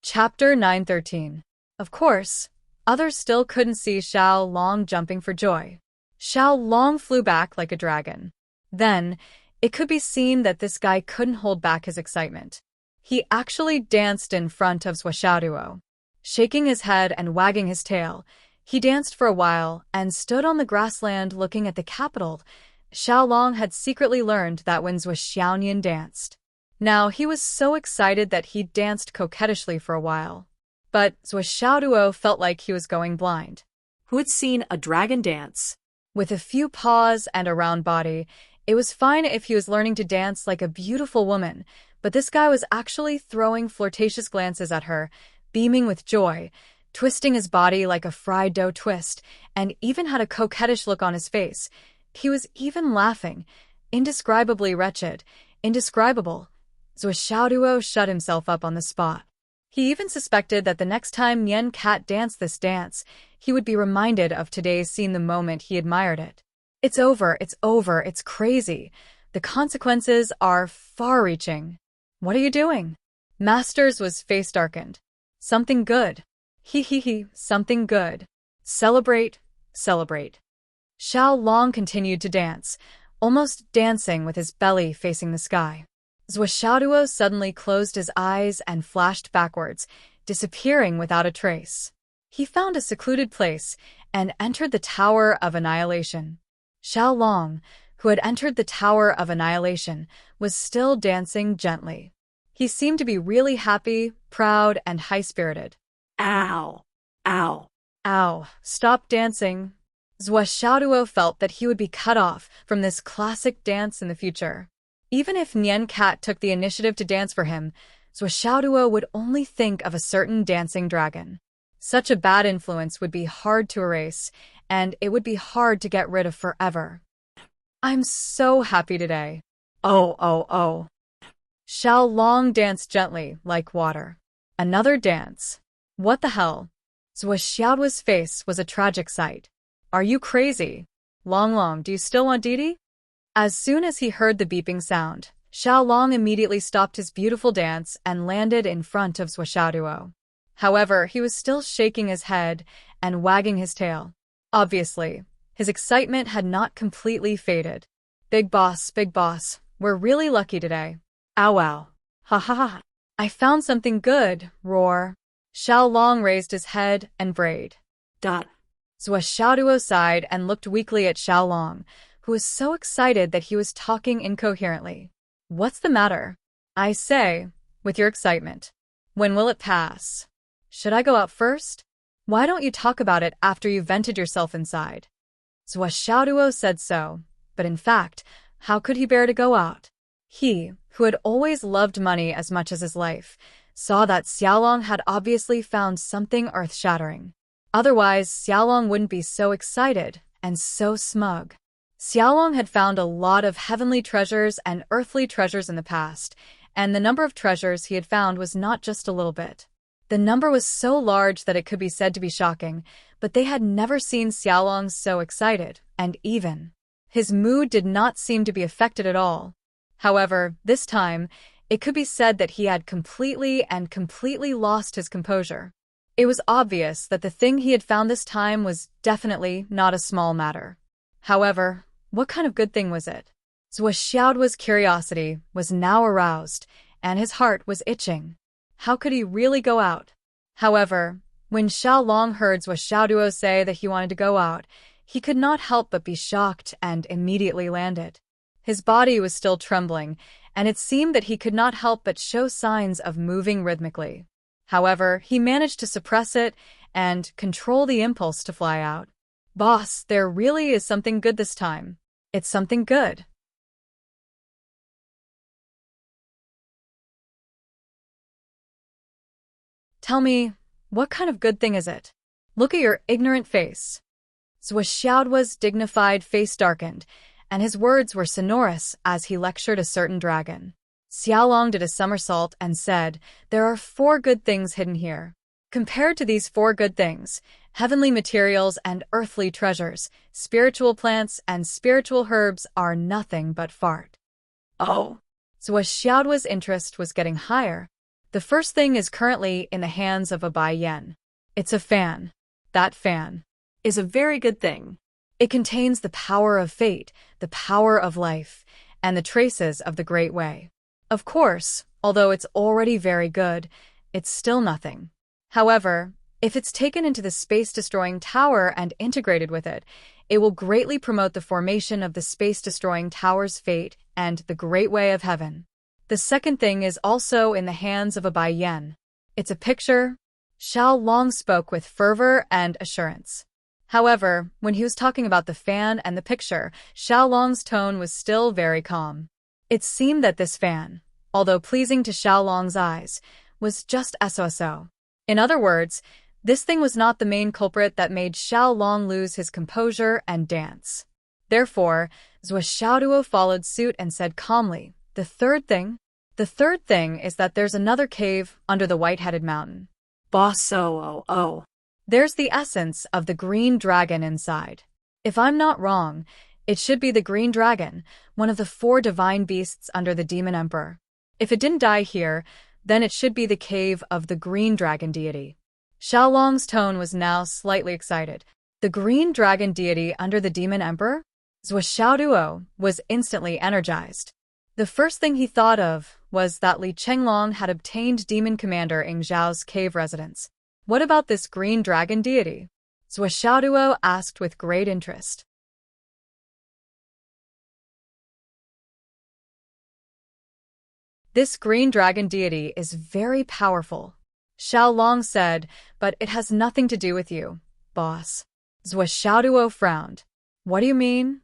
Chapter 913. Of course, others still couldn't see Xiao Long jumping for joy. Xiao Long flew back like a dragon. Then, it could be seen that this guy couldn't hold back his excitement. He actually danced in front of Swordsmanship. Shaking his head and wagging his tail, he danced for a while and stood on the grassland looking at the capital. Xiao Long had secretly learned that when Zuo danced. Now he was so excited that he danced coquettishly for a while. But Zuo felt like he was going blind. Who had seen a dragon dance? With a few paws and a round body, it was fine if he was learning to dance like a beautiful woman, but this guy was actually throwing flirtatious glances at her, beaming with joy, twisting his body like a fried dough twist, and even had a coquettish look on his face. He was even laughing. Indescribably wretched. Indescribable. Zuo shut himself up on the spot. He even suspected that the next time Nian Cat danced this dance, he would be reminded of today's scene the moment he admired it. It's over, it's crazy. The consequences are far-reaching. What are you doing? Masters was face darkened. Something good. Something good. Celebrate, celebrate. Xiao Long continued to dance, almost dancing with his belly facing the sky. Zuo suddenly closed his eyes and flashed backwards, disappearing without a trace. He found a secluded place and entered the Tower of Annihilation. Xiao Long, who had entered the Tower of Annihilation, was still dancing gently. He seemed to be really happy, proud, and high-spirited. Ow! Ow! Ow! Stop dancing. Zuo felt that he would be cut off from this classic dance in the future. Even if Nian Cat took the initiative to dance for him, Zuo would only think of a certain dancing dragon. Such a bad influence would be hard to erase, and it would be hard to get rid of forever. I'm so happy today. Oh. Xiao Long danced gently, like water. Another dance. What the hell? Zuo's face was a tragic sight. Are you crazy? Long, do you still want Didi? As soon as he heard the beeping sound, Xiao Long immediately stopped his beautiful dance and landed in front of Zuo. However, he was still shaking his head and wagging his tail. Obviously, his excitement had not completely faded. Big boss, we're really lucky today. Ow. Ha. I found something good, roar. Xiao Long raised his head and brayed. Zuo sighed and looked weakly at Xiao Long, who was so excited that he was talking incoherently. What's the matter? I say, with your excitement. When will it pass? Should I go out first? Why don't you talk about it after you've vented yourself inside? Zuo said so, but in fact, how could he bear to go out? He, who had always loved money as much as his life, saw that Xiaolong had obviously found something earth-shattering. Otherwise, Xiaolong wouldn't be so excited and so smug. Xiaolong had found a lot of heavenly treasures and earthly treasures in the past, and the number of treasures he had found was not just a little bit. The number was so large that it could be said to be shocking, but they had never seen Xiaolong so excited, and even. His mood did not seem to be affected at all. However, this time, it could be said that he had completely lost his composure. It was obvious that the thing he had found this time was definitely not a small matter. However, what kind of good thing was it? Zuo's curiosity was now aroused, and his heart was itching. How could he really go out? However, when Xiao Long heard Zuo say that he wanted to go out, he could not help but be shocked and immediately landed. His body was still trembling, and it seemed that he could not help but show signs of moving rhythmically. However, he managed to suppress it and control the impulse to fly out. Boss, there really is something good this time. It's something good. Tell me, what kind of good thing is it? Look at your ignorant face. Zhuoxiaoduo's dignified face darkened, and his words were sonorous as he lectured a certain dragon. Xiaolong did a somersault and said, "There are 4 good things hidden here. Compared to these 4 good things, heavenly materials and earthly treasures, spiritual plants and spiritual herbs are nothing but fart." Oh. Zhuoxiaoduo's interest was getting higher. The first thing is currently in the hands of a Bai Yan. It's a fan. That fan Is a very good thing. It contains the power of fate, the power of life, and the traces of the Great Way. Of course, although it's already very good, it's still nothing. However, if it's taken into the space-destroying tower and integrated with it, it will greatly promote the formation of the space-destroying tower's fate and the Great Way of Heaven. The second thing is also in the hands of a Bai Yan. It's a picture. Xiaolong spoke with fervor and assurance. However, when he was talking about the fan and the picture, Xiaolong's tone was still very calm. It seemed that this fan, although pleasing to Xiaolong's eyes, was just so. In other words, this thing was not the main culprit that made Xiaolong lose his composure and dance. Therefore, Zhuoxiaoduo followed suit and said calmly, "The third thing? The third thing is that there's another cave under the white-headed mountain. Boss, There's the essence of the green dragon inside. If I'm not wrong, it should be the green dragon, one of the 4 divine beasts under the demon emperor. If it didn't die here, then it should be the cave of the green dragon deity." Xiaolong's tone was now slightly excited. The green dragon deity under the demon emperor? Zhuoxiaoduo was instantly energized. The first thing he thought of was that Li Chenglong had obtained demon commander Ing Zhao's cave residence. What about this green dragon deity? Zhuoxiaoduo asked with great interest. This green dragon deity is very powerful, Xiaolong said, but it has nothing to do with you, boss. Zhuoxiaoduo frowned. What do you mean?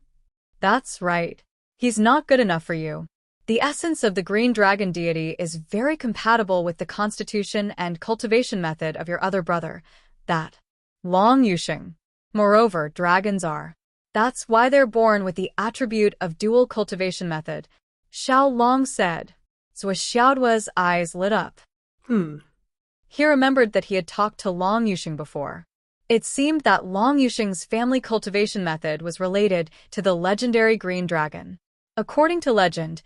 That's right. He's not good enough for you. The essence of the green dragon deity is very compatible with the constitution and cultivation method of your other brother, that Long Yusheng. Moreover, dragons are. That's why they're born with the attribute of dual cultivation method, Xiaolong said. Zhuoxiaoduo's eyes lit up. He remembered that he had talked to Long Yusheng before. It seemed that Long Yusheng's family cultivation method was related to the legendary green dragon. According to legend,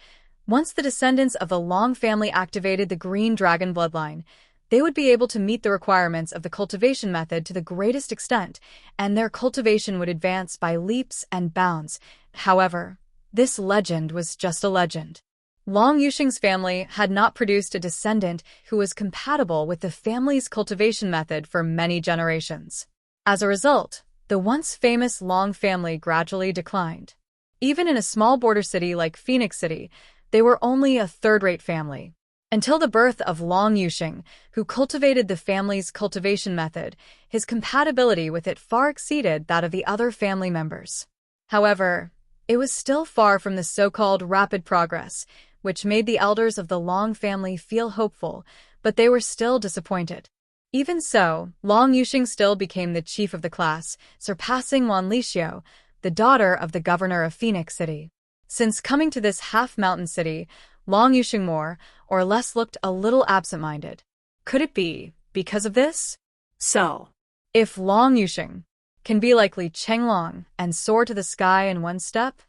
once the descendants of the Long family activated the green dragon bloodline, they would be able to meet the requirements of the cultivation method to the greatest extent, and their cultivation would advance by leaps and bounds. However, this legend was just a legend. Long Yusheng's family had not produced a descendant who was compatible with the family's cultivation method for many generations. As a result, the once famous Long family gradually declined. Even in a small border city like Phoenix City, they were only a third-rate family. Until the birth of Long Yusheng, who cultivated the family's cultivation method, his compatibility with it far exceeded that of the other family members. However, it was still far from the so-called rapid progress, which made the elders of the Long family feel hopeful, but they were still disappointed. Even so, Long Yusheng still became the chief of the class, surpassing Wan Lixio, the daughter of the governor of Phoenix City. Since coming to this half-mountain city, Long Yusheng more or less looked a little absent-minded. Could it be because of this? So, if Long Yusheng can be like Li Chenglong and soar to the sky in one step?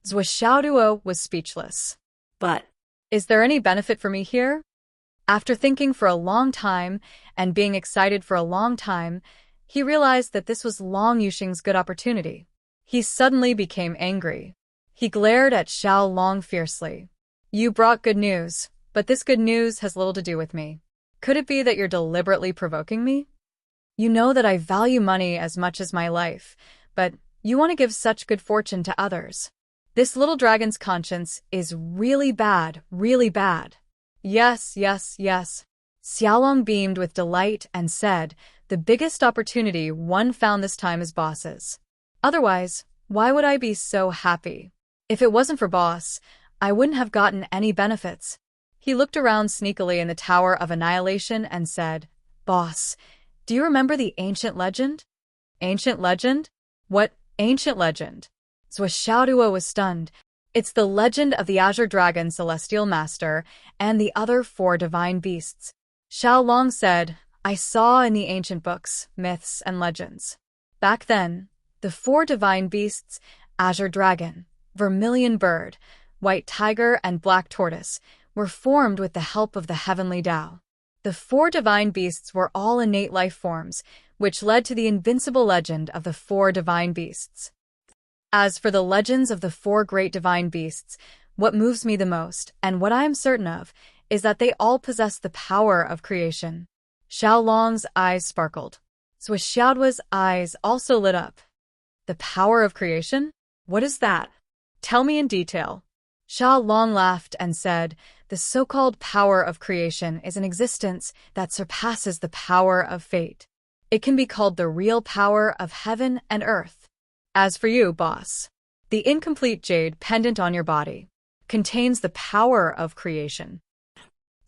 Zhuoxiaoduo was speechless. But is there any benefit for me here? After thinking for a long time and being excited for a long time, he realized that this was Long Yusheng's good opportunity. He suddenly became angry. He glared at Xiaolong fiercely. You brought good news, but this good news has little to do with me. Could it be that you're deliberately provoking me? You know that I value money as much as my life, but you want to give such good fortune to others. This little dragon's conscience is really bad, really bad. Yes. Xiaolong beamed with delight and said, the biggest opportunity one found this time is bosses. Otherwise, why would I be so happy? If it wasn't for boss, I wouldn't have gotten any benefits. He looked around sneakily in the Tower of Annihilation and said, Boss, Do you remember the ancient legend? Ancient legend? What ancient legend? Xiaoduo was stunned. It's the legend of the Azure Dragon Celestial Master and the other 4 divine beasts. Xiao Long said, I saw in the ancient books, myths, and legends. Back then, the 4 divine beasts, Azure Dragon, Vermilion Bird, White Tiger, and Black Tortoise, were formed with the help of the heavenly Tao. The 4 divine beasts were all innate life forms, which led to the invincible legend of the 4 divine beasts. As for the legends of the 4 great divine beasts, what moves me the most, and what I am certain of, is that they all possess the power of creation. Xiao Long's eyes sparkled. Xiaoduo's eyes also lit up. The power of creation? What is that? Tell me in detail. Xiao Long laughed and said, the so-called power of creation is an existence that surpasses the power of fate. It can be called the real power of heaven and earth. As for you, boss, the incomplete jade pendant on your body contains the power of creation.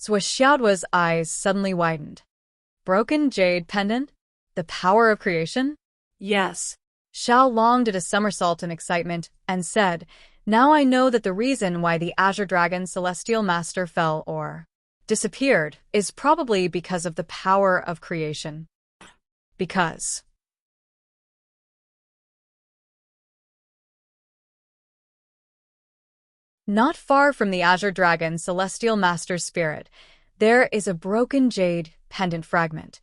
Xiaoduo's eyes suddenly widened. Broken jade pendant? The power of creation? Yes. Xiao Long did a somersault in excitement and said, now I know that the reason why the Azure Dragon Celestial Master fell or disappeared is probably because of the power of creation. Because not far from the Azure Dragon Celestial Master's spirit, there is a broken jade pendant fragment.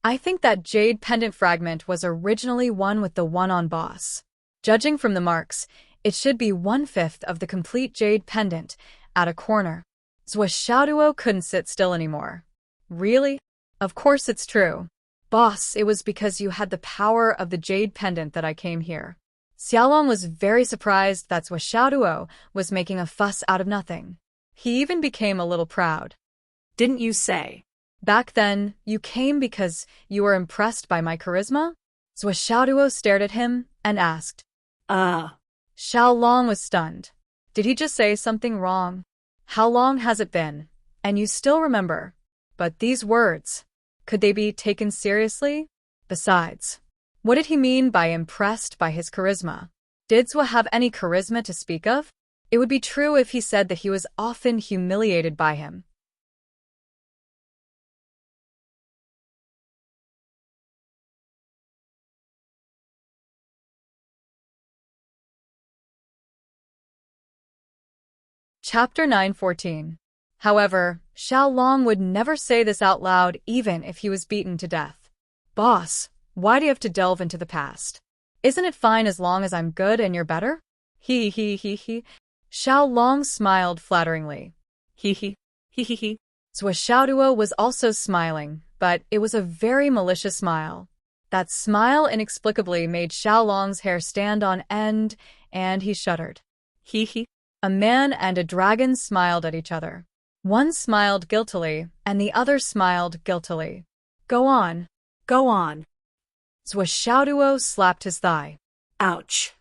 I think that jade pendant fragment was originally one with the one on boss. Judging from the marks, it should be 1/5 of the complete jade pendant at a corner. Xiaoduo couldn't sit still anymore. Really? Of course it's true. Boss, it was because you had the power of the jade pendant that I came here. Xiaolong was very surprised that Xiaoduo was making a fuss out of nothing. He even became a little proud. Didn't you say? Back then, you came because you were impressed by my charisma? Xiaoduo stared at him and asked. Xiao Long was stunned. Did he just say something wrong? How long has it been? And you still remember? But these words, could they be taken seriously? Besides, what did he mean by impressed by his charisma? Did Zhua have any charisma to speak of? It would be true if he said that he was often humiliated by him. Chapter 9:14. However, Xiao Long would never say this out loud even if he was beaten to death. Boss, why do you have to delve into the past? Isn't it fine as long as I'm good and you're better? He. Xiao Long smiled flatteringly. He. Xiaoduo was also smiling, but it was a very malicious smile. That smile inexplicably made Xiao Long's hair stand on end, and he shuddered. A man and a dragon smiled at each other. One smiled guiltily, and the other smiled guiltily. Go on. Xiaoduo slapped his thigh. Ouch.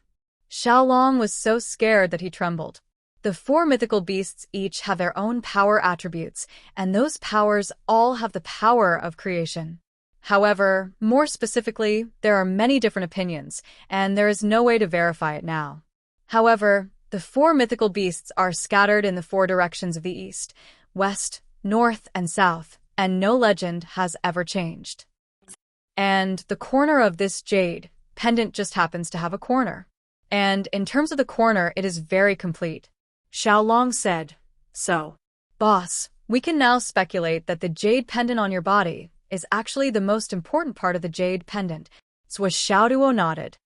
Xiao Long was so scared that he trembled. The 4 mythical beasts each have their own power attributes, and those powers all have the power of creation. However, more specifically, there are many different opinions, and there is no way to verify it now. However, the 4 mythical beasts are scattered in the 4 directions of the east, west, north, and south, and no legend has ever changed. And the corner of this jade pendant just happens to have a corner. And in terms of the corner, it is very complete. Xiao Long said, so. Boss, we can now speculate that the jade pendant on your body is actually the most important part of the jade pendant. Xiaoduo nodded.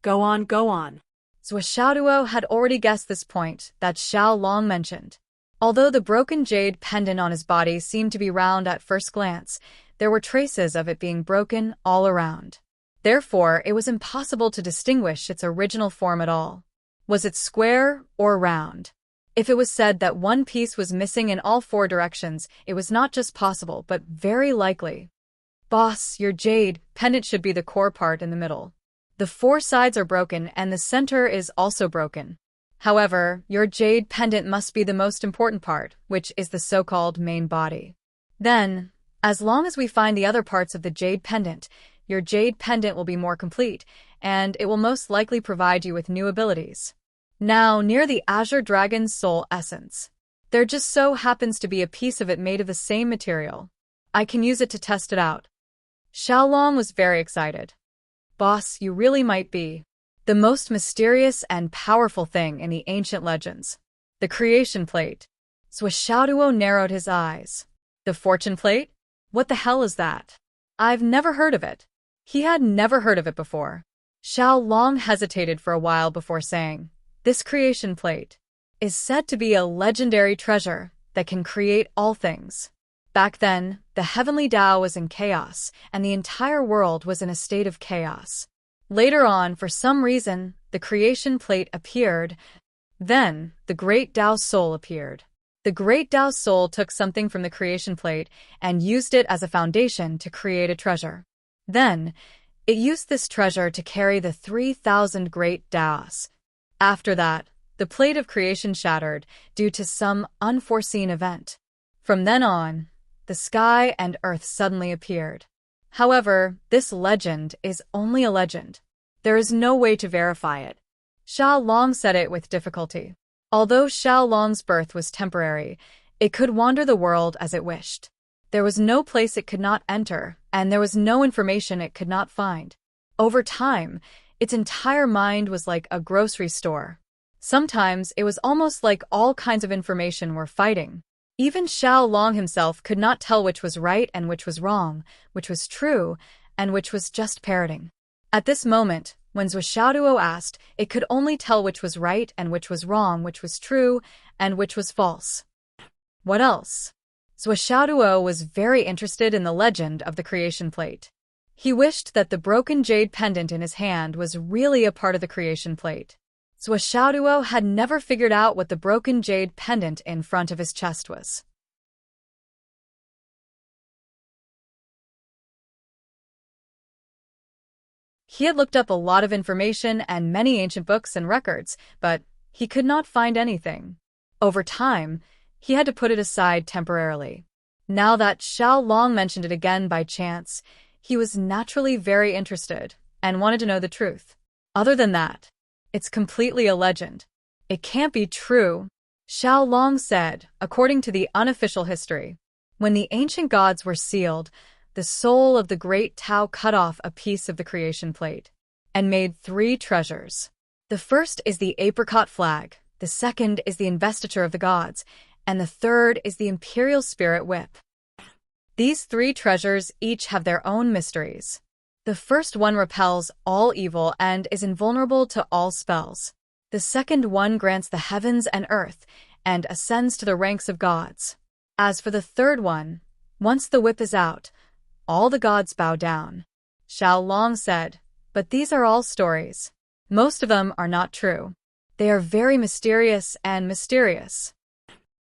Go on. Xiaoduo had already guessed this point that Xiao Long mentioned. Although the broken jade pendant on his body seemed to be round at first glance, there were traces of it being broken all around. Therefore, it was impossible to distinguish its original form at all. Was it square or round? If it was said that one piece was missing in all 4 directions, it was not just possible, but very likely. Boss, your jade pendant should be the core part in the middle. The 4 sides are broken and the center is also broken. However, your jade pendant must be the most important part, which is the so-called main body. Then, As long as we find the other parts of the jade pendant, your jade pendant will be more complete, and it will most likely provide you with new abilities. Now, near the Azure Dragon's soul essence, there just so happens to be a piece of it made of the same material. I can use it to test it out. Xiaolong was very excited. Boss, you really might be the most mysterious and powerful thing in the ancient legends. The creation plate. Swishaoduo narrowed his eyes. The fortune plate? What the hell is that? I've never heard of it. He had never heard of it before. Xiaolong hesitated for a while before saying, this creation plate is said to be a legendary treasure that can create all things. Back then, the heavenly Tao was in chaos, and the entire world was in a state of chaos. Later on, for some reason, the creation plate appeared. Then, the great Tao soul appeared. The great Tao soul took something from the creation plate and used it as a foundation to create a treasure. Then, it used this treasure to carry the 3,000 great Taos. After that, the plate of creation shattered due to some unforeseen event. From then on, the sky and earth suddenly appeared. However, this legend is only a legend. There is no way to verify it. Xiaolong said it with difficulty. Although Xiaolong's birth was temporary, it could wander the world as it wished. There was no place it could not enter, and there was no information it could not find. Over time, its entire mind was like a grocery store. Sometimes it was almost like all kinds of information were fighting. Even Xiaolong himself could not tell which was right and which was wrong, which was true, and which was just parroting. At this moment, when Zhuo asked, it could only tell which was right and which was wrong, which was true, and which was false. What else? Zhuo was very interested in the legend of the creation plate. He wished that the broken jade pendant in his hand was really a part of the creation plate. Zhuo had never figured out what the broken jade pendant in front of his chest was. He had looked up a lot of information and many ancient books and records, but he could not find anything. Over time, he had to put it aside temporarily. Now that Xiaolong mentioned it again by chance, he was naturally very interested and wanted to know the truth. Other than that, it's completely a legend. It can't be true, Xiaolong said, according to the unofficial history. When the ancient gods were sealed, the soul of the great Tao cut off a piece of the creation plate and made 3 treasures. The first is the apricot flag, the second is the investiture of the gods, and the third is the imperial spirit whip. These 3 treasures each have their own mysteries. The first one repels all evil and is invulnerable to all spells. The second one grants the heavens and earth and ascends to the ranks of gods. As for the third one, once the whip is out, all the gods bow down. Xiaolong said, but these are all stories. Most of them are not true. They are very mysterious and mysterious.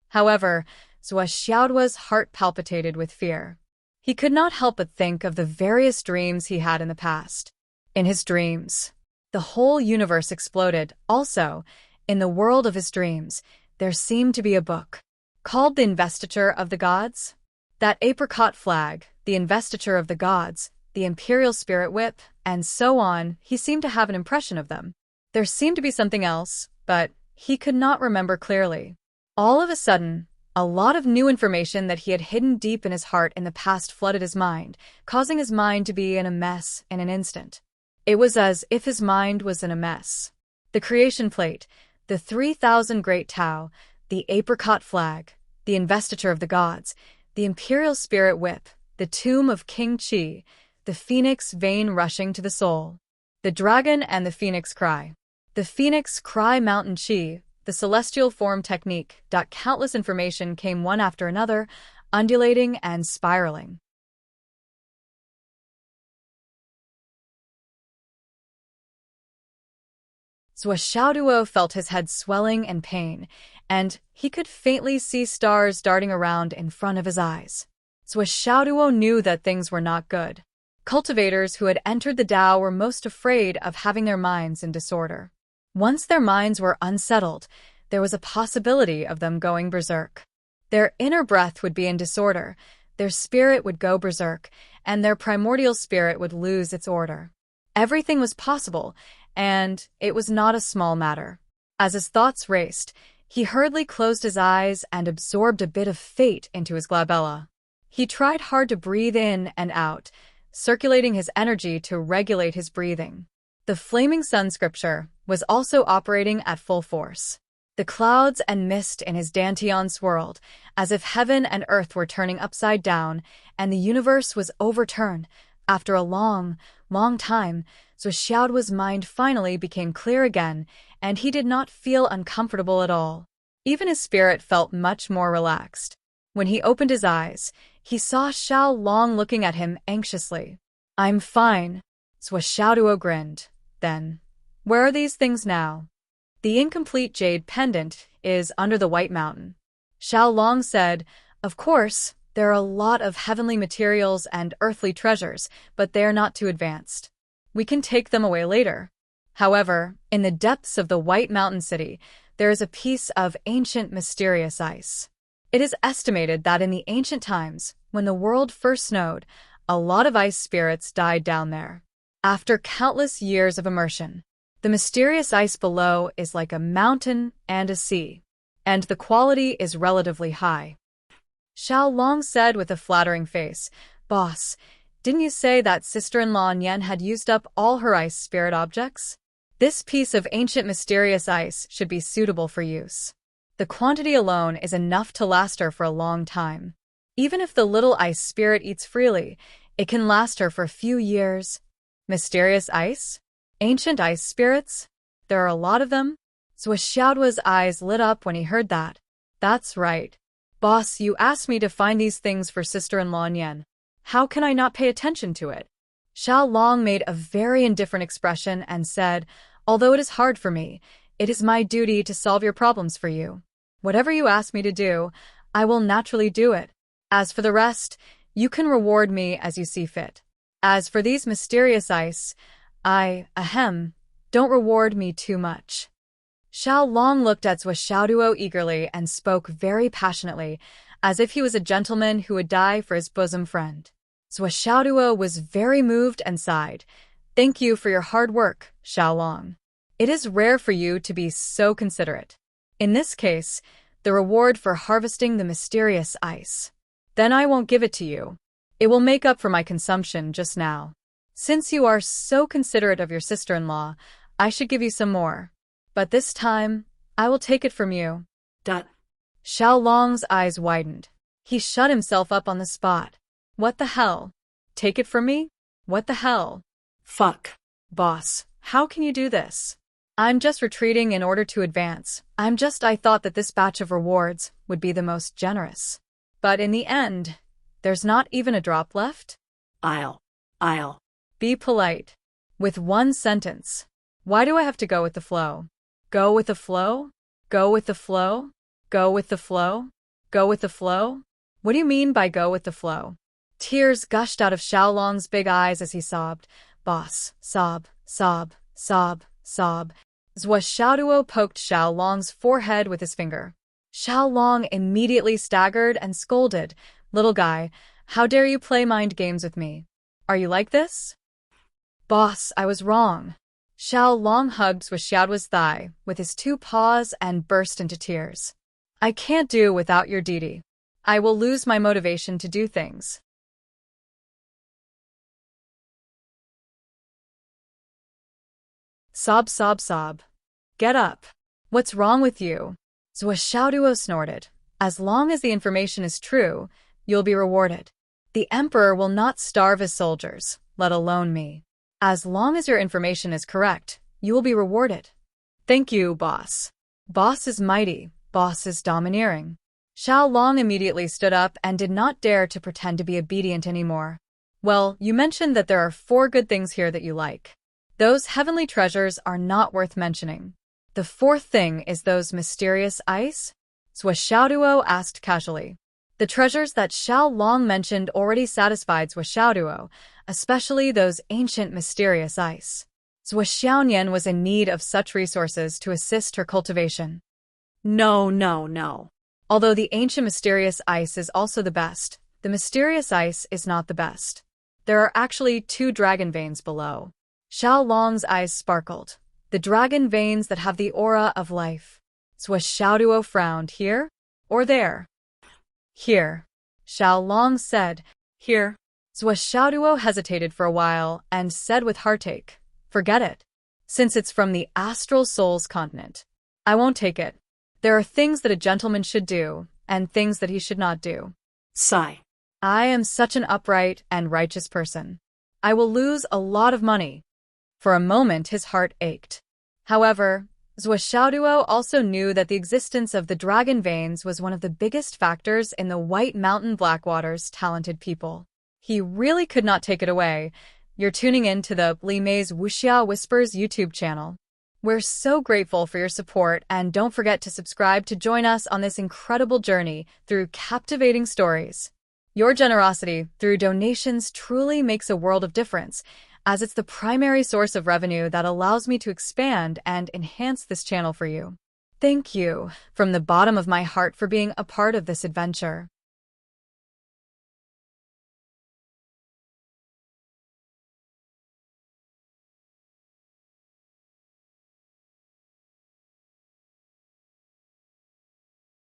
However, Zhuo's heart palpitated with fear. He could not help but think of the various dreams he had in the past. In his dreams, the whole universe exploded. Also, in the world of his dreams, there seemed to be a book called The Investiture of the Gods. That apricot flag, the investiture of the gods, the imperial spirit whip, and so on, he seemed to have an impression of them. There seemed to be something else, but he could not remember clearly. All of a sudden, a lot of new information that he had hidden deep in his heart in the past flooded his mind, causing his mind to be in a mess in an instant. It was as if his mind was in a mess. The creation plate, the 3,000 great Tao, the apricot flag, the investiture of the gods, the imperial spirit whip, the tomb of King Qi, the phoenix vein rushing to the soul, the dragon and the phoenix cry, the phoenix cry mountain Qi, the celestial form technique. Countless information came one after another, undulating and spiraling. Zhuo felt his head swelling in pain, and he could faintly see stars darting around in front of his eyes. Zhuo knew that things were not good. Cultivators who had entered the Tao were most afraid of having their minds in disorder. Once their minds were unsettled, there was a possibility of them going berserk. Their inner breath would be in disorder, their spirit would go berserk, and their primordial spirit would lose its order. Everything was possible, and it was not a small matter. As his thoughts raced, he hurriedly closed his eyes and absorbed a bit of fate into his glabella. He tried hard to breathe in and out, circulating his energy to regulate his breathing. The flaming sun scripture was also operating at full force. The clouds and mist in his dantian swirled, as if heaven and earth were turning upside down, and the universe was overturned. After a long, long time, Zuxiaoduo's mind finally became clear again, and he did not feel uncomfortable at all. Even his spirit felt much more relaxed. When he opened his eyes, he saw Xiao Long looking at him anxiously. "I'm fine," Zuxiaoduo grinned. "Then, where are these things now?" "The incomplete jade pendant is under the White Mountain," Xiao Long said. "Of course, there are a lot of heavenly materials and earthly treasures, but they are not too advanced. We can take them away later." However, in the depths of the White Mountain City, there is a piece of ancient mysterious ice. It is estimated that in the ancient times, when the world first snowed, a lot of ice spirits died down there. After countless years of immersion, the mysterious ice below is like a mountain and a sea, and the quality is relatively high. Xiao Long said with a flattering face, "Boss, didn't you say that sister-in-law Nian had used up all her ice spirit objects? This piece of ancient mysterious ice should be suitable for use. The quantity alone is enough to last her for a long time. Even if the little ice spirit eats freely, it can last her for a few years." Mysterious ice? Ancient ice spirits? There are a lot of them? Zuxiaoduo's eyes lit up when he heard that. "That's right. Boss, you asked me to find these things for sister-in-law Nian. How can I not pay attention to it?" Xiao Long made a very indifferent expression and said, "Although it is hard for me, it is my duty to solve your problems for you. Whatever you ask me to do, I will naturally do it. As for the rest, you can reward me as you see fit. As for these mysterious ice, don't reward me too much." Xiao Long looked at Zuxiaoduo eagerly and spoke very passionately, as if he was a gentleman who would die for his bosom friend. Zuxiaoduo was very moved and sighed. "Thank you for your hard work, Xiao Long. It is rare for you to be so considerate. In this case, the reward for harvesting the mysterious ice. Then I won't give it to you. It will make up for my consumption just now. Since you are so considerate of your sister-in-law, I should give you some more. But this time, I will take it from you." Xiao Long's eyes widened. He shut himself up on the spot. "What the hell? Take it from me? What the hell? Fuck. Boss, how can you do this? I'm just retreating in order to advance. I thought that this batch of rewards would be the most generous. But in the end, there's not even a drop left? I'll. Be polite. With one sentence. Why do I have to go with the flow? Go with the flow? Go with the flow? Go with the flow? Go with the flow? What do you mean by go with the flow?" Tears gushed out of Xiao Long's big eyes as he sobbed. "Boss, sob, sob, sob, sob." Zuxiaoduo poked Xiao Long's forehead with his finger. Xiao Long immediately staggered and scolded, "Little guy, how dare you play mind games with me? Are you like this?" "Boss, I was wrong." Xiao Long hugged Zuxiaoduo's thigh with his two paws and burst into tears. "I can't do without your deity. I will lose my motivation to do things." Sob, sob, sob. "Get up. What's wrong with you?" Zuxiaoduo snorted. "As long as the information is true, you'll be rewarded. The emperor will not starve his soldiers, let alone me. As long as your information is correct, you will be rewarded." "Thank you, boss." "Boss is mighty, boss is domineering." Xiao Long immediately stood up and did not dare to pretend to be obedient anymore. "Well, you mentioned that there are 4 good things here that you like. Those heavenly treasures are not worth mentioning. The 4th thing is those mysterious ice?" Zuxiaoduo asked casually. The treasures that Xiao Long mentioned already satisfied Zuxiaoduo, especially those ancient mysterious ice. Zuxiaonian was in need of such resources to assist her cultivation. No. Although the ancient mysterious ice is also the best, The mysterious ice is not the best. There are actually 2 dragon veins below. Xiao Long's eyes sparkled. The dragon veins that have the aura of life. Zhuo Xiaoduo frowned. Here? Or there? Here. Xiao Long said. Here. Zhuo Xiaoduo hesitated for a while and said with heartache, forget it. Since it's from the astral soul's continent, I won't take it. There are things that a gentleman should do, and things that he should not do. Sigh. I am such an upright and righteous person. I will lose a lot of money. For a moment his heart ached. However, Zhuo Xiaoduo also knew that the existence of the dragon veins was one of the biggest factors in the White Mountain Blackwater's talented people. He really could not take it away. You're tuning in to the Li Mei's Wuxia Whispers YouTube channel. We're so grateful for your support, and don't forget to subscribe to join us on this incredible journey through captivating stories. Your generosity through donations truly makes a world of difference, as it's the primary source of revenue that allows me to expand and enhance this channel for you. Thank you from the bottom of my heart for being a part of this adventure.